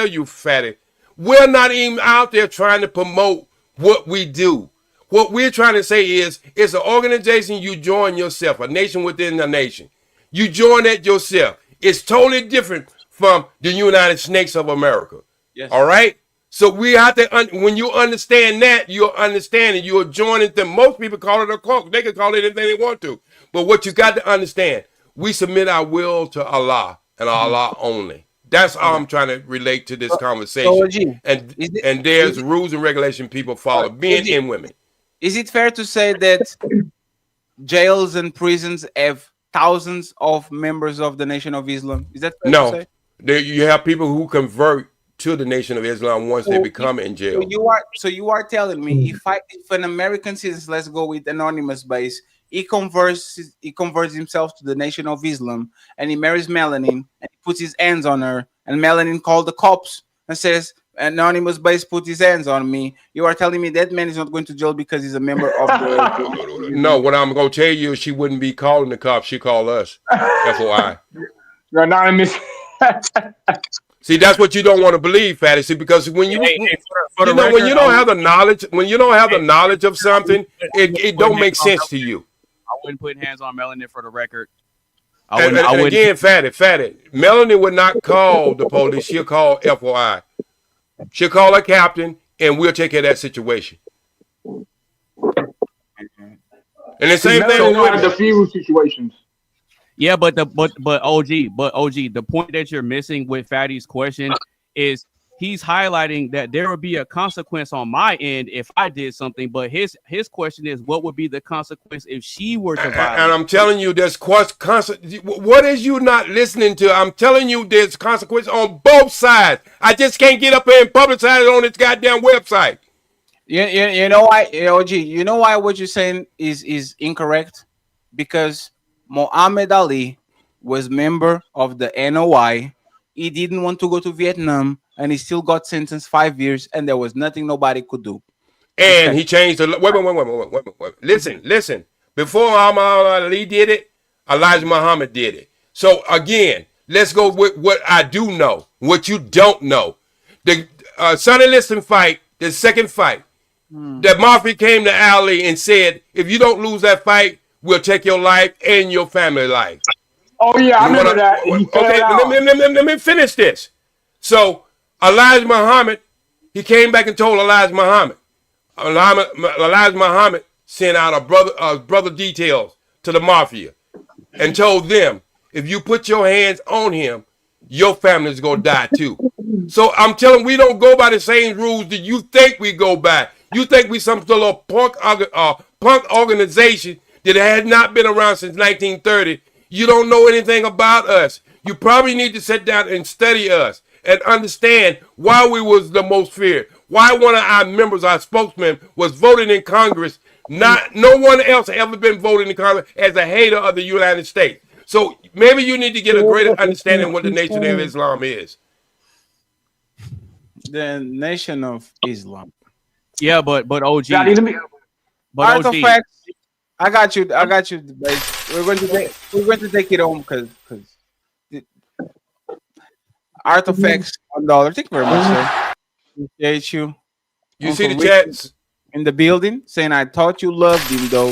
you, Fatty, we're not even out there trying to promote what we do. What we're trying to say is, it's an organization you join yourself, a nation within a nation. You join it yourself. It's totally different from the United Snakes of America. Yes. All right? So we have to, when you understand that, you're understanding, you're joining them. Most people call it a cult. They can call it anything they want to. But what you got to understand, we submit our will to Allah and Allah only. That's how I'm trying to relate to this conversation. And there's rules and regulations people follow, men and women. Is it fair to say that jails and prisons have thousands of members of the Nation of Islam? Is that fair to say? You have people who convert to the Nation of Islam once they become in jail. So you are telling me if an American citizen, let's go with anonymous base, he converts himself to the Nation of Islam and he marries Melanin and he puts his hands on her and Melanin called the cops and says, anonymous base put his hands on me. You are telling me that man is not going to jail because he's a member of the... No, what I'm going to tell you is she wouldn't be calling the cops. She called us. FOI. You're anonymous. See, that's what you don't want to believe, Fatty. See, because when you, when you don't have the knowledge of something, it don't make sense to you. I wouldn't put hands on Melanin for the record. And again, Fatty, Melanie would not call the police. She'll call FOI. She'll call her captain, and we'll take care of that situation. And the same thing with diffuse situations. Yeah, but OG, the point that you're missing with Fatty's question is he's highlighting that there would be a consequence on my end if I did something, but his question is, what would be the consequence if she were to violate? And I'm telling you, there's what is you not listening to? I'm telling you, there's consequence on both sides. I just can't get up here and publicize it on this goddamn website. You know why, OG? You know why what you're saying is incorrect? Because Muhammad Ali was member of the NOI. He didn't want to go to Vietnam, and he still got sentenced 5 years, and there was nothing nobody could do. And he changed the wait. Listen. Before Muhammad Ali did it, Elijah Muhammad did it. So again, let's go with what I do know, what you don't know. The Sonny Liston fight, the second fight, that Mafia came to Ali and said, if you don't lose that fight, we'll take your life and your family life. Oh yeah, I remember that. Okay, let me finish this. So Elijah Muhammad, he came back and told Elijah Muhammad sent out a brother details to the Mafia and told them, if you put your hands on him, your family's gonna die too. So I'm telling we don't go by the same rules that you think we go by. You think we some sort of punk organization that had not been around since 1930. You don't know anything about us. You probably need to sit down and study us and understand why we was the most feared. Why one of our members, our spokesman, was voted in Congress. No one else ever been voted in Congress as a hater of the United States. So maybe you need to get a greater understanding of what the Nation of Islam is. The Nation of Islam. Yeah, but OG. But OG. I got you. We're going to take it home because Artifacts $1. Thank you very much, sir. Appreciate you. You see the chats in the building saying I thought you loved him though.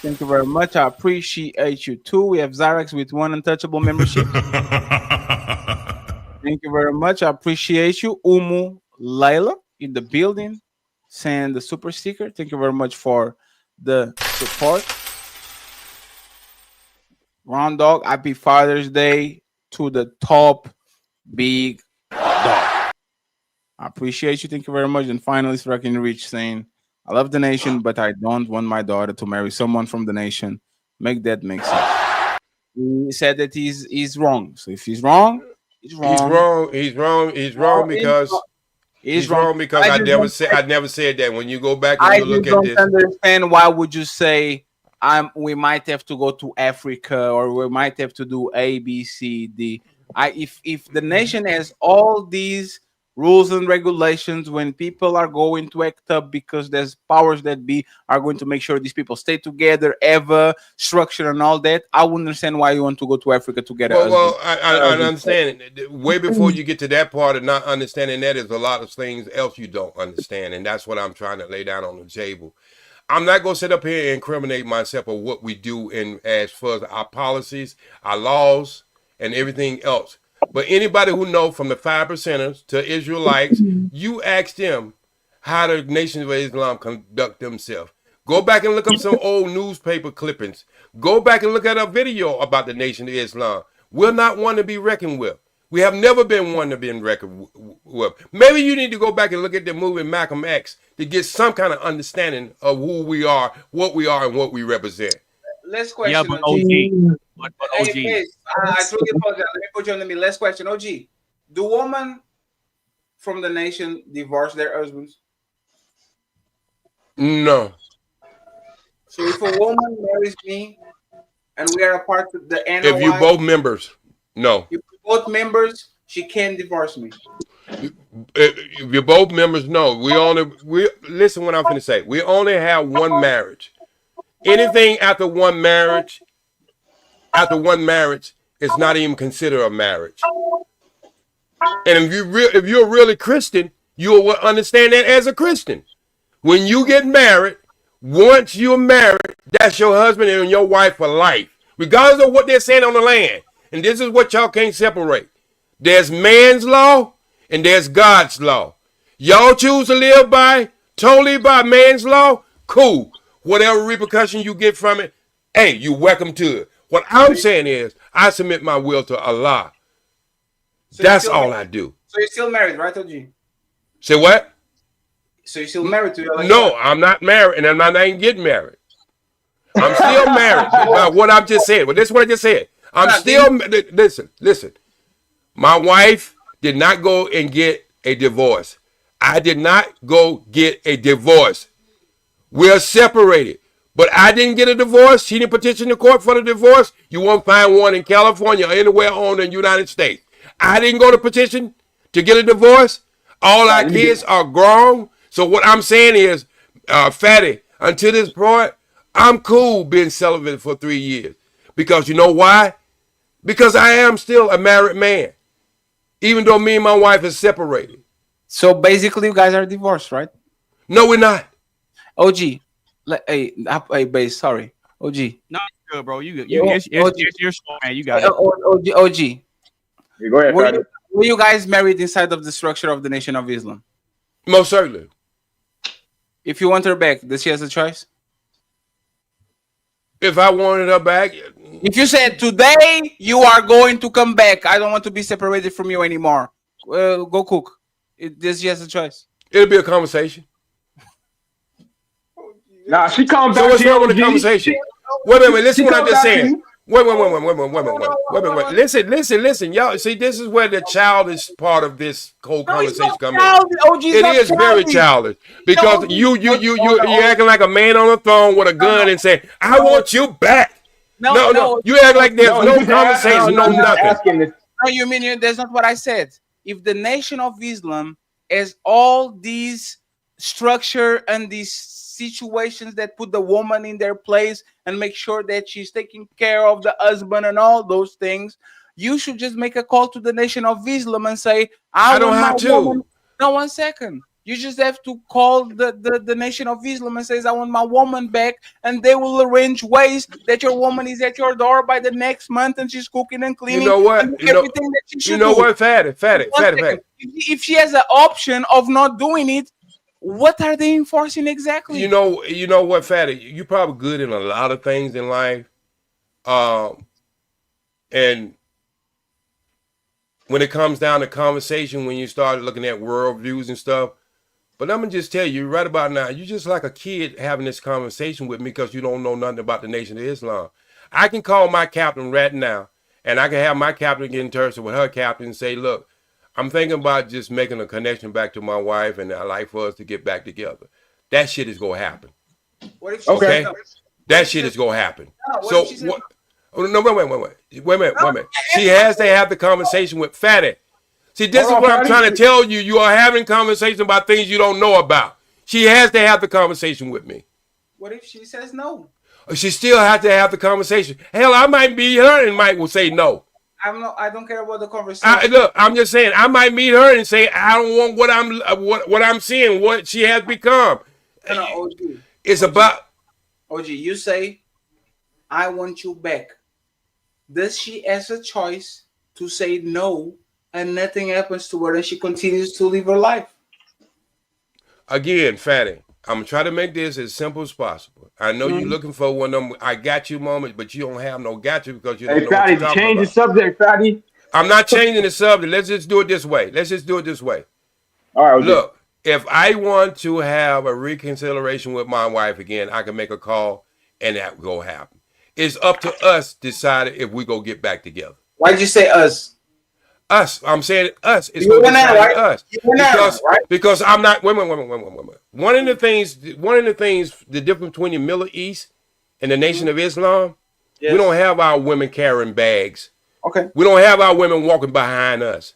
Thank you very much. I appreciate you too. We have Zyrex with 1 untouchable membership. Thank you very much. I appreciate you. Umu Laila in the building saying the super sticker. Thank you very much for the support. Round Dog, happy Father's Day to the top big dog. I appreciate you. Thank you very much. And finally, Wrecking Rich saying, I love the nation, but I don't want my daughter to marry someone from the nation. Make that make sense. He said that he's wrong. So if he's wrong, he's wrong. He's wrong because I never said that. When you go back and you look at this, I don't understand why would you say we might have to go to Africa or we might have to do A, B, C, D. If the nation has all these rules and regulations when people are going to act up because there's powers that be are going to make sure these people stay together, ever structure and all that. I wouldn't understand why you want to go to Africa to get Well, I understand. Way before you get to that part of not understanding that, is a lot of things else you don't understand, and that's what I'm trying to lay down on the table. I'm not going to sit up here and incriminate myself of what we do in as far as our policies, our laws, and everything else. But anybody who knows, from the 5%ers to Israelites, you ask them how the Nation of Islam conduct themselves. Go back and look up some old newspaper clippings. Go back and look at a video about the Nation of Islam. We're not one to be reckoned with. We have never been one to be reckoned with. Maybe you need to go back and look at the movie Malcolm X to get some kind of understanding of who we are, and what we represent. Last question. Yeah, but OG. But OG. Hey, I truly apologize. Let me put you on the last question. OG, do women from the nation divorce their husbands? No. So if a woman marries me and we are a part of the NOI, if you both members, no. If we're both members, she can't divorce me. If you're both members, no. We listen what I'm going to say. We only have one marriage. Anything after one marriage is not even considered a marriage. And if you're really Christian, you will understand that as a Christian. When you get married, once you're married, that's your husband and your wife for life, regardless of what they're saying on the land. And this is what y'all can't separate. There's man's law and there's God's law. Y'all choose to live totally by man's law, cool. Whatever repercussion you get from it, hey, you're welcome to it. What I'm saying is, I submit my will to Allah. So that's all I do. So you're still married, right, OG? Say what? So you're still married to your No, I'm not married, and I ain't getting married. I'm still married. By what I've just said. Well, this is what I just said. I'm still, listen. My wife did not go and get a divorce. I did not go get a divorce. We're separated. But I didn't get a divorce. She didn't petition the court for the divorce. You won't find one in California or anywhere on the United States. I didn't go to petition to get a divorce. All our kids are grown. So what I'm saying is, Fatty, until this point, I'm cool being celibate for 3 years. Because you know why? Because I am still a married man. Even though me and my wife is separated. So basically you guys are divorced, right? No, we're not. OG. Hey, base, sorry. OG. No, it's good, bro. It's your show, man. You got it. OG. Go ahead, were you guys married inside of the structure of the Nation of Islam? Most certainly. If you want her back, does she have a choice? If I wanted her back. If you said, today you are going to come back, I don't want to be separated from you anymore, go cook. Does she has a choice? It'll be a conversation. Nah, she comes back. So what's wrong with the conversation? Wait. Listen what I just said. Wait. Listen. Y'all, see, this is where the childish part of this whole conversation comes in. It is very childish because you acting like a man on a throne with a gun and saying, "I want you back." No. You act like there's no conversation, no nothing. No, you mean that's not what I said. If the Nation of Islam has all these structure and these situations that put the woman in their place and make sure that she's taking care of the husband and all those things, you should just make a call to the Nation of Islam and say, I don't have to. Woman. No, 1 second. You just have to call the Nation of Islam and says, I want my woman back, and they will arrange ways that your woman is at your door by the next month and she's cooking and cleaning. You know what? Everything that she should you know do. what, Fatty. If she has an option of not doing it, what are they enforcing exactly? You know what, Fatty? You're probably good in a lot of things in life. And when it comes down to conversation, when you start looking at world views and stuff, but I'm going to just tell you right about now, you're just like a kid having this conversation with me because you don't know nothing about the Nation of Islam. I can call my captain right now, and I can have my captain get in touch with her captain and say, look, I'm thinking about just making a connection back to my wife, and I'd like for us to get back together. That shit is going to happen. What if she okay? That shit is going to happen. So, wait a minute. She has to have the conversation with Fatty. See, this is what I'm trying to tell you. You are having conversation about things you don't know about. She has to have the conversation with me. What if she says no? She still has to have the conversation. Hell, I might meet her and Mike will say no. I don't care about the conversation. Look, I'm just saying. I might meet her and say I don't want what I'm seeing, what she has become. No, OG. It's about. OG, you say, I want you back. Does she has a choice to say no and nothing happens to her and she continues to live her life? Again, Fatty, I'm going to try to make this as simple as possible. I know you're looking for one of them I got you moments, but you don't have no got you because you don't know Fatty, what you're talking change about. the subject, Fatty. I'm not changing the subject. Let's just do it this way. All right. Look, if I want to have a reconsideration with my wife again, I can make a call and that will happen. It's up to us deciding if we go get back together. Why'd you say us? Us. I'm saying us. It's You going to went out, decide right? us. You went out, right? Because I'm not. Wait. One of the things, the difference between the Middle East and the Nation of Islam, we don't have our women carrying bags. Okay. We don't have our women walking behind us.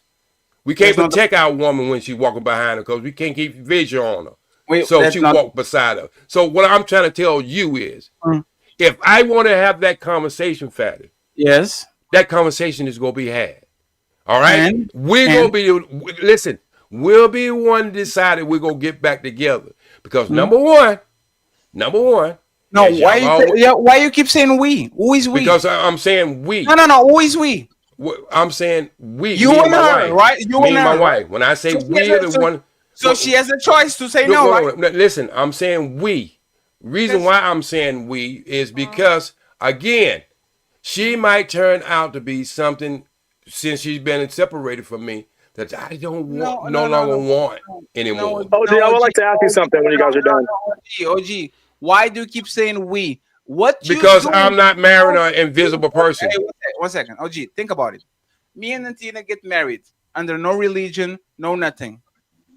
We can't protect our woman when she's walking behind her because we can't keep visual on her. So she walk beside her. So what I'm trying to tell you is, if I want to have that conversation, Fatty, yes, that conversation is going to be had. All right? We're going to be, listen, we'll be one decided we're going to get back together. Because number one. No, why you keep saying we? Who is we? Because I'm saying we. No. Who is we? I'm saying we. You and her, right? You and my her, wife. When I say we are the one. So she has a choice to say no, right? Listen, I'm saying we. Reason why I'm saying we is because, again, she might turn out to be something since she's been separated from me that I don't want, no longer want anymore. OG, I would like to ask you something when you guys are done. OG, why do you keep saying we? Because I'm not marrying an invisible person. Hey, one second. OG, think about it. Me and Tina get married under no religion, no nothing.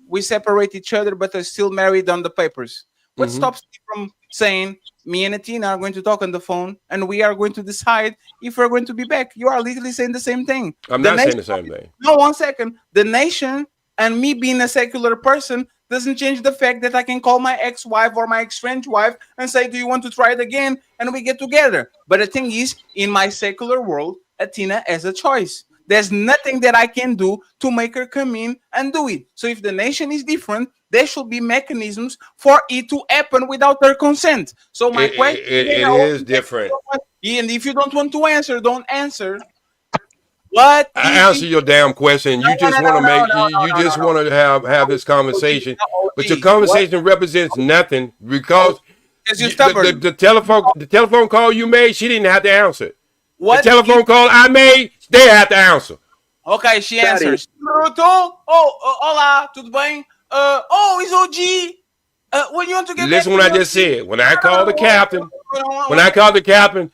We separate each other, but are still married on the papers. What stops me from saying me and Tina are going to talk on the phone and we are going to decide if we're going to be back? You are literally saying the same thing. I'm not saying the same thing. No, 1 second. The nation and me being a secular person doesn't change the fact that I can call my ex-wife or my ex-French wife and say, do you want to try it again? And we get together. But the thing is, in my secular world, Tina has a choice. There's nothing that I can do to make her come in and do it. So if the nation is different, there should be mechanisms for it to happen without her consent. So my question it is different. And if you don't want to answer, don't answer. What? I answer your damn question. You just want to make you just want to have this conversation, but your conversation represents nothing because the telephone call you made, she didn't have to answer. The telephone call I made, they have to answer. Okay, she answers. Hola, tudo bem? It's OG. When you want to get listen, what I just said. When I call the captain,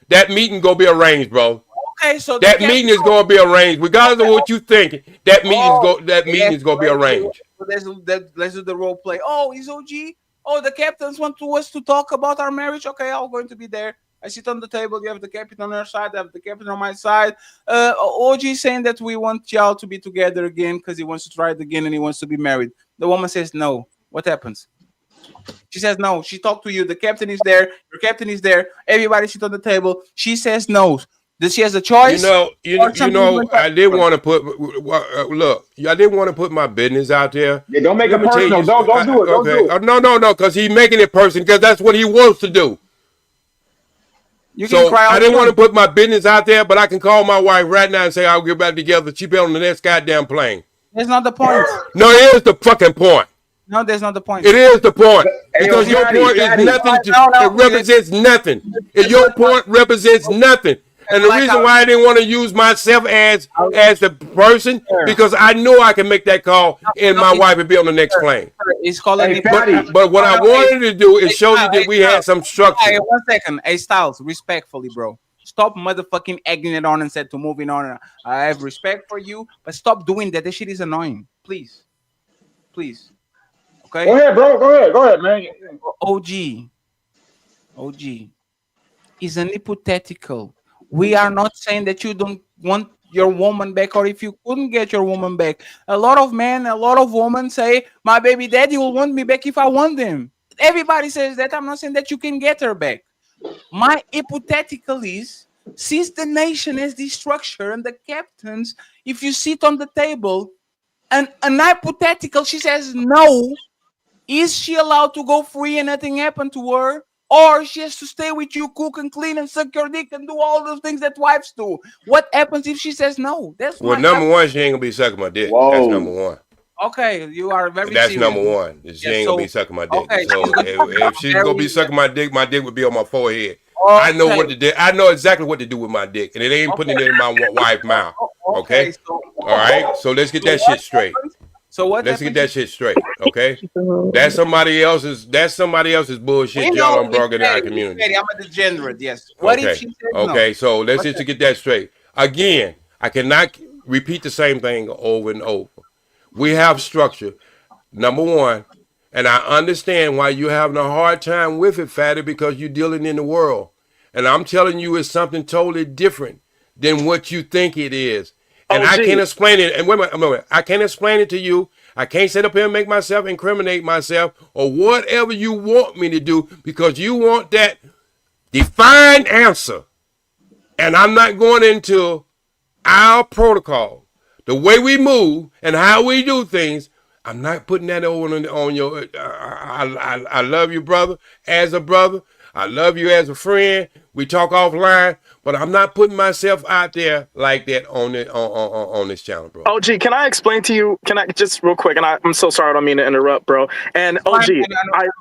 that meeting gonna be arranged, bro. Okay, so that meeting is gonna be arranged, regardless of what you think. That meeting is gonna be arranged. Let's do the role play. It's OG. The captains want us to talk about our marriage. Okay, I'm going to be there. I sit on the table. You have the captain on her side. I have the captain on my side. OG saying that we want y'all to be together again because he wants to try it again and he wants to be married. The woman says no. What happens? She says no. She talked to you. The captain is there. Your captain is there. Everybody sit on the table. She says no. Does she has a choice? You know. I did want to put. Look, I didn't want to put my business out there. Yeah, don't make it personal. Don't do it. Don't do it. No, because he's making it personal because that's what he wants to do. I didn't want to put my business out there, but I can call my wife right now and say I'll get back together. She be on the next goddamn plane. That's not the point. No, it is the fucking point. No, that's not the point. It is the point. Because your point is nothing. It represents nothing. Your point represents nothing. And the reason why I didn't want to use myself as the person, because I know I can make that call and my wife would be on the next plane. It's calling but what I wanted to do is show you that we had some structure. Hey, 1 second. Hey, Styles, respectfully, bro. Stop motherfucking egging it on and said to moving on. I have respect for you, but stop doing that. This shit is annoying. Please. Okay? Go ahead, bro. Go ahead, man. OG is an hypothetical. We are not saying that you don't want your woman back, or if you couldn't get your woman back. A lot of men, a lot of women say, my baby daddy will want me back if I want them. Everybody says that. I'm not saying that you can get her back. My hypothetical is, since the nation has this structure and the captains, if you sit on the table and an hypothetical, she says no, is she allowed to go free and nothing happened to her? Or she has to stay with you, cook and clean and suck your dick and do all those things that wives do? What happens if she says no? That's well, number one, she ain't gonna be sucking my dick. Whoa. That's number one. Okay, you are very That's serious. number one. She ain't gonna be sucking my dick. Okay, so if she's gonna be sucking my dick would be on my forehead. Okay. I know what to do. I know exactly what to do with my dick, and it ain't putting it in my wife's mouth. Okay. So, all right. So let's get that shit straight. So what? Let's get that shit straight. Okay. That's somebody else's. That's somebody else's bullshit. Y'all don't bring it in our community. I'm a degenerate. Yes. What if she says no? Okay. So let's just get that straight. Again, I cannot repeat the same thing over and over. We have structure. Number one. And I understand why you're having a hard time with it, Fatty, because you're dealing in the world. And I'm telling you, it's something totally different than what you think it is. And I can't explain it. And wait a minute. I can't explain it to you. I can't sit up here and make myself incriminate myself or whatever you want me to do because you want that defined answer. And I'm not going into our protocol, the way we move and how we do things. I'm not putting that on your. I love you, brother, as a brother. I love you as a friend. We talk offline, but I'm not putting myself out there like that on this channel, bro. OG, can I explain to you? Can I just real quick? And I'm so sorry, I don't mean to interrupt, bro. And OG,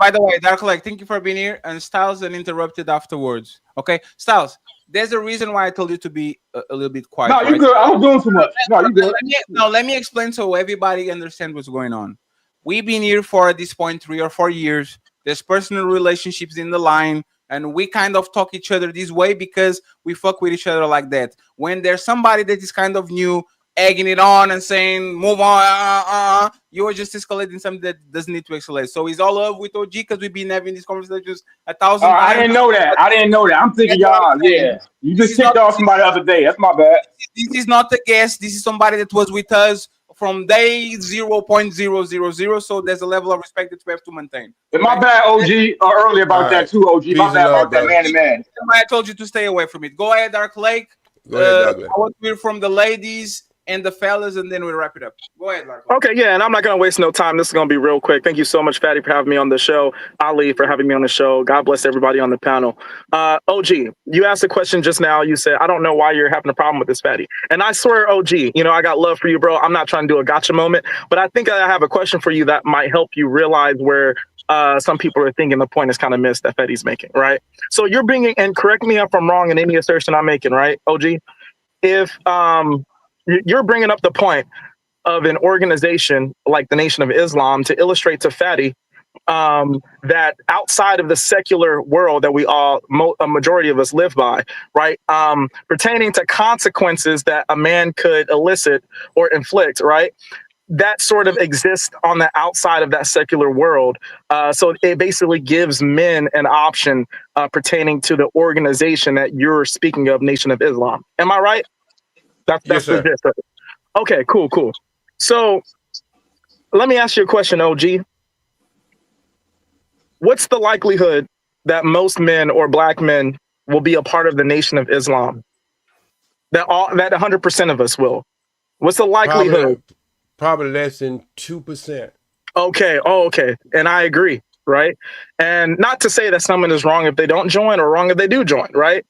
by the way, Dark Lake, thank you for being here. And Styles uninterrupted afterwards. Okay, Styles. There's a reason why I told you to be a little bit quiet. No, you good. I was doing too much. No, you good. Let me explain so everybody understands what's going on. We've been here for at this point 3 or 4 years. There's personal relationships in the line, and we kind of talk each other this way because we fuck with each other like that. When there's somebody that is kind of new, egging it on and saying, move on, you're just escalating something that doesn't need to escalate. So it's all love with OG because we've been having these conversations 1,000 times. I didn't know that. I'm thinking y'all, yeah. You just kicked off somebody the other day. That's my bad. This is not a guest. This is somebody that was with us from day 0.000. So there's a level of respect that we have to maintain. And my bad, OG, earlier about that too, OG. My bad about that, man to man. I told you to stay away from it. Go ahead, Dark Lake. Go ahead, Dark Lake. I want to hear from the ladies and the fellas, and then we wrap it up. Go ahead, Larry. Okay, yeah, and I'm not going to waste no time. This is going to be real quick. Thank you so much, Fatty, for having me on the show. Ali, for having me on the show. God bless everybody on the panel. OG, you asked a question just now. You said, I don't know why you're having a problem with this, Fatty. And I swear, OG, you know, I got love for you, bro. I'm not trying to do a gotcha moment, but I think I have a question for you that might help you realize where some people are thinking the point is kind of missed that Fatty's making, right? So you're bringing, and correct me if I'm wrong in any assertion I'm making, right, OG? If you're bringing up the point of an organization like the Nation of Islam to illustrate to Fatty that outside of the secular world that we all, a majority of us live by, right, pertaining to consequences that a man could elicit or inflict, right, that sort of exists on the outside of that secular world. So it basically gives men an option pertaining to the organization that you're speaking of, Nation of Islam. Am I right? That's yes, the gist of it. Okay, cool. So let me ask you a question, OG. What's the likelihood that most men or black men will be a part of the Nation of Islam? That 100% of us will. What's the likelihood? Probably less than 2%. Okay. Oh, okay. And I agree, right? And not to say that someone is wrong if they don't join or wrong if they do join, right?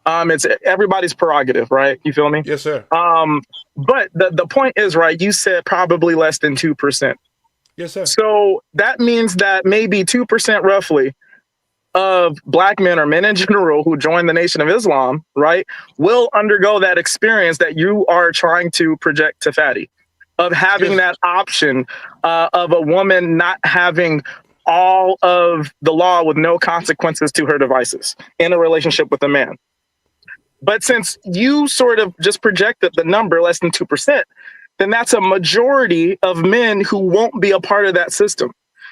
It's everybody's prerogative, right? You feel me? Yes, sir. But the point is, right, you said probably less than 2%. Yes, sir. So that means that maybe 2% roughly of black men or men in general who join the Nation of Islam, right, will undergo that experience that you are trying to project to Fatty, of having that option of a woman not having all of the law with no consequences to her devices in a relationship with a man. But since you sort of just projected the number less than 2%, then that's a majority of men who won't be a part of that system.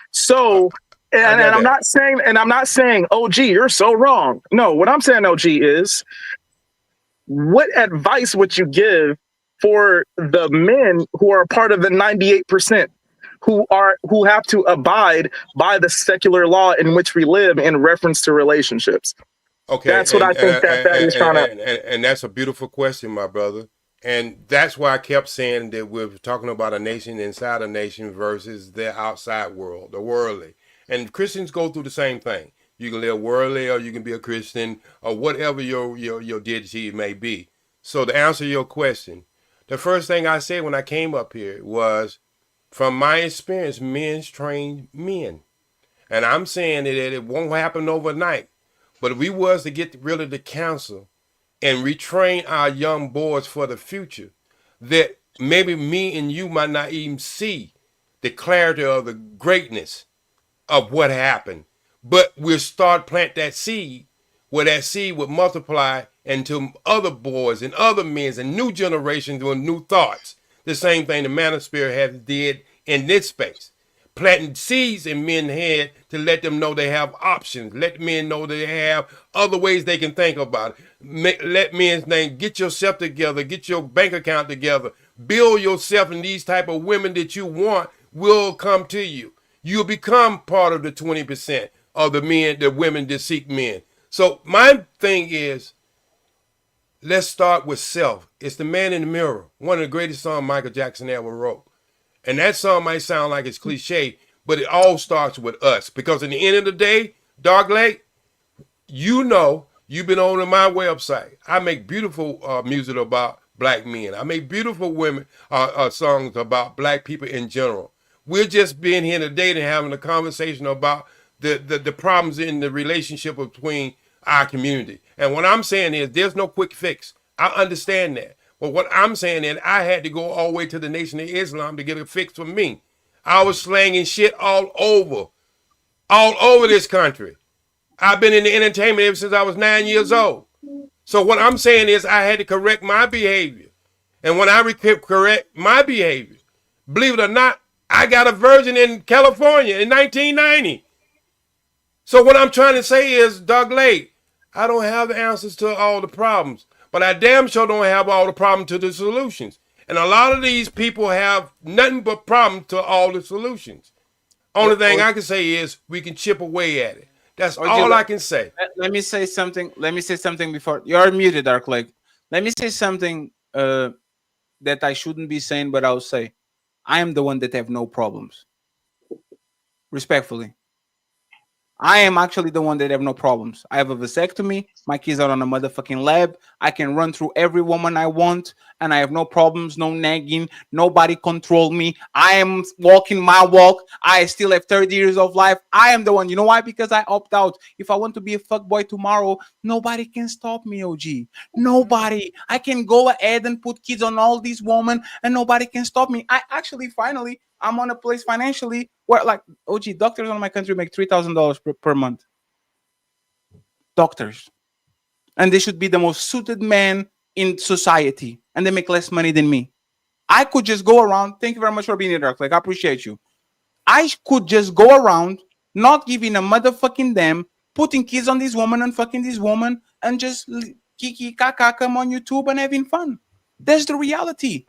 So, and I'm not saying, OG, you're so wrong. No, what I'm saying, OG, is what advice would you give for the men who are a part of the 98% who have to abide by the secular law in which we live in reference to relationships? Okay, that's what I think that is trying to. And that's a beautiful question, my brother. And that's why I kept saying that we're talking about a nation inside a nation versus the outside world, the worldly. And Christians go through the same thing. You can live worldly, or you can be a Christian, or whatever your deity may be. So to answer your question, the first thing I said when I came up here was, from my experience, men train men. And I'm saying that it won't happen overnight. But if we was to get rid of the counsel and retrain our young boys for the future, that maybe me and you might not even see the clarity of the greatness of what happened. But we'll start plant that seed, where that seed would multiply into other boys and other men and new generations with new thoughts. The same thing the Manosphere has did in this space. Planting seeds in men's head to let them know they have options. Let men know they have other ways they can think about it. Let men think, get yourself together, get your bank account together, build yourself, and these type of women that you want will come to you. You'll become part of the 20% of the men, the women that seek men. So my thing is, let's start with self. It's the man in the mirror. One of the greatest songs Michael Jackson ever wrote. And that song might sound like it's cliche, but it all starts with us. Because in the end of the day, Dark Lake, you know, you've been on my website. I make beautiful music about black men. I make beautiful women songs about black people in general. We're just being here today and having a conversation about the problems in the relationship between our community. And what I'm saying is there's no quick fix. I understand that. But what I'm saying is I had to go all the way to the Nation of Islam to get a fix for me. I was slanging shit all over this country. I've been in the entertainment ever since I was 9 years old. So what I'm saying is I had to correct my behavior. And when I correct my behavior, believe it or not, I got a virgin in California in 1990. So what I'm trying to say is, Doug Lake, I don't have the answers to all the problems, but I damn sure don't have all the problems to the solutions. And a lot of these people have nothing but problems to all the solutions. Only thing I can say is we can chip away at it. That's all I can say. Let me say something. Let me say something before you're muted, Dark Lake. Let me say something that I shouldn't be saying, but I'll say. I am the one that have no problems. Respectfully. I am actually the one that have no problems. I have a vasectomy. My kids are on a motherfucking lab. I can run through every woman I want, and I have no problems, no nagging. Nobody control me. I am walking my walk. I still have 30 years of life. I am the one. You know why? Because I opt out. If I want to be a fuckboy tomorrow, nobody can stop me, OG. Nobody. I can go ahead and put kids on all these women, and nobody can stop me. I actually finally, I'm on a place financially where, like, OG, doctors in my country make $3,000 per month. Doctors. And they should be the most suited man in society. And they make less money than me. I could just go around. Thank you very much for being here, Dark. Like, I appreciate you. I could just go around, not giving a motherfucking damn, putting kids on this woman and fucking this woman, and just kiki kaka come on YouTube and having fun. That's the reality.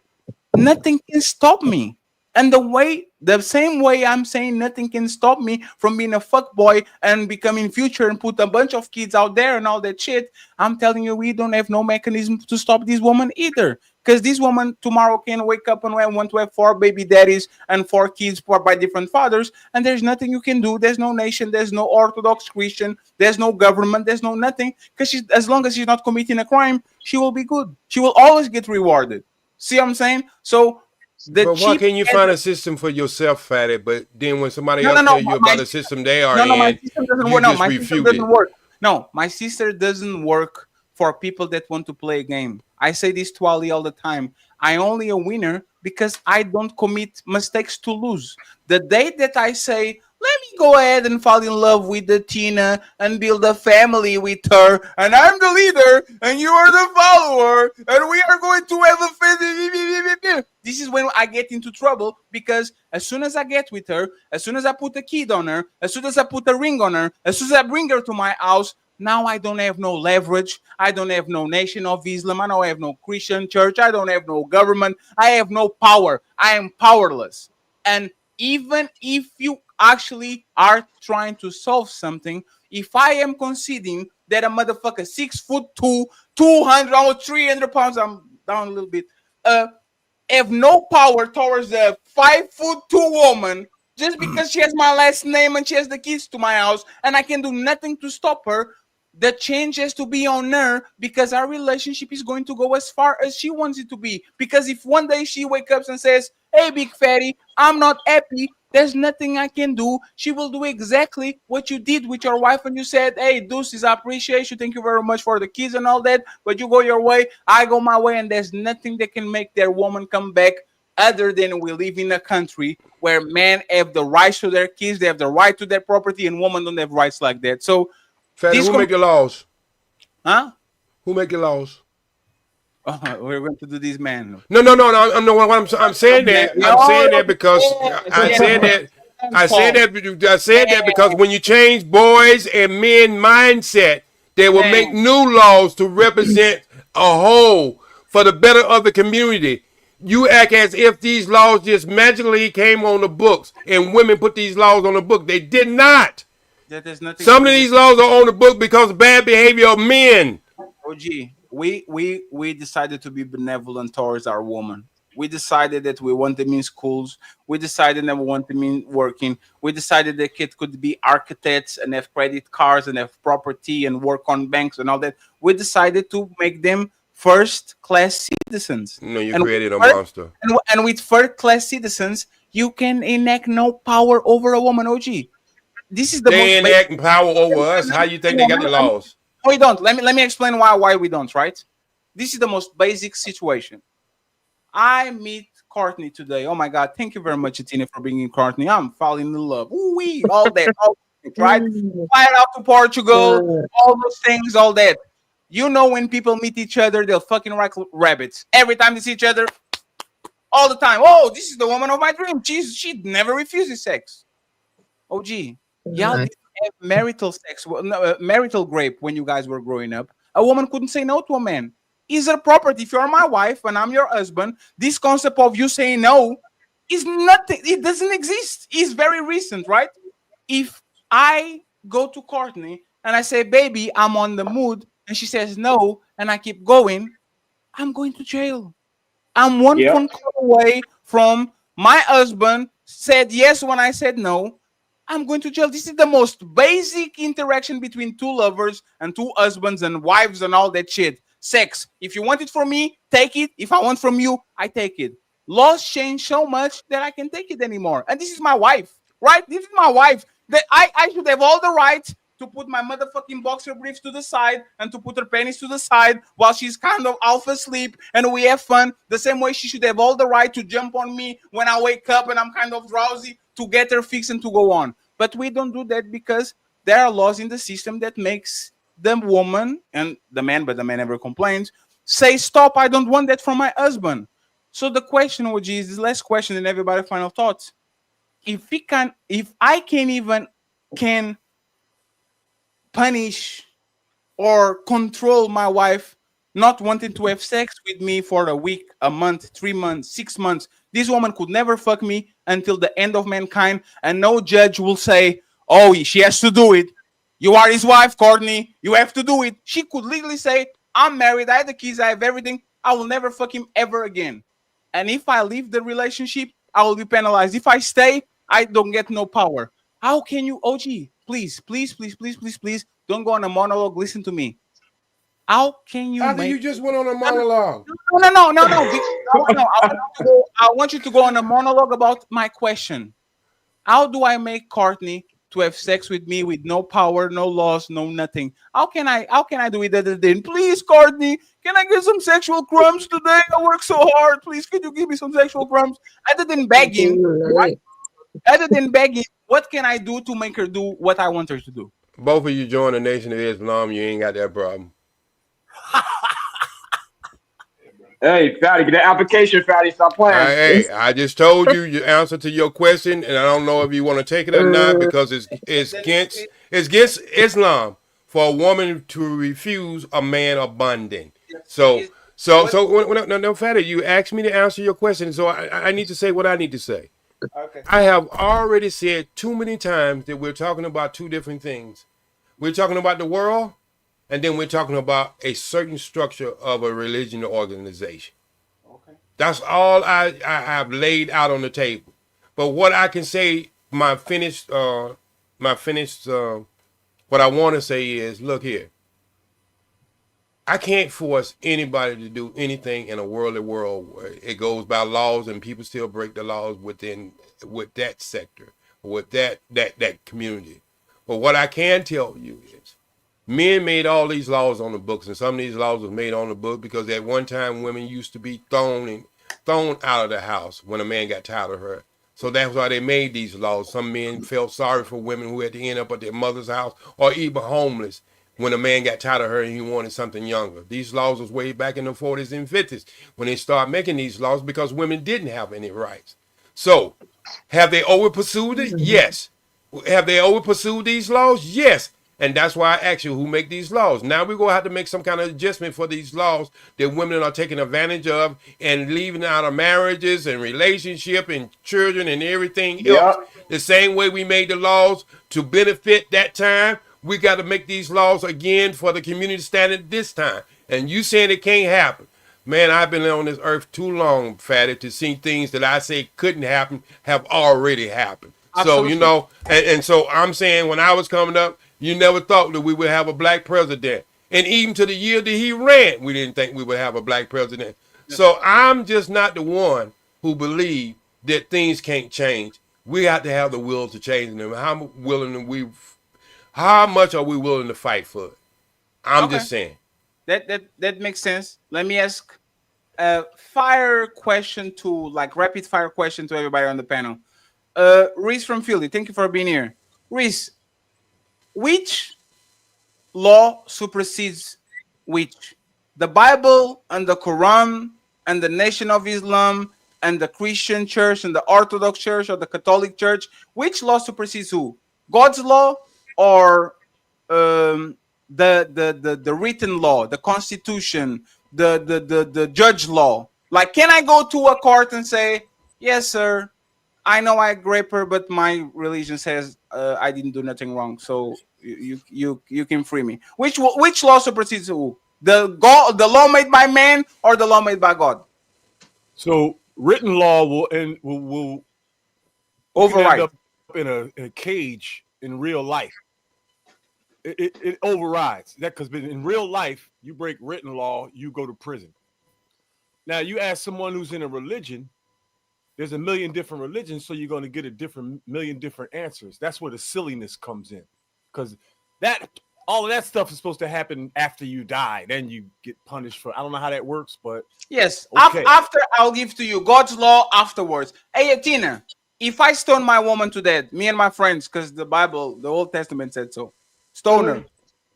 Nothing can stop me. And the same way I'm saying nothing can stop me from being a fuckboy and becoming future and put a bunch of kids out there and all that shit, I'm telling you, we don't have no mechanism to stop this woman either. Because this woman tomorrow can wake up and want to have 4 baby daddies and 4 kids by different fathers, and there's nothing you can do. There's no nation, there's no Orthodox Christian, there's no government, there's no nothing. Because as long as she's not committing a crime, she will be good. She will always get rewarded. See what I'm saying? So but why can't you find a system for yourself, Fatty? But then when somebody else tell you about a system they are in, my system doesn't work. No, my system doesn't work. No, my sister doesn't work for people that want to play a game. I say this to Ali all the time. I only a winner because I don't commit mistakes to lose. The day that I say, let me go ahead and fall in love with the Tina and build a family with her, and I'm the leader, and you are the follower, and we are going to have a family. This is when I get into trouble, because as soon as I get with her, as soon as I put a kid on her, as soon as I put a ring on her, as soon as I bring her to my house, Now I don't have no leverage. I don't have no nation of Islam. I don't have no Christian church. I don't have no government. I have no power. I am powerless. And even if you actually are trying to solve something, if I am conceding that a motherfucker 6'2", 200, almost 300 pounds, I'm down a little bit, have no power towards a 5'2" woman just because she has my last name and she has the keys to my house and I can do nothing to stop her, the change has to be on her because our relationship is going to go as far as she wants it to be. Because if one day she wakes up and says, hey, big fatty, I'm not happy, there's nothing I can do. She will do exactly what you did with your wife when you said, hey, deuces, I appreciate you. Thank you very much for the kids and all that. But you go your way, I go my way. And there's nothing that can make that woman come back other than we live in a country where men have the rights to their kids. They have the right to their property and women don't have rights like that. So, Fatty, who make the laws? Huh? Who make the laws? We're going to do this, man. No. I'm saying that. I'm saying that because I said that because when you change boys and men mindset, they will make new laws to represent a whole for the better of the community. You act as if these laws just magically came on the books and women put these laws on the book. They did not. Some of these laws are on the book because of bad behavior of men. OG, we decided to be benevolent towards our woman. We decided that we want them in schools. We decided that we want them in working. We decided that kids could be architects and have credit cards and have property and work on banks and all that. We decided to make them first-class citizens. No, you created a monster. And with first-class citizens, you can enact no power over a woman, OG. This is the they enacting power over us. How you think they got the laws? We don't. Let me explain why we don't, right? This is the most basic situation. I meet Courtney today. Oh my God. Thank you very much, Tina, for bringing Courtney. I'm falling in love. Ooh-wee, all that, right? Fly out to Portugal, all those things, all that. You know, when people meet each other, they'll fucking like rabbits. Every time they see each other, all the time. Oh, this is the woman of my dream. She never refuses sex. OG. Y'all didn't have marital sex, marital grape when you guys were growing up. A woman couldn't say no to a man. Is a property. If you're my wife and I'm your husband, this concept of you saying no is nothing. It doesn't exist. It's very recent, right? If I go to Courtney and I say, baby, I'm on the mood, and she says no, and I keep going, I'm going to jail. I'm one phone call away from my husband said yes when I said no. I'm going to jail. This is the most basic interaction between two lovers and two husbands and wives and all that shit. Sex. If you want it from me, take it. If I want from you, I take it. Laws change so much that I can't take it anymore. And this is my wife, right? This is my wife. That I should have all the right to put my motherfucking boxer briefs to the side and to put her panties to the side while she's kind of half asleep and we have fun. The same way she should have all the right to jump on me when I wake up and I'm kind of drowsy to get her fixed and to go on. But we don't do that because there are laws in the system that makes the woman and the man, but the man never complains, say, stop, I don't want that from my husband. So the question, OG, is this last question and everybody final thoughts. If I can punish or control my wife not wanting to have sex with me for a week, a month, 3 months, 6 months, this woman could never fuck me until the end of mankind, and no judge will say, oh, she has to do it. You are his wife, Courtney. You have to do it. She could legally say, I'm married, I have the keys, I have everything. I will never fuck him ever again. And if I leave the relationship, I will be penalized. If I stay, I don't get no power. How can you, OG, please, don't go on a monologue. Listen to me. How can you you just went on a monologue. No. I want you to go on a monologue about my question. How do I make Courtney to have sex with me with no power, no laws, no nothing? How can I do it other than, please, Courtney, can I get some sexual crumbs today? I work so hard. Please, can you give me some sexual crumbs? Other than begging, right? Other than begging, what can I do to make her do what I want her to do? Both of you join the Nation of Islam, you ain't got that problem. Hey, Fatty, get that application, Fatty. Stop playing. Hey, I just told you your answer to your question, and I don't know if you want to take it or not because it's against Islam for a woman to refuse a man abundant. No, Fatty, you asked me to answer your question, so I need to say what I need to say. Okay. I have already said too many times that we're talking about two different things. We're talking about the world, and then we're talking about a certain structure of a religion or organization. Okay. That's all I have laid out on the table. But what I can say, what I want to say is, look here. I can't force anybody to do anything in a worldly world where it goes by laws and people still break the laws with that sector, with that community. But what I can tell you is, men made all these laws on the books, and some of these laws was made on the book because at one time women used to be thrown out of the house when a man got tired of her. So that's why they made these laws. Some men felt sorry for women who had to end up at their mother's house or even homeless when a man got tired of her and he wanted something younger. These laws was way back in the 40s and 50s when they started making these laws because women didn't have any rights. So have they over pursued it? Yes. Have they over pursued these laws? Yes. And that's why I ask you, who make these laws? Now we're going to have to make some kind of adjustment for these laws that women are taking advantage of and leaving out of marriages and relationship and children and everything else. The same way we made the laws to benefit that time, we got to make these laws again for the community standard this time. And you saying it can't happen. Man, I've been on this earth too long, Fatty, to see things that I say couldn't happen have already happened. Absolutely. So, and so I'm saying when I was coming up, you never thought that we would have a black president. And even to the year that he ran, we didn't think we would have a black president. So I'm just not the one who believe that things can't change. We have to have the will to change them. How much are we willing to fight for it? I'm just saying. That makes sense. Let me ask a rapid fire question to everybody on the panel. Reese from Philly, thank you for being here. Reese, which law supersedes which? The Bible and the Quran and the Nation of Islam and the Christian Church and the Orthodox Church or the Catholic Church? Which law supersedes who? God's law or the written law, the Constitution, the judge law? Like, can I go to a court and say, yes, sir, I know I rape her, but my religion says I didn't do nothing wrong, so you can free me. Which law supersedes who? The law made by man or the law made by God? So written law will override end up in a cage in real life. It overrides that, because in real life you break written law, you go to prison. Now you ask someone who's in a religion. There's a million different religions, so you're going to get a million different answers. That's where the silliness comes in, because all of that stuff is supposed to happen after you die. Then you get punished for. I don't know how that works, but yes. Okay. After I'll give to you God's law afterwards. Hey, Tina, if I stone my woman to death, me and my friends, because the Bible, the Old Testament said so, stone her.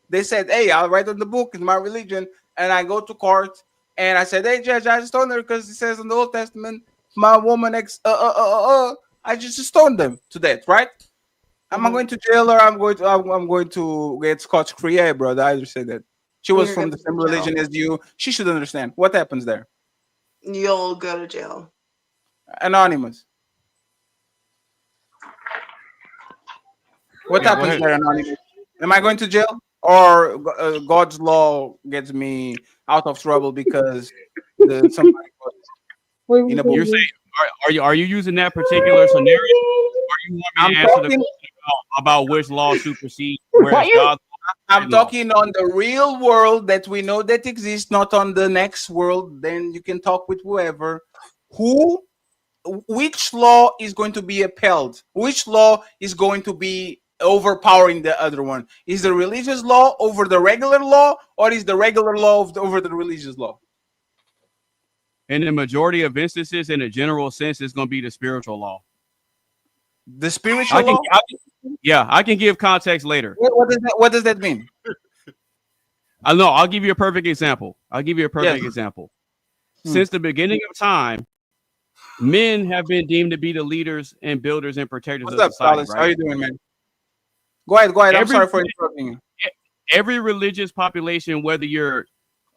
They said, hey, I'll write on the book, it's my religion, and I go to court and I said, hey, judge, I stoned her because it says in the Old Testament. My woman I just stoned them to death, right? Am I going to jail or I'm going to get scotch-free? Yeah, brother, I understand that. She was from the same religion as you. She should understand. What happens there? You'll go to jail. Anonymous. What happens there, Anonymous? Am I going to jail? Or God's law gets me out of trouble because somebody You're saying, are you using that particular scenario? Or you want me to answer the question about which law supersedes? I'm talking on the real world that we know that exists, not on the next world. Then you can talk with whoever. Which law is going to be upheld? Which law is going to be overpowering the other one? Is the religious law over the regular law, or is the regular law over the religious law? In the majority of instances, in a general sense, it's going to be the spiritual law. The spiritual law? I can give context later. What does that mean? I know. I'll give you a perfect example. Since the beginning of time, men have been deemed to be the leaders and builders and protectors of society. Right? How are you doing, man? Go ahead. I'm sorry for interrupting you. every religious population, whether you're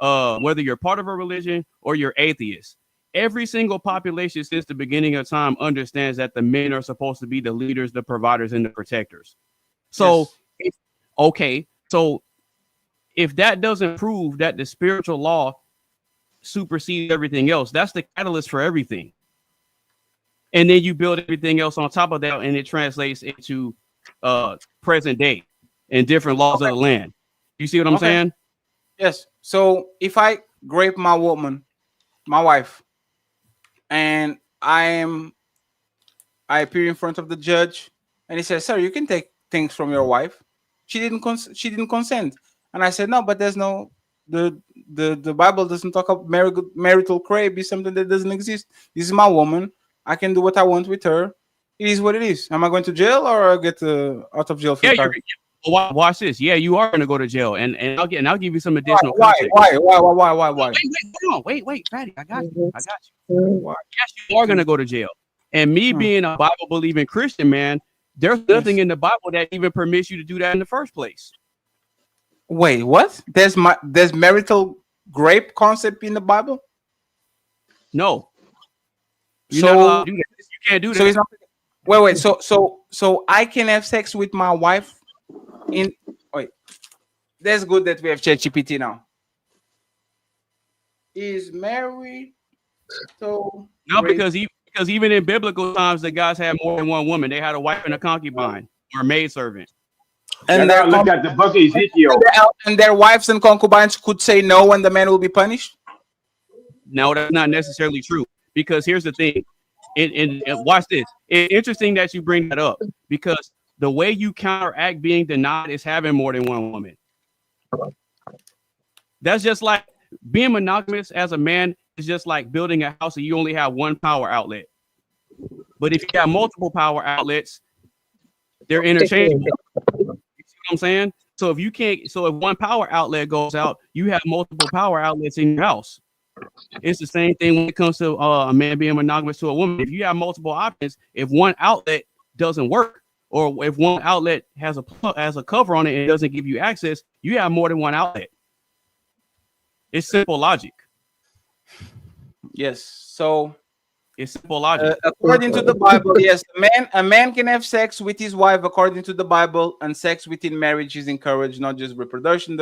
part of a religion or you're atheist, every single population since the beginning of time understands that the men are supposed to be the leaders, the providers, and the protectors. So, so if that doesn't prove that the spiritual law supersedes everything else, that's the catalyst for everything. And then you build everything else on top of that, and it translates into present day and different laws of the land. You see what I'm saying? Yes. So if I grape my woman, my wife, and I appear in front of the judge, and he says, "Sir, you can take things from your wife. She didn't consent." And I said, "No, but there's no the Bible doesn't talk about marital rape. Is something that doesn't exist. This is my woman. I can do what I want with her. It is what it is. Am I going to jail or I get out of jail free card?" Watch this. Yeah, you are going to go to jail, and I'll give you some additional Why? context. Why? Wait, Patty, I got you. Yes, you are going to go to jail. And me being a Bible believing Christian man, there's nothing in the Bible that even permits you to do that in the first place. Wait, what? There's marital rape concept in the Bible? No. You're not allowed to do that. You can't do that. So it's not, wait. So I can have sex with my wife that's good that we have ChatGPT now. Is married so no, because even in biblical times, the guys had more than one woman. They had a wife and a concubine or a maidservant. And then look at the book of Ezekiel. And their wives and concubines could say no, and the man will be punished. No, that's not necessarily true. Because here's the thing, and watch this. It's interesting that you bring that up because the way you counteract being denied is having more than one woman. That's just like being monogamous as a man is just like building a house and you only have one power outlet. But if you have multiple power outlets, they're interchangeable. You see what I'm saying? So if one power outlet goes out, you have multiple power outlets in your house. It's the same thing when it comes to a man being monogamous to a woman. If you have multiple options, if one outlet doesn't work, or if one outlet has a cover on it and it doesn't give you access, you have more than one outlet. It's simple logic. Yes. So it's simple logic. According to the Bible, yes, a man can have sex with his wife according to the Bible, and sex within marriage is encouraged, not just reproduction.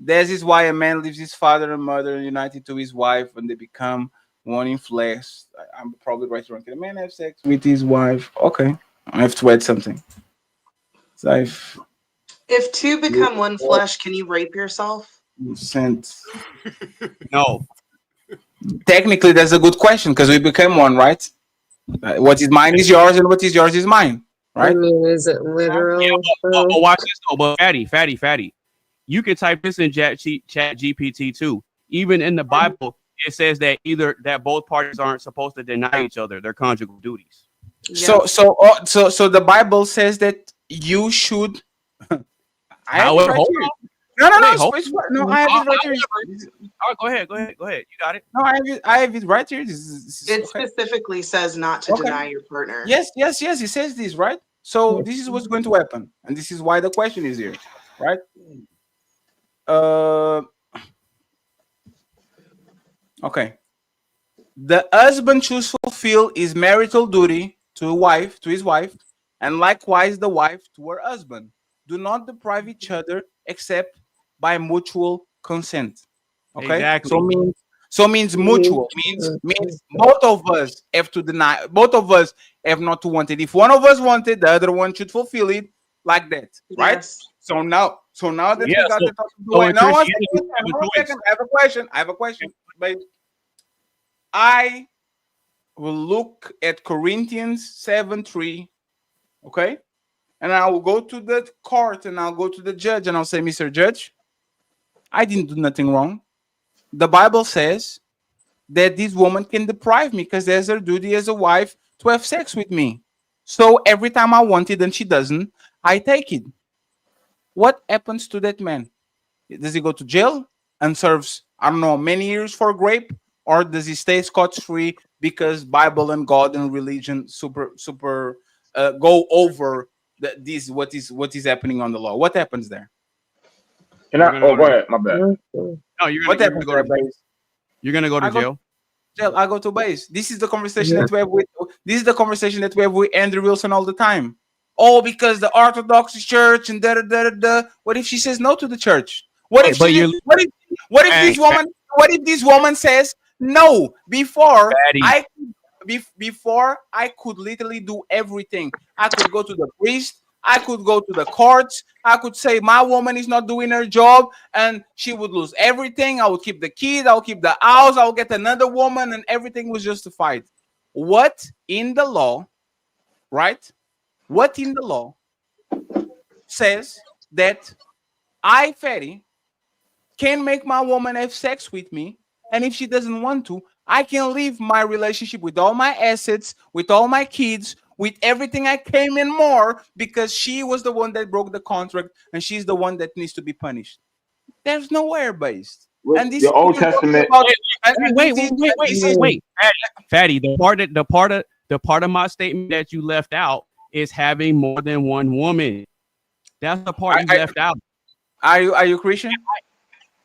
This is why a man leaves his father and mother united to his wife, and they become one in flesh. I'm probably right or wrong. Can a man have sex with his wife? Okay, I have to add something. So if two become one flesh, can you rape yourself? No. Technically, that's a good question because we became one, right? What is mine is yours, and what is yours is mine, right? I mean, is it literal? Yeah, but watch this though. But fatty. You can type this in Chat GPT too. Even in the Bible, it says that that both parties aren't supposed to deny each other their conjugal duties. So the Bible says that you should. No. I have it right here. Go ahead. You got it. No, I have it right here. It specifically says not to deny your partner. Yes. It says this, right? So this is what's going to happen, and this is why the question is here, right? Okay. The husband should fulfill his marital duty to his wife, and likewise the wife to her husband. Do not deprive each other except by mutual consent. Okay. Exactly. So means mutual. Means both of us have to deny. Both of us have not to want it. If one of us wanted, the other one should fulfill it like that, right? Yes. So now that we got to talk I have a question. But I will look at Corinthians 7:3, okay? And I will go to the court and I'll go to the judge and I'll say, Mr. Judge, I didn't do nothing wrong. The Bible says that this woman can deprive me because there's her duty as a wife to have sex with me. So every time I want it and she doesn't, I take it. What happens to that man? Does he go to jail and serves, I don't know, many years for rape? Or does he stay scot-free because Bible and God and religion go over what is happening on the law? What happens there? Can I? Oh, go ahead. My bad. No, you're gonna go to base. You're gonna go to jail. I go to base. This is the conversation that we have with. This is the conversation that we have with Andrew Wilson all the time. Oh, because the Orthodox Church and da da da da. What if she says no to the church? What if this woman says no before I could literally do everything. I could go to the priest. I could go to the courts. I could say my woman is not doing her job and she would lose everything. I would keep the kid. I'll keep the house. I'll get another woman and everything was justified. What in the law, right? What in the law says that I, Fatty, can make my woman have sex with me, and if she doesn't want to, I can leave my relationship with all my assets, with all my kids, with everything I came in more, because she was the one that broke the contract, and she's the one that needs to be punished. There's nowhere based. And this the Old Testament. Wait, Fatty. The part of my statement that you left out is having more than one woman. That's the part you left out. Are you Christian?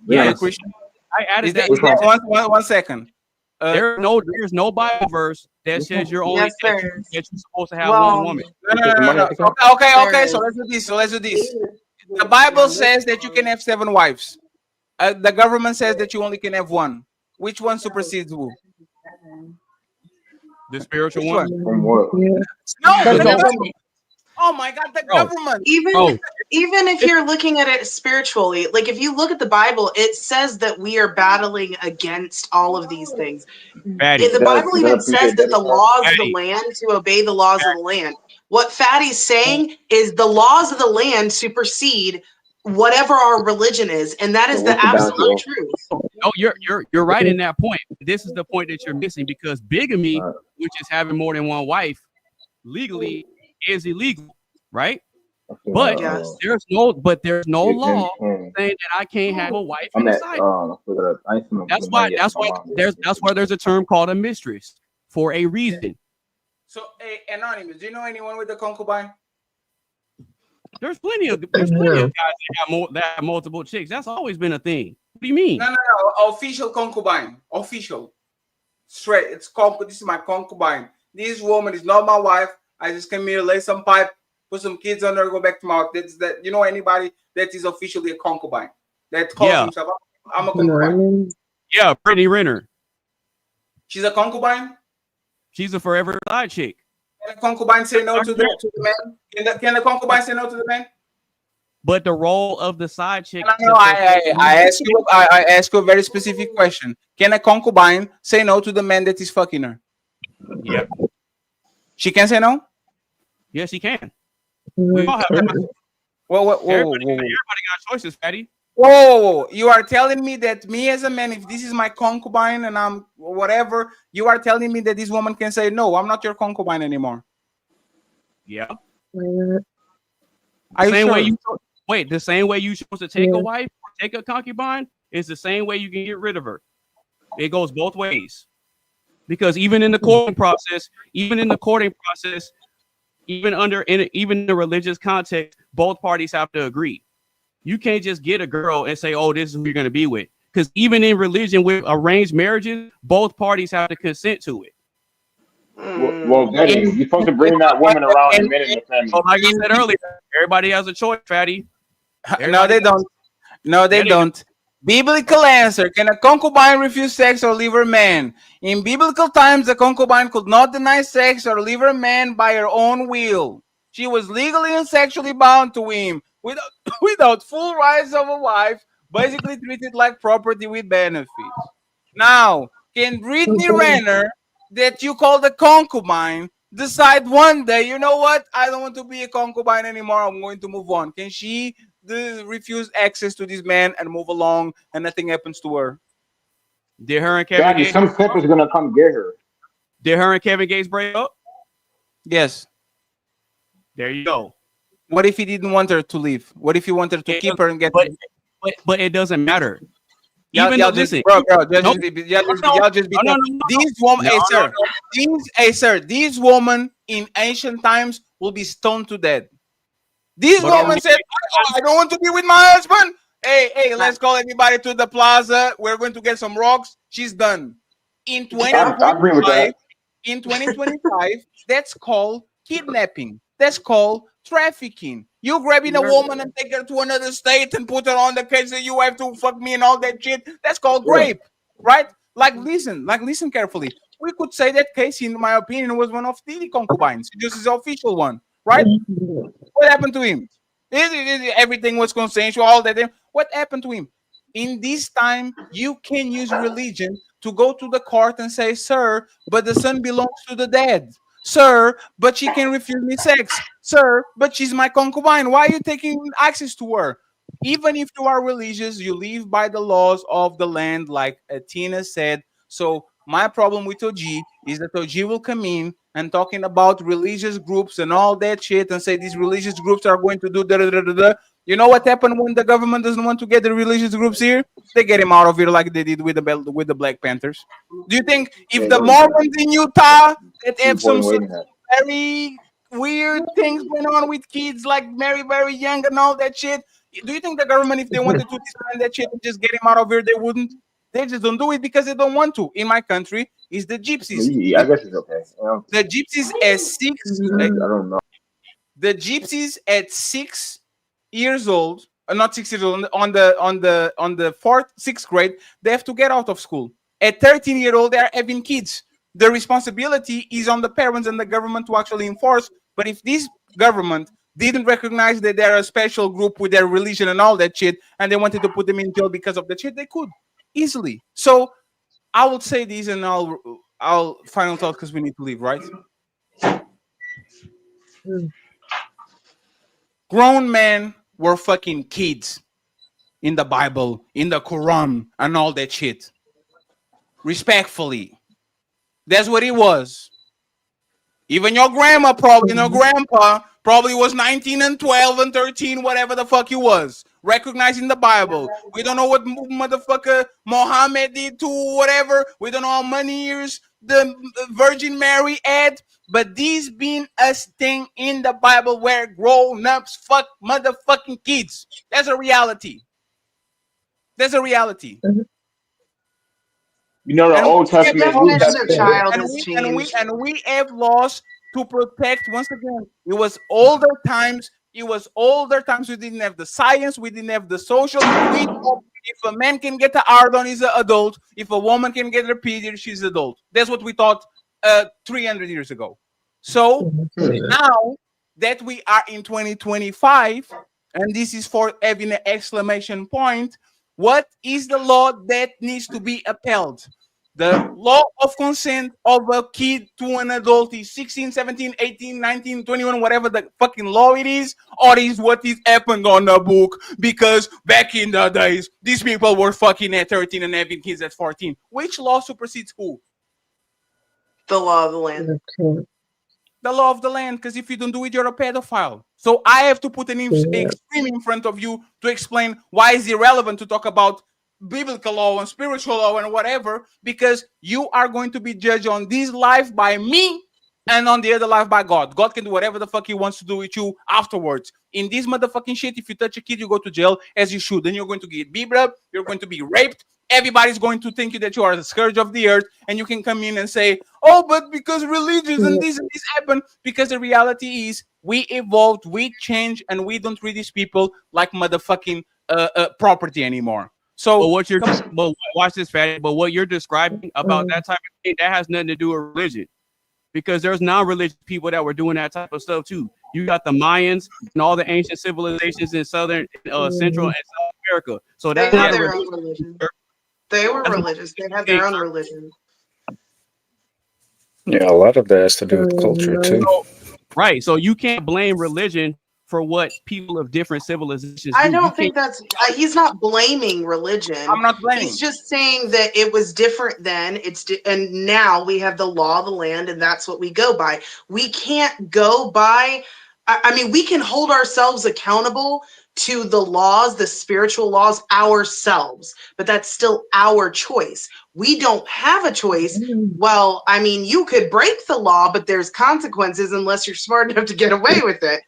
Yeah, are you Christian? I added that. 1 second. There's no Bible verse that says you're only that you're supposed to have one woman. No. Okay. So let's do this. The Bible says that you can have 7 wives. The government says that you only can have one. Which one supersedes who? The spiritual one. No. Oh my God, the government. Even if you're looking at it spiritually, like if you look at the Bible, it says that we are battling against all of these things. The Bible even says that the laws of the land to obey the laws of the land. What Fatty's saying is the laws of the land supersede whatever our religion is, and that is the absolute truth. No, you're right in that point. This is the point that you're missing, because bigamy, which is having more than one wife, legally is illegal, right? But there's no law saying that I can't have a wife and a side. That's why there's a term called a mistress for a reason. So, Anonymous, do you know anyone with a concubine? There's plenty of guys that have multiple chicks. That's always been a thing. What do you mean? No. Official concubine. Official. Straight. This is my concubine. This woman is not my wife. I just came here, lay some pipe, put some kids on her, go back to my house. You know anybody that is officially a concubine? That calls himself, I'm a concubine. Yeah, Brittany Renner. She's a concubine? She's a forever side chick. Can a concubine say no to the man? Can the concubine say no to the man? But the role of the side chick. No, I ask you a very specific question. Can a concubine say no to the man that is fucking her? Yep. She can say no? Yes, she can. We all have everybody got choices, Fatty. Whoa. You are telling me that me as a man, if this is my concubine and I'm whatever, you are telling me that this woman can say, no, I'm not your concubine anymore. Yeah. The same way you chose to take a wife or take a concubine is the same way you can get rid of her. It goes both ways. Because even in the courting process, even in the religious context, both parties have to agree. You can't just get a girl and say, oh, this is who you're going to be with. Because even in religion with arranged marriages, both parties have to consent to it. Well, you're supposed to bring that woman around in a minute in the family. So like I said earlier, everybody has a choice, Fatty. No, they don't. No, they don't. Biblical answer. Can a concubine refuse sex or leave her man? In biblical times, a concubine could not deny sex or leave her man by her own will. She was legally and sexually bound to him without full rights of a wife, basically treated like property with benefits. Now, can Brittany Renner, that you call the concubine, decide one day, you know what? I don't want to be a concubine anymore. I'm going to move on. Can she refuse access to this man and move along and nothing happens to her? Did her and Kevin Gates, some step is gonna come get her. Did her and Kevin Gates break up? Yes. There you go. What if he didn't want her to leave? What if he wanted to keep her and get? But it doesn't matter. Y'all just be these women. These women in ancient times will be stoned to death. These women said, I don't want to be with my husband. Hey, let's call everybody to the plaza. We're going to get some rocks. She's done. In I agree with 2025, that. in 2025, that's called kidnapping. That's called trafficking. You grabbing a woman and take her to another state and put her on the case that you have to fuck me and all that shit. That's called rape, right? Like listen carefully. We could say that case, in my opinion, was one of the concubines. This is the official one, right? What happened to him? Everything was consensual, all that. What happened to him? In this time, you can use religion to go to the court and say, sir, but the son belongs to the dad. Sir, but she can refuse me sex. Sir, but she's my concubine. Why are you taking access to her? Even if you are religious, you live by the laws of the land, like Tina said. So my problem with OG is that OG will come in and talking about religious groups and all that shit and say these religious groups are going to do da da da da da. You know what happened when the government doesn't want to get the religious groups here? They get him out of here like they did with the Black Panthers. Do you think if the Mormons in Utah that have some very weird things going on with kids like very young and all that shit, do you think the government, if they wanted to design that shit and just get him out of here, they wouldn't? They just don't do it because they don't want to. In my country, is the gypsies. Yeah, I guess it's okay. The gypsies at I don't know. The gypsies at 6 years old, not 6 years old, on the sixth grade, they have to get out of school. At 13-year-old, they are having kids. The responsibility is on the parents and the government to actually enforce. But if this government didn't recognize that they're a special group with their religion and all that shit, and they wanted to put them in jail because of that shit, they could easily. So I will say these, and I'll final thought because we need to leave, right? Grown men were fucking kids in the Bible, in the Quran, and all that shit. Respectfully, that's what it was. Even your grandma probably, your grandpa probably was 19 and 12 and 13, whatever the fuck he was. Recognizing the Bible. We don't know what motherfucker Muhammad did to whatever. We don't know how many years the Virgin Mary had. But these being a thing in the Bible where grown-ups fuck motherfucking kids. That's a reality. That's a reality. You know, the Old Testament, New Testament. And we have laws to protect. Once again, it was older times. We didn't have the science. We didn't have the social. We know if a man can get an hard-on, he's an adult. If a woman can get a period, she's an adult. That's what we thought 300 years ago. So now that we are in 2025, and this is for having an exclamation point, what is the law that needs to be upheld? The law of consent of a kid to an adult is 16, 17, 18, 19, 21, whatever the fucking law it is, or is what is happened on the book, because back in the days, these people were fucking at 13 and having kids at 14. Which law supersedes who? The law of the land. The law of the land, because if you don't do it, you're a pedophile. So I have to put an extreme in front of you to explain why it's irrelevant to talk about biblical law and spiritual law and whatever, because you are going to be judged on this life by me and on the other life by God. God can do whatever the fuck he wants to do with you afterwards. In this motherfucking shit, if you touch a kid, you go to jail, as you should. Then you're going to get beat up, you're going to be raped. Everybody's going to think that you are the scourge of the earth, and you can come in and say, oh, but because religions and this happen, because the reality is we evolved, we changed, and we don't treat these people like motherfucking property anymore. So watch this, Fatty. But what you're describing about that type of thing, that has nothing to do with religion, because there's non-religious people that were doing that type of stuff too. You got the Mayans and all the ancient civilizations in southern, central, and South America. So they had their own religion. They were religious. They had their own religion. Yeah, a lot of that has to do with culture too. Right. So you can't blame religion for what people of different civilizations do. I don't think that's he's not blaming religion. I'm not blaming. He's just saying that it was different then. And now we have the law of the land, and that's what we go by. We can't go by. I mean, we can hold ourselves accountable to the laws, the spiritual laws ourselves, but that's still our choice. We don't have a choice. Well, I mean, you could break the law, but there's consequences unless you're smart enough to get away with it.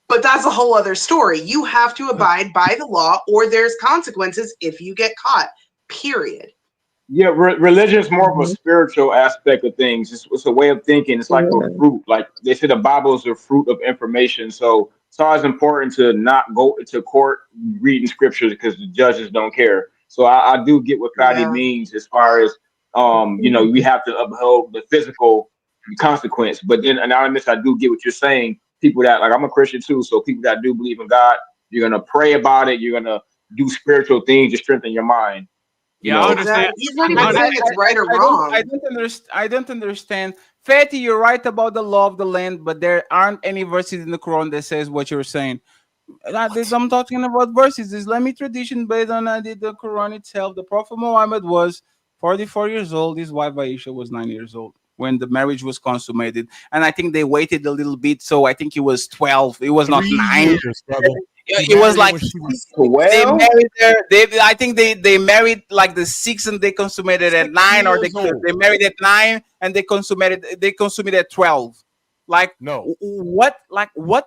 But that's a whole other story. You have to abide by the law, or there's consequences if you get caught. Period. Yeah, religion is more of a spiritual aspect of things. It's a way of thinking. It's like a fruit. Like they say, the Bible is a fruit of information. So it's always important to not go to court reading scriptures because the judges don't care. So I do get what Patty means as far as we have to uphold the physical consequence. But then anonymous, I do get what you're saying. People that, like, I'm a Christian too, so people that do believe in God, you're gonna pray about it. You're gonna do spiritual things to strengthen your mind. Yeah, I understand. He's not even saying it's right or wrong. I don't understand. Fatty, you're right about the law of the land, but there aren't any verses in the Quran that says what you're saying. I'm talking about verses. The Islamic tradition based on the Quran itself. The Prophet Muhammad was 44 years old. His wife Aisha was 9 years old when the marriage was consummated. And I think they waited a little bit, so I think he was 12. It was not 9 years, brother. It was like 12. They married her. I think they married like the 6 and they consummated at 9, or they married at 9 and they consummated at 12. Like, no, what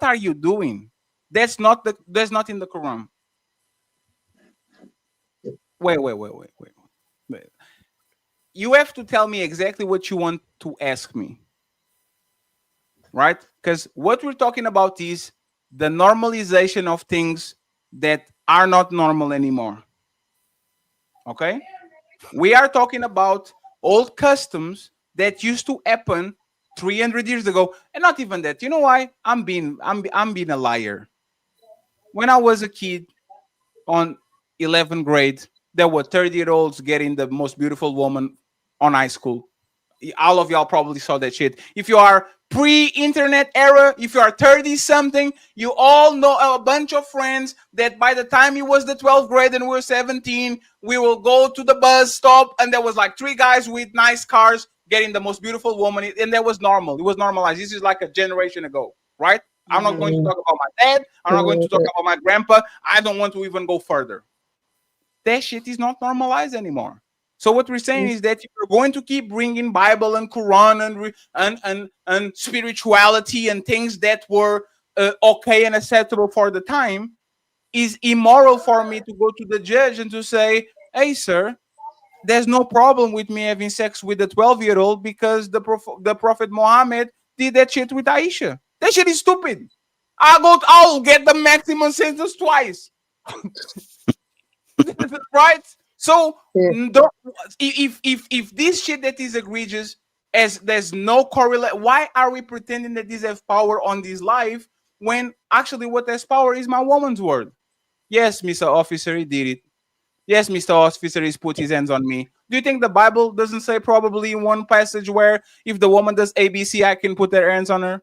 are you doing? That's not in the Quran. Wait. You have to tell me exactly what you want to ask me, right? Because what we're talking about is the normalization of things that are not normal anymore. Okay? We are talking about old customs that used to happen 300 years ago, and not even that. You know why? I'm being a liar. When I was a kid on 11th grade, there were 30-year-olds getting the most beautiful woman on high school. All of y'all probably saw that shit. If you are pre-internet era, if you are 30-something, you all know a bunch of friends that by the time it was the 12th grade and we were 17, we will go to the bus stop and there was like 3 guys with nice cars getting the most beautiful woman, and that was normal. It was normalized. This is like a generation ago, right? I'm not going to talk about my dad. I'm not going to talk about my grandpa. I don't want to even go further. That shit is not normalized anymore. So what we're saying is that if you're going to keep bringing Bible and Quran and spirituality and things that were okay and acceptable for the time, is immoral for me to go to the judge and to say, hey, sir, there's no problem with me having sex with a 12-year-old because the Prophet Muhammad did that shit with Aisha. That shit is stupid. I'll get the maximum sentence twice. Right? So if this shit that is egregious, as there's no correlate, why are we pretending that this has power on this life when actually what has power is my woman's word? Yes, Mr. Officer, he did it. Yes, Mr. Officer, he's put his hands on me. Do you think the Bible doesn't say probably in one passage where if the woman does ABC, I can put their hands on her?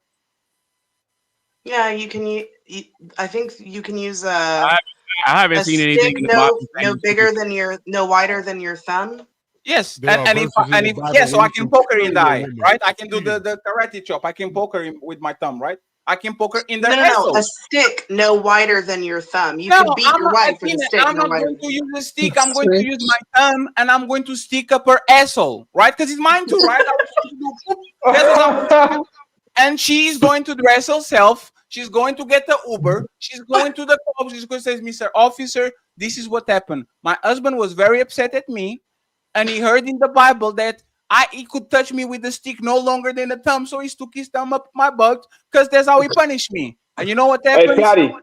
Yeah, you can. I think you can use I haven't seen anything in the Bible. no wider than your thumb. Yes, yes, so I can poke her in the eye, right? I can do the karate chop. I can poke her with my thumb, right? I can poke her in the asshole. No, a stick no wider than your thumb. You can beat your wife with a stick. I'm not going to use a stick. I'm going to use my thumb and I'm going to stick up her asshole, right? Because it's mine too, right? And she's going to dress herself. She's going to get the Uber. She's going to the cops. She's going to say, Mr. Officer, this is what happened. My husband was very upset at me, and he heard in the Bible that he could touch me with the stick no longer than the thumb, so he stuck his thumb up my butt because that's how he punished me. And you know what happens? Hey, Patty.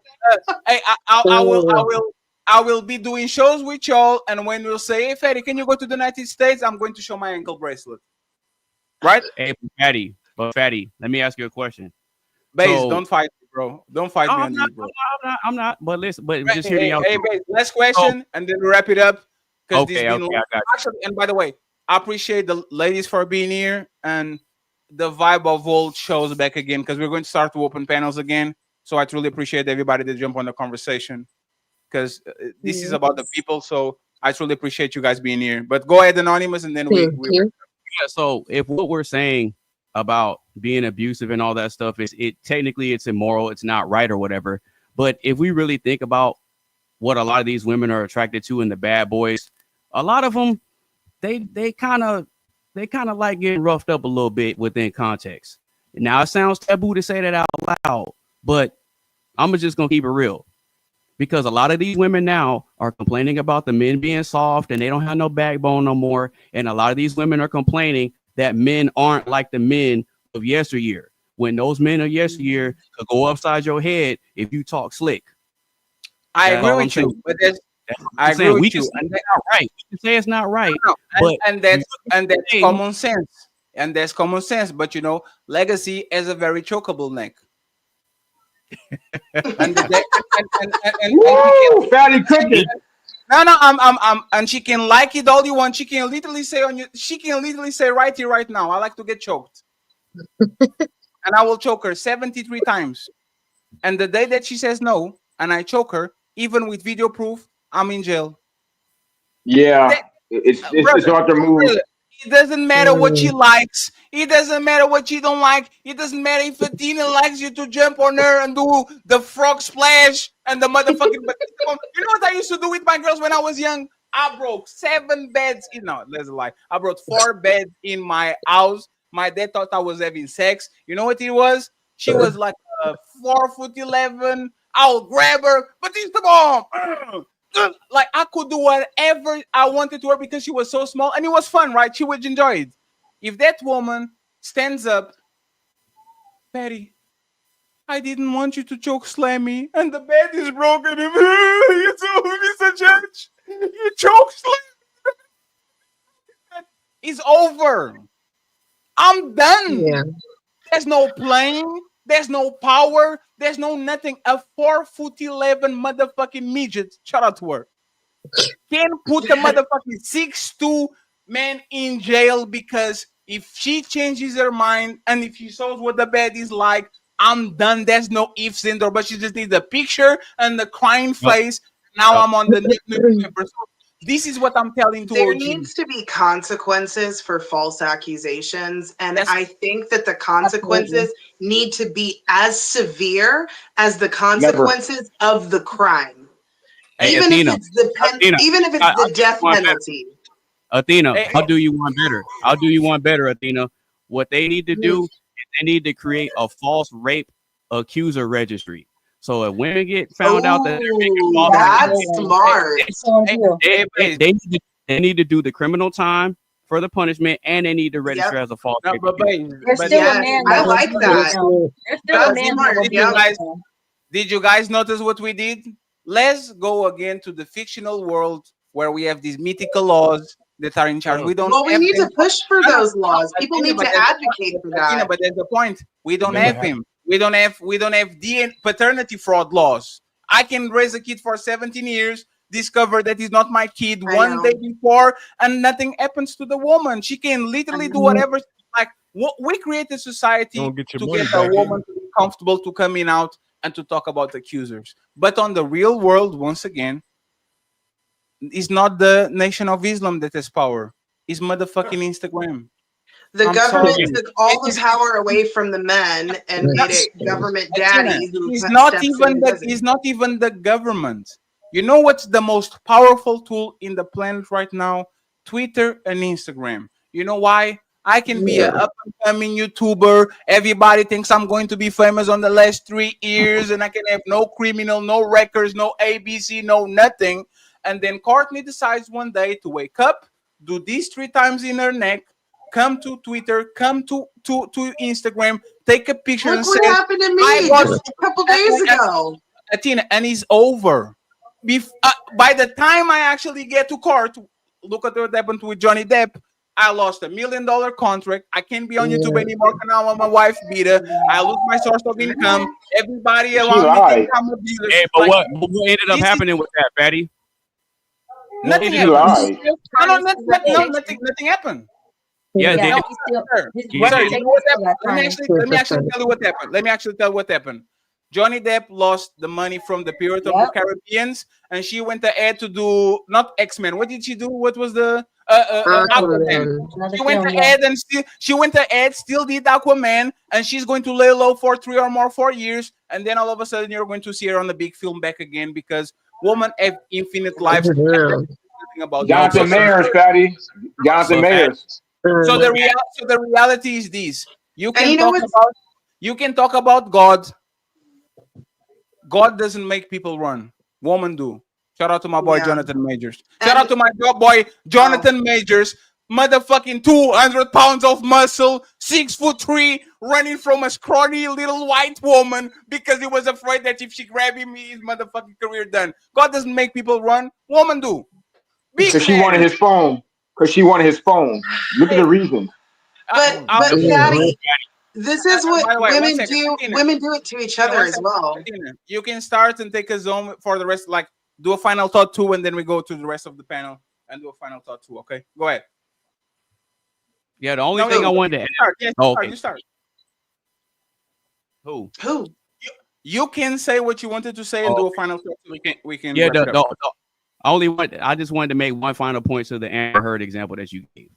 I will be doing shows with y'all, and when we'll say, hey, Fatty, can you go to the United States? I'm going to show my ankle bracelet. Right? Hey, Fatty, let me ask you a question. Baze, don't fight me, bro. Don't fight me on this, bro. I'm not. But listen, but just hey, hear me out. Hey, Baze, last question, and then we wrap it up. Okay, Actually, and by the way, I appreciate the ladies for being here, and the vibe of old shows back again, because we're going to start to open panels again. So I truly appreciate everybody that jump on the conversation, because this is about the people. So I truly appreciate you guys being here. But go ahead, Anonymous, and then we yeah. So if what we're saying about being abusive and all that stuff is technically it's immoral, it's not right or whatever. But if we really think about what a lot of these women are attracted to in the bad boys, a lot of them, they kind of like getting roughed up a little bit within context. Now it sounds taboo to say that out loud, but I'm just gonna keep it real. Because a lot of these women now are complaining about the men being soft and they don't have no backbone no more. And a lot of these women are complaining that men aren't like the men of yesteryear. When those men of yesteryear could go upside your head if you talk slick. I agree with you, but I agree with you. And that's not right. We can say it's not right, but and that's common sense. And that's common sense. But you know, legacy has a very chokeable neck. and fatty cooking. No, and she can like it all you want. She can literally say right here, right now, I like to get choked. And I will choke her 73 times. And the day that she says no, and I choke her, even with video proof, I'm in jail. Yeah, it's Arthur move. It doesn't matter what she likes. It doesn't matter what she don't like. It doesn't matter if Athena likes you to jump on her and do the frog splash and the motherfucking. You know what I used to do with my girls when I was young? I broke 7 beds. No, that's a lie. I broke 4 beds in my house. My dad thought I was having sex. You know what it was? She was like 4'11". I'll grab her, but it's the bomb. Like I could do whatever I wanted to her because she was so small and it was fun, right? She would enjoy it. If that woman stands up, Patty, I didn't want you to choke slam me, and the bed is broken. You told me, Mr. Judge, you choke slam me. It's over. I'm done. Yeah. There's no playing. There's no power. There's no nothing. A 4'11" motherfucking midget. Shout out to her. Can put the motherfucking 6'2" man in jail because if she changes her mind and if she shows what the bed is like, I'm done. There's no ifs in there, but she just needs a picture and the crying face. Now I'm on the newspaper. So this is what I'm telling to There OG. needs to be consequences for false accusations. And I think that the consequences need to be as severe as the consequences of the crime. Hey, Even Athena, if it's the death penalty. Athena, I'll do you one better. I'll do you one better, Athena. What they need to do is they need to create a false rape accuser registry. So if women get found out that they're making false smart. They need to do the criminal time for the punishment, and they need to register as a false rape accuser. I like that. Did you guys notice what we did? Let's go again to the fictional world where we have these mythical laws that are in charge. We don't. Well, we need to push for those laws. People need to advocate for that. But there's the point. We don't have him. We don't have paternity fraud laws. I can raise a kid for 17 years, discover that he's not my kid one day before, and nothing happens to the woman. She can literally do whatever. Like we create a society to get a woman to be comfortable to come in out and to talk about accusers. But on the real world, once again, it's not the Nation of Islam that has power. It's motherfucking Instagram. The government took all the power away from the men and made it government daddy. He's not even the government. You know what's the most powerful tool in the planet right now? Twitter and Instagram. You know why? I can be an up-and-coming YouTuber. Everybody thinks I'm going to be famous on the last 3 years, and I can have no criminal, no records, no ABC, no nothing. And then Courtney decides one day to wake up, do these 3 times in her neck, come to Twitter, come to Instagram, take a picture. Look and what say, happened to me just a couple days ago. Athena, and it's over. By the time I actually get to court, look at what happened with Johnny Depp. I lost $1 million contract. I can't be on YouTube anymore because now I'm a wife beater. I lose my source of income. Everybody around me thinks I'm a beater. Hey, but what ended up happening with that, Fatty? Nothing happened. No, nothing happened. Yeah, Let me actually tell you what happened. Let me actually tell you what happened. Johnny Depp lost the money from the Pirates of the Caribbeans, and she went ahead to do not X-Men. What did she do? What was the Aquaman? She went ahead, still did Aquaman, and she's going to lay low for 3 or more 4 years, and then all of a sudden you're going to see her on the big film back again because women have infinite lives. Jonathan Mayers, Patty. Jonathan Mayers. So the reality is this: you can talk about God, God doesn't make people run. Women do. Shout out to my boy Jonathan Majors. Shout out to my boy Jonathan Majors. Motherfucking 200 pounds of muscle, 6'3", running from a scrawny little white woman because he was afraid that if she grabbed him, his motherfucking career done. God doesn't make people run. Women do. Because she wanted his phone. Because she wanted his phone. Look at the reason. But Fatty, this is what women do. Women do it to each other as well. You can start and take a zone for the rest, like do a final thought 2, and then we go to the rest of the panel and do a final thought 2. Okay, go ahead. Yeah, the only thing I wanted to add. You start. Who? You can say what you wanted to say and do a final thought. We can. Yeah, I just wanted to make one final point to the Amber Heard example that you gave.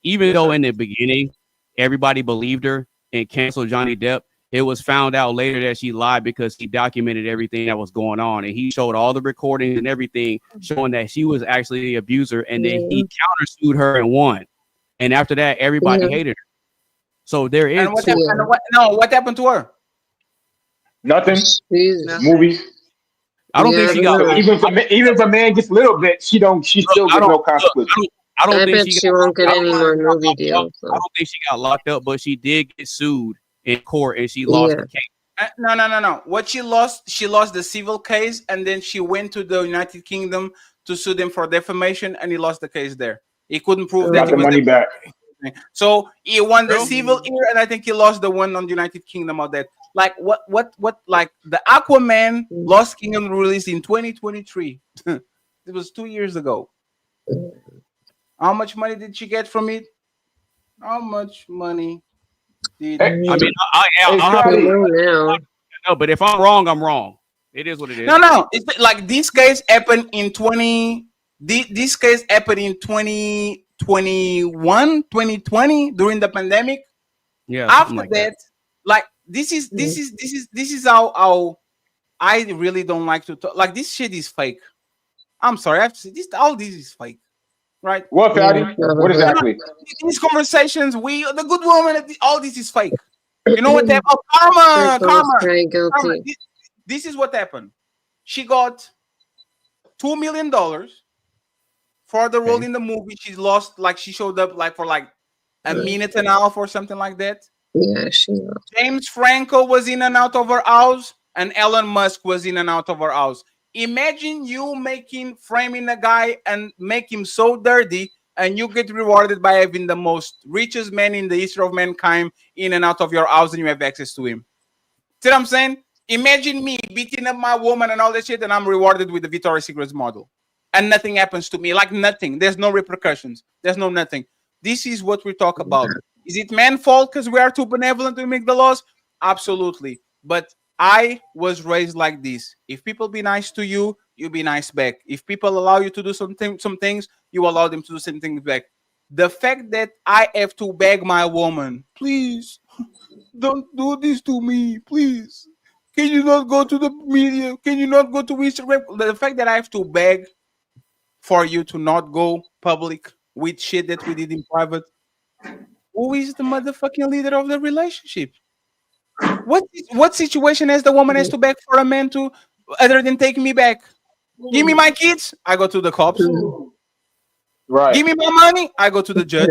Even though in the beginning everybody believed her and canceled Johnny Depp, it was found out later that she lied because he documented everything that was going on, and he showed all the recordings and everything showing that she was actually the abuser, and then he countersued her and won. And after that, everybody hated her. So there is. What happened to her? Nothing. Movies. I don't think she got. Even if a man gets a little bit, she still gets no consequence. I don't think she won't get any more movie deals. I don't think she got locked up, but she did get sued in court and she lost the case. No. What she lost the civil case, and then she went to the United Kingdom to sue them for defamation, and he lost the case there. He couldn't prove that he was money back. So he won the civil here, and I think he lost the one on the United Kingdom of that. Like what like the Aquaman Lost Kingdom released in 2023. It was 2 years ago. How much money did she get from it? How much money did I mean, no, but if I'm wrong, I'm wrong. It is what it is. No. It's like this case happened in 2021, 2020 during the pandemic. Yeah. After that, like this is how I really don't like to talk. Like this shit is fake. I'm sorry, I have to say this. All this is fake, right? What, Fatty? What exactly? These conversations, the good woman, all this is fake. You know what happened? Karma. This is what happened. She got $2 million for the role in the movie. She lost, like she showed up like for like a minute and a half or something like that. Yeah, she lost. James Franco was in and out of her house, and Elon Musk was in and out of her house. Imagine you framing a guy and make him so dirty, and you get rewarded by having the most richest man in the history of mankind in and out of your house, and you have access to him. See what I'm saying? Imagine me beating up my woman and all that shit, and I'm rewarded with the Victoria's Secret model, and nothing happens to me. Like nothing. There's no repercussions. There's no nothing. This is what we talk about. Is it man's fault because we are too benevolent to make the laws? Absolutely. But I was raised like this. If people be nice to you, you be nice back. If people allow you to do some things, you allow them to do some things back. The fact that I have to beg my woman, please, don't do this to me, please. Can you not go to the media? Can you not go to Instagram? The fact that I have to beg for you to not go public with shit that we did in private. Who is the motherfucking leader of the relationship? What situation has the woman has to beg for a man to, other than taking me back? Give me my kids, I go to the cops. Right. Give me my money, I go to the judge.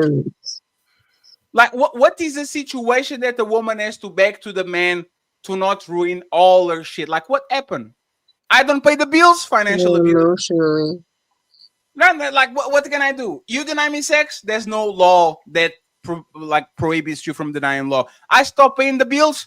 Like what is the situation that the woman has to beg to the man to not ruin all her shit? Like what happened? I don't pay the bills, financial abuse. Emotionally. Like what can I do? You deny me sex, there's no law that prohibits you from denying law. I stop paying the bills.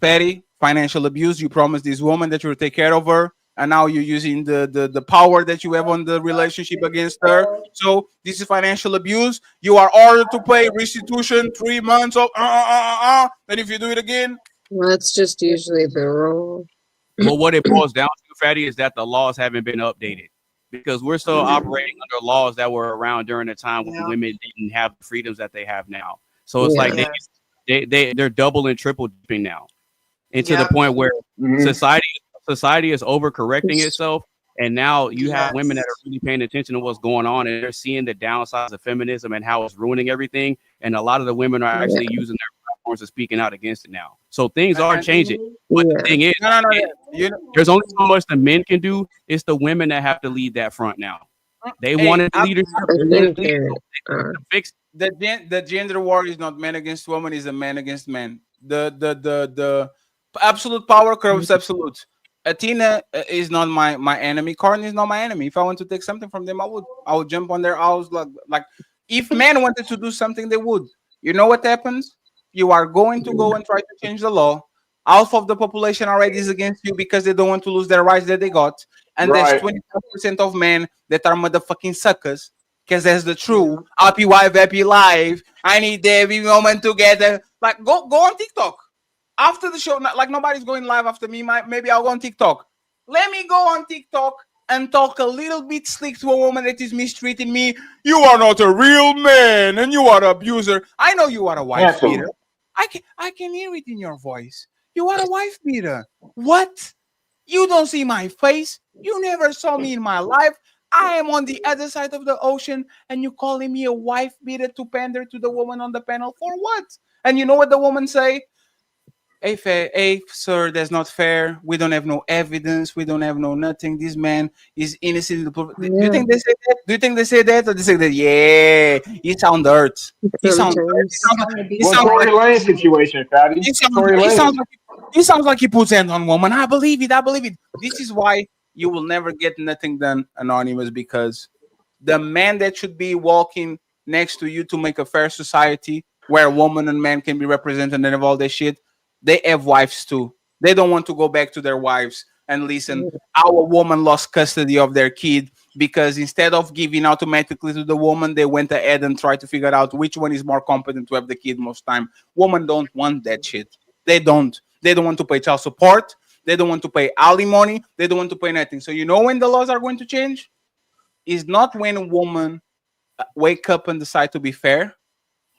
Petty financial abuse. You promised this woman that you would take care of her, and now you're using the power that you have on the relationship against her. So this is financial abuse. You are ordered to pay restitution 3 months of and if you do it again, well, that's just usually the rule. But what it boils down to, Fatty, is that the laws haven't been updated because we're still operating under laws that were around during the time when women didn't have the freedoms that they have now. So it's like they're double and triple dipping now, and to the point where society is overcorrecting itself, and now you have women that are really paying attention to what's going on, and they're seeing the downsides of feminism and how it's ruining everything. And a lot of the women are actually using their platforms and speaking out against it now. So things are changing. But the thing is, there's only so much the men can do. It's the women that have to lead that front now. They wanted the leadership. Fix the gender war is not man against woman, is a man against man. The absolute power corrupts absolute. Athena is not my enemy. Corin is not my enemy. If I want to take something from them, I would jump on their house like if men wanted to do something, they would. You know what happens? You are going to go and try to change the law. Half of the population already is against you because they don't want to lose their rights that they got. And there's 25% of men that are motherfucking suckers. Because that's the truth. Happy wife, happy life. I need every woman together. Like, go on TikTok. After the show, like nobody's going live after me. Maybe I'll go on TikTok. Let me go on TikTok and talk a little bit slick to a woman that is mistreating me. You are not a real man and you are an abuser. I know you are a wife beater. I can hear it in your voice. You are a wife beater. What? You don't see my face. You never saw me in my life. I am on the other side of the ocean, and you calling me a wife beater to pander to the woman on the panel for what? And you know what the woman say? Hey, sir, that's not fair. We don't have no evidence. We don't have no nothing. This man is innocent. Do you think they say that? Do you think they say that, or they say that? Yeah, he sound dirt. He sound dirt. He sound Tory Lane situation, Fatty. He sounds like he puts hands on woman. I believe it. I believe it. This is why you will never get nothing done, Anonymous, because the man that should be walking next to you to make a fair society where woman and man can be represented and have all that shit, they have wives too. They don't want to go back to their wives and listen. Our woman lost custody of their kid because instead of giving automatically to the woman, they went ahead and tried to figure out which one is more competent to have the kid most time. Women don't want that shit. They don't. They don't want to pay child support. They don't want to pay alimony. They don't want to pay nothing. So you know when the laws are going to change? Is not when a woman wake up and decide to be fair.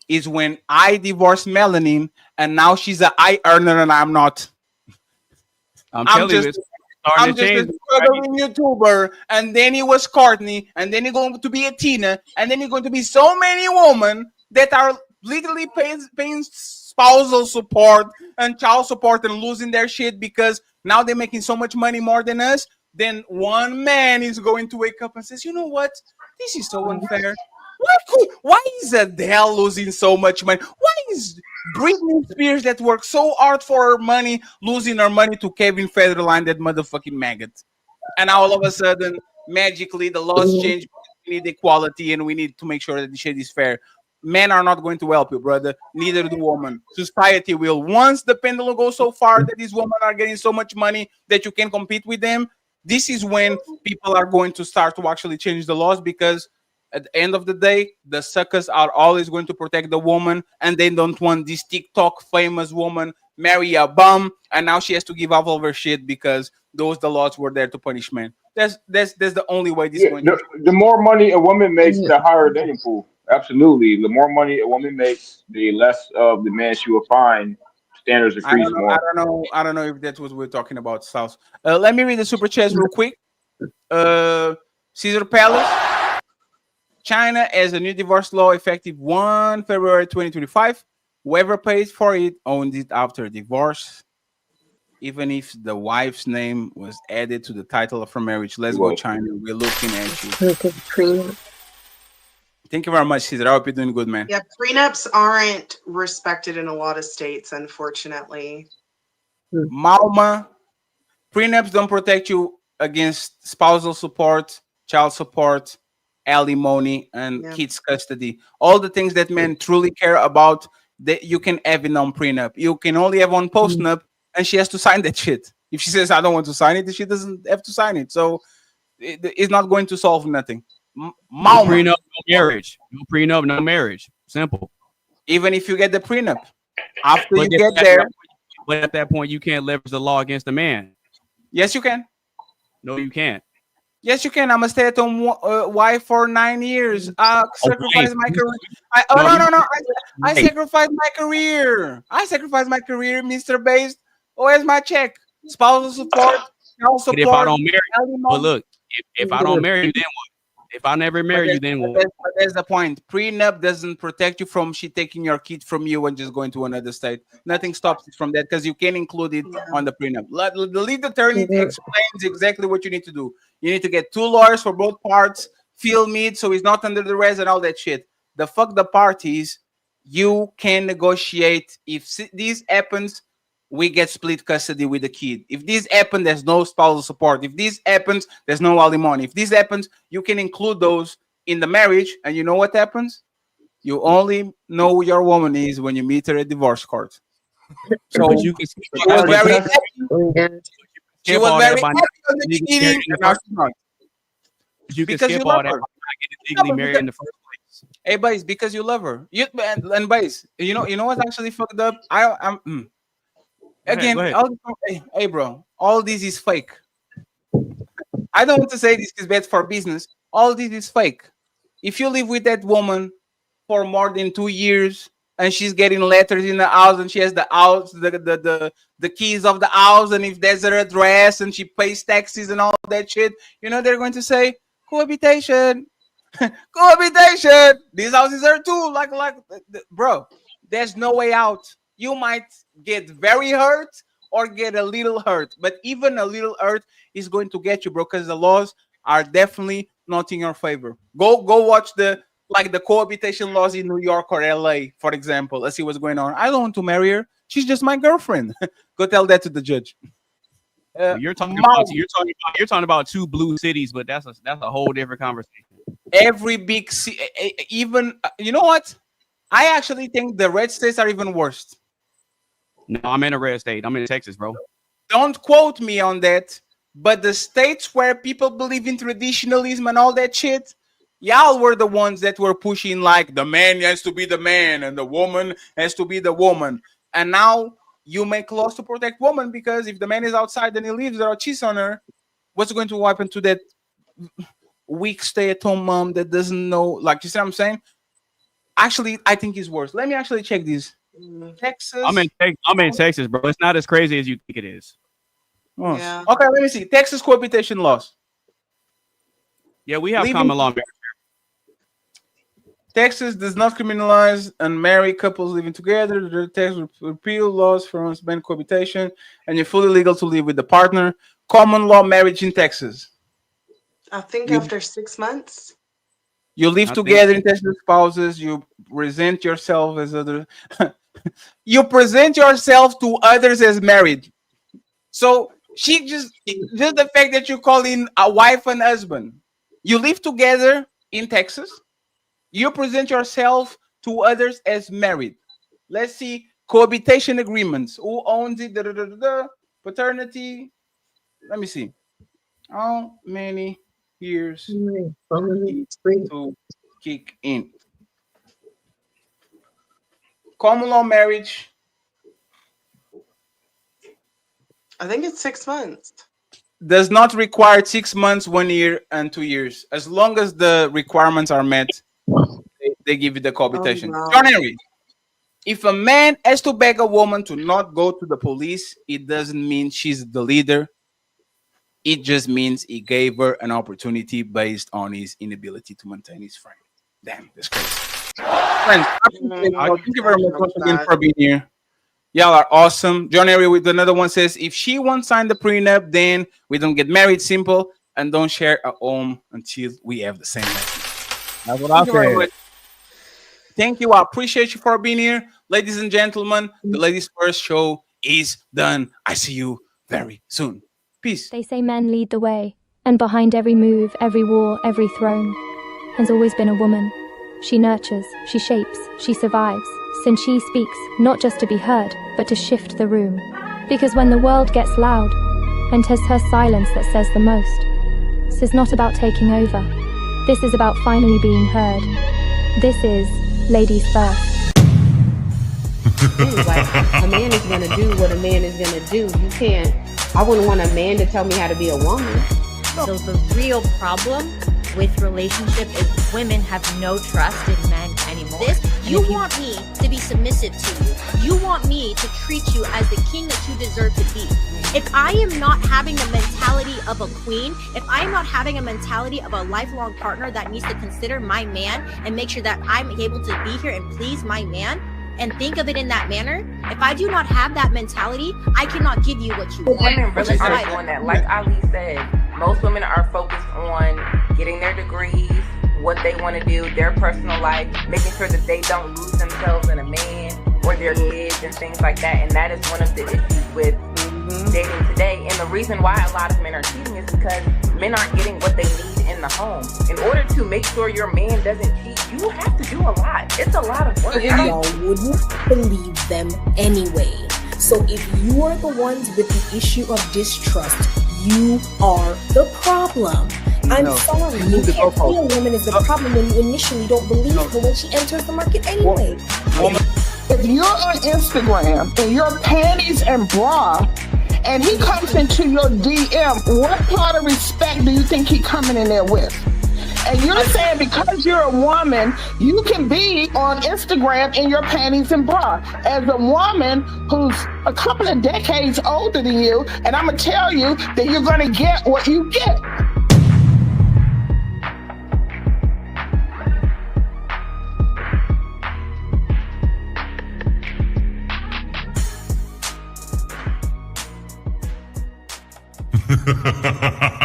Is when I divorced Melanin and now she's an I earner and I'm not. I'm just a struggling YouTuber, and then he was Courtney, and then he's going to be a Tina, and then he's going to be so many women that are literally paying spousal support and child support and losing their shit because now they're making so much money more than us. Then one man is going to wake up and says, you know what? This is so unfair. Why is Adele losing so much money? Why is Britney Spears that worked so hard for her money losing her money to Kevin Federline, that motherfucking maggot? And all of a sudden, magically, the laws change. We need equality and we need to make sure that the shit is fair. Men are not going to help you, brother. Neither do women. Society will. Once the pendulum goes so far that these women are getting so much money that you can compete with them, this is when people are going to start to actually change the laws, because at the end of the day, the suckers are always going to protect the woman, and they don't want this TikTok famous woman marry a bum, and now she has to give up all her shit because the laws were there to punish men. That's the only way this is going to. The more money a woman makes, the higher dating pool. Absolutely, the more money a woman makes, the less of the man she will find. Standards increase more. I don't know if that's what we're talking about, South. Let me read the super chats real quick. Caesar Palace. China has a new divorce law effective 1 February 2025. Whoever pays for it owns it after divorce, even if the wife's name was added to the title of her marriage. Let's go, China. We're looking at you. Thank you very much, Caesar. I hope you're doing good, man. Yeah, prenups aren't respected in a lot of states, unfortunately. Malma, prenups don't protect you against spousal support, child support, alimony, and kids custody. All the things that men truly care about, that you can have in on prenup. You can only have on postnup, and she has to sign that shit. If she says I don't want to sign it, she doesn't have to sign it. So it's not going to solve nothing. No prenup, no marriage. No prenup, no marriage. Simple. Even if you get the prenup, after you get there, but at that point, you can't leverage the law against the man. Yes, you can. No, you can't. Yes, you can. I'm a stay-at-home wife for 9 years. I sacrificed my career. I sacrificed my career. I sacrificed my career, Mr. Based. Where's my check? Spousal support, child support. But if I don't marry, but look, if I don't marry you, then what? If I never marry you, then what? But there's the point. Prenup doesn't protect you from she taking your kid from you and just going to another state. Nothing stops you from that because you can include it on the prenup. The lead attorney explains exactly what you need to do. You need to get 2 lawyers for both parts, field meet so he's not under duress and all that shit. The fuck the parties. You can negotiate. If this happens, we get split custody with the kid. If this happens, there's no spousal support. If this happens, there's no alimony. If this happens, you can include those in the marriage. And you know what happens? You only know who your woman is when you meet her at divorce court. So she was very happy. She was very happy on the beginning, and now she's not. You can skip all that. Not get legally married in the first place. Hey, boys, because you love her. And boys, you know what's actually fucked up? Again, go ahead. Hey, bro, all this is fake. I don't want to say this is bad for business. All this is fake. If you live with that woman for more than 2 years and she's getting letters in the house and she has the house, the keys of the house, and if there's her address and she pays taxes and all that shit, they're going to say cohabitation. Cohabitation. These houses are too. Like, bro, there's no way out. You might get very hurt or get a little hurt, but even a little hurt is going to get you, bro, because the laws are definitely not in your favor. Go watch the cohabitation laws in New York or LA, for example. Let's see what's going on. I don't want to marry her. She's just my girlfriend. Go tell that to the judge. You're talking about 2 blue cities, but that's a whole different conversation. Every big city, even you know what? I actually think the red states are even worse. No, I'm in a red state. I'm in Texas, bro. Don't quote me on that. But the states where people believe in traditionalism and all that shit, y'all were the ones that were pushing like the man has to be the man and the woman has to be the woman. And now you make laws to protect women because if the man is outside and he leaves her or cheats on her, what's going to happen to that weak stay-at-home mom that doesn't know? Like, you see what I'm saying? Actually, I think it's worse. Let me actually check these. Texas. I'm in Texas, bro. It's not as crazy as you think it is. Oh. Yeah. Okay, let me see. Texas cohabitation laws. Yeah, we have common law marriage. Texas does not criminalize unmarried couples living together. The Texas repeal laws for ban cohabitation, and you're fully legal to live with the partner. Common law marriage in Texas. I think after 6 months. You live together in Texas spouses. You present yourself as other. You present yourself to others as married. So just the fact that you call in a wife and husband. You live together in Texas. You present yourself to others as married. Let's see cohabitation agreements. Who owns it? Paternity. Let me see. How many years to kick in? Common law marriage. I think it's 6 months. Does not require 6 months, 1 year, and 2 years. As long as the requirements are met, they give you the cohabitation. Oh, wow. John Henry, if a man has to beg a woman to not go to the police, it doesn't mean she's the leader. It just means he gave her an opportunity based on his inability to maintain his frame. Damn, that's crazy. Friends, thank you very much once again for being here. Y'all are awesome. John Henry with another one says, if she won't sign the prenup, then we don't get married. Simple. And don't share a home until we have the same life. That's what I said. Thank you. I appreciate you for being here. Ladies and gentlemen, the Ladies First show is done. I see you very soon. Peace. They say men lead the way, and behind every move, every war, every throne has always been a woman. She nurtures, she shapes, she survives, since she speaks, not just to be heard, but to shift the room. Because when the world gets loud, and 'tis her silence that says the most, this is not about taking over. This is about finally being heard. This is Ladies First. Anyway, a man is going to do what a man is going to do. You can't, I wouldn't want a man to tell me how to be a woman. So the real problem with relationship is women have no trust in men anymore. This You want me to be submissive to you. You want me to treat you as the king that you deserve to be. If I am not having the mentality of a queen, if I am not having a mentality of a lifelong partner that needs to consider my man and make sure that I'm able to be here and please my man and think of it in that manner, if I do not have that mentality, I cannot give you what you want. Women really aren't doing that. Like Ali said, most women are focused on getting their degrees, what they want to do, their personal life, making sure that they don't lose themselves in a man or their kids and things like that. And that is one of the issues with dating today. And the reason why a lot of men are cheating is because men aren't getting what they need in the home. In order to make sure your man doesn't cheat, you have to do a lot. It's a lot of work. Y'all wouldn't believe them anyway. So if you are the ones with the issue of distrust, you are the problem. I'm sorry, you can't say a woman is the problem when you initially don't believe her when she enters the market anyway. If you're on Instagram and your panties and bra, and he comes into your DM, what part of respect do you think he coming in there with? And you're saying because you're a woman, you can be on Instagram in your panties and bra. As a woman who's a couple of decades older than you, and I'm going to tell you that you're going to get what you get. Ha ha ha ha ha!